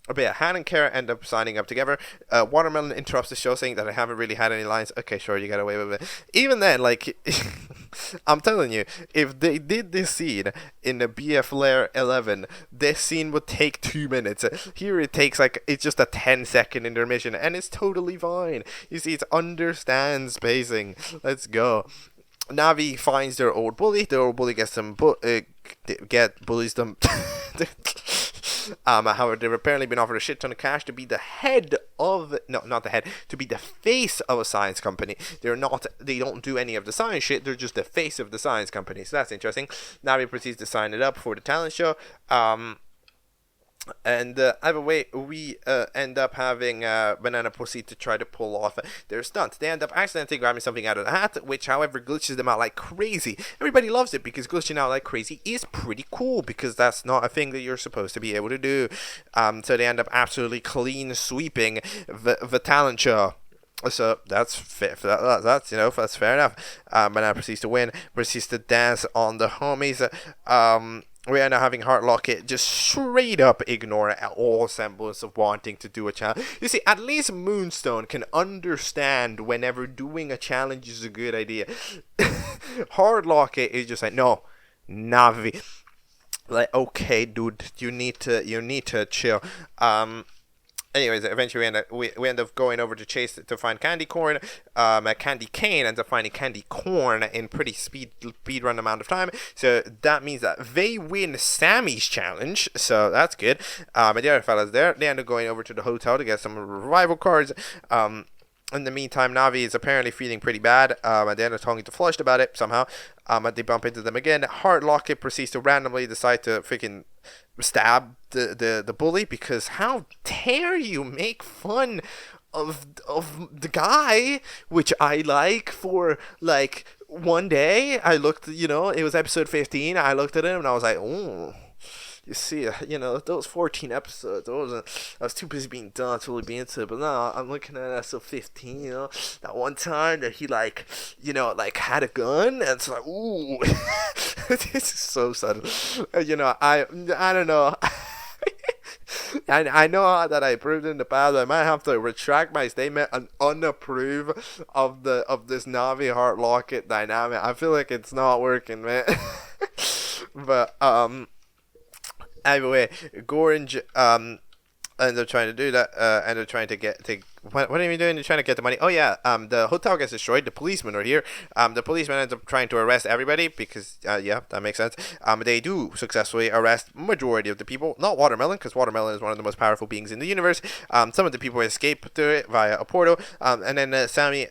But yeah, Han and Kara end up signing up together. Watermelon interrupts the show saying that I haven't really had any lines. Okay, sure, you got away with it. Even then, like, I'm telling you, if they did this scene in the BFLEIR 11, this scene would take 2 minutes. Here it takes, like, it's just a 10-second intermission, and it's totally fine. You see, it understands pacing. Let's go. Navi finds their old bully. The old bully gets them, bullies them. However, they've apparently been offered a shit ton of cash to be the head of, no, not the head, to be the face of a science company. They don't do any of the science shit, they're just the face of the science company. So that's interesting. Navi proceeds to sign it up for the talent show. And either way, we end up having Banana proceed to try to pull off their stunt. They end up accidentally grabbing something out of the hat, which, however, glitches them out like crazy. Everybody loves it because glitching out like crazy is pretty cool, because that's not a thing that you're supposed to be able to do. So they end up absolutely clean sweeping the talent show. So that's fair. That's fair enough. Banana proceeds to win, proceeds to dance on the homies. We are now having Hardlock just straight up ignore all semblance of wanting to do a challenge. You see, at least Moonstone can understand whenever doing a challenge is a good idea. Hardlock is just like, no, Navi. Like, okay, dude, you need to chill. Anyways, eventually we end up going over to Chase to find Candy Corn. Candy Cane ends up finding Candy Corn in pretty speed run amount of time. So that means that they win Sammy's challenge. So that's good. And the other fellas there, they end up going over to the hotel to get some revival cards. In the meantime, Navi is apparently feeling pretty bad, and they end up talking to Flushed about it somehow. And they bump into them again. Heart Locket proceeds to randomly decide to freaking stab the bully, because how dare you make fun of the guy, which I like, for like one day. I looked, it was episode 15. I looked at him and I was like, oh. You see, those 14 episodes, I was too busy being done to really be into it. But now I'm looking at episode 15, that one time that he, had a gun, and it's like, ooh, this is so sudden. I don't know. I know that I approved in the past, but I might have to retract my statement and unapprove of this Navi Heart Locket dynamic. I feel like it's not working, man. But, anyway, Gorange ended up trying to do that. Ended up trying to what are you doing? You're trying to get the money. Oh yeah. The hotel gets destroyed. The policemen are here. The policemen ends up trying to arrest everybody because yeah, that makes sense. They do successfully arrest majority of the people. Not Watermelon, because Watermelon is one of the most powerful beings in the universe. Some of the people escape through it via a portal. And then Sammy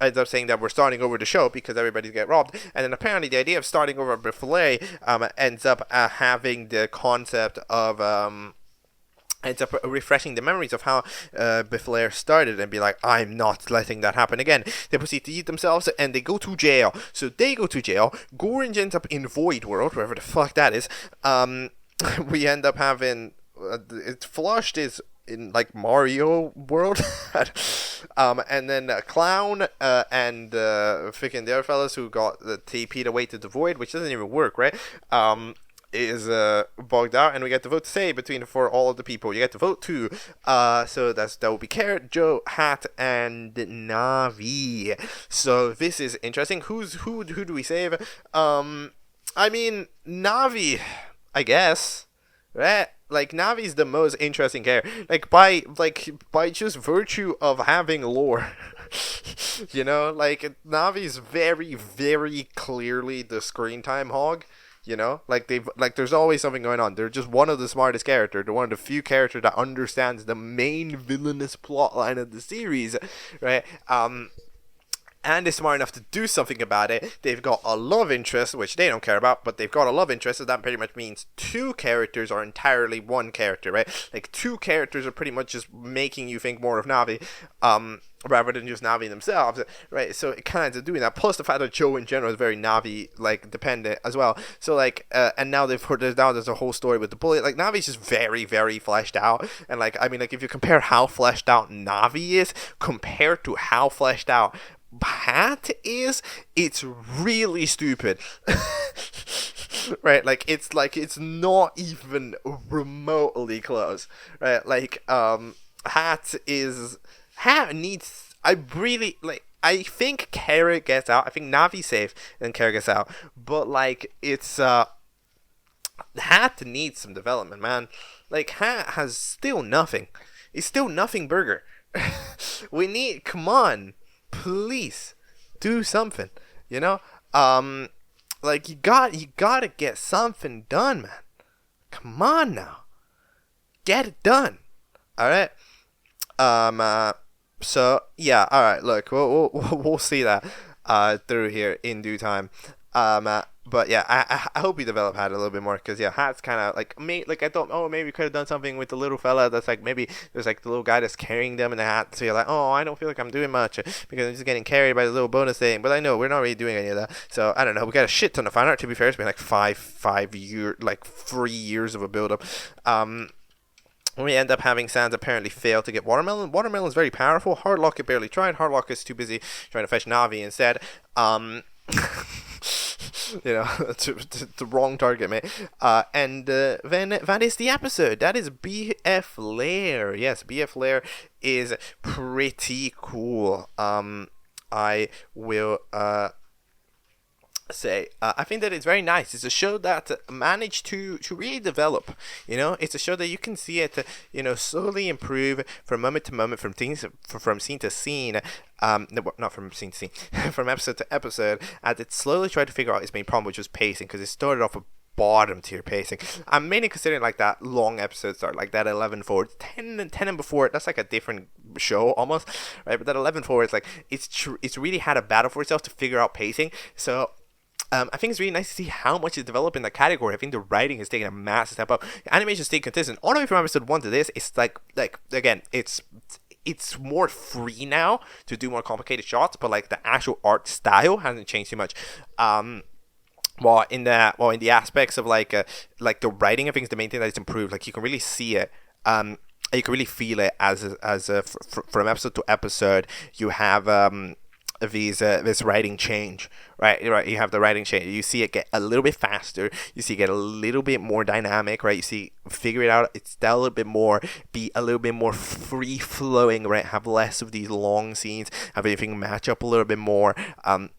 ends up saying that we're starting over the show because everybody's get robbed. And then apparently the idea of starting over BFLEIR ends up having the concept of ends up refreshing the memories of how BFLEIR started, and be like, I'm not letting that happen again. They proceed to eat themselves and they go to jail. So they go to jail. Gorange ends up in Void World, wherever the fuck that is. We end up having it's Flushed is in like Mario World. And then Clown and freaking the other fellas who got the TP'd away to the Void, which doesn't even work, right? Is bogged out, and we get to vote to say for all of the people. You get to vote too. So that will be Carrot, Joe, Hat, and Navi. So this is interesting. Who do we save? I mean, Navi, I guess, right? Like, Navi's the most interesting character. Like by just virtue of having lore. Navi's very, very clearly the screen time hog. There's always something going on. They're just one of the smartest characters. They're one of the few characters that understands the main villainous plotline of the series, right? And is smart enough to do something about it. They've got a love interest, which they don't care about, but they've got a love interest, so that pretty much means two characters are entirely one character, right? Like, two characters are pretty much just making you think more of Navi, rather than just Navi themselves, right? So it kind of doing that. Plus the fact that Joe in general is very Navi dependent as well. So and now there's a whole story with the bullet. Like, Navi's just very, very fleshed out. And if you compare how fleshed out Navi is compared to how fleshed out Hat is, it's really stupid. Right? It's not even remotely close, right? Hat needs, I think Carrot gets out. I think Navi's safe and Carrot gets out. But it's Hat needs some development, man. Hat has still nothing. It's still nothing burger. Come on, please do something, you gotta get something done, man. Come on now, get it done. All right. So yeah, all right, look, we'll see that through here in due time. But yeah, I hope we develop Hat a little bit more, because yeah, Hat's kind of I thought, oh, maybe we could have done something with the little fella that's maybe there's the little guy that's carrying them in the hat, so you're like, oh, I don't feel like I'm doing much because I'm just getting carried by the little bonus thing. But I know we're not really doing any of that, so I don't know. We got a shit ton of fan art, to be fair. It's been 3 years of a build up. We end up having Sans apparently fail to get Watermelon. Watermelon's very powerful. Heart Locket barely tried. Heart Locket's too busy trying to fetch Navi instead. The wrong target, mate. And then that is the episode. That is BFLEIR. Yes, BFLEIR is pretty cool. I will say, I think that it's very nice. It's a show that managed to really develop. It's a show that you can see it slowly improve from moment to moment, from scene to scene. No, not from scene to scene, from episode to episode, as it slowly tried to figure out its main problem, which was pacing, because it started off with bottom tier pacing. I'm mainly considering like that long episode start, like that 11 forward, 10 and before. That's like a different show almost, right? But that 11 forward is like it's really had a battle for itself to figure out pacing. So I think it's really nice to see how much is developed in the category. I think the writing has taken a massive step up. Animation stayed consistent all the way from episode 1 to this. It's like again, it's more free now to do more complicated shots, but like the actual art style hasn't changed too much. While in the aspects of like the writing, I think is the main thing that is improved. Like you can really see it. You can really feel it from episode to episode. You have this writing change, right? You have the writing change. You see it get a little bit faster. You see it get a little bit more dynamic, right? You see figure it out. It's a little bit more, be a little bit more free flowing, right? Have less of these long scenes. Have everything match up a little bit more.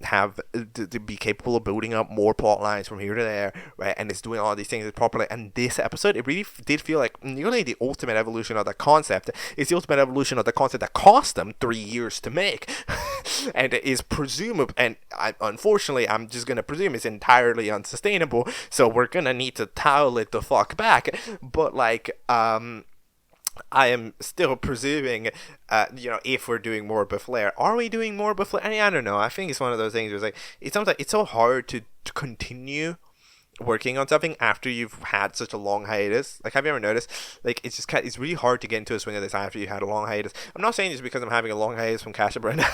Have to be capable of building up more plot lines from here to there, right? And it's doing all these things properly. And this episode, it really did feel like nearly the ultimate evolution of the concept. It's the ultimate evolution of the concept that cost them 3 years to make. And it is presumable, and unfortunately, I'm just going to presume it's entirely unsustainable, so we're going to need to towel it the fuck back. But, like, I am still presuming, if we're doing more BFLEIR. Are we doing more BFLEIR? I don't know. I think it's one of those things where it's like, it's sometimes it's so hard to continue working on something after you've had such a long hiatus. Like, have you ever noticed? Like, it's just it's really hard to get into a swing of this after you had a long hiatus. I'm not saying this because I'm having a long hiatus from Catchup right now.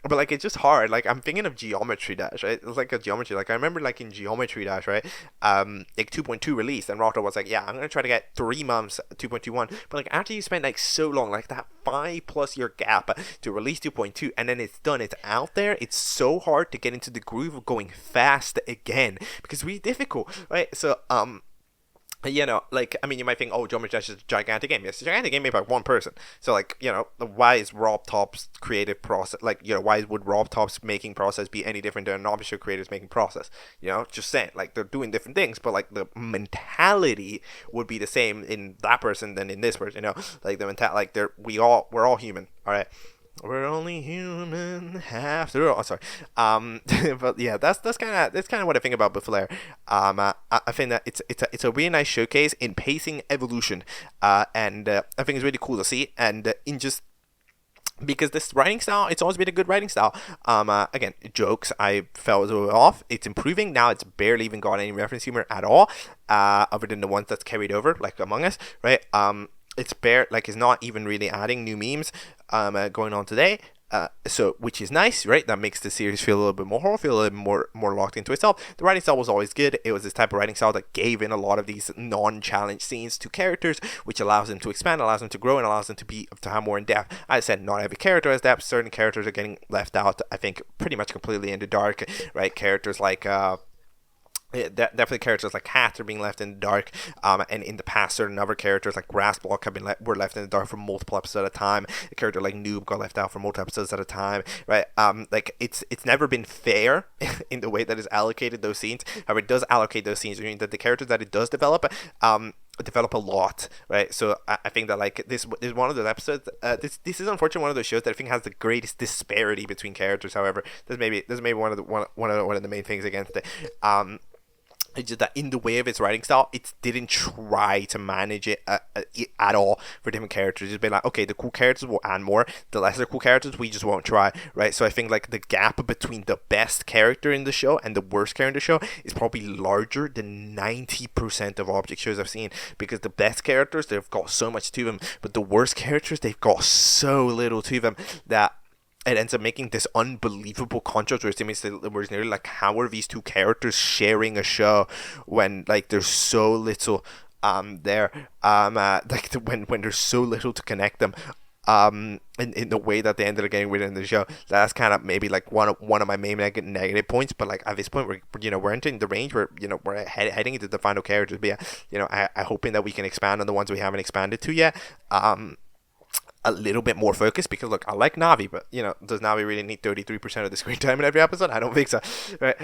But like, it's just hard. Like, I'm thinking of Geometry Dash, right? It's like a geometry. Like, I remember like in Geometry Dash, right? Like 2.2 released, and Rocco was like, yeah, I'm gonna try to get 3 months 2.21. But like, after you spend like so long, like that 5+ year gap to release 2.2, and then it's done, it's out there. It's so hard to get into the groove of going fast again, because it's really difficult, right? So like, I mean, you might think, oh, Geometry Dash is a gigantic game. Yes, it's a gigantic game made by one person. So, like, why is Rob Top's creative process, like, why would Rob Top's making process be any different than an Object Show creator's making process? Just saying, like, they're doing different things, but, like, the mentality would be the same in that person than in this person, Like, the mentality, like, we're all human, all right? We're only human after all. Oh, sorry. But yeah, that's kind of what I think about BFLEIR. I think that it's a really nice showcase in pacing evolution. And I think it's really cool to see. And in just because this writing style, it's always been a good writing style. Again, jokes I felt were off. It's improving now. It's barely even got any reference humor at all, other than the ones that's carried over, like Among Us, right? It's it's not even really adding new memes going on today, so which is nice, right? That makes the series feel a little bit more horror, feel a little bit more locked into itself. The writing style was always good. It was this type of writing style that gave in a lot of these non-challenge scenes to characters, which allows them to expand, allows them to grow, and allows them to have more in depth. As I said, not every character has depth. Certain characters are getting left out, I think, pretty much completely in the dark, right? Characters like definitely characters like Cat are being left in the dark, and in the past certain other characters like Grassblock were left in the dark for multiple episodes at a time. A character like Noob got left out for multiple episodes at a time, right? Like it's never been fair in the way that it's allocated those scenes. However, it does allocate those scenes, meaning that the characters that it does develop a lot, right? So I think that like this is one of those episodes. This is unfortunately one of those shows that I think has the greatest disparity between characters. However, this may be one of the main things against it. It's just that in the way of its writing style, it didn't try to manage it at all for different characters. It's been like, okay, the cool characters will add more, the lesser cool characters we just won't try, right? So I think like the gap between the best character in the show and the worst character in the show is probably larger than 90% of Object shows I've seen, because the best characters, they've got so much to them, but the worst characters, they've got so little to them that it ends up making this unbelievable contrast where it's nearly like, how are these two characters sharing a show when like there's so little there like when there's so little to connect them in the way that they ended up getting within the show. That's kind of maybe like one of my main negative points. But like at this point we're entering the range where we're heading into the final characters. But yeah, I hoping that we can expand on the ones we haven't expanded to yet. a little bit more focused, because look, I like Navi, but does Navi really need 33% of the screen time in every episode? I don't think so, right?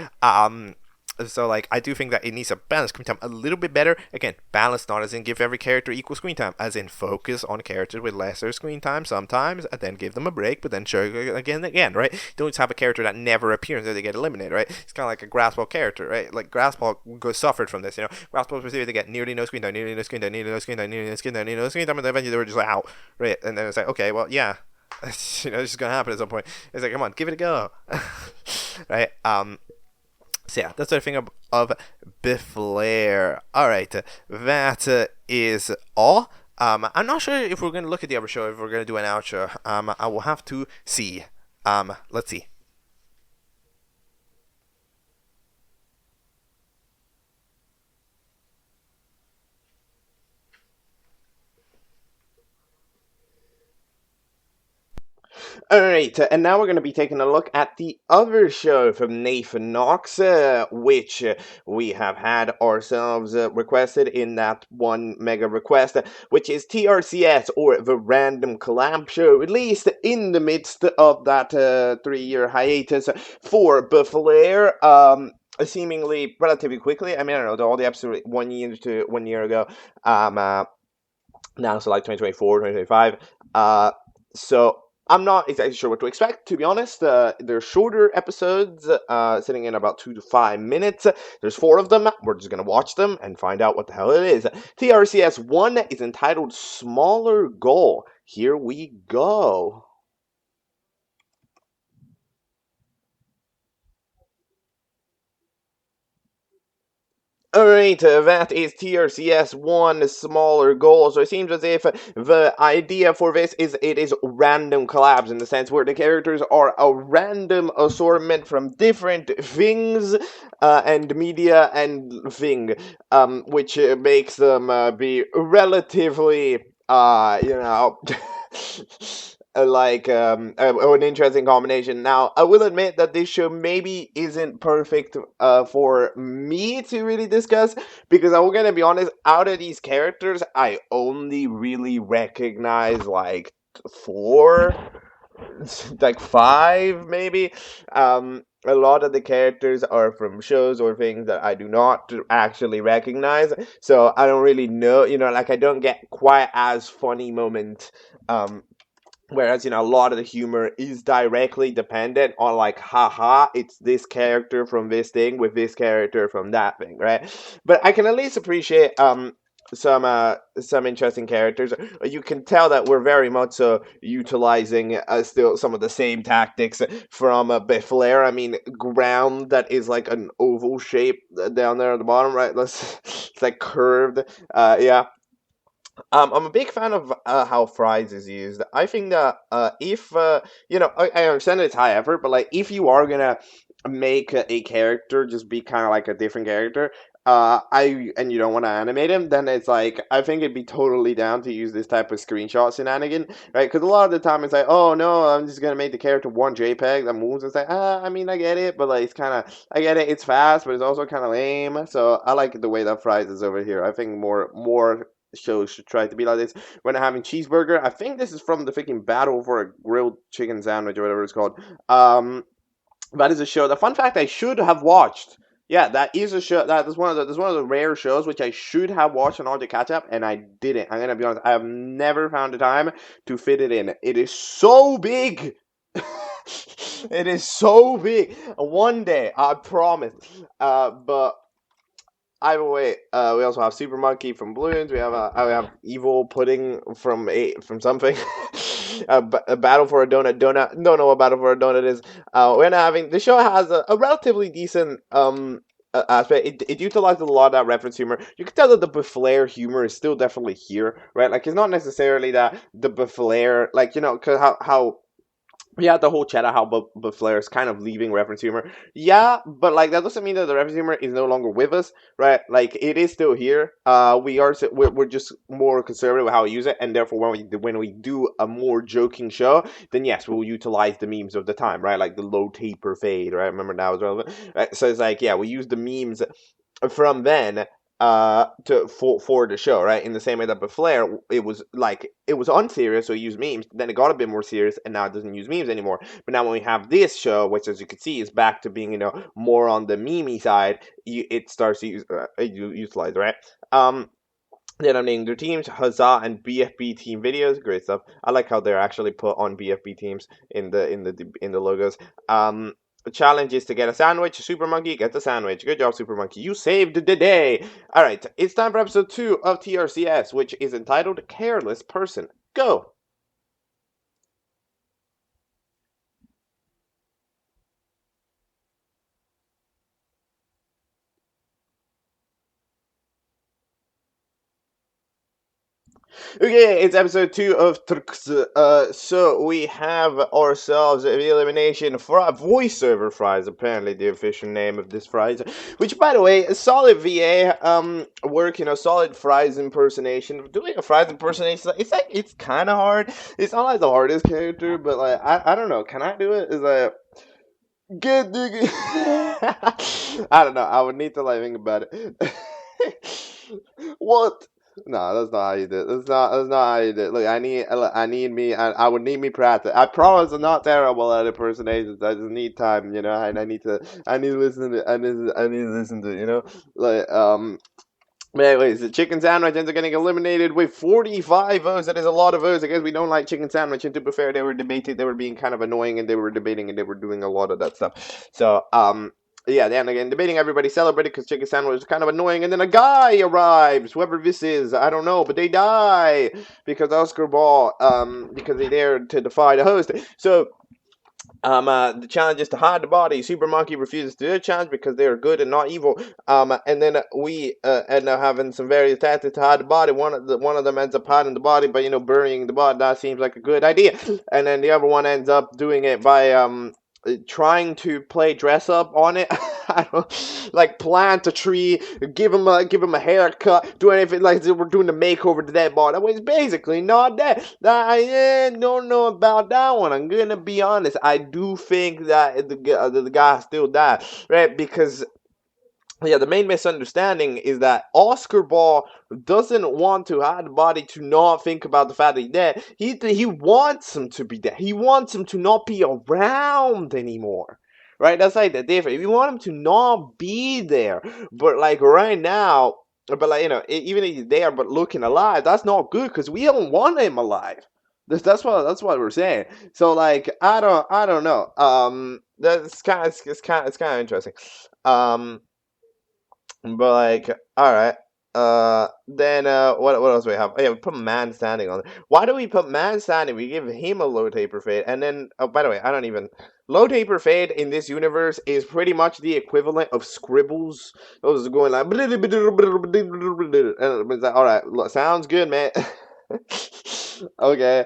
So like, I do think that it needs to balance screen time a little bit better. Again, balance not as in give every character equal screen time, as in focus on characters with lesser screen time sometimes, and then give them a break, but then show again, right? Don't just have a character that never appears until they get eliminated, right? It's kind of like a Grassball character, right? Like Grassball suffered from this, Grassball was they get nearly no screen time, nearly no screen time, nearly no screen time, nearly no screen time, nearly no screen time, and then eventually they were just like, out, right? And then it's like, okay, well, yeah. It's just gonna happen at some point. It's like, come on, give it a go. Right? So yeah, that's what I think of BFLEIR. Alright, that is all. I'm not sure if we're going to look at the other show, if we're going to do an outro. I will have to see. Let's see. Alright, and now we're going to be taking a look at the other show from NathanKnocks, which we have had ourselves requested in that one mega request, which is TRCS, or the Random Collab Show, released in the midst of that 3-year hiatus for BFLEIR, seemingly relatively quickly. I mean, I don't know, all the episodes 1 year ago, now so like 2024, 2025, so I'm not exactly sure what to expect, to be honest. They're shorter episodes, sitting in about 2 to 5 minutes. There's 4 of them. We're just going to watch them and find out what the hell it is. TRCS 1 is entitled Smaller Goal. Here we go. Alright, that is TRCS 1 Smaller Goal. So it seems as if the idea for this is it is random collabs, in the sense where the characters are a random assortment from different things and media and thing, which makes them be relatively, like an interesting combination. Now, I will admit that this show maybe isn't perfect for me to really discuss, because I'm gonna be honest, out of these characters, I only really recognize like 4, like 5 maybe. A lot of the characters are from shows or things that I do not actually recognize, so I don't really know, like I don't get quite as funny moments. Whereas, a lot of the humor is directly dependent on, like, haha, it's this character from this thing with this character from that thing, right? But I can at least appreciate some interesting characters. You can tell that we're very much so utilizing still some of the same tactics from BFLEIR. I mean, ground that is like an oval shape down there at the bottom, right? It's like curved. Yeah. I'm a big fan of how fries is used. I think that if I understand it's high effort, but like if you are gonna make a character just be kind of like a different character, and you don't want to animate him, then it's like I think it'd be totally down to use this type of screenshot shenanigan, right? Because a lot of the time it's like, oh no, I'm just gonna make the character one JPEG that moves. It's like, I mean, I get it, but like it's kind of, I get it, it's fast, but it's also kind of lame. So I like the way that fries is over here. I think more shows should try to be like this when having cheeseburger. I think this is from the freaking battle for a grilled chicken sandwich or whatever it's called. That is a show. The fun fact I should have watched. Yeah, that is a show. That is one of the rare shows which I should have watched on Object Catchup, and I didn't. I'm gonna be honest. I have never found the time to fit it in. It is so big. It is so big. One day, I promise. But either way, we also have Super Monkey from Balloons. We have Evil Pudding from something. A Battle for a Donut. Don't know what Battle for a Donut is. We're not having, the show has a relatively decent aspect. It utilizes a lot of that reference humor. You can tell that the BFLEIR humor is still definitely here, right? Like, it's not necessarily that the BFLEIR, like, because how we had the whole chat of how BFLEIR is kind of leaving reference humor. Yeah, but like that doesn't mean that the reference humor is no longer with us, right? Like it is still here. We're just more conservative with how we use it, and therefore when we do a more joking show, then yes, we'll utilize the memes of the time, right? Like the low taper fade, right? Remember that was relevant. Right? So it's like, yeah, we use the memes from then. for the show, right? In the same way that BFLEIR, it was unserious, so it used memes. Then it got a bit more serious, and now it doesn't use memes anymore. But now when we have this show, which as you can see is back to being more on the meme side, it starts to utilize, right? Then I'm naming their teams, Huzzah and BFB team videos. Great stuff. I like how they're actually put on BFB teams in the logos. The challenge is to get a sandwich. Super Monkey, get the sandwich. Good job, Super Monkey. You saved the day. All right, it's time for episode 2 of TRCS, which is entitled Careless Person. Go. Okay, it's episode 2 of TRCS. So we have ourselves the elimination voiceover fries, apparently the official name of this fries. Which, by the way, a solid VA work, solid fries impersonation. Doing a fries impersonation, it's kind of hard. It's not like the hardest character, but like I don't know. Can I do it? Is like good diggy. I don't know. I would need to like think about it. What? No, that's not how you do it. That's not how you do it. Look, I would need me practice. I promise I'm not terrible at impersonations. I just need time, and I need to listen to, I need to listen to, But anyways, the chicken sandwich ends up getting eliminated with 45 votes. That is a lot of votes. I guess we don't like chicken sandwich. And to be fair, they were debating. They were being kind of annoying, and they were debating, and they were doing a lot of that stuff. So, yeah, then again, debating, everybody celebrated because chicken sandwich was kind of annoying, and then a guy arrives, whoever this is, I don't know, but they die because Oscar Ball, because they dared to defy the host. So, the challenge is to hide the body. Super Monkey refuses to do the challenge because they are good and not evil. And then we end up having some various tactics to hide the body. One of them ends up hiding the body by burying the body. That seems like a good idea. And then the other one ends up doing it by trying to play dress up on it. I don't like plant a tree, give him a haircut, do anything like we're doing the makeover to that body. It's basically not that. I don't know about that one. I'm gonna be honest. I do think that the guy still died, right? Because yeah, the main misunderstanding is that Oscar Ball doesn't want to hide the body to not think about the fact that he's dead. He wants him to be dead. He wants him to not be around anymore. Right? That's like the difference. If you want him to not be there, but like right now, but like even if he's there but looking alive, that's not good because we don't want him alive. That's what we're saying. So like I don't know. That's kind of it's kind of interesting. But like, all right. Then what else do we have? Oh, yeah, we put man standing on it. Why do we put man standing? We give him a low taper fade, and then by the way, I don't even low taper fade in this universe is pretty much the equivalent of scribbles. Those are going like, and it's like, all right, sounds good, man. Okay.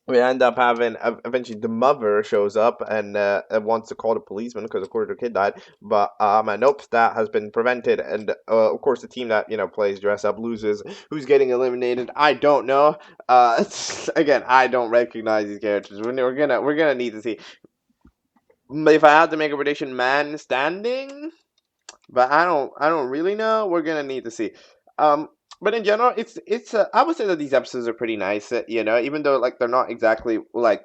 We end up having eventually the mother shows up and wants to call the policeman because of course her kid died, but nope, that has been prevented, and of course the team that plays dress up loses. Who's getting eliminated? I don't know. Again, I don't recognize these characters. We're gonna need to see. If I had to make a prediction, man standing, but I don't really know. We're gonna need to see. But in general, it's I would say that these episodes are pretty nice. Even though like they're not exactly like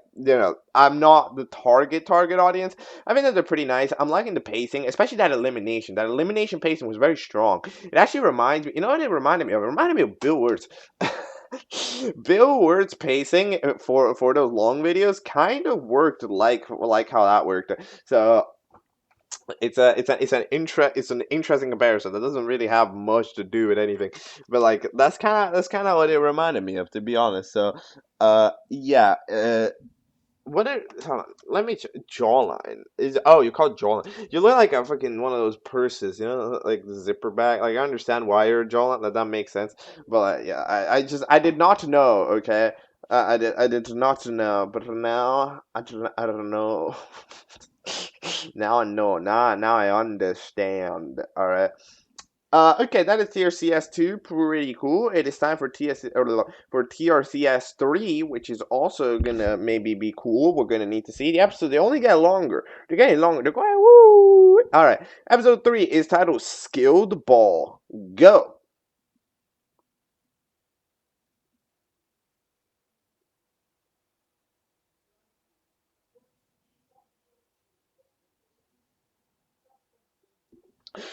I'm not the target audience. I think that they're pretty nice. I'm liking the pacing, especially that elimination. That elimination pacing was very strong. It actually reminds me. You know what it reminded me of? It reminded me of Bill Word's. Bill Word's pacing for those long videos kind of worked like how that worked. So it's an interesting comparison that doesn't really have much to do with anything, but like that's kind of what it reminded me of, to be honest. So yeah, hold on, let me jawline is you call it jawline. You look like a fucking one of those purses, like the zipper bag. Like I understand why you're a jawline, that makes sense, but yeah, I did not know. Okay, I did not know, but now I don't know. Now I know. Now I understand. All right. Okay, that is TRCS2, pretty cool. It is time for TRCS3, which is also gonna maybe be cool. We're gonna need to see the episodes. They only get longer. They're getting longer. They're going woo. All right, episode 3 is titled "Skilled Ball." Go.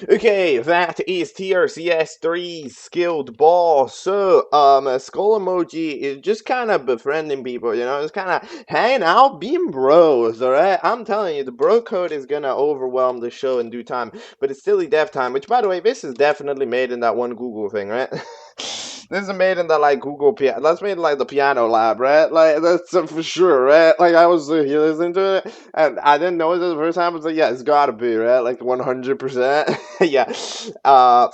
Okay, that is TRCS3's Skilled Ball. So, Skull Emoji is just kind of befriending people, you know, just kind of hanging out, being bros, alright? I'm telling you, the bro code is gonna overwhelm the show in due time, but it's silly dev time, which, by the way, this is definitely made in that one Google thing, right? This is made in the, like, Google piano. That's made in, like, the piano lab, right? Like, that's for sure, right? Like, I was here listening to it, and I didn't know it the first time. I was like, yeah, it's gotta be, right? Like, 100%. Yeah. Uh,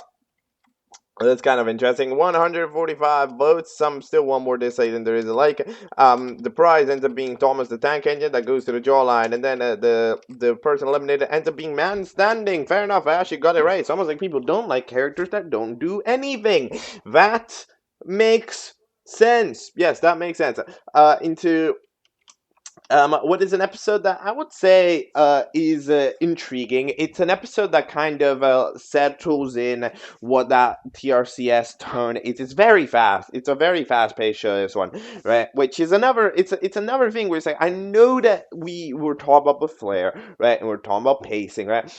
that's kind of interesting. 145 votes. Some still want more this than there is a like. The prize ends up being Thomas the Tank Engine that goes to the jawline, and then the person eliminated ends up being Man Standing. Fair enough. I actually got it right. It's almost like people don't like characters that don't do anything. That makes sense. Yes, that makes sense. Into what is an episode that I would say is intriguing. It's an episode that kind of settles in what that TRCS tone is. It's very fast. It's a very fast-paced show, this one, right? Which is another. It's another thing where it's like, I know that we were talking about the flair, right, and we're talking about pacing, right,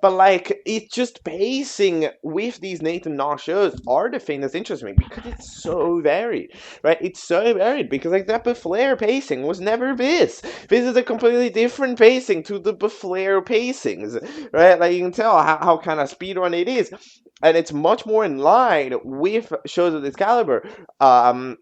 but like, it's just pacing with these NathanKnocks shows are the thing that's interesting me because it's so varied, right? It's so varied because like that BFLEIR pacing was never this. This is a completely different pacing to the BFLEIR pacings, right? Like, you can tell how kind of speedrun it is, and it's much more in line with shows of this caliber. Than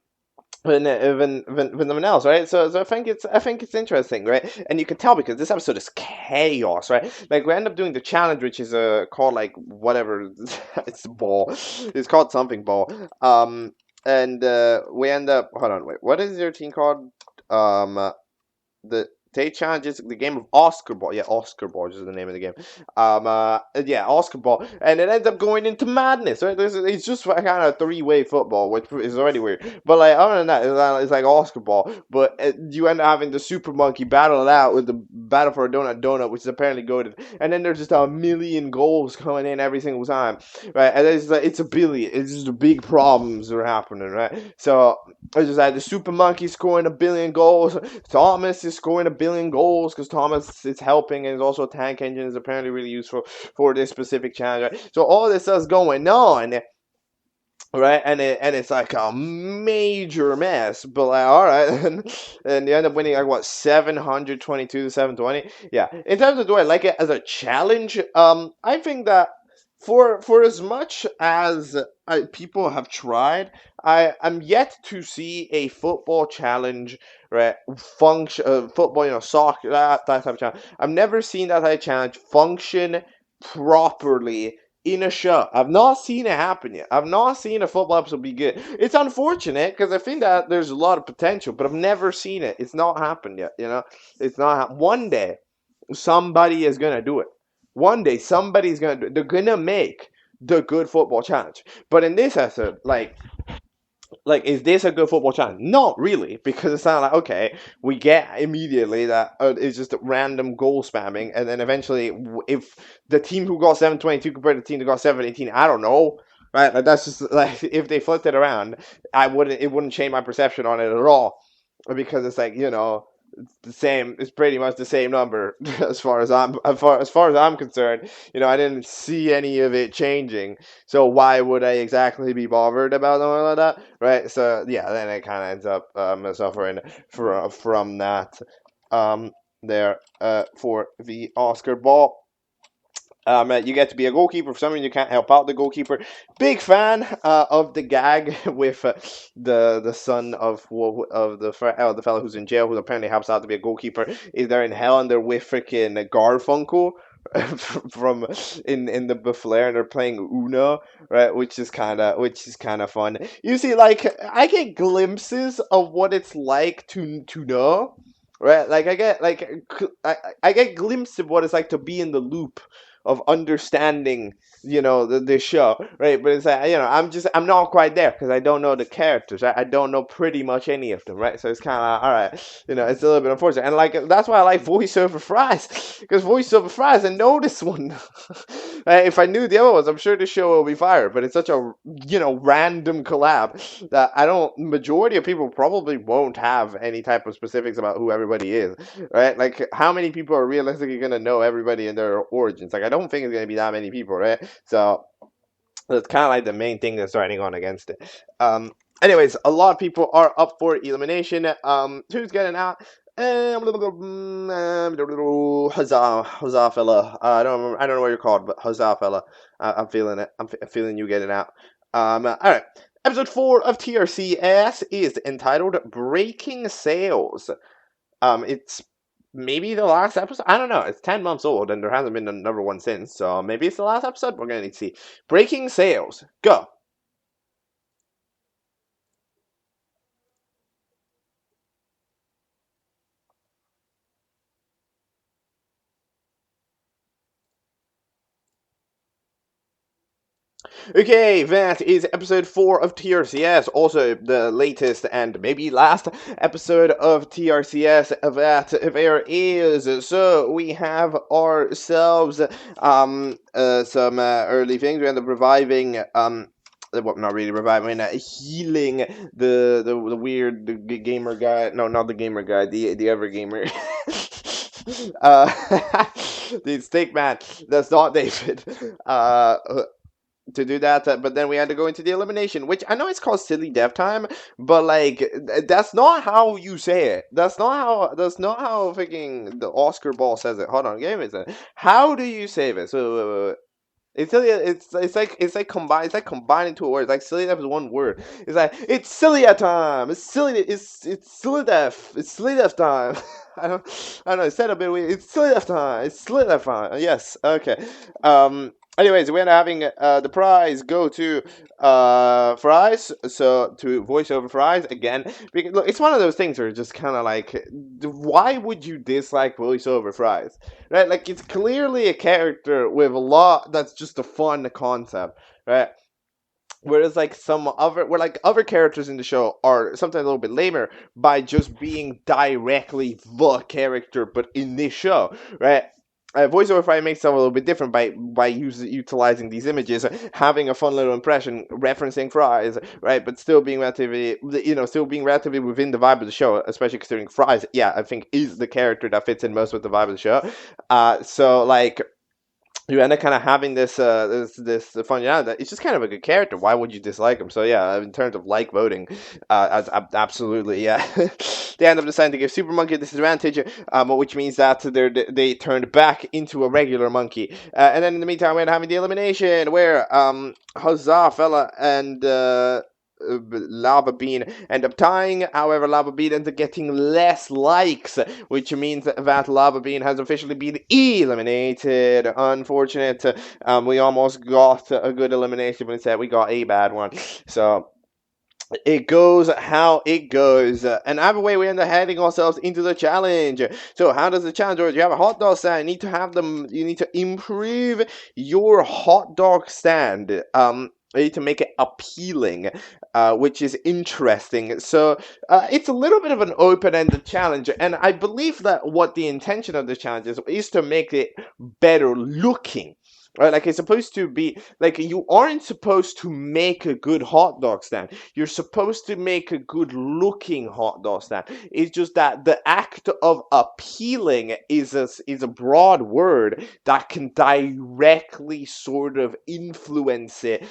someone else, right? So I think it's interesting, right? And you can tell because this episode is chaos, right? Like, we end up doing the challenge, which is called like whatever. It's ball. It's called something ball. And we end up. Hold on, wait. What is your team called? The Tay Challenge is the game of Oscar Ball. Yeah, Oscar Ball is the name of the game. Yeah, Oscar Ball, and it ends up going into madness. Right? It's just kind of three-way football, which is already weird. But like, other than that, it's like Oscar Ball. But you end up having the Super Monkey battle it out with the Battle for a Donut, which is apparently goated. And then there's just a million goals coming in every single time, right? And it's a billion. It's just big problems are happening, right? So it's just like the Super Monkey scoring a billion goals. Thomas is scoring a billion goals because Thomas is helping, and is also a tank engine, is apparently really useful for this specific challenge. Right? So all this stuff's going on, right? And it's like a major mess. But like, all right, and you end up winning like what, 722 to 720. Yeah. In terms of, do I like it as a challenge? I think that for as much as people have tried, I'm yet to see a football challenge, right? Function, football, you know, soccer, that type of challenge. I've never seen that type of challenge function properly in a show. I've not seen it happen yet. I've not seen a football episode be good. It's unfortunate because I think that there's a lot of potential, but I've never seen it. It's not happened yet. You know, it's not. One day, somebody is gonna do it. One day, somebody's gonna do it. They're gonna make the good football challenge. But in this episode, like, is this a good football challenge? Not really, because it's not like, okay, we get immediately that it's just random goal spamming, and then eventually, if the team who got 722 compared to the team that got 718, I don't know, right? Like, that's just like, if they flipped it around, it wouldn't change my perception on it at all, because it's like, you know, the same. It's pretty much the same number as far as I'm concerned. You know, I didn't see any of it changing, so why would I exactly be bothered about something like that, right? So yeah, then it kind of ends up suffering from that there for the Oscar ball. You get to be a goalkeeper. For some reason, you can't help out the goalkeeper. Big fan of the gag with the son of the fellow who's in jail, who apparently helps out to be a goalkeeper. Is there in hell, and they're with freaking Garfunkel from in the BFLEIR, and they're playing Uno, right? Which is kind of fun. You see, like, I get glimpses of what it's like to know. right? Like I get glimpses of what it's like to be in the loop of understanding, the show, right? But it's like, I'm not quite there because I don't know the characters. Right? I don't know pretty much any of them, right? So it's kind of all right, it's a little bit unfortunate, and like that's why I like voiceover fries, because voiceover fries, I know this one. If I knew the other ones, I'm sure the show will be fire. But it's such a random collab that I don't. Majority of people probably won't have any type of specifics about who everybody is, right? Like, how many people are realistically gonna know everybody and their origins? Like, I don't think it's gonna be that many people, right? So that's kind of like the main thing that's riding on against it. Anyways, a lot of people are up for elimination. Who's getting out? Huzzah, fella. I don't know what you're called, but huzzah, fella. I'm feeling it. I'm feeling you getting out. All right. Episode 4 of TRCS is entitled "Breaking Sales." It's maybe the last episode. I don't know. It's 10 months old, and there hasn't been another one since. So maybe it's the last episode. We're gonna need to see. Breaking Sales. Go. Okay, that is episode 4 of TRCS, also the latest and maybe last episode of TRCS that there is. So we have ourselves some early things. We end up reviving well, not really reviving, healing the weird gamer guy. No, not the gamer guy, the other gamer. The steak man. That's not David. To do that, but then we had to go into the elimination, which I know it's called silly dev time, but like that's not how you say it. That's not how freaking the Oscar ball says it. Hold on, give me a second. How do you say this? It's silly. It's like combined into a word. It's like silly dev is one word. It's like it's silly time. It's silly. It's silly dev. It's silly dev time. I don't know. It's said a bit weird. It's silly dev time. It's silly dev time. Yes. Okay. Anyways, we end up having the prize go to Fries, so to voiceover Fries again. Because, look, it's one of those things where it's just kind of like, why would you dislike voiceover Fries? Right? Like, it's clearly a character with a lot that's just a fun concept, right? Whereas like other characters in the show are sometimes a little bit lamer by just being directly the character, but in this show, right? Voiceover Fry makes it a little bit different by utilizing these images, having a fun little impression, referencing Fries, right? But still being relatively within the vibe of the show, especially considering Fries, yeah, I think is the character that fits in most with the vibe of the show. So like, you end up kind of having this fun. Yeah, that it's just kind of a good character. Why would you dislike him? So yeah, in terms of like voting, absolutely, yeah. They end up deciding to give Super Monkey a disadvantage, which means that they turned back into a regular monkey. And then in the meantime, we're having the elimination where Huzzah Fella and Lava Bean end up tying. However, Lava Bean ends up getting less likes, which means that Lava Bean has officially been eliminated. Unfortunate. We almost got a good elimination, but instead we got a bad one. So it goes how it goes. And either way, we end up heading ourselves into the challenge. So how does the challenge work? You have a hot dog stand. You need to improve your hot dog stand. You need to make it appealing, which is interesting. So it's a little bit of an open-ended challenge, and I believe that what the intention of the challenge is to make it better looking. Right, like it's supposed to be like you aren't supposed to make a good hot dog stand. You're supposed to make a good looking hot dog stand. It's just that the act of appealing is a broad word that can directly sort of influence it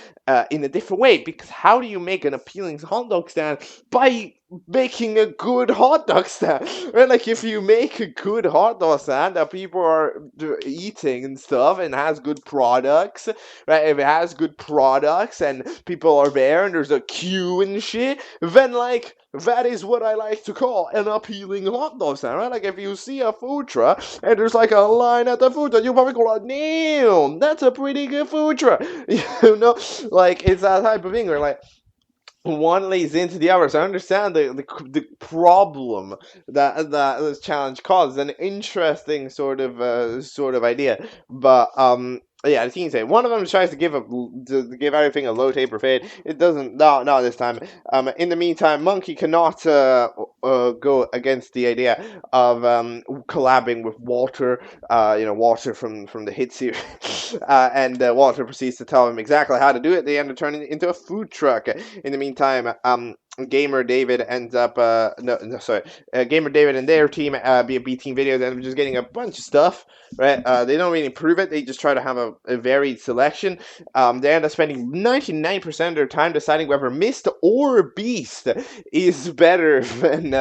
in a different way. Because how do you make an appealing hot dog stand? By making a good hot dog stand, right? Like if you make a good hot dog stand that people are eating and stuff and has good products, right? If it has good products and people are there and there's a queue and shit, then like that is what I like to call an appealing hot dog stand, right? Like if you see a food truck and there's like a line at the food truck, you probably go like, damn, that's a pretty good food truck. Like it's that type of thing where like one lays into the other. So I understand the problem that this challenge causes. An interesting sort of idea, but yeah, the team say one of them tries to give everything a low taper fade. It doesn't, not this time. In the meantime, Monkey cannot go against the idea of collabing with Walter. Walter from the hit series, and Walter proceeds to tell him exactly how to do it. They end up turning it into a food truck. In the meantime, Gamer David ends up Gamer David and their team, B Team Videos, end up just getting a bunch of stuff. Right? They don't really improve it. They just try to have a varied selection. They end up spending 99% of their time deciding whether Mist or Beast is better than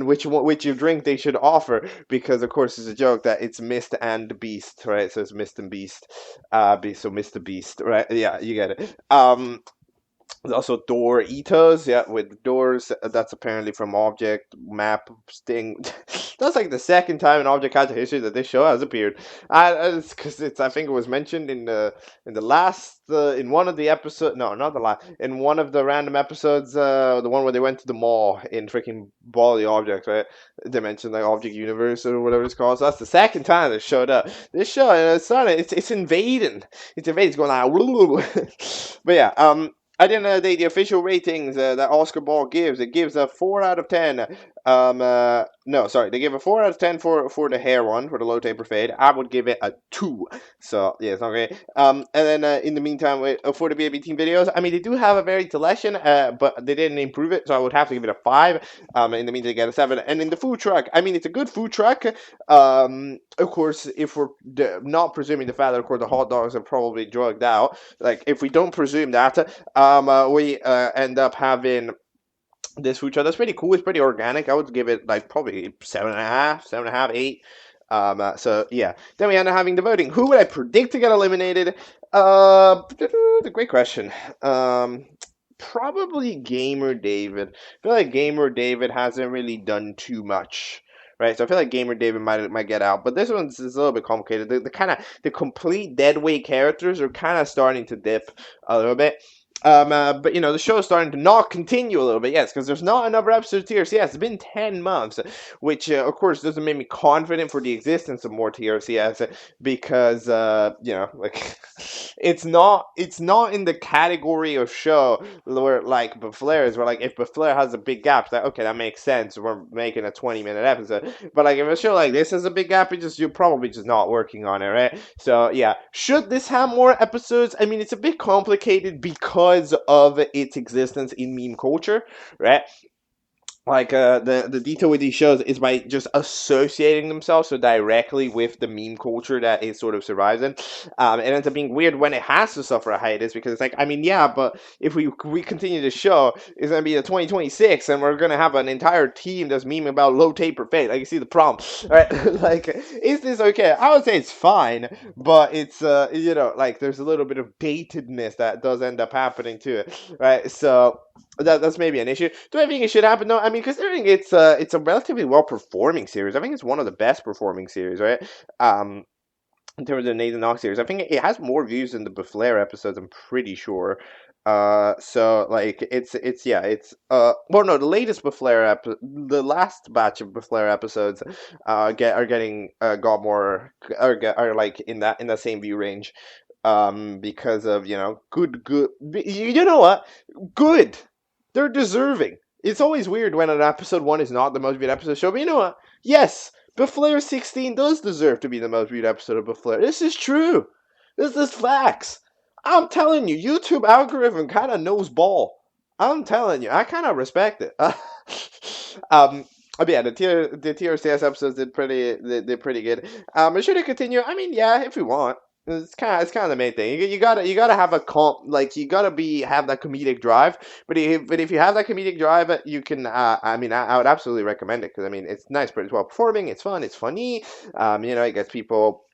which drink they should offer, because of course it's a joke that it's Mist and Beast, right? So it's Mist and Beast, so Mr. Beast, right? Yeah, you get it. There's also door etos, yeah, with doors. That's apparently from Object Map Sting. That's like the second time in Object Catcher history that this show has appeared. It's because I think it was mentioned in the last in one of the episodes. No, not the last. In one of the random episodes, the one where they went to the mall in freaking Ball the Object, right? They mentioned like Object Universe or whatever it's called. So that's the second time it showed up. This show, it's invading. It's invading. It's going like, but yeah, at the end of the day, the official ratings that Oscar Ball gives, it gives a 4 out of 10. No, sorry, they give a 4 out of 10 for the hair one, for the low taper fade. I would give it a 2. So, yeah, it's not great. And then in the meantime, for the BAB Team Videos, I mean, they do have a varied selection, but they didn't improve it, so I would have to give it a 5. In the meantime, they get a 7. And in the food truck, I mean, it's a good food truck. Of course, if we're not presuming the fact that, of course, the hot dogs are probably drugged out, like, if we don't presume that, we end up having this food truck that's pretty cool. It's pretty organic. I would give it like probably 7.5, 8. So yeah. Then we end up having the voting. Who would I predict to get eliminated? The great question. Probably Gamer David. I feel like Gamer David hasn't really done too much. Right, so I feel like Gamer David might get out, but this one's a little bit complicated. The complete deadweight characters are kind of starting to dip a little bit. But the show's starting to not continue a little bit, yes, because there's not another episode of TRCS. It's been 10 months, which of course doesn't make me confident for the existence of more TRCS, because like it's not in the category of show where like BFLEIR is, where like if BFLEIR has a big gap, it's like okay, that makes sense. We're making a 20-minute episode, but like if a show like this has a big gap, you're probably just not working on it, right? So yeah, should this have more episodes? I mean, it's a bit complicated because of its existence in meme culture, right? Like the detail with these shows is by just associating themselves so directly with the meme culture that it sort of survives in. It ends up being weird when it has to suffer a hiatus, because it's like, I mean, yeah, but if we continue the show, it's gonna be the 2026, and we're gonna have an entire team that's memeing about low taper fade. Like, you see the problem, right? Like, is this okay? I would say it's fine, but it's like there's a little bit of datedness that does end up happening to it, right? So that's maybe an issue. Do I think it should happen? No, I mean, considering it's a relatively well performing series, I think it's one of the best performing series, right? In terms of the NathanKnocks series, I think it has more views than the BFLEIR episodes. I'm pretty sure. So like it's well, no, the latest the last batch of BFLEIR episodes are getting got more are like in that same view range, because of good, you know what, good. They're deserving. It's always weird when an episode 1 is not the most viewed episode of the show, but you know what? Yes, BFLEIR 16 does deserve to be the most viewed episode of BFLEIR. This is true. This is facts. I'm telling you, YouTube algorithm kind of knows ball. I'm telling you, I kind of respect it. But yeah, the TRCS episodes did pretty good. Should it continue? I mean, yeah, if we want. It's kind of the main thing. You gotta have a you gotta have that comedic drive. But if you have that comedic drive, you can. I mean, I would absolutely recommend it, because I mean, it's nice, but it's well performing. It's fun. It's funny. It gets people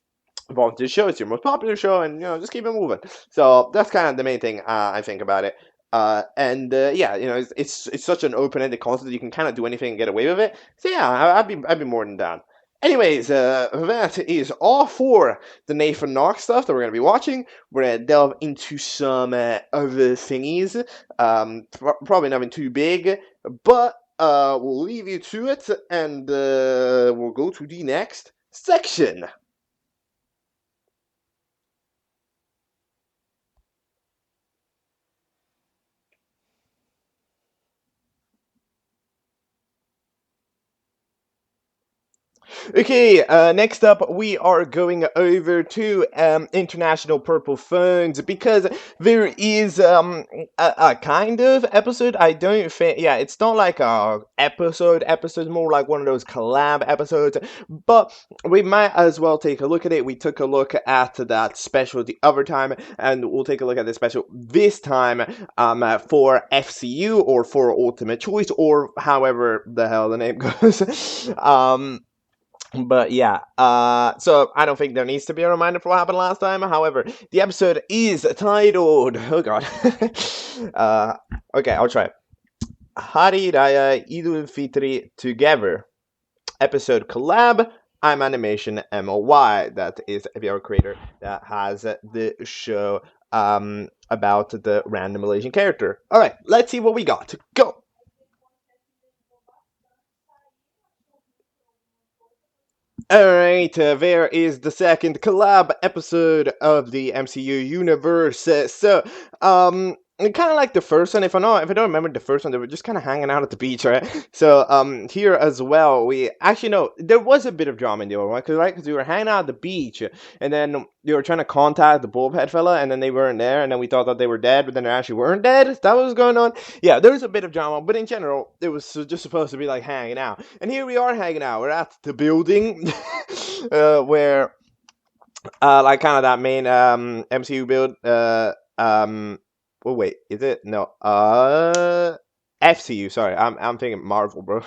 involved in the show. It's your most popular show, and just keep it moving. So that's kind of the main thing I think about it. Yeah, it's such an open-ended concept that you can kind of do anything and get away with it. So yeah, I'd be more than down. Anyways, that is all for the NathanKnocks stuff that we're going to be watching. We're going to delve into some other thingies. Probably nothing too big, but we'll leave you to it, and we'll go to the next section. Okay, next up we are going over to international purple phones, because there is a kind of episode. I don't think, yeah, it's not like a episode, more like one of those collab episodes, but we might as well take a look at it. We took a look at that special the other time, and we'll take a look at the special this time for f.c.u, or for Ultimate Choice, or however the hell the name goes. But yeah, so I don't think there needs to be a reminder for what happened last time. However, the episode is titled, oh god, okay, I'll try it. Hari Raya Idul Fitri Together. Episode collab. I'm AnimationEpic. That is a VR creator that has the show about the random Malaysian character. Alright, let's see what we got. Go! Alright, there is the second collab episode of the MCU universe. Kind of like the first one. If I don't remember the first one, they were just kind of hanging out at the beach, right? So, here as well, we actually know there was a bit of drama in the other one, because we were hanging out at the beach, and then they were trying to contact the bald-head fella, and then they weren't there, and then we thought that they were dead, but then they actually weren't dead. That was going on. Yeah, there was a bit of drama, but in general, it was just supposed to be like hanging out. And here we are hanging out. We're at the building where, like, kind of that main MCU build. Oh wait, is it? No. f.c.u. Sorry, I'm thinking Marvel, bro.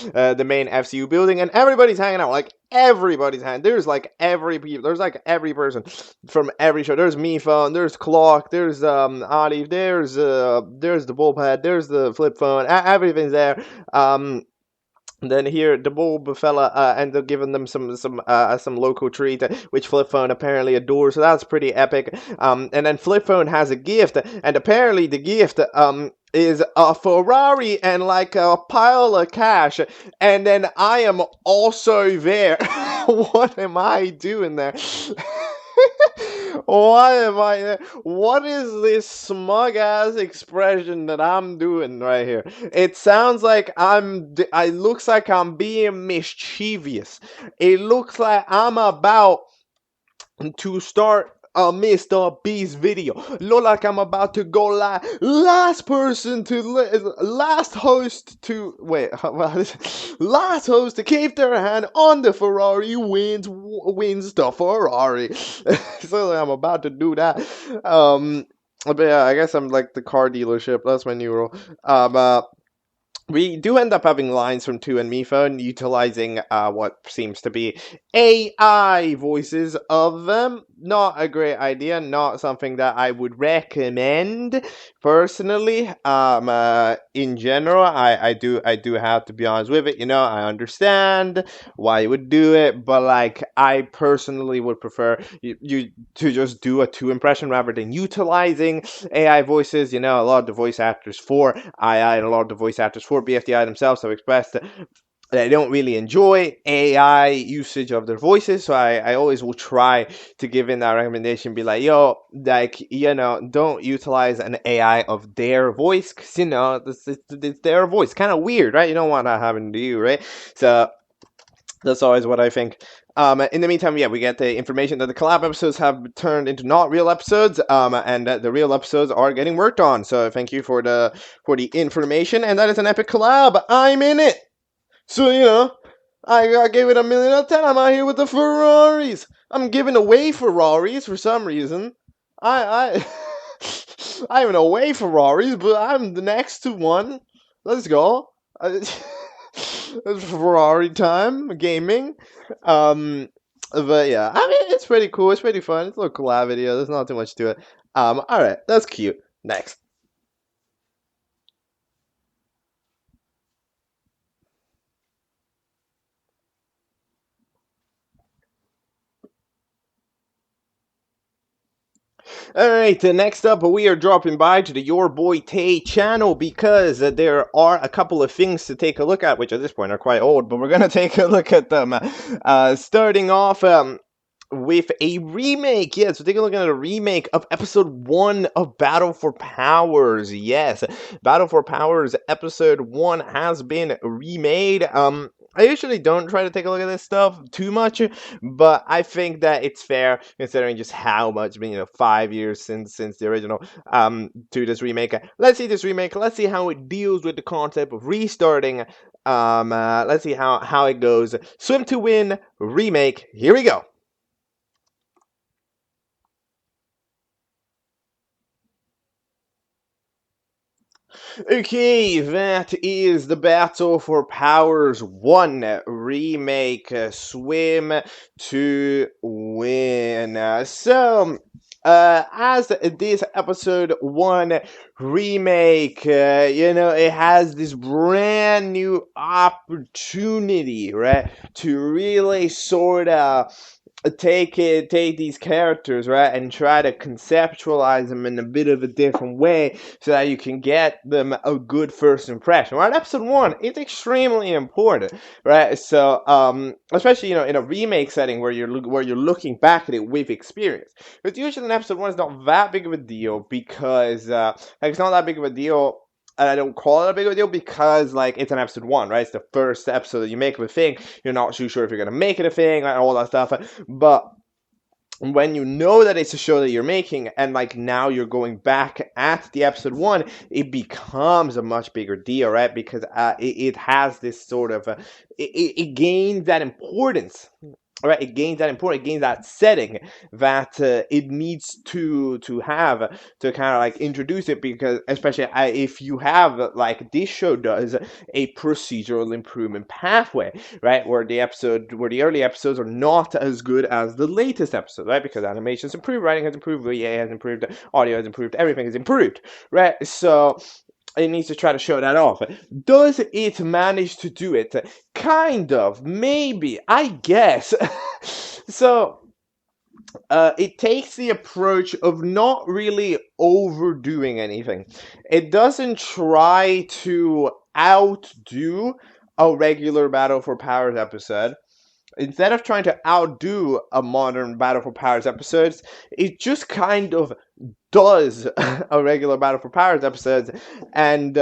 The main f.c.u. building, and everybody's hanging out. Like, everybody's hanging. There's like every people. There's like every person from every show. There's MePhone. There's Clock. There's Adi. There's the Bullpad. There's the Flip Phone. Everything's there. Then here, the bulb fella ended up giving them some local treat, which Flip Phone apparently adores. So that's pretty epic. And then Flip Phone has a gift, and apparently the gift is a Ferrari and like a pile of cash. And then I am also there. What am I doing there? Why am I there? What is this smug ass expression that I'm doing right here? It sounds like it looks like I'm being mischievous. It looks like I'm about to start a Mr. Beast video. Look like I'm about to go live. Last host to keep their hand on the Ferrari wins the Ferrari. So I'm about to do that. But yeah, I guess I'm like the car dealership. That's my new role. We do end up having lines from 2 and MePhone utilizing what seems to be AI voices of them. Not a great idea, not something that I would recommend personally. In general, I do have to be honest with it. You know, I understand why you would do it, but like I personally would prefer you to just do a 2 impression rather than utilizing AI voices. You know, a lot of the voice actors for II and a lot of the voice actors for BFDI themselves have expressed that they don't really enjoy AI usage of their voices, so I always will try to give in that recommendation, be like, yo, like, you know, don't utilize an AI of their voice, because, you know, it's their voice. Kind of weird, right? You don't want that happening to you, right? So that's always what I think. In the meantime, yeah, we get the information that the collab episodes have turned into not real episodes, and that the real episodes are getting worked on. So thank you for the information, and that is an epic collab. I'm in it. So, you know, I gave it 1,000,000 out of 10. I'm out here with the Ferraris. I'm giving away Ferraris for some reason. I I'm giving away Ferraris, but I'm the next to one. Let's go. It's Ferrari time gaming. But yeah, I mean, it's pretty cool. It's pretty fun. It's a little collab video. There's not too much to it. All right, that's cute. Next. Alright, next up we are dropping by to the Yourboitayy channel because there are a couple of things to take a look at, which at this point are quite old, but we're gonna take a look at them. Starting off with a remake. Yes, we're taking a look at a remake of episode 1 of Battle for Powers. Yes, Battle for Powers episode 1 has been remade. I usually don't try to take a look at this stuff too much, but I think that it's fair considering just how much, 5 years since the original, to this remake. Let's see this remake. Let's see how it deals with the concept of restarting. Let's see how it goes. Swim to Win remake. Here we go. Okay, that is the Battle for Powers 1 remake, Swim to Win. As this episode 1 remake, it has this brand new opportunity, right, to really sort of take these characters, right, and try to conceptualize them in a bit of a different way so that you can get them a good first impression. Right, episode 1 is extremely important, right? So especially in a remake setting where you're looking back at it with experience. Because usually an episode 1 is not that big of a deal because it's not that big of a deal. And I don't call it a big of a deal because, it's an episode 1, right? It's the first episode that you make of a thing. You're not too sure if you're going to make it a thing, and all that stuff. But when you know that it's a show that you're making, and, now you're going back at the episode 1, it becomes a much bigger deal, right? Because it has this sort of... it gains that importance. Right, it gains that importance, it gains that setting that it needs to have to kind of introduce it, because especially if you have, this show does, a procedural improvement pathway, right, where the early episodes are not as good as the latest episode, right, because animation's improved, writing has improved, VA has improved, audio has improved, everything has improved, right? So it needs to try to show that off. Does it manage to do it? Kind of, maybe, I guess. So, it takes the approach of not really overdoing anything. It doesn't try to outdo a regular Battle for Powers episode. Instead of trying to outdo a modern Battle for Powers episodes, it just kind of does a regular Battle for Powers episodes, and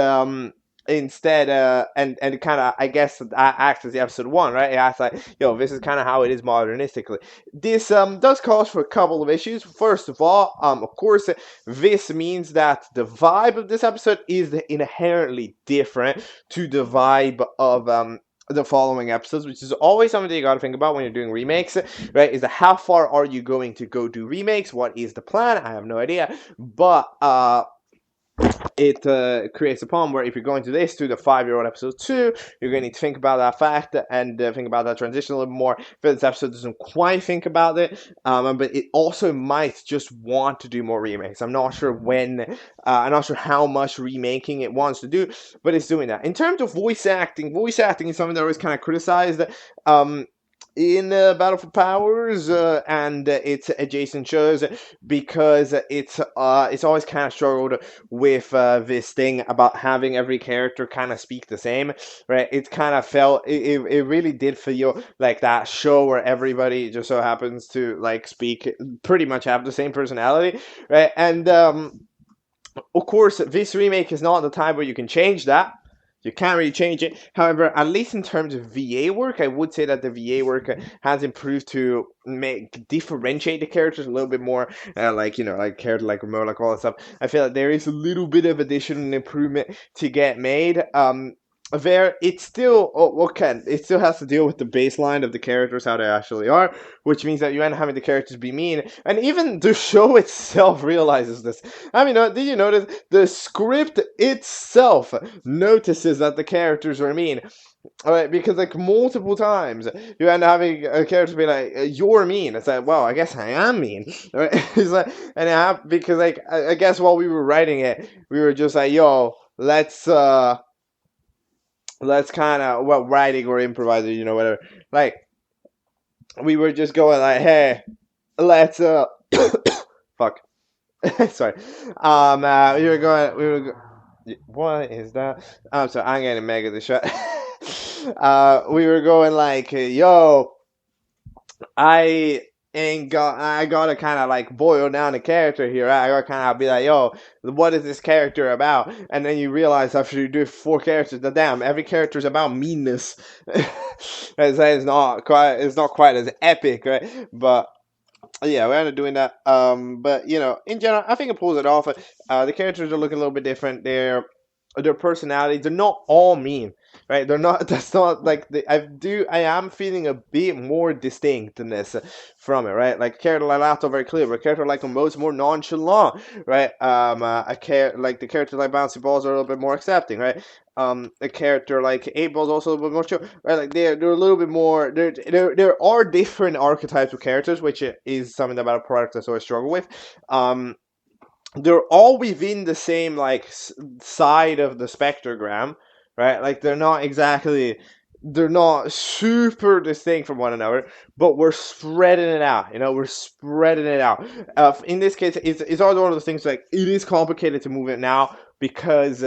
instead and kind of, I guess, acts as the episode 1, right? It acts like, this is kind of how it is modernistically. This does cause for a couple of issues. First of all, of course, this means that the vibe of this episode is inherently different to the vibe of the following episodes, which is always something that you got to think about when you're doing remakes, right? Is that how far are you going to go do remakes? What is the plan? I have no idea, but it creates a problem where if you're going to this, to the 5-year-old episode 2, you're going to need to think about that fact and think about that transition a little more. If this episode doesn't quite think about it, but it also might just want to do more remakes. I'm not sure when, I'm not sure how much remaking it wants to do, but it's doing that. In terms of voice acting is something that I always kind of criticized in Battle for Powers and its adjacent shows, because it's always kind of struggled with this thing about having every character kind of speak the same, right? It kind of felt, it really did feel like that show where everybody just so happens to speak, pretty much have the same personality, right? And of course, this remake is not the time where you can change that. You can't really change it. However, at least in terms of VA work, I would say that the VA work has improved to differentiate the characters a little bit more. Character like remote, all that stuff. I feel like there is a little bit of additional improvement to get made. It still it still has to deal with the baseline of the characters, how they actually are, which means that you end up having the characters be mean, and even the show itself realizes this. I mean, did you notice the script itself notices that the characters are mean? Alright, because multiple times you end up having a character be like, "You're mean." It's like, well, I guess I am mean. Right? It's like, and because I guess while we were writing it, we were just like, "Yo, let's kind of, writing or improvising, whatever. We were just going like, hey, let's, fuck. Sorry. What is that? I'm sorry, I'm getting mega distracted. We were going like, yo, I gotta kind of like boil down the character here. I gotta kind of be like, yo, what is this character about? And then you realize after you do 4 characters, that damn, every character is about meanness. It's not quite as epic, right? But yeah, we ended up doing that. But in general, I think it pulls it off. The characters are looking a little bit different. Their personalities, they're not all mean, right? They're not. That's not like I am feeling a bit more distinctness from it, right? Like a character like Lato, very clear, but a character like Mo's more nonchalant, right? Like the character like Bouncy Balls are a little bit more accepting, right? A character like 8-Ball's also a little bit more chill, right? Like they're a little bit more. There are different archetypes of characters, which is something about a product I sort of struggle with. They're all within the same like side of the spectrogram, right? Like they're not super distinct from one another, but we're spreading it out. We're spreading it out. In this case, it's also one of those things like it is complicated to move it now because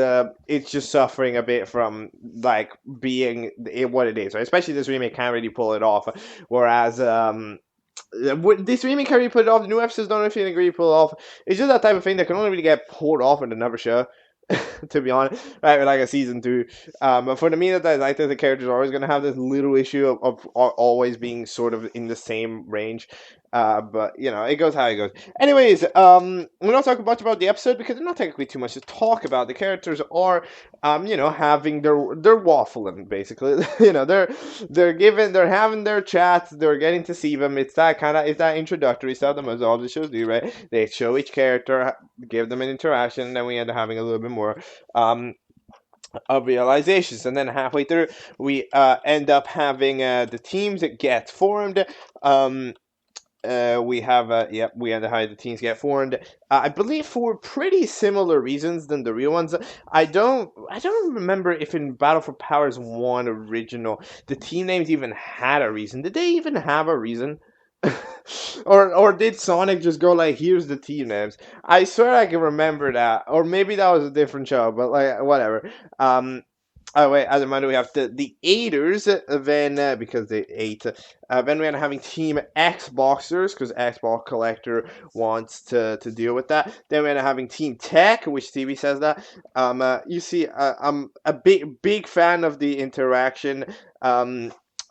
it's just suffering a bit from like being what it is, right? Especially this remake can't really pull it off, whereas this remake can't really put it off. The new episodes don't really agree to pull it off. It's just that type of thing that can only really get pulled off in another show. To be honest, right, like a season 2. But for the me, that I think the characters are always going to have this little issue of always being sort of in the same range. But it goes how it goes. Anyways, we're not talking much about the episode because there's not technically too much to talk about. The characters are, having their waffling basically. They're having their chats. They're getting to see them. It's that introductory stuff that most of the shows do, right? They show each character, give them an interaction, and then we end up having a little bit more of realizations, and then halfway through we end up having the teams that get formed. We end up having the teams get formed. I believe for pretty similar reasons than the real ones. I don't remember if in Battle for Powers 1 original the team names even had a reason. Did they even have a reason? or did Sonic just go like, here's the team names? I swear I can remember that. Or maybe that was a different show, but like whatever. Oh wait, as a reminder, we have the Aiders, then because they ate. Then we are having Team Xboxers, because Xbox Collector wants to deal with that. Then we are having Team Tech, which TV says that. You see, I'm a big fan of the interaction.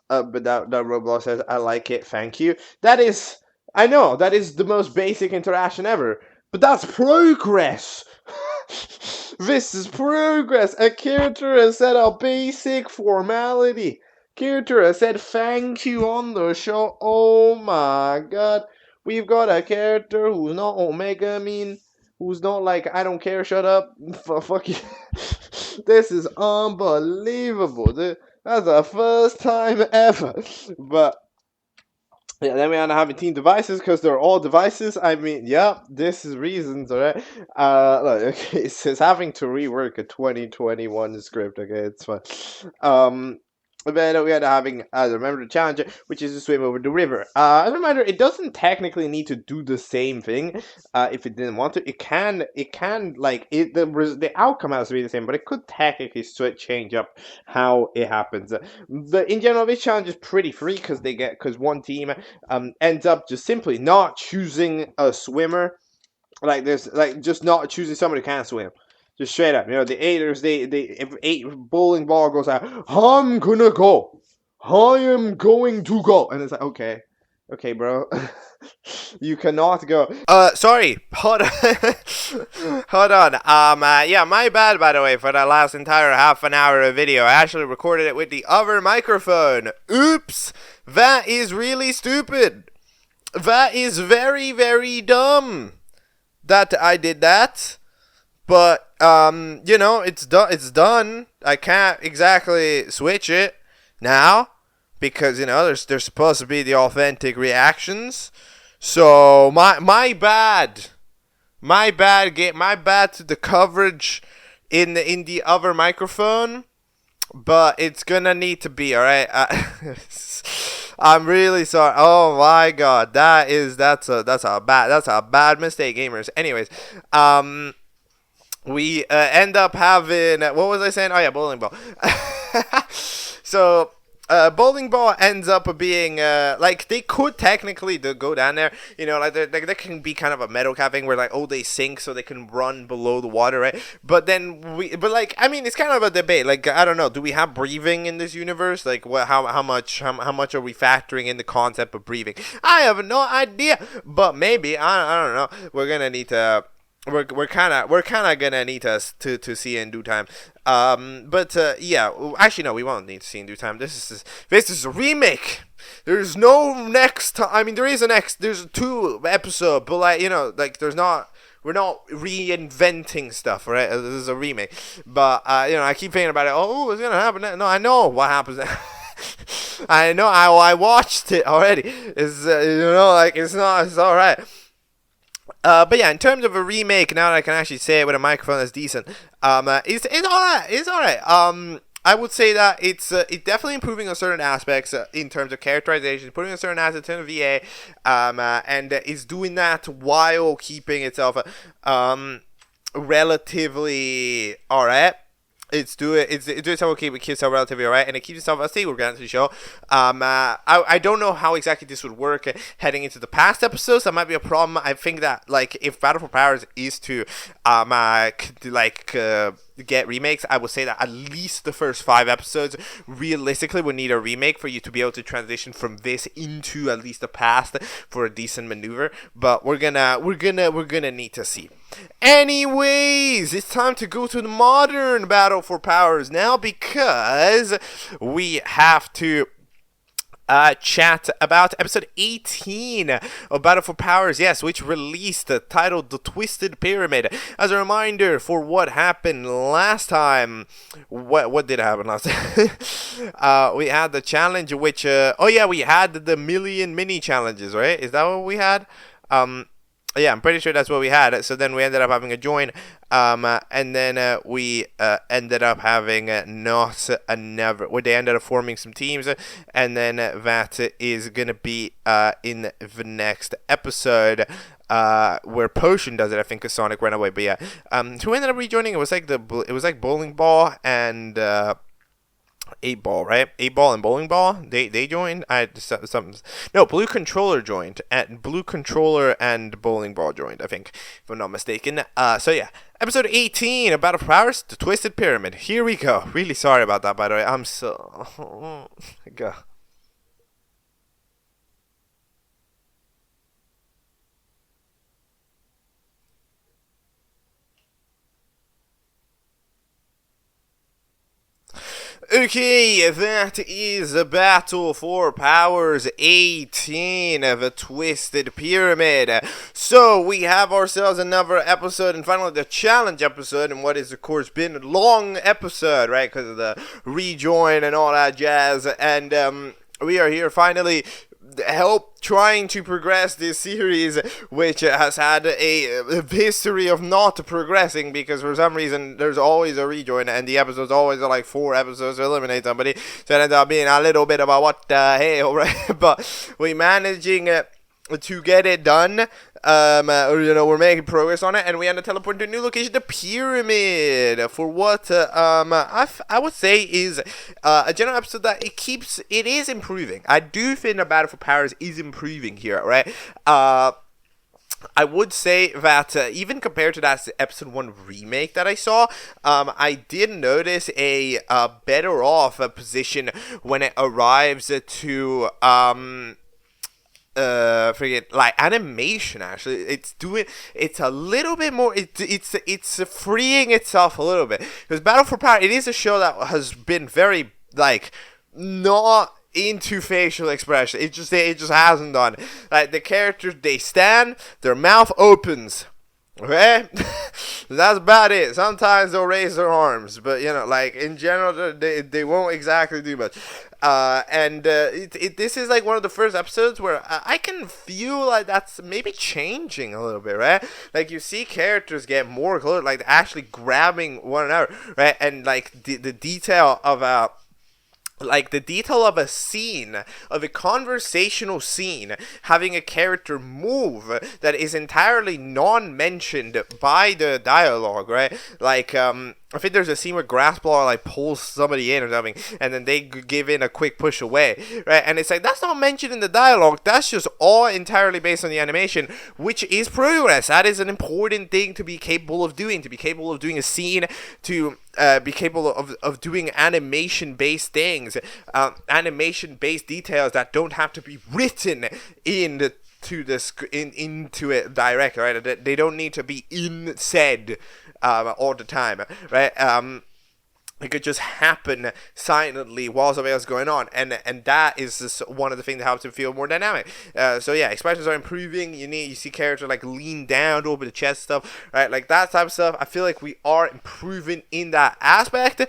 But that Roblox says, I like it, thank you. I know, that is the most basic interaction ever. But that's progress! This is progress! A character has said a basic formality. Character has said thank you on the show. Oh my god. We've got a character who's not Omega mean. Who's not like, I don't care, shut up. Fuck you. This is unbelievable. That's the first time ever. But yeah, then we end up having team devices because they're all devices. I mean, yeah, this is reasons, alright? Look, okay, it says having to rework a 2021 script, okay, it's fine. Then we end up having, remember the challenger, which is to swim over the river. As a reminder, it doesn't technically need to do the same thing, if it didn't want to. It can, like, the outcome has to be the same, but it could technically change up how it happens. In general, this challenge is pretty free, because one team, ends up just simply not choosing a swimmer. Just not choosing somebody who can't swim. Just straight up, the Aiders, if 8 bowling ball goes out, I'm gonna go. I am going to go. And it's like, okay, bro. You cannot go. Sorry. Hold on. Hold on. Yeah, my bad, by the way, for that last entire half an hour of video. I actually recorded it with the other microphone. Oops. That is really stupid. That is very, very dumb that I did that. But, it's done. I can't exactly switch it now because, there's supposed to be the authentic reactions. So, my bad. My bad to the coverage in the other microphone. But it's gonna need to be, alright? I'm really sorry. Oh my god, that's a bad mistake, gamers. Anyways, we end up having, what was I saying? Oh yeah, bowling ball. So bowling ball ends up being like, they could technically go down there, you know, like there can be kind of a metal capping where like, oh, they sink so they can run below the water, right? But then but like, I mean, it's kind of a debate. Like, I don't know, do we have breathing in this universe? Like, what, how much are we factoring in the concept of breathing? I have no idea, but maybe, I don't know. We're gonna need to. We're kind of gonna need to see in due time. But yeah, actually no, we won't need to see in due time. This is a remake. There's no next time. I mean, there is a next. There's 2 episodes, but like, you know, like we're not reinventing stuff, right? This is a remake. But you know, I keep thinking about it. Oh, what's gonna happen? No, I know what happens. I know. I watched it already. It's you know, like it's all right. But yeah, in terms of a remake, now that I can actually say it with a microphone that's decent, it's alright. It's alright. I would say that it's definitely improving on certain aspects in terms of characterization, putting a certain assets in a VA, and it's doing that while keeping itself relatively alright. It's doing itself okay, but keeps itself relatively alright, and it keeps itself a stable ground to the show. I don't know how exactly this would work heading into the past episodes. That might be a problem. I think that, like, if Battle for Powers is to get remakes, I would say that at least the first 5 episodes realistically would need a remake for you to be able to transition from this into at least the past for a decent maneuver. But we're gonna need to see. Anyways, it's time to go to the modern Battle for Powers now, because we have to chat about episode 18 of Battle for Powers, yes, which released titled The Twisted Pyramid. As a reminder for what happened last time, what did happen last time? We had the challenge, which oh yeah, we had the million mini challenges, right? Is that what we had? Yeah, I'm pretty sure that's what we had. So then we ended up having a join, and then we ended up having not a never, where they ended up forming some teams, and then that is gonna be in the next episode, where Potion does it. I think because Sonic ran away, but yeah, who ended up rejoining? It was like Bowling Ball and 8-ball, right? 8-ball and Bowling Ball. They joined. No, Blue Controller joined, and Blue Controller and Bowling Ball joined, I think, if I'm not mistaken. So yeah, episode 18 of Battle for Powers, The Twisted Pyramid. Here we go. Really sorry about that, by the way. I'm so God. Okay, that is the Battle for Powers 18 of a Twisted Pyramid. So we have ourselves another episode, and finally the challenge episode, and what is of course been a long episode, right, because of the rejoin and all that jazz, and we are here finally help trying to progress this series, which has had a history of not progressing, because for some reason there's always a rejoin and the episodes always are like 4 episodes to eliminate somebody, so it ends up being a little bit about what the hell, right? But we managing to get it done. You know, we're making progress on it, and we end up teleporting to a new location, the pyramid, for what I would say is a general episode that it is improving. I do think the Battle for Powers is improving here, right? I would say that even compared to that episode 1 remake that I saw, I did notice a better off position when it arrives to forget, like, animation. Actually, it's a little bit more, it's freeing itself a little bit, because Battle for Power, it is a show that has been very, like, not into facial expression. It just hasn't done. Like, the characters, they stand, their mouth opens, okay? That's about it. Sometimes they'll raise their arms, but, you know, like, in general, they won't exactly do much. This is like one of the first episodes where I can feel like that's maybe changing a little bit, right? Like, you see characters get more close, like actually grabbing one another, right? And like the detail of like the detail of a scene, of a conversational scene, having a character move that is entirely non-mentioned by the dialogue, right? Like, I think there's a scene where Grassball like pulls somebody in or something, and then they give in a quick push away, right? And it's like, that's not mentioned in the dialogue, that's just all entirely based on the animation, which is progress. That is an important thing to be capable of doing a scene, to be capable of doing animation-based things, animation-based details that don't have to be written into it direct, right? They don't need to be said all the time, right? It could just happen silently while something else is going on, and that is just one of the things that helps it feel more dynamic. So yeah, expressions are improving. You see characters like lean down over the chest stuff, right? Like that type of stuff. I feel like we are improving in that aspect,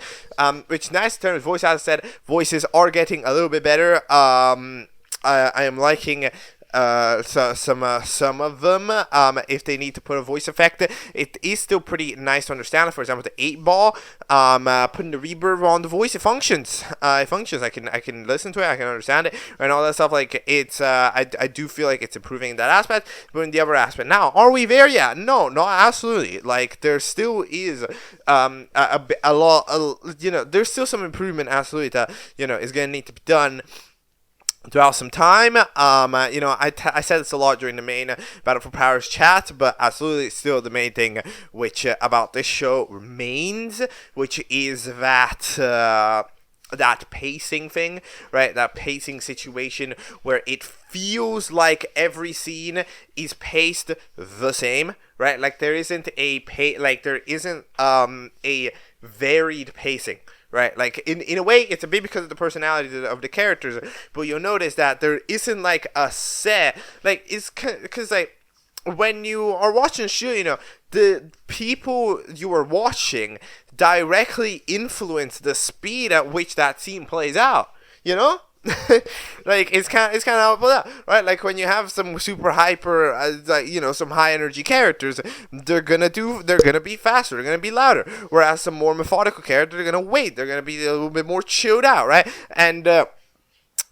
which is nice in terms of voice. As I said, voices are getting a little bit better. I am liking some of them. If they need to put a voice effect, it is still pretty nice to understand. For example, the 8-ball, putting the reverb on the voice, it functions. I can listen to it, I can understand it, and all that stuff. Like, it's I do feel like it's improving in that aspect. But in the other aspect, now, are we there yet? No, absolutely. Like, there still is a lot, there's still some improvement, absolutely, that is gonna need to be done throughout some time. I said this a lot during the main Battle for Powers chat, but absolutely still the main thing which about this show remains, which is that pacing thing, right? That pacing situation where it feels like every scene is paced the same, right? Like there isn't a varied pacing. Right, like in a way, it's a bit because of the personality of the characters, but you'll notice that there isn't like a set, like it's because like when you are watching a show, the people you are watching directly influence the speed at which that scene plays out. Like it's kind of how it plays out, right? Like when you have some super hyper, some high energy characters, they're gonna be faster, they're gonna be louder. Whereas some more methodical characters, they're gonna wait, they're gonna be a little bit more chilled out, right? And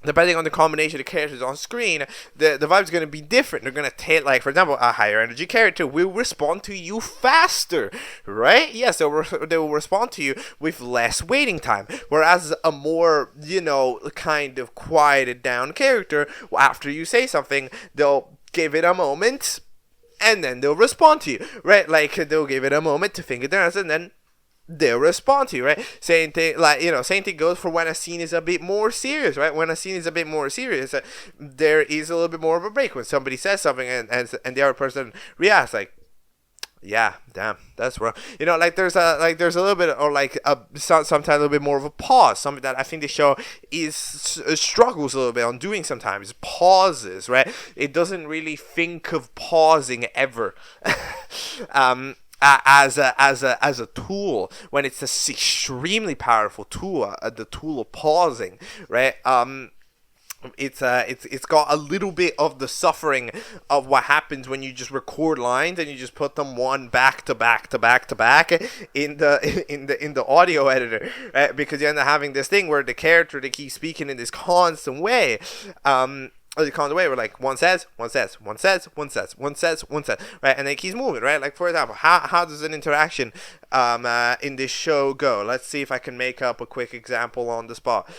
depending on the combination of characters on screen, the vibe's going to be different. They're going to take, like, for example, a higher energy character will respond to you faster, right? Yes, they will respond to you with less waiting time. Whereas a more, kind of quieted down character, after you say something, they'll give it a moment, and then they'll respond to you, right? Like, they'll give it a moment to think it down, and then they'll respond to you, right? Same thing goes for when a scene is a bit more serious, right? When a scene is a bit more serious, there is a little bit more of a break when somebody says something and the other person reacts like, yeah, damn, that's rough. Like there's a little bit, or like sometimes a little bit more of a pause. Something that I think the show struggles a little bit on doing sometimes. Pauses, right? It doesn't really think of pausing ever. As a tool, when it's this extremely powerful tool, the tool of pausing, right? It's got a little bit of the suffering of what happens when you just record lines and you just put them one back to back in the audio editor, right? Because you end up having this thing where the character, they keep speaking in this constant way, we're like, one says, right? And then it keeps moving, right? Like, for example, how does an interaction in this show go? Let's see if I can make up a quick example on the spot.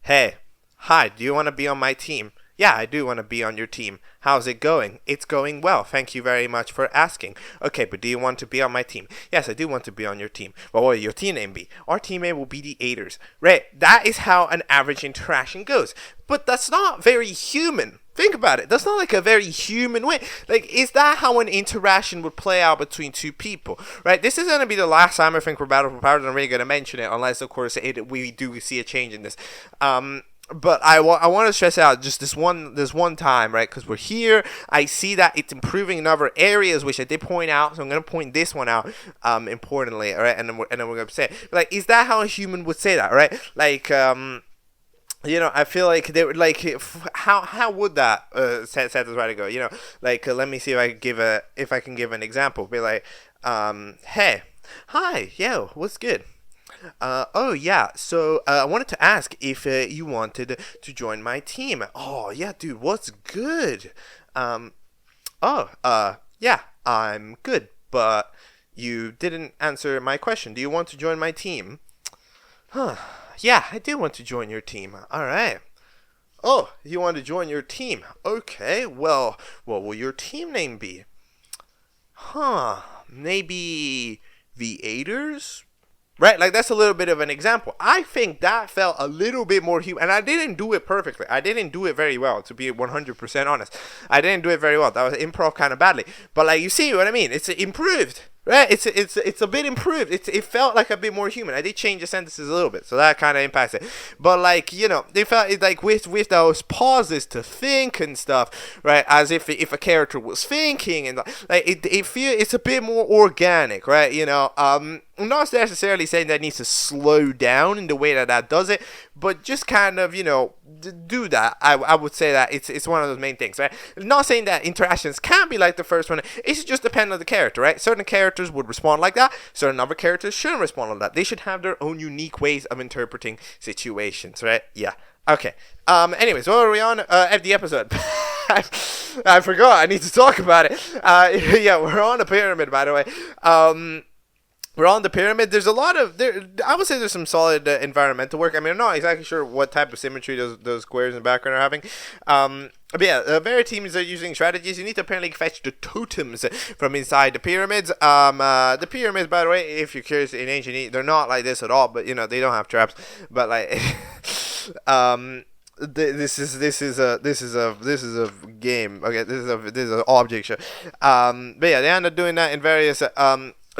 Hey, hi, do you want to be on my team? Yeah, I do want to be on your team. How's it going? It's going well. Thank you very much for asking. Okay, but do you want to be on my team? Yes, I do want to be on your team. Well, what will your team name be? Our team name will be the Aiders. Right, that is how an average interaction goes. But that's not very human. Think about it. That's not like a very human way. Like, is that how an interaction would play out between two people? Right? This is going to be the last time I think for Battle for Powers I'm really going to mention it, unless, of course, we do see a change in this. But I want to stress out just this one time, right? Because we're here. I see that it's improving in other areas, which I did point out. So I'm going to point this one out, importantly, all right? And then we're going to say, like, is that how a human would say that, right? Like, I feel like they would, like, how would that set this right to go? Like, let me see if I can give an example. Be like, hey, hi, yo, what's good? Oh yeah. So I wanted to ask if you wanted to join my team. Oh yeah, dude. What's good? Um. Yeah. I'm good, but you didn't answer my question. Do you want to join my team? Huh. Yeah, I do want to join your team. All right. Oh, you want to join your team? Okay. Well, what will your team name be? Huh. Maybe the Aiders? Right, like that's a little bit of an example. I think that felt a little bit more human, and I didn't do it perfectly. I didn't do it very well, to be 100% honest. I didn't do it very well. That was improv kind of badly. But like, you see what I mean? It's improved, right? It's a bit improved. It felt like a bit more human. I did change the sentences a little bit, so that kind of impacts it. But like, you know, they felt like with those pauses to think and stuff, right? As if a character was thinking, and like it's a bit more organic, right? You know, I'm not necessarily saying that it needs to slow down in the way that does it, but just kind of, you know, do that. I would say that it's one of those main things, right? I'm not saying that interactions can't be like the first one. It's just depend on the character, right? Certain characters would respond like that. Certain other characters shouldn't respond like that. They should have their own unique ways of interpreting situations, right? Yeah. Okay. Anyways, what are we on? The episode. I forgot. I need to talk about it. Yeah, we're on a pyramid, by the way. We're on the pyramid. There's a lot of I would say there's some solid environmental work. I mean, I'm not exactly sure what type of symmetry those squares in the background are having. But yeah, various teams are using strategies. You need to apparently fetch the totems from inside the pyramids. The pyramids, by the way, if you're curious, in ancient Egypt, they're not like this at all. But you know, they don't have traps. But like, this is a game. Okay, this is an object show. But yeah, they end up doing that in various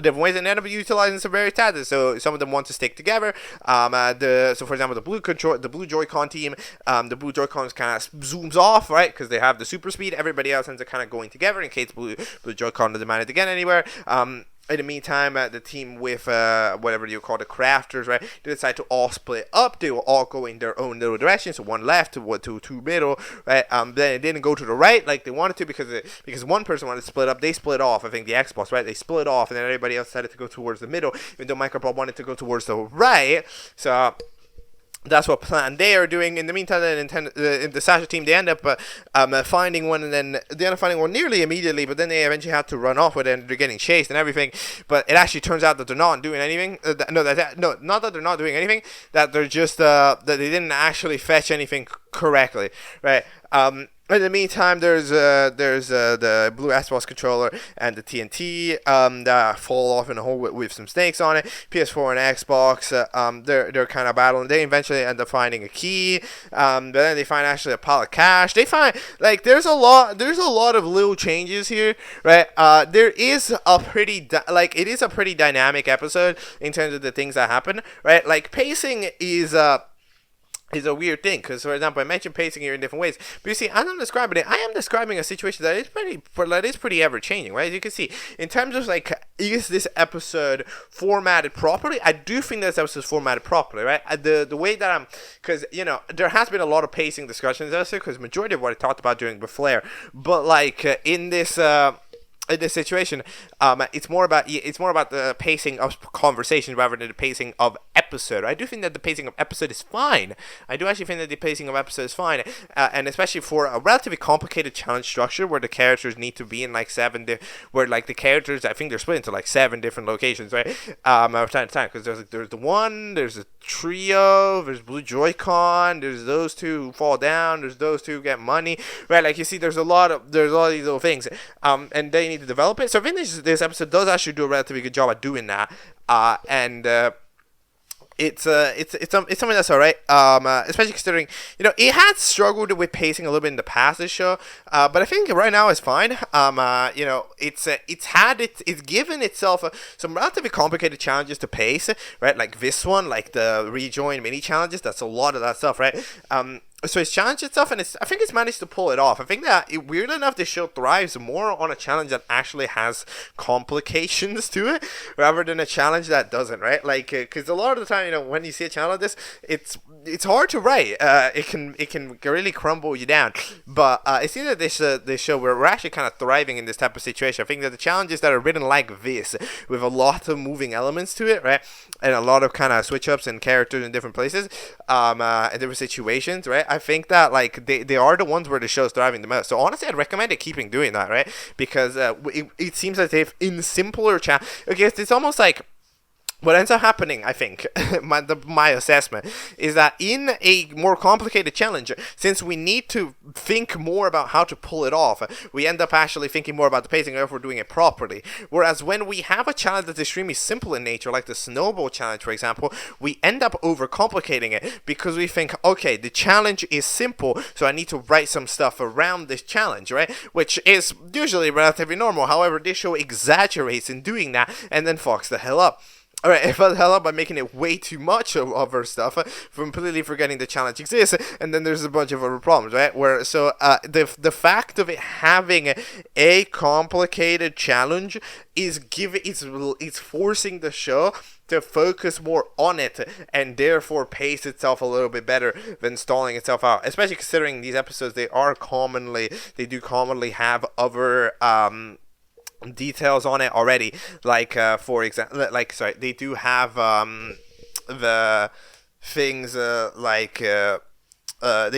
different ways, and end up utilizing some various tactics. So some of them want to stick together. So for example, the blue Joy-Con team, the blue Joy-Cons kind of zooms off, right? Because they have the super speed. Everybody else ends up kind of going together in case blue Joy-Con doesn't manage to get anywhere. In the meantime, the team with whatever you call the crafters, right? They decide to all split up. They will all go in their own little direction. So one left, two middle, right? Then it didn't go to the right like they wanted to because one person wanted to split up. They split off. I think the Xbox, right? They split off, and then everybody else decided to go towards the middle, even though Microsoft wanted to go towards the right. So that's what plan they are doing. In the meantime, the Sasha team, they end up finding one, and then they end up finding one nearly immediately, but then they eventually have to run off with it, and they're getting chased and everything. But it actually turns out that they're not doing anything. Not that they're not doing anything, that they're just that they didn't actually fetch anything correctly, right? In the meantime, there's the blue Xbox controller and the TNT that fall off in a hole with some snakes on it. PS4 and Xbox, they're kind of battling. They eventually end up finding a key, but then they find actually a pile of cash. They find like there's a lot of little changes here, right? There is a pretty it is a pretty dynamic episode in terms of the things that happen, right? Like pacing is a weird thing, because for example, I mentioned pacing here in different ways, but you see, I'm not describing it. I am describing a situation that is pretty ever changing, right? As you can see, in terms of like, is this episode formatted properly? I do think this episode is formatted properly, right? The way that because you know, there has been a lot of pacing discussions this episode, because majority of what I talked about during BFLEIR, but like in this situation, it's more about the pacing of conversation rather than the pacing of episode. I do think that the pacing of episode is fine. I do actually think that the pacing of episode is fine, and especially for a relatively complicated challenge structure where the characters need to be in like where like the characters, I think they're split into like 7 different locations, right? Time to time, because there's a trio, there's blue Joy-Con, there's those two who fall down, there's those two who get money, right? Like you see, there's a lot of these little things, and they need to develop it. So I think this episode does actually do a relatively good job at doing that, and it's something that's alright, especially considering, you know, it had struggled with pacing a little bit in the past, this show, but I think right now it's fine. You know, it's given itself some relatively complicated challenges to pace, right? Like this one, like the rejoin mini challenges, that's a lot of that stuff, right? So it's challenged itself, and I think it's managed to pull it off. I think that, weirdly enough, this show thrives more on a challenge that actually has complications to it, rather than a challenge that doesn't, right? Like, because a lot of the time, you know, when you see a challenge like this, it's hard to write. It can really crumble you down. But it seems that this show we're actually kind of thriving in this type of situation. I think that the challenges that are written like this, with a lot of moving elements to it, right, and a lot of kind of switch ups and characters in different places, and different situations, right. I think that like they are the ones where the show's thriving the most. So honestly, I'd recommend it keeping doing that, right, because it seems as if in simpler okay, it's almost like. What ends up happening, I think, my assessment, is that in a more complicated challenge, since we need to think more about how to pull it off, we end up actually thinking more about the pacing if we're doing it properly. Whereas when we have a challenge that's extremely simple in nature, like the snowball challenge, for example, we end up overcomplicating it because we think, okay, the challenge is simple, so I need to write some stuff around this challenge, right? Which is usually relatively normal. However, this show exaggerates in doing that and then fucks the hell up. Alright, it fucked the hell up by making it way too much of her stuff, completely forgetting the challenge exists, and then there's a bunch of other problems, right? Where, so, the fact of it having a complicated challenge is it's forcing the show to focus more on it, and therefore pace itself a little bit better than stalling itself out, especially considering these episodes, they do commonly have other, details on it already, like for example, they do have the things they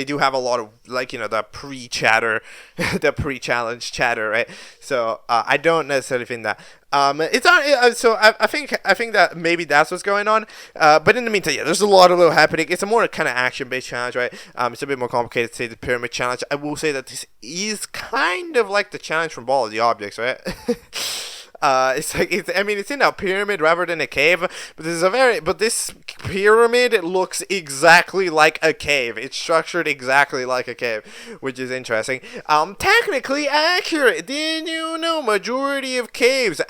do have a lot of, like, you know, the pre-chatter, the pre-challenge chatter, right? So I don't necessarily think that it's not. So I think that maybe that's what's going on. But in the meantime, yeah, there's a lot of little happening. It's a more kind of action-based challenge, right? It's a bit more complicated to say the pyramid challenge. I will say that this is kind of like the challenge from Ball of the Objects, right? It's in a pyramid rather than a cave, but this pyramid, it looks exactly like a cave. It's structured exactly like a cave, which is interesting. Technically accurate. Did you know majority of pyramids,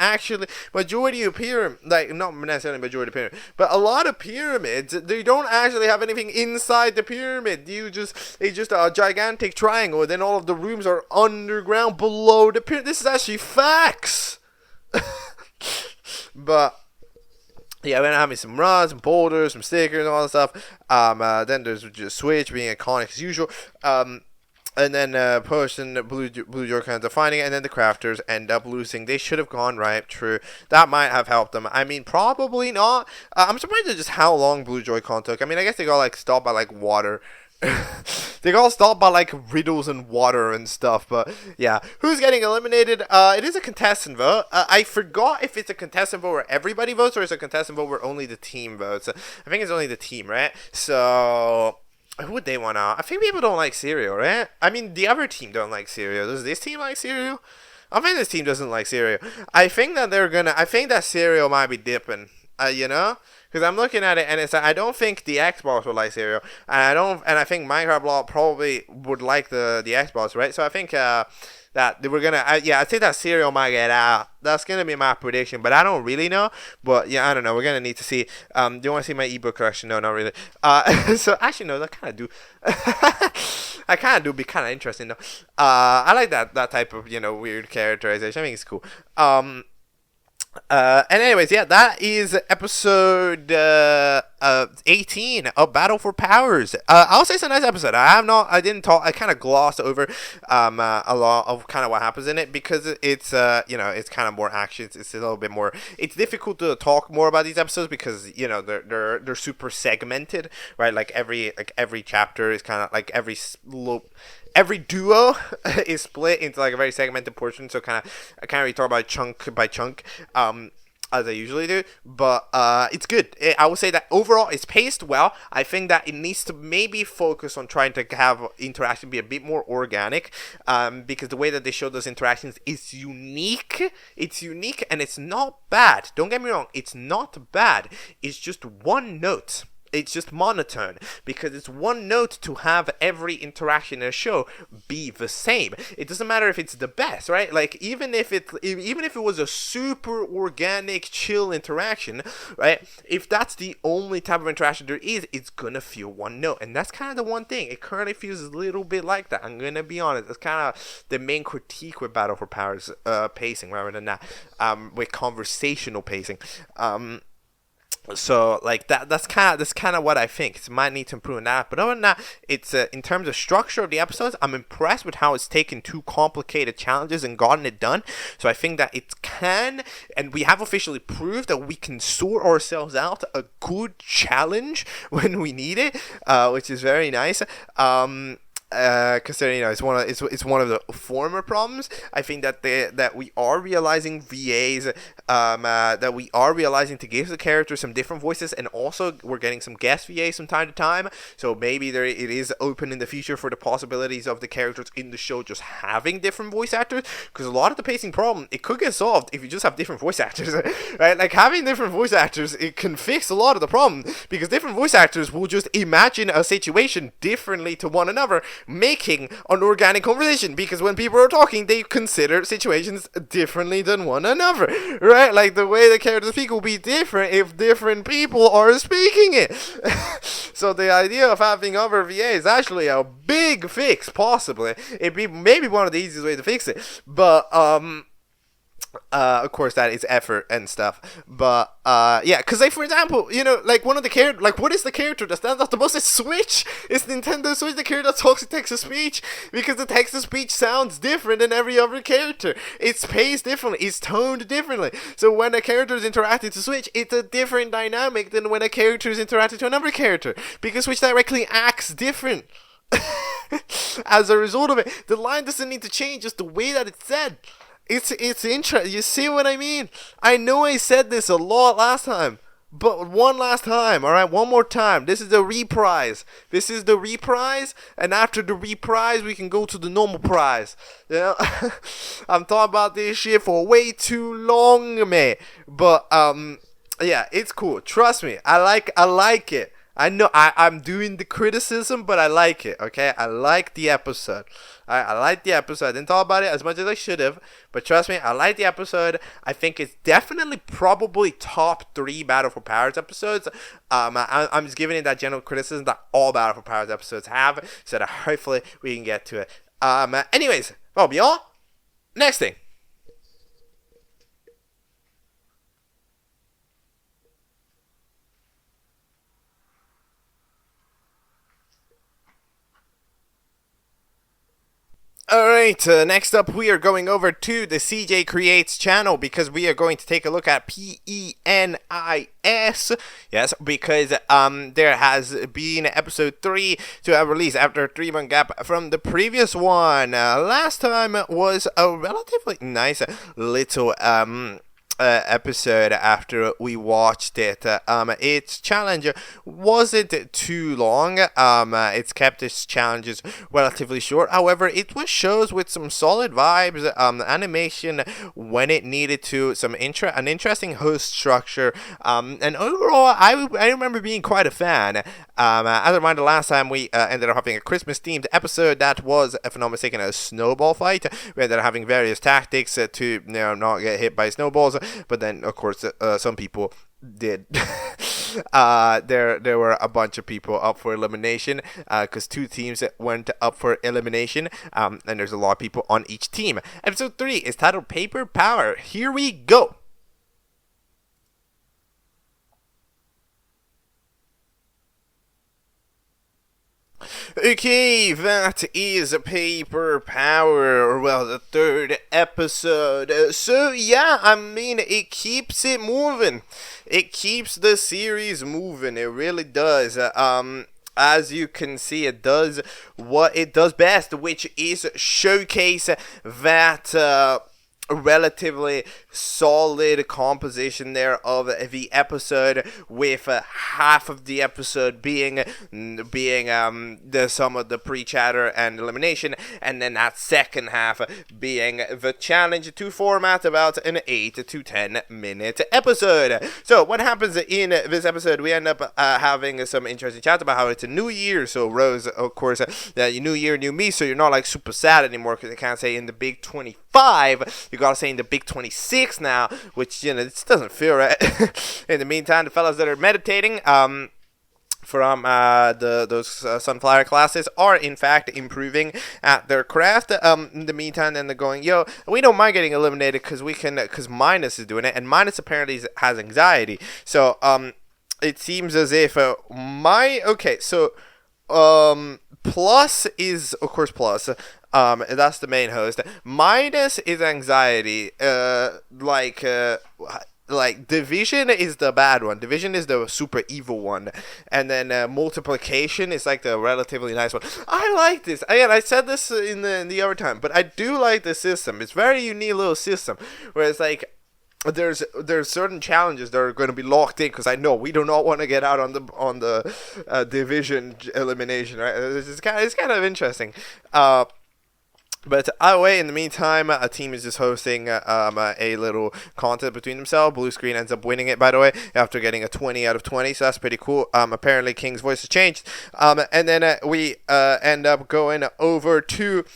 like, not necessarily majority of pyramids, but a lot of pyramids, they don't actually have anything inside the pyramid. It's just a gigantic triangle, and then all of the rooms are underground below the pyramid. This is actually facts. But yeah, we're having some rods, some boulders, some stickers, and all that stuff. Then there's just Switch being iconic as usual. And then Push and Blue Joy kind of finding it, and then the crafters end up losing. They should have gone right. True, that might have helped them. I mean, probably not. I'm surprised at just how long Blue Joy Con took. I mean, I guess they got like stopped by like water. They got stopped by like riddles and water and stuff, but yeah. Who's getting eliminated? It is a contestant vote. I forgot if it's a contestant vote where everybody votes or it's a contestant vote where only the team votes. I think it's only the team, right? So who would they want to? I think people don't like cereal, right? I mean, the other team don't like cereal. Does this team like cereal? I think this team doesn't like cereal. I think that cereal might be dipping. You know? Because I'm looking at it and it's like, I don't think the Xbox would like cereal, and I think Minecraft Law probably would like the Xbox, right? So I think that we're gonna, I'd say that cereal might get out. That's gonna be my prediction, but I don't really know. But yeah, I don't know. We're gonna need to see. Do you want to see my ebook collection? No, not really. So actually, no, I kind of do. I kind of do. Be kind of interesting though. I like that type of, you know, weird characterization. I think it's cool. And anyways, yeah, that is episode 18 of Battle for Powers. I'll say it's a nice episode. I kind of glossed over a lot of kind of what happens in it because it's it's kind of more action. It's a little bit more. It's difficult to talk more about these episodes because, you know, they're super segmented, right? Like every chapter is kind of like every duo is split into like a very segmented portion, so I can't really talk about chunk by chunk, as I usually do, but it's good. I would say that overall it's paced well. I think that it needs to maybe focus on trying to have interaction be a bit more organic, because the way that they show those interactions is unique. It's unique and it's not bad. Don't get me wrong, it's not bad. It's just one note. It's just monotone because it's one note to have every interaction in a show be the same. It doesn't matter if it's the best, right? Like even if it was a super organic, chill interaction, right? If that's the only type of interaction there is, it's gonna feel one note, and that's kind of the one thing. It currently feels a little bit like that. I'm gonna be honest. That's kind of the main critique with Battle for Powers pacing, rather than that, with conversational pacing. So like that's kind of what I think. It might need to improve on that, but other than that, it's in terms of structure of the episodes, I'm impressed with how it's taken two complicated challenges and gotten it done. So I think that it can, and we have officially proved that we can sort ourselves out a good challenge when we need it, which is very nice. Considering it's one of the former problems. I think that we are realizing VAs, that we are realizing to give the characters some different voices, and also we're getting some guest VAs from time to time. So maybe it is open in the future for the possibilities of the characters in the show just having different voice actors. Because a lot of the pacing problem, it could get solved if you just have different voice actors, right? Like having different voice actors, it can fix a lot of the problem, because different voice actors will just imagine a situation differently to one another, making an organic conversation, because when people are talking, they consider situations differently than one another, right? Like the way the characters speak will be different if different people are speaking it. So the idea of having other VA is actually a big fix, possibly. It'd be maybe one of the easiest ways to fix it, but of course that is effort and stuff, but yeah, because like for example, like one of the character, like what is the character that stands out the most? It's Switch. It's Nintendo Switch, the character that talks in text-to-speech, because the text-to-speech sounds different than every other character. It's paced differently, it's toned differently, so when a character is interacting to Switch, it's a different dynamic than when a character is interacting to another character, because Switch directly acts different. As a result of it, the line doesn't need to change, just the way that it's said. It's interesting. You see what I mean? I know I said this a lot last time, but one last time, alright? One more time. This is the reprise. This is the reprise, and after the reprise, we can go to the normal prize. You know? I'm talking about this shit for way too long, man. But, yeah, it's cool. Trust me. I like it. I know I'm doing the criticism, but I like it, okay? I like the episode. I like the episode. I didn't talk about it as much as I should have, but trust me, I like the episode. I think it's definitely probably top 3 Battle for Powers episodes. I'm just giving it that general criticism that all Battle for Powers episodes have, so that hopefully we can get to it. Anyways, well, y'all, next thing. Alright, next up we are going over to the CJ Creates channel, because we are going to take a look at P.E.N.I.S. Yes, because there has been episode 3 to have released after a 3-month gap from the previous one. Last time was a relatively nice little episode after we watched it. Its challenge wasn't too long. It's kept its challenges relatively short. However, it was shows with some solid vibes, animation when it needed to, an interesting host structure, and overall, I remember being quite a fan. As a reminder, last time we ended up having a Christmas-themed episode that was, if I'm not mistaken, a snowball fight. We ended up having various tactics to not get hit by snowballs, but then, of course, some people did. There were a bunch of people up for elimination, because 2 teams went up for elimination, and there's a lot of people on each team. Episode 3 is titled Paper Power. Here we go. Okay, that is Paper Power, or well, the 3rd episode. So yeah, I mean, it keeps it moving. It keeps the series moving. It really does. As you can see, it does what it does best, which is showcase that relatively solid composition there of the episode, with half of the episode being the sum of the pre-chatter and elimination, and then that second half being the challenge to format about an 8 to 10 minute episode. So what happens in this episode? We end up having some interesting chats about how it's a new year. So Rose, of course, new year, new me, so you're not like super sad anymore, because they can't say in the big 25, you gotta say in the big 26 now, which, this doesn't feel right. In the meantime, the fellas that are meditating from those sunflower classes are in fact improving at their craft. In the meantime, then they're going, yo, we don't mind getting eliminated because we can, because Minus is doing it, and Minus apparently has anxiety. So it seems as if plus is of course plus. That's the main host. Minus is anxiety. Like division is the bad one. Division is the super evil one, and then multiplication is like the relatively nice one. I like this. Again, I said this in the other time, but I do like the system. It's a very unique little system, where it's like there's certain challenges that are going to be locked in, because I know we do not want to get out on the division elimination. Right? It's kind of interesting. But away in the meantime, a team is just hosting a little contest between themselves. Blue screen ends up winning it, by the way, after getting a 20 out of 20, so that's pretty cool. Apparently King's voice has changed. And then we end up going over to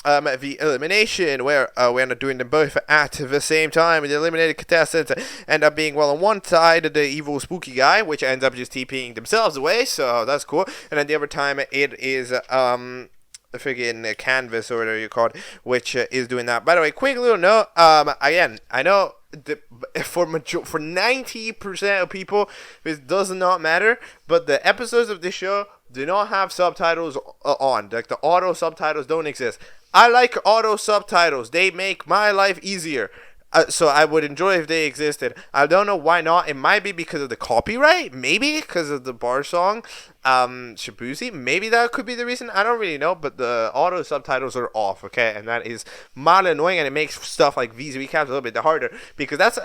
the elimination, where we end up doing them both at the same time. The eliminated contestants end up being, well, on one side, the evil spooky guy, which ends up just TPing themselves away, so that's cool. And then the other time, it is the friggin' canvas, or whatever you call it, which is doing that. By the way, quick little note, again, I know for 90% of people, this does not matter, but the episodes of this show do not have subtitles on. Like, the auto subtitles don't exist. I like auto subtitles. They make my life easier. So I would enjoy if they existed. I don't know why not. It might be because of the copyright. Maybe because of the bar song, Shabuzi. Maybe that could be the reason. I don't really know. But the auto subtitles are off, okay? And that is mildly annoying. And it makes stuff like these recaps a little bit harder. Because that's,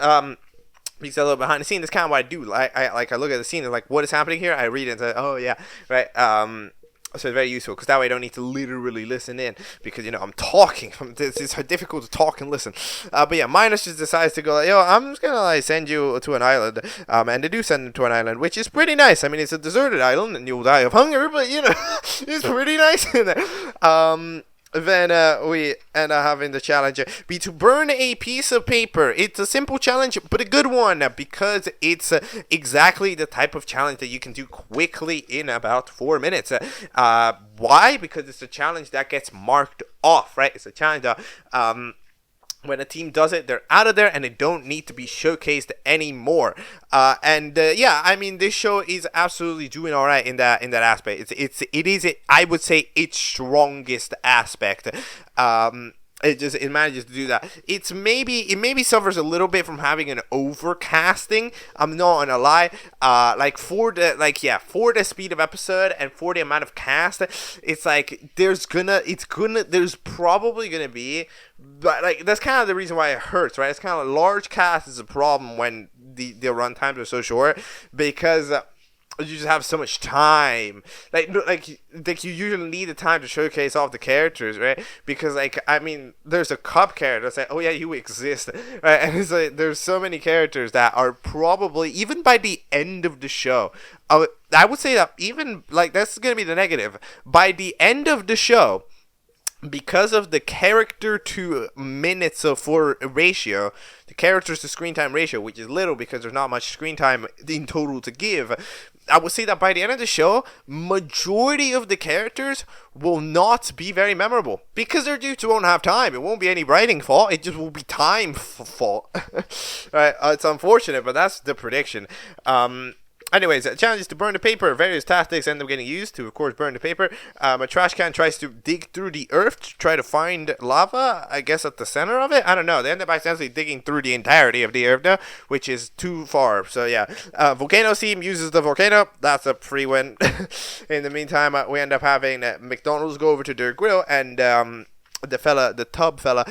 because a little behind the scenes, that's kind of what I do. I look at the scene and like, what is happening here? I read it and say, oh, yeah, right. So it's very useful, because that way I don't need to literally listen in, because, you know, I'm talking. It's difficult to talk and listen. But yeah, Minus just decides to go, like, yo, I'm just gonna like send you to an island. And they do send them to an island, which is pretty nice. I mean, it's a deserted island and you'll die of hunger, but, you know, it's pretty nice in there. Then we end up having the challenge be to burn a piece of paper. It's a simple challenge, but a good one, because it's exactly the type of challenge that you can do quickly in about 4 minutes. Why? Because it's a challenge that gets marked off, right? It's a challenge that when a team does it, they're out of there and they don't need to be showcased anymore. Yeah, I mean, this show is absolutely doing all right in that aspect. It is I would say its strongest aspect. It manages to do that. It maybe suffers a little bit from having an overcasting. I'm not gonna lie. For the speed of episode and for the amount of cast, it's like there's probably gonna be, but like that's kind of the reason why it hurts, right? It's kind of like large cast is a problem when the run times are so short, because you just have so much time. Like you usually need the time to showcase off the characters, right? Because like, I mean, there's a cup character that's like, oh yeah, you exist, right? And it's like there's so many characters that are probably, even by the end of the show, I would say that even like that's gonna be the negative. By the end of the show, because of the character to minutes for ratio, the characters to screen time ratio, which is little because there's not much screen time in total to give, I would say that by the end of the show, majority of the characters will not be very memorable, because their dudes won't have time. It won't be any writing fault. It just will be time fault. Right? It's unfortunate, but that's the prediction. Anyways, challenges to burn the paper. Various tactics end up getting used to, of course, burn the paper. A trash can tries to dig through the earth to try to find lava, I guess, at the center of it. I don't know. They end up essentially digging through the entirety of the earth now, which is too far. So, yeah. Volcano team uses the volcano. That's a free win. In the meantime, we end up having McDonald's go over to their grill, and the tub fella,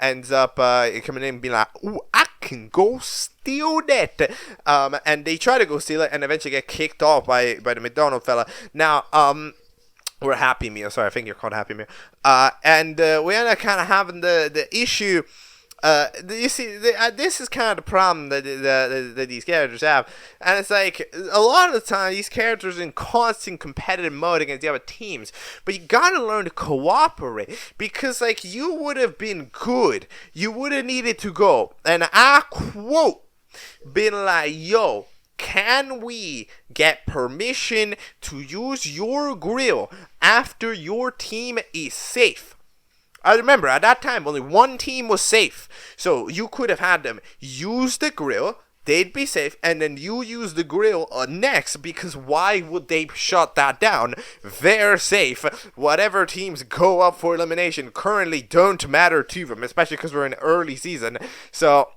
ends up coming in and being like, ooh, I can go steal that. And they try to go steal it and eventually get kicked off by the McDonald fella. Now, or Happy Meal. Sorry, I think you're called Happy Meal. And we end up kind of having the issue. You see, this is kind of the problem that these characters have, and it's like a lot of the time these characters are in constant competitive mode against the other teams, but you gotta learn to cooperate, because like you would have been good, you would have needed to go, and I quote, been like, yo, can we get permission to use your grill after your team is safe? I remember at that time only one team was safe, so you could have had them use the grill, they'd be safe, and then you use the grill next, because why would they shut that down? They're safe. Whatever teams go up for elimination currently don't matter to them, especially because we're in early season. So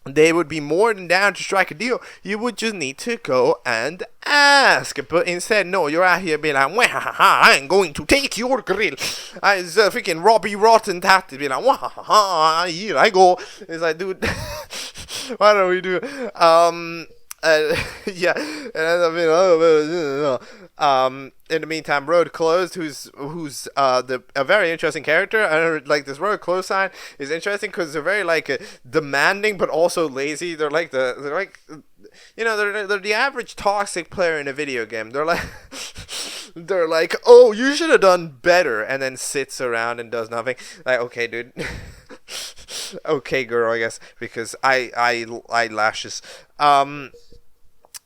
they would be more than down to strike a deal. You would just need to go and ask. But instead, no, you're out here being like, I ain't going to take your grill. It's freaking Robbie Rotten tactic. Being like, here I go. It's like, dude, why don't we do yeah, in the meantime, Road Closed, who's a very interesting character. Like, this Road Closed sign is interesting because they're very like demanding but also lazy. They're like they're the average toxic player in a video game. They're like, oh, you should have done better, and then sits around and does nothing. Like, okay, dude. Okay, girl, I guess, because I lashes.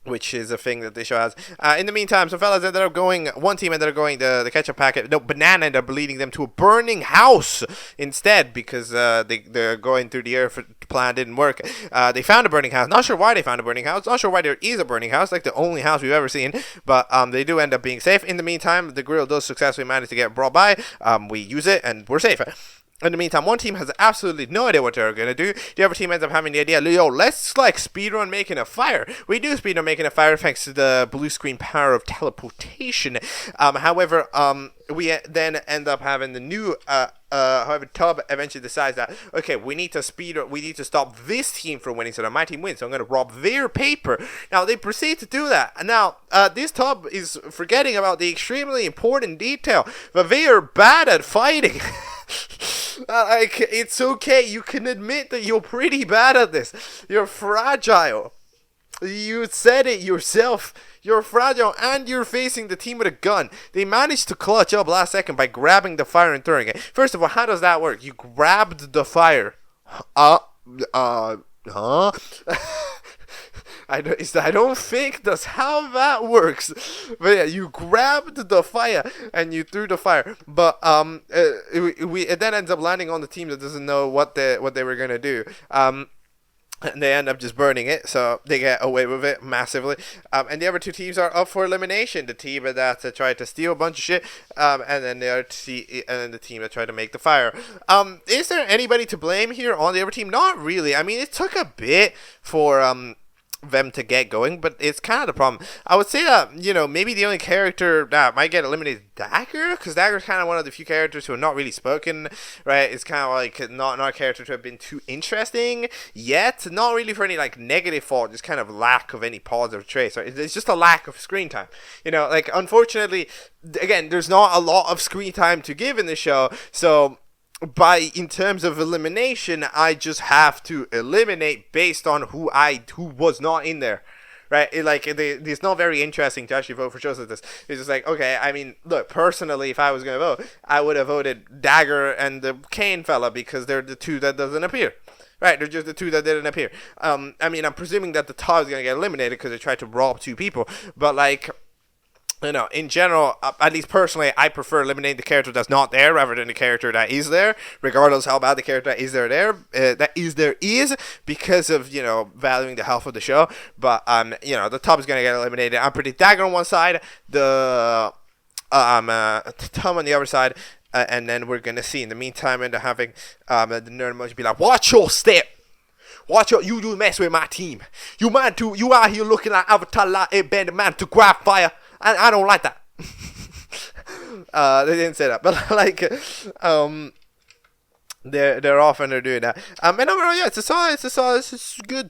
Which is a thing that the show has. In the meantime, some fellas ended up going, one team ended up going the ketchup packet. No, Banana ended up leading them to a burning house instead, because they're going through the air plan didn't work. They found a burning house. Not sure why they found a burning house. Not sure why there is a burning house, like the only house we've ever seen. But they do end up being safe. In the meantime, the grill does successfully manage to get brought by. We use it and we're safe. In the meantime, one team has absolutely no idea what they're gonna do. The other team ends up having the idea, yo, let's like speedrun making a fire. We do speedrun making a fire thanks to the blue screen power of teleportation. However, we then end up having the new however, Tub eventually decides that, okay, we need to stop this team from winning so that my team wins, so I'm going to rob their paper. Now, they proceed to do that. Now, this Tub is forgetting about the extremely important detail that they are bad at fighting. Like, it's okay, you can admit that you're pretty bad at this. You're fragile. You said it yourself. You're fragile and you're facing the team with a gun. They managed to clutch up last second by grabbing the fire and throwing it. First of all, how does that work? You grabbed the fire. Huh? I don't think that's how that works. But yeah, you grabbed the fire and you threw the fire. But it then ends up landing on the team that doesn't know what they were gonna do. And they end up just burning it, so they get away with it massively. And the other two teams are up for elimination. The team that tried to steal a bunch of shit, and then the team that tried to make the fire. Is there anybody to blame here on the other team? Not really. I mean, it took a bit for them to get going, but it's kind of the problem. I would say that, maybe the only character that might get eliminated is Dagger, because Dagger's kind of one of the few characters who are not really spoken, right? It's kind of like not a character to have been too interesting yet, not really for any like negative fault, just kind of lack of any positive traits. Right? It's just a lack of screen time. Like, unfortunately, again, there's not a lot of screen time to give in the show, so in terms of elimination, I just have to eliminate based on who was not in there, right? It's not very interesting to actually vote for shows like this. It's just like, okay, I mean, look, personally, if I was gonna vote, I would have voted Dagger and the Kane fella, because they're the two that doesn't appear. Right, they're just the two that didn't appear. I mean, I'm presuming that the Todd is gonna get eliminated because they tried to rob two people, but like, in general, at least personally, I prefer eliminating the character that's not there rather than the character that is there, regardless how bad the character that is there is, because of, valuing the health of the show. But, the top is going to get eliminated. I'm pretty Dagger on one side, the Tom on the other side, and then we're going to see. In the meantime, end up having the nerd emoji be like, watch your step. Watch out, you do mess with my team. You out here looking like Avatar like a band man to grab fire. I don't like that. They didn't say that, but like, they're often doing that. And overall, yeah, it's good.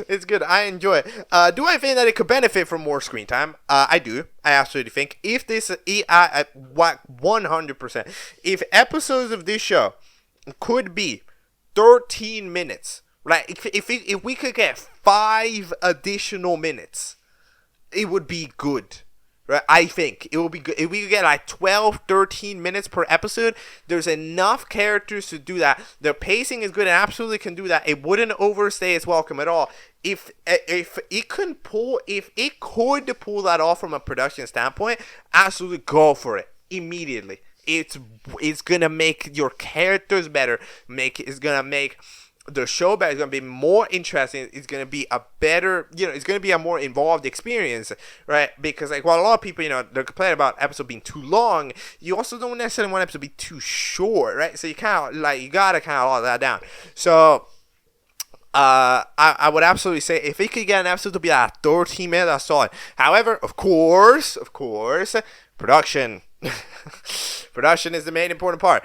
It's good. I enjoy it. Do I think that it could benefit from more screen time? I do. I absolutely think if this, 100%, if episodes of this show could be 13 minutes, right? If we could get 5 additional minutes, it would be good, right? I think it would be good if we could get like 12-13 minutes per episode. There's enough characters to do that. Their pacing is good and absolutely can do that. It wouldn't overstay its welcome at all. If it could pull that off from a production standpoint, absolutely go for it immediately. It's gonna make your characters better. It's gonna make the show back is going to be more interesting. It's going to be a better, it's going to be a more involved experience, right? Because like while a lot of people, they're complaining about episode being too long, you also don't necessarily want episode to be too short, right? So you kind of you gotta kind of lock that down. So I would absolutely say if we could get an episode to be like 13 minutes, that's solid. However, of course, production. Production is the main important part.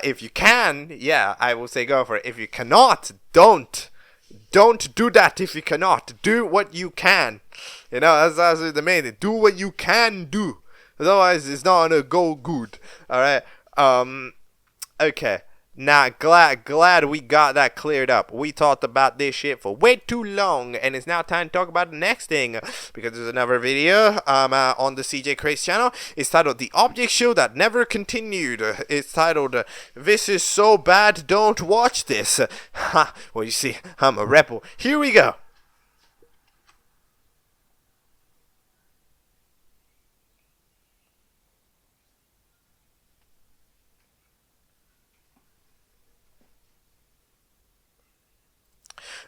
If you can, yeah, I will say go for it. If you cannot, don't do that. If you cannot, do what you can. That's the main thing. Do what you can do. Otherwise, it's not gonna go good. All right. Okay. Now, glad we got that cleared up. We talked about this shit for way too long, and it's now time to talk about the next thing, because there's another video on the CJidk246 channel. It's titled The Object Show That Never Continued. It's titled, This Is So Bad, Don't Watch This. Ha, well, you see, I'm a rebel. Here we go.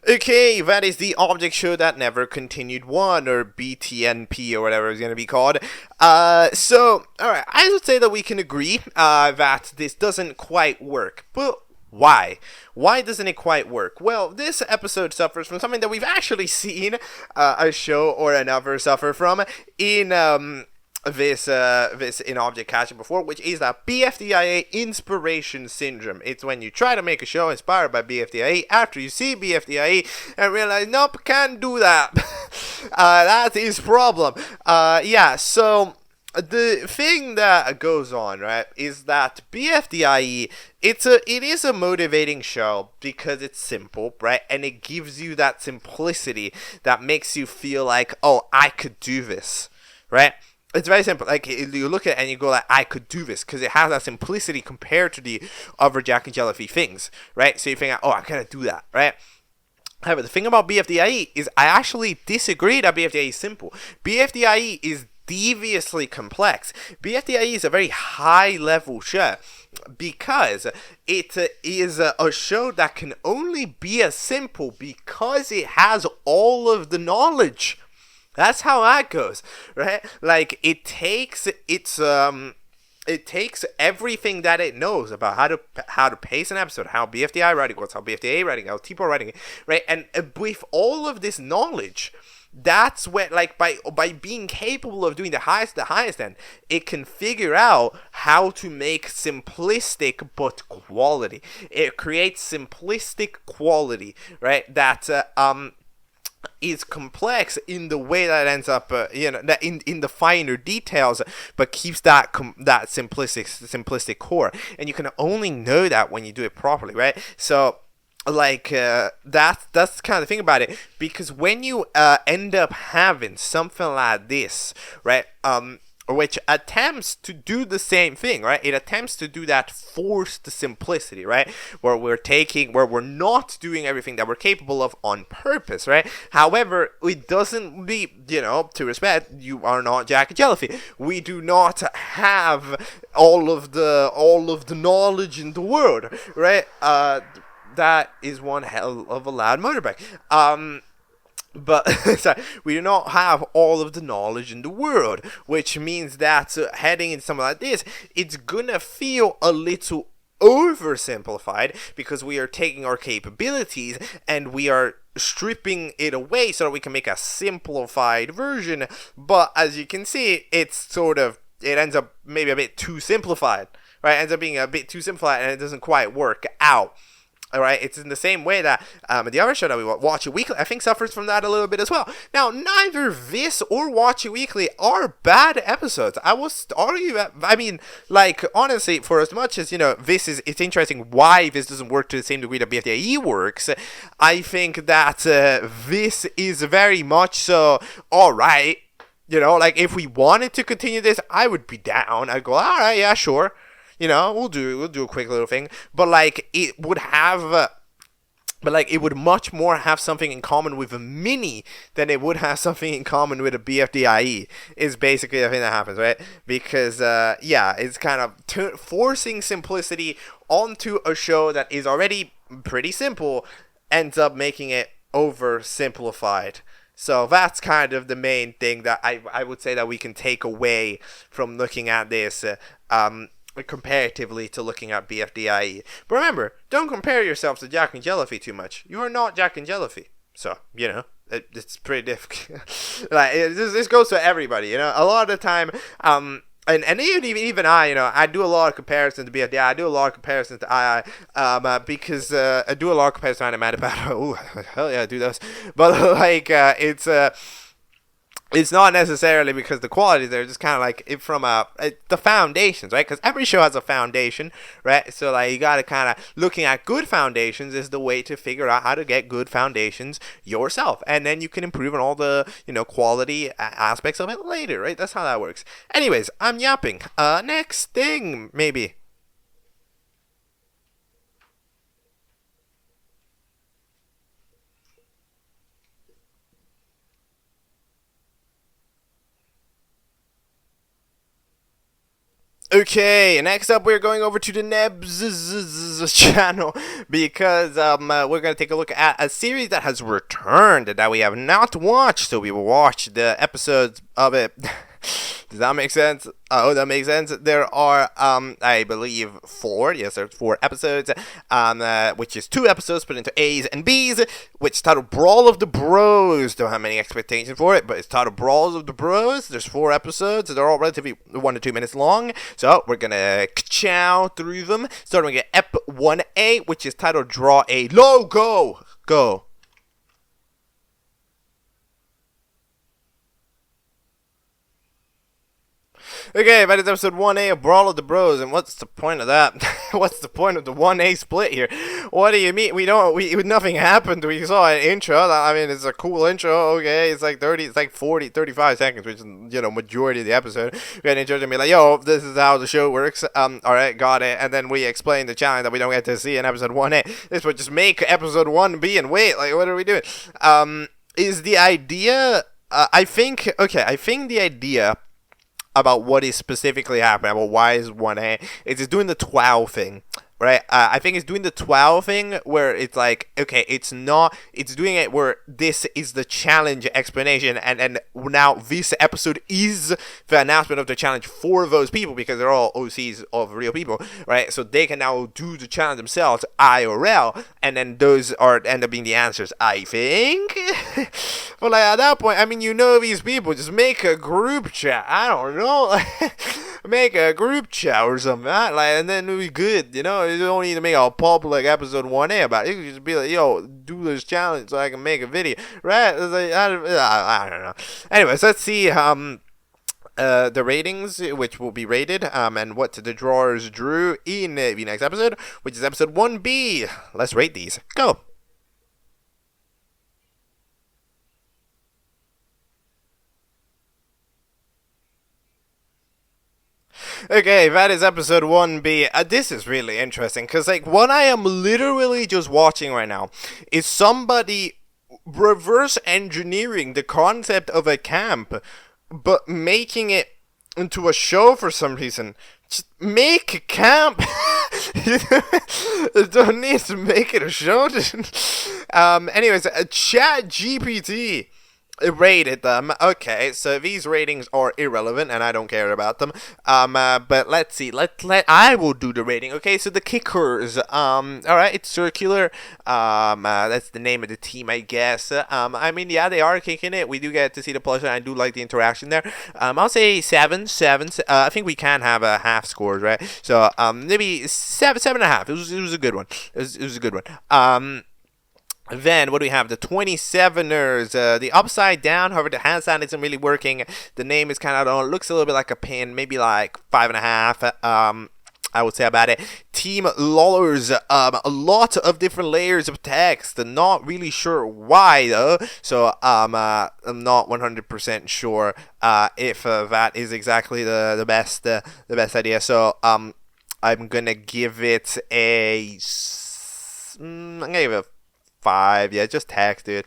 Okay, that is the Object Show That Never Continued 1, or BTNP, or whatever it's going to be called. So, alright, I would say that we can agree that this doesn't quite work, but why? Why doesn't it quite work? Well, this episode suffers from something that we've actually seen a show or another suffer from in this in Object Catchup before, which is that BFLEIR inspiration syndrome. It's when you try to make a show inspired by BFLEIR after you see BFLEIR and realize, nope, can't do that. That is problem. Yeah, so the thing that goes on, right, is that BFLEIR, it is a motivating show because it's simple, right, and it gives you that simplicity that makes you feel like, oh, I could do this, right? It's very simple. Like, you look at it and you go like, I could do this, because it has that simplicity compared to the other Jack and Jellyfy things, right? So you think, oh, I gotta do that, right? However, the thing about BFLEIR is I actually disagree that BFLEIR is simple. BFLEIR is deviously complex. BFLEIR is a very high level show because it is a show that can only be as simple because it has all of the knowledge. That's how that goes, right? Like, it takes everything that it knows about how to pace an episode, how BFLEIR writing works, how BFLEIR writing, how T-Pro writing, right? And with all of this knowledge, that's where, like, by being capable of doing the highest end, it can figure out how to make simplistic but quality. It creates simplistic quality, right? That is complex in the way that it ends up, in the finer details, but keeps that simplistic core. And you can only know that when you do it properly, right? So, like, that's kind of the thing about it, because when you end up having something like this, right, which attempts to do the same thing, right? It attempts to do that forced simplicity, right? Where we're not doing everything that we're capable of on purpose, right? However, it doesn't be, to respect, you are not Jack and Jellyfy. We do not have all of the knowledge in the world, right? That is one hell of a loud motorbike. But sorry, we do not have all of the knowledge in the world, which means that heading into something like this, it's gonna feel a little oversimplified because we are taking our capabilities and we are stripping it away so that we can make a simplified version. But as you can see, it ends up maybe a bit too simplified, right? It ends up being a bit too simplified and it doesn't quite work out. Alright, it's in the same way that the other show that we watch weekly, I think, suffers from that a little bit as well. Now, neither this or Watch It Weekly are bad episodes. I will argue that, I mean, like, honestly, for as much as, it's interesting why this doesn't work to the same degree that BFLEIR works, I think that this is very much so alright. Like, if we wanted to continue this, I would be down. I'd go, alright, yeah, sure. We'll do a quick little thing, but like it would have, it would much more have something in common with a mini than it would have something in common with a BFLEIR. Is basically the thing that happens, right? Because it's kind of forcing simplicity onto a show that is already pretty simple ends up making it oversimplified. So that's kind of the main thing that I would say that we can take away from looking at this comparatively to looking at BFDIE. But remember, don't compare yourselves to Jack and Jellyfy too much. You are not Jack and Jellyfy. So, it's pretty difficult. Like, this goes to everybody, a lot of the time, and even I, I do a lot of comparisons to BFDI. I do a lot of comparisons to II, because I do a lot of comparisons to AnimationEpic. Oh, hell yeah, I do those. But it's not necessarily because the quality there, just kind of like from the foundations, right? Because every show has a foundation, right? So like you got to kind of looking at good foundations is the way to figure out how to get good foundations yourself, and then you can improve on all the quality aspects of it later, right? That's how that works. Anyways, I'm yapping. Next thing maybe. Okay, next up we're going over to the Nebzz channel because we're going to take a look at a series that has returned that we have not watched. So we will watch the episodes of it. Does that make sense? Oh, that makes sense. There are, I believe, 4. Yes, there's 4 episodes, which is 2 episodes split into A's and B's, which is titled Brawl of the Bros. Don't have many expectations for it, but it's titled Brawls of the Bros. There's 4 episodes. They're all relatively 1 to 2 minutes long. So we're gonna chow through them. Starting with Ep.116, which is titled Draw a Logo. Go. Okay, that is episode 1A of Brawl of the Bros, and what's the point of that? What's the point of the 1A split here? What do you mean? Nothing happened. We saw an intro. I mean, it's a cool intro, okay? It's like 35 seconds, which is, majority of the episode. We got an intro to be like, yo, this is how the show works. Alright, got it. And then we explain the challenge that we don't get to see in episode 1A. This would just make episode 1B and wait, like, what are we doing? Is the idea, I think the idea about what is specifically happening, about why is 1A, it's doing the 12 thing, right? I think it's doing the 12 thing where it's like, okay, it's doing it where this is the challenge explanation, and now this episode is the announcement of the challenge for those people, because they're all OCs of real people, right? So they can now do the challenge themselves, IRL, and then those end up being the answers, I think. But like at that point, I mean, these people, just make a group chat. I don't know, make a group chat or something, right? Like, and then it'll be good, You don't need to make a public episode 1A about it. You can just be like, yo, do this challenge so I can make a video, right? It's like, I don't know. Anyways, let's see the ratings, which will be rated, and what the drawers drew in the next episode, which is episode 1B. Let's rate these. Go. Okay, that is episode 1B. This is really interesting, because, like, what I am literally just watching right now is somebody reverse engineering the concept of a camp, but making it into a show for some reason. Just make a camp. You don't need to make it a show. Anyways, ChatGPT rated them. Okay, so these ratings are irrelevant and I don't care about them. But let's see. I will do the rating. Okay, so the kickers. Alright, it's circular. That's the name of the team, I guess. I mean, yeah, they are kicking it. We do get to see the pleasure. I do like the interaction there. I'll say 7. I think we can have a half scores, right? So maybe 7.5. It was a good one. It was a good one. Then, what do we have? The 27ers, the upside down, however, the hand sign isn't really working. The name is kind of, looks a little bit like a pin, maybe like 5.5. I would say about it. Team Lollers, a lot of different layers of text. Not really sure why though. So I'm not 100% sure if that is exactly the best idea. So I'm gonna give it a. I'm gonna give it a 5. Yeah, just text, dude.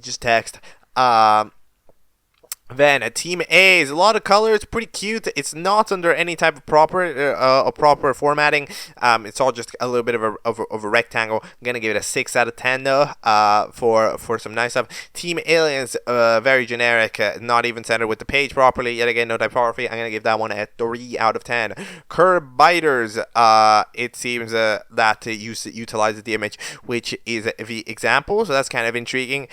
Just text. Then Team A is a lot of colors, pretty cute. It's not under any type of proper formatting. It's all just a little bit of a rectangle. I'm gonna give it a 6 out of 10 though. For some nice stuff. Team Aliens, very generic, not even centered with the page properly. Yet again, no typography. I'm gonna give that one a 3 out of 10. Curb Biters, it seems that utilizes the image, which is the example, so that's kind of intriguing.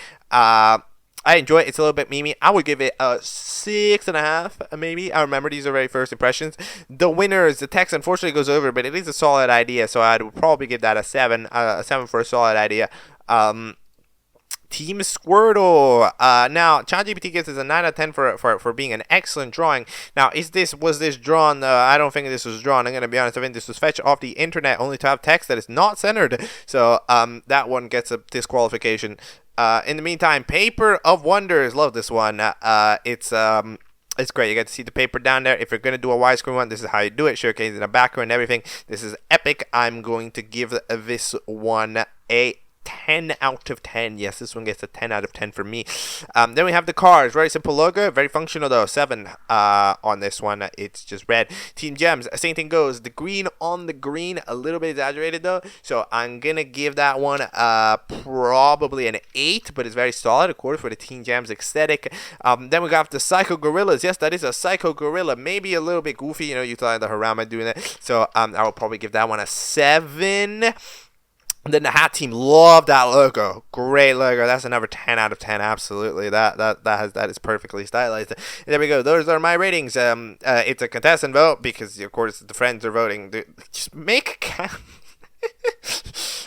I enjoy it. It's a little bit memey. I would give it a 6.5, maybe. I remember these are very first impressions. The winners, the text unfortunately goes over, but it is a solid idea, so I would probably give that a 7. A 7 for a solid idea. Team Squirtle. Now, ChatGPT gives us a 9 out of 10 for being an excellent drawing. Now, was this drawn? I don't think this was drawn. I'm going to be honest. I think this was fetched off the internet only to have text that is not centered. So, that one gets a disqualification. In the meantime, Paper of Wonders. Love this one. It's great. You get to see the paper down there. If you're going to do a widescreen one, this is how you do it. Showcasing the background and everything. This is epic. I'm going to give this one a 10 out of 10. Yes, this one gets a 10 out of 10 for me. Then we have the cars. Very simple logo. Very functional though. 7 on this one. It's just red. Team Gems. Same thing goes. The green on the green. A little bit exaggerated though. So I'm going to give that one probably an 8. But it's very solid, of course, for the Team Gems aesthetic. Then we got the Psycho Gorillas. Yes, that is a Psycho Gorilla. Maybe a little bit goofy. You know, utilizing the Harama doing it. So I will probably give that one a 7. And then the Hat Team, love that logo. Great logo. That's another 10 out of 10. Absolutely. That is perfectly stylized. There we go. Those are my ratings. It's a contestant vote because of course the friends are voting. Just make a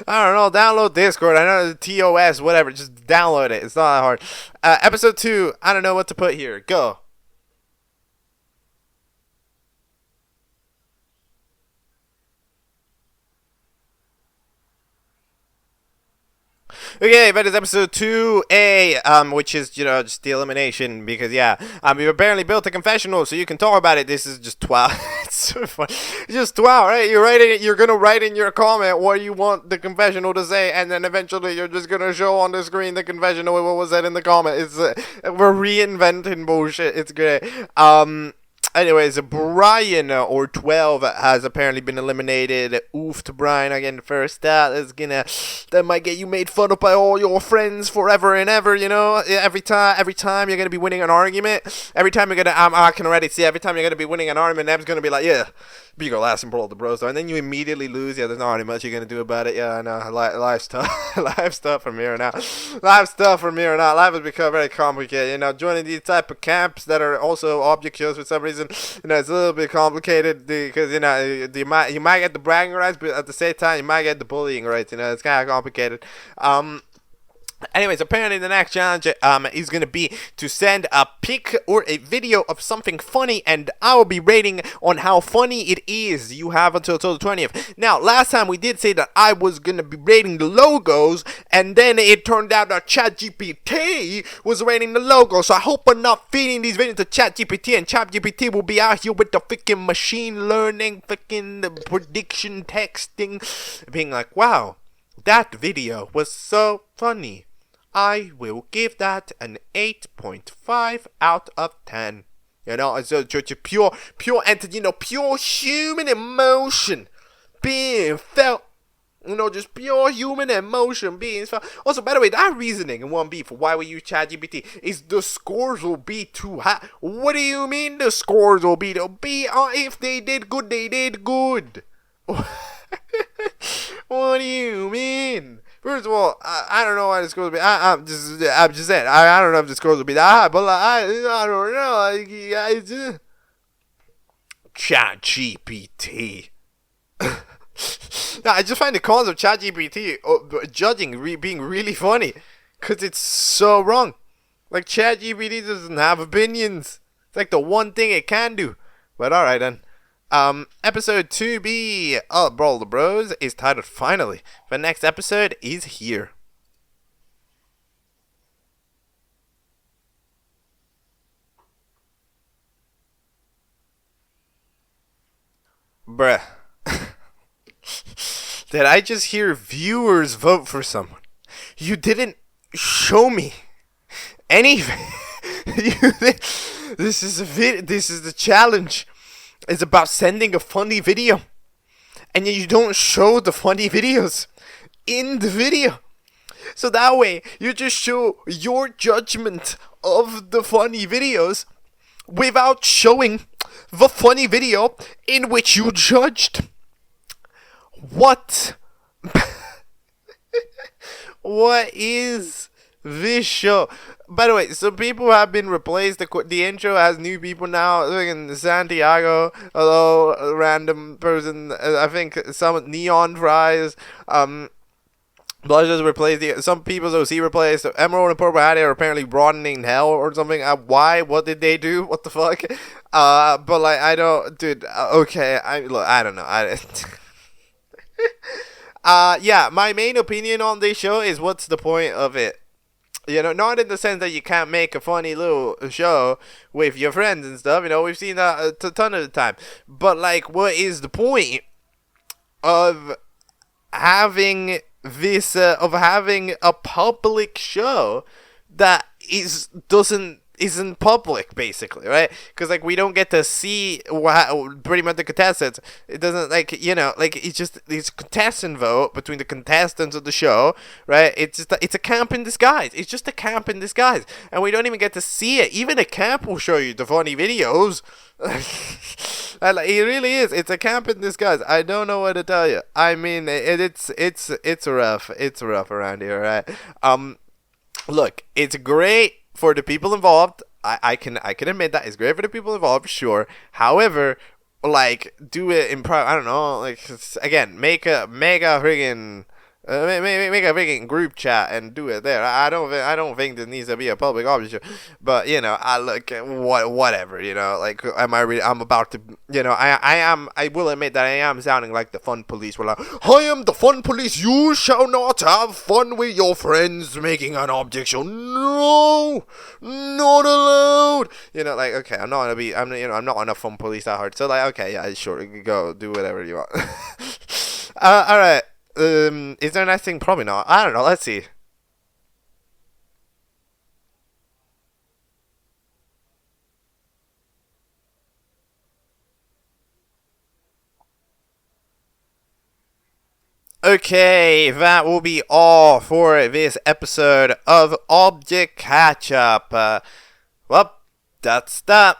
I don't know. Download Discord. I know the TOS, whatever. Just download it. It's not that hard. Episode 2. I don't know what to put here. Go. Okay, that is episode 2A, which is, you know, just the elimination, because, yeah, we've apparently built a confessional, so you can talk about it. This is just twat. It's so fun. It's just twat, right? You're gonna write in your comment what you want the confessional to say, and then eventually you're just gonna show on the screen the confessional with what was said in the comment. It's, we're reinventing bullshit. It's great. Anyways, Brian, or 12, has apparently been eliminated. Oof to Brian again first. That might get you made fun of by all your friends forever and ever, you know? Every time you're gonna be winning an argument, every time you're gonna, I can already see, every time you're gonna be winning an argument, Neb's gonna be like, yeah, be your last and Brawl the Bros, and then you immediately lose. Yeah, there's not really much you're gonna do about it. Yeah, I know. Life's tough. Life's tough from here on out. Life's tough from here on out. Life has become very complicated. You know, joining these type of camps that are also object shows for some reason, you know, it's a little bit complicated because, you know, you might get the bragging rights, but at the same time, you might get the bullying rights. You know, it's kind of complicated. Anyways, apparently the next challenge is going to be to send a pic or a video of something funny, and I will be rating on how funny it is. You have until the 20th. Now, last time we did say that I was going to be rating the logos, and then it turned out that ChatGPT was rating the logo. So I hope I'm not feeding these videos to ChatGPT, and ChatGPT will be out here with the freaking machine learning, freaking prediction texting, being like, wow, that video was so funny. I will give that an 8.5 out of 10. You know, it's just pure entity, you know, pure human emotion being felt. You know, just pure human emotion being felt. Also, by the way, that reasoning in 1B for why we use ChatGPT is the scores will be too high. What do you mean the scores will be? They'll be, if they did good, they did good. What do you mean? First of all, I don't know why the scores will be. I'm just saying. I don't know if the scores will be that high, but like, I don't know. ChatGPT. I just find the cons of ChatGPT judging being really funny, cause it's so wrong. Like, ChatGPT doesn't have opinions. It's like the one thing it can do. But all right then. Episode 2B of Brawl the Bros is titled Finally. The next episode is here. Bruh. Did I just hear viewers vote for someone? You didn't show me anything. This is this is the challenge. It's about sending a funny video, and you don't show the funny videos in the video. So that way, you just show your judgment of the funny videos without showing the funny video in which you judged. What? What is this show? By the way, some people have been replaced. The intro has new people now. Look in Santiago. Hello, random person. I think some Neon Fries. Blushes replaced. Some people's OC replaced. Emerald and Purple Hat are apparently broadening hell or something. Why? What did they do? What the fuck? But like, I don't, dude. Okay, I don't know. Yeah, my main opinion on this show is, what's the point of it? You know, not in the sense that you can't make a funny little show with your friends and stuff. You know, we've seen that a ton of the time. But like, what is the point of having this of having a public show that isn't public, basically, right? Because like, we don't get to see pretty much the contestants. It doesn't, like, you know, like, it's contestant vote between the contestants of the show, right? It's a camp in disguise. It's just a camp in disguise, and we don't even get to see it. Even a camp will show you the funny videos. It really is. It's a camp in disguise. I don't know what to tell you. I mean, it's rough. It's rough around here, right? Look, it's great for the people involved. I can admit that it's great for the people involved, sure. However, like, do it in I don't know, like, again, make a friggin' make a freaking group chat and do it there. I don't think there needs to be a public object, but you know, I look at whatever, you know, like, I'm about to, you know, I will admit that I am sounding like the fun police. We're like, I am the fun police. You shall not have fun with your friends making an object show. No, not allowed. You know, like, okay, I'm not on a fun police that hard. So like, okay, yeah, sure, go do whatever you want. All right. Is there anything? Probably not. I don't know. Let's see. Okay, that will be all for this episode of Object Catchup. Well, that's that.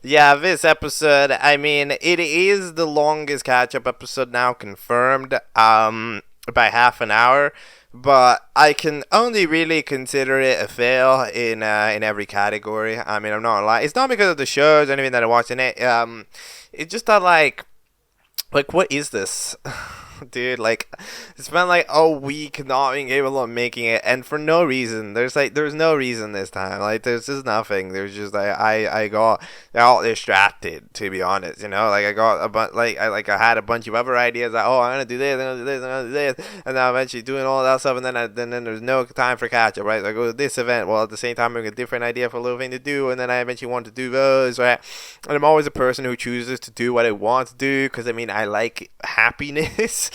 Yeah, this episode, I mean, it is the longest catch-up episode now confirmed, by half an hour, but I can only really consider it a fail in every category. I mean, I'm not gonna lie. It's not because of the shows or anything that I watched in it. It's just that, like, what is this? Dude, like, it's been like a week not being able to making it, and for no reason. There's no reason this time. Like, there's just nothing. There's just like, I got distracted, to be honest. You know, like, I had a bunch of other ideas. Like, oh, I'm gonna do this, I'm gonna do this, I'm gonna do this, and then eventually doing all that stuff, and then there's no time for catch up, right? So I go to this event, well, at the same time I'm having a different idea for a little thing to do, and then I eventually want to do those, right? And I'm always a person who chooses to do what I want to do, because I mean, I like happiness.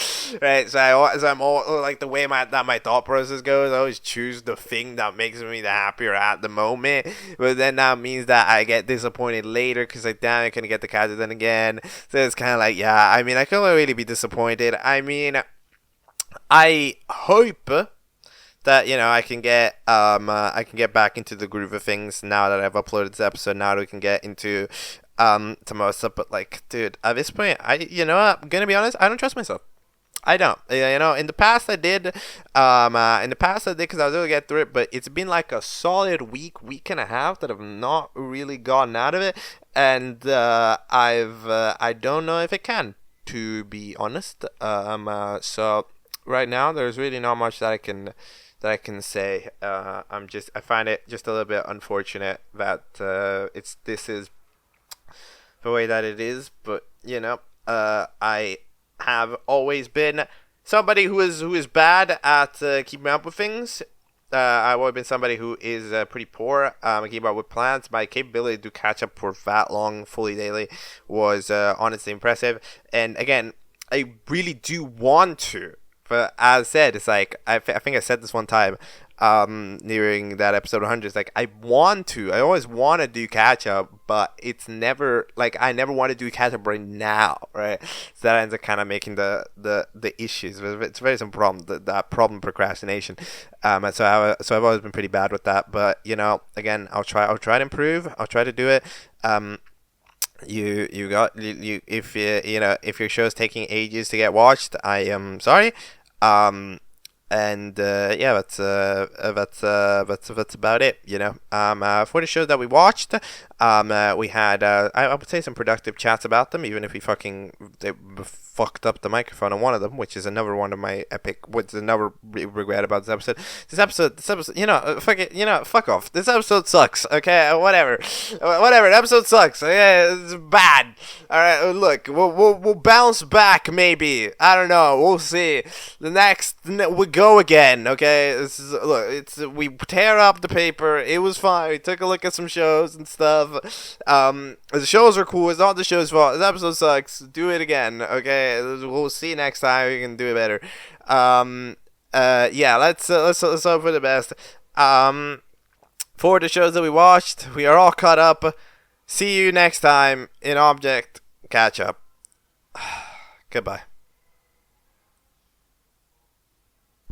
Right, so I'm all like, the way my thought process goes, I always choose the thing that makes me the happier at the moment, but then that means that I get disappointed later because, like, damn, I couldn't get the catch then again. So it's kind of like, yeah, I mean, I can only really be disappointed. I mean, I hope that, you know, I can get back into the groove of things now that I've uploaded this episode. Now that we can get into some more stuff. But like, dude, at this point, you know what, I'm gonna be honest, I don't trust myself. I don't. You know, in the past I did. Because I was able to get through it. But it's been like a solid week and a half that I've not really gotten out of it. And I don't know if it can, to be honest. So right now there's really not much that I can say. I find it just a little bit unfortunate that this is the way that it is. But you know, I have always been somebody who is bad at keeping up with things. I've always been somebody who is pretty poor at keeping up with plans. My capability to catch up for that long, fully daily, was honestly impressive. And again, I really do want to But as I said, it's like I think I said this one time nearing that episode 100. It's like I always want to do catch up, but it's never like I never want to do catch up right now, right? So that ends up kind of making the issues. It's a very simple problem, that problem procrastination. So I've always been pretty bad with that, but you know, again, I'll try to improve. I'll try to do it. You if you know, if your show's taking ages to get watched, I am sorry. And yeah, that's about it, you know. For the shows that we watched, we had I would say some productive chats about them, even if they fucked up the microphone on one of them, which is another one of my another regret about this episode, you know, fuck off. This episode sucks. Okay, whatever. The episode sucks. Okay, it's bad. All right, look, we'll bounce back maybe. I don't know. We'll see. We go again. Okay, we tear up the paper. It was fine. We took a look at some shows and stuff. The shows are cool. It's not the show's fault. This episode sucks. Do it again. Okay. We'll see next time. We can do it better. Yeah, let's hope for the best. For the shows that we watched, we are all caught up. See you next time in Object Catch Up. Goodbye.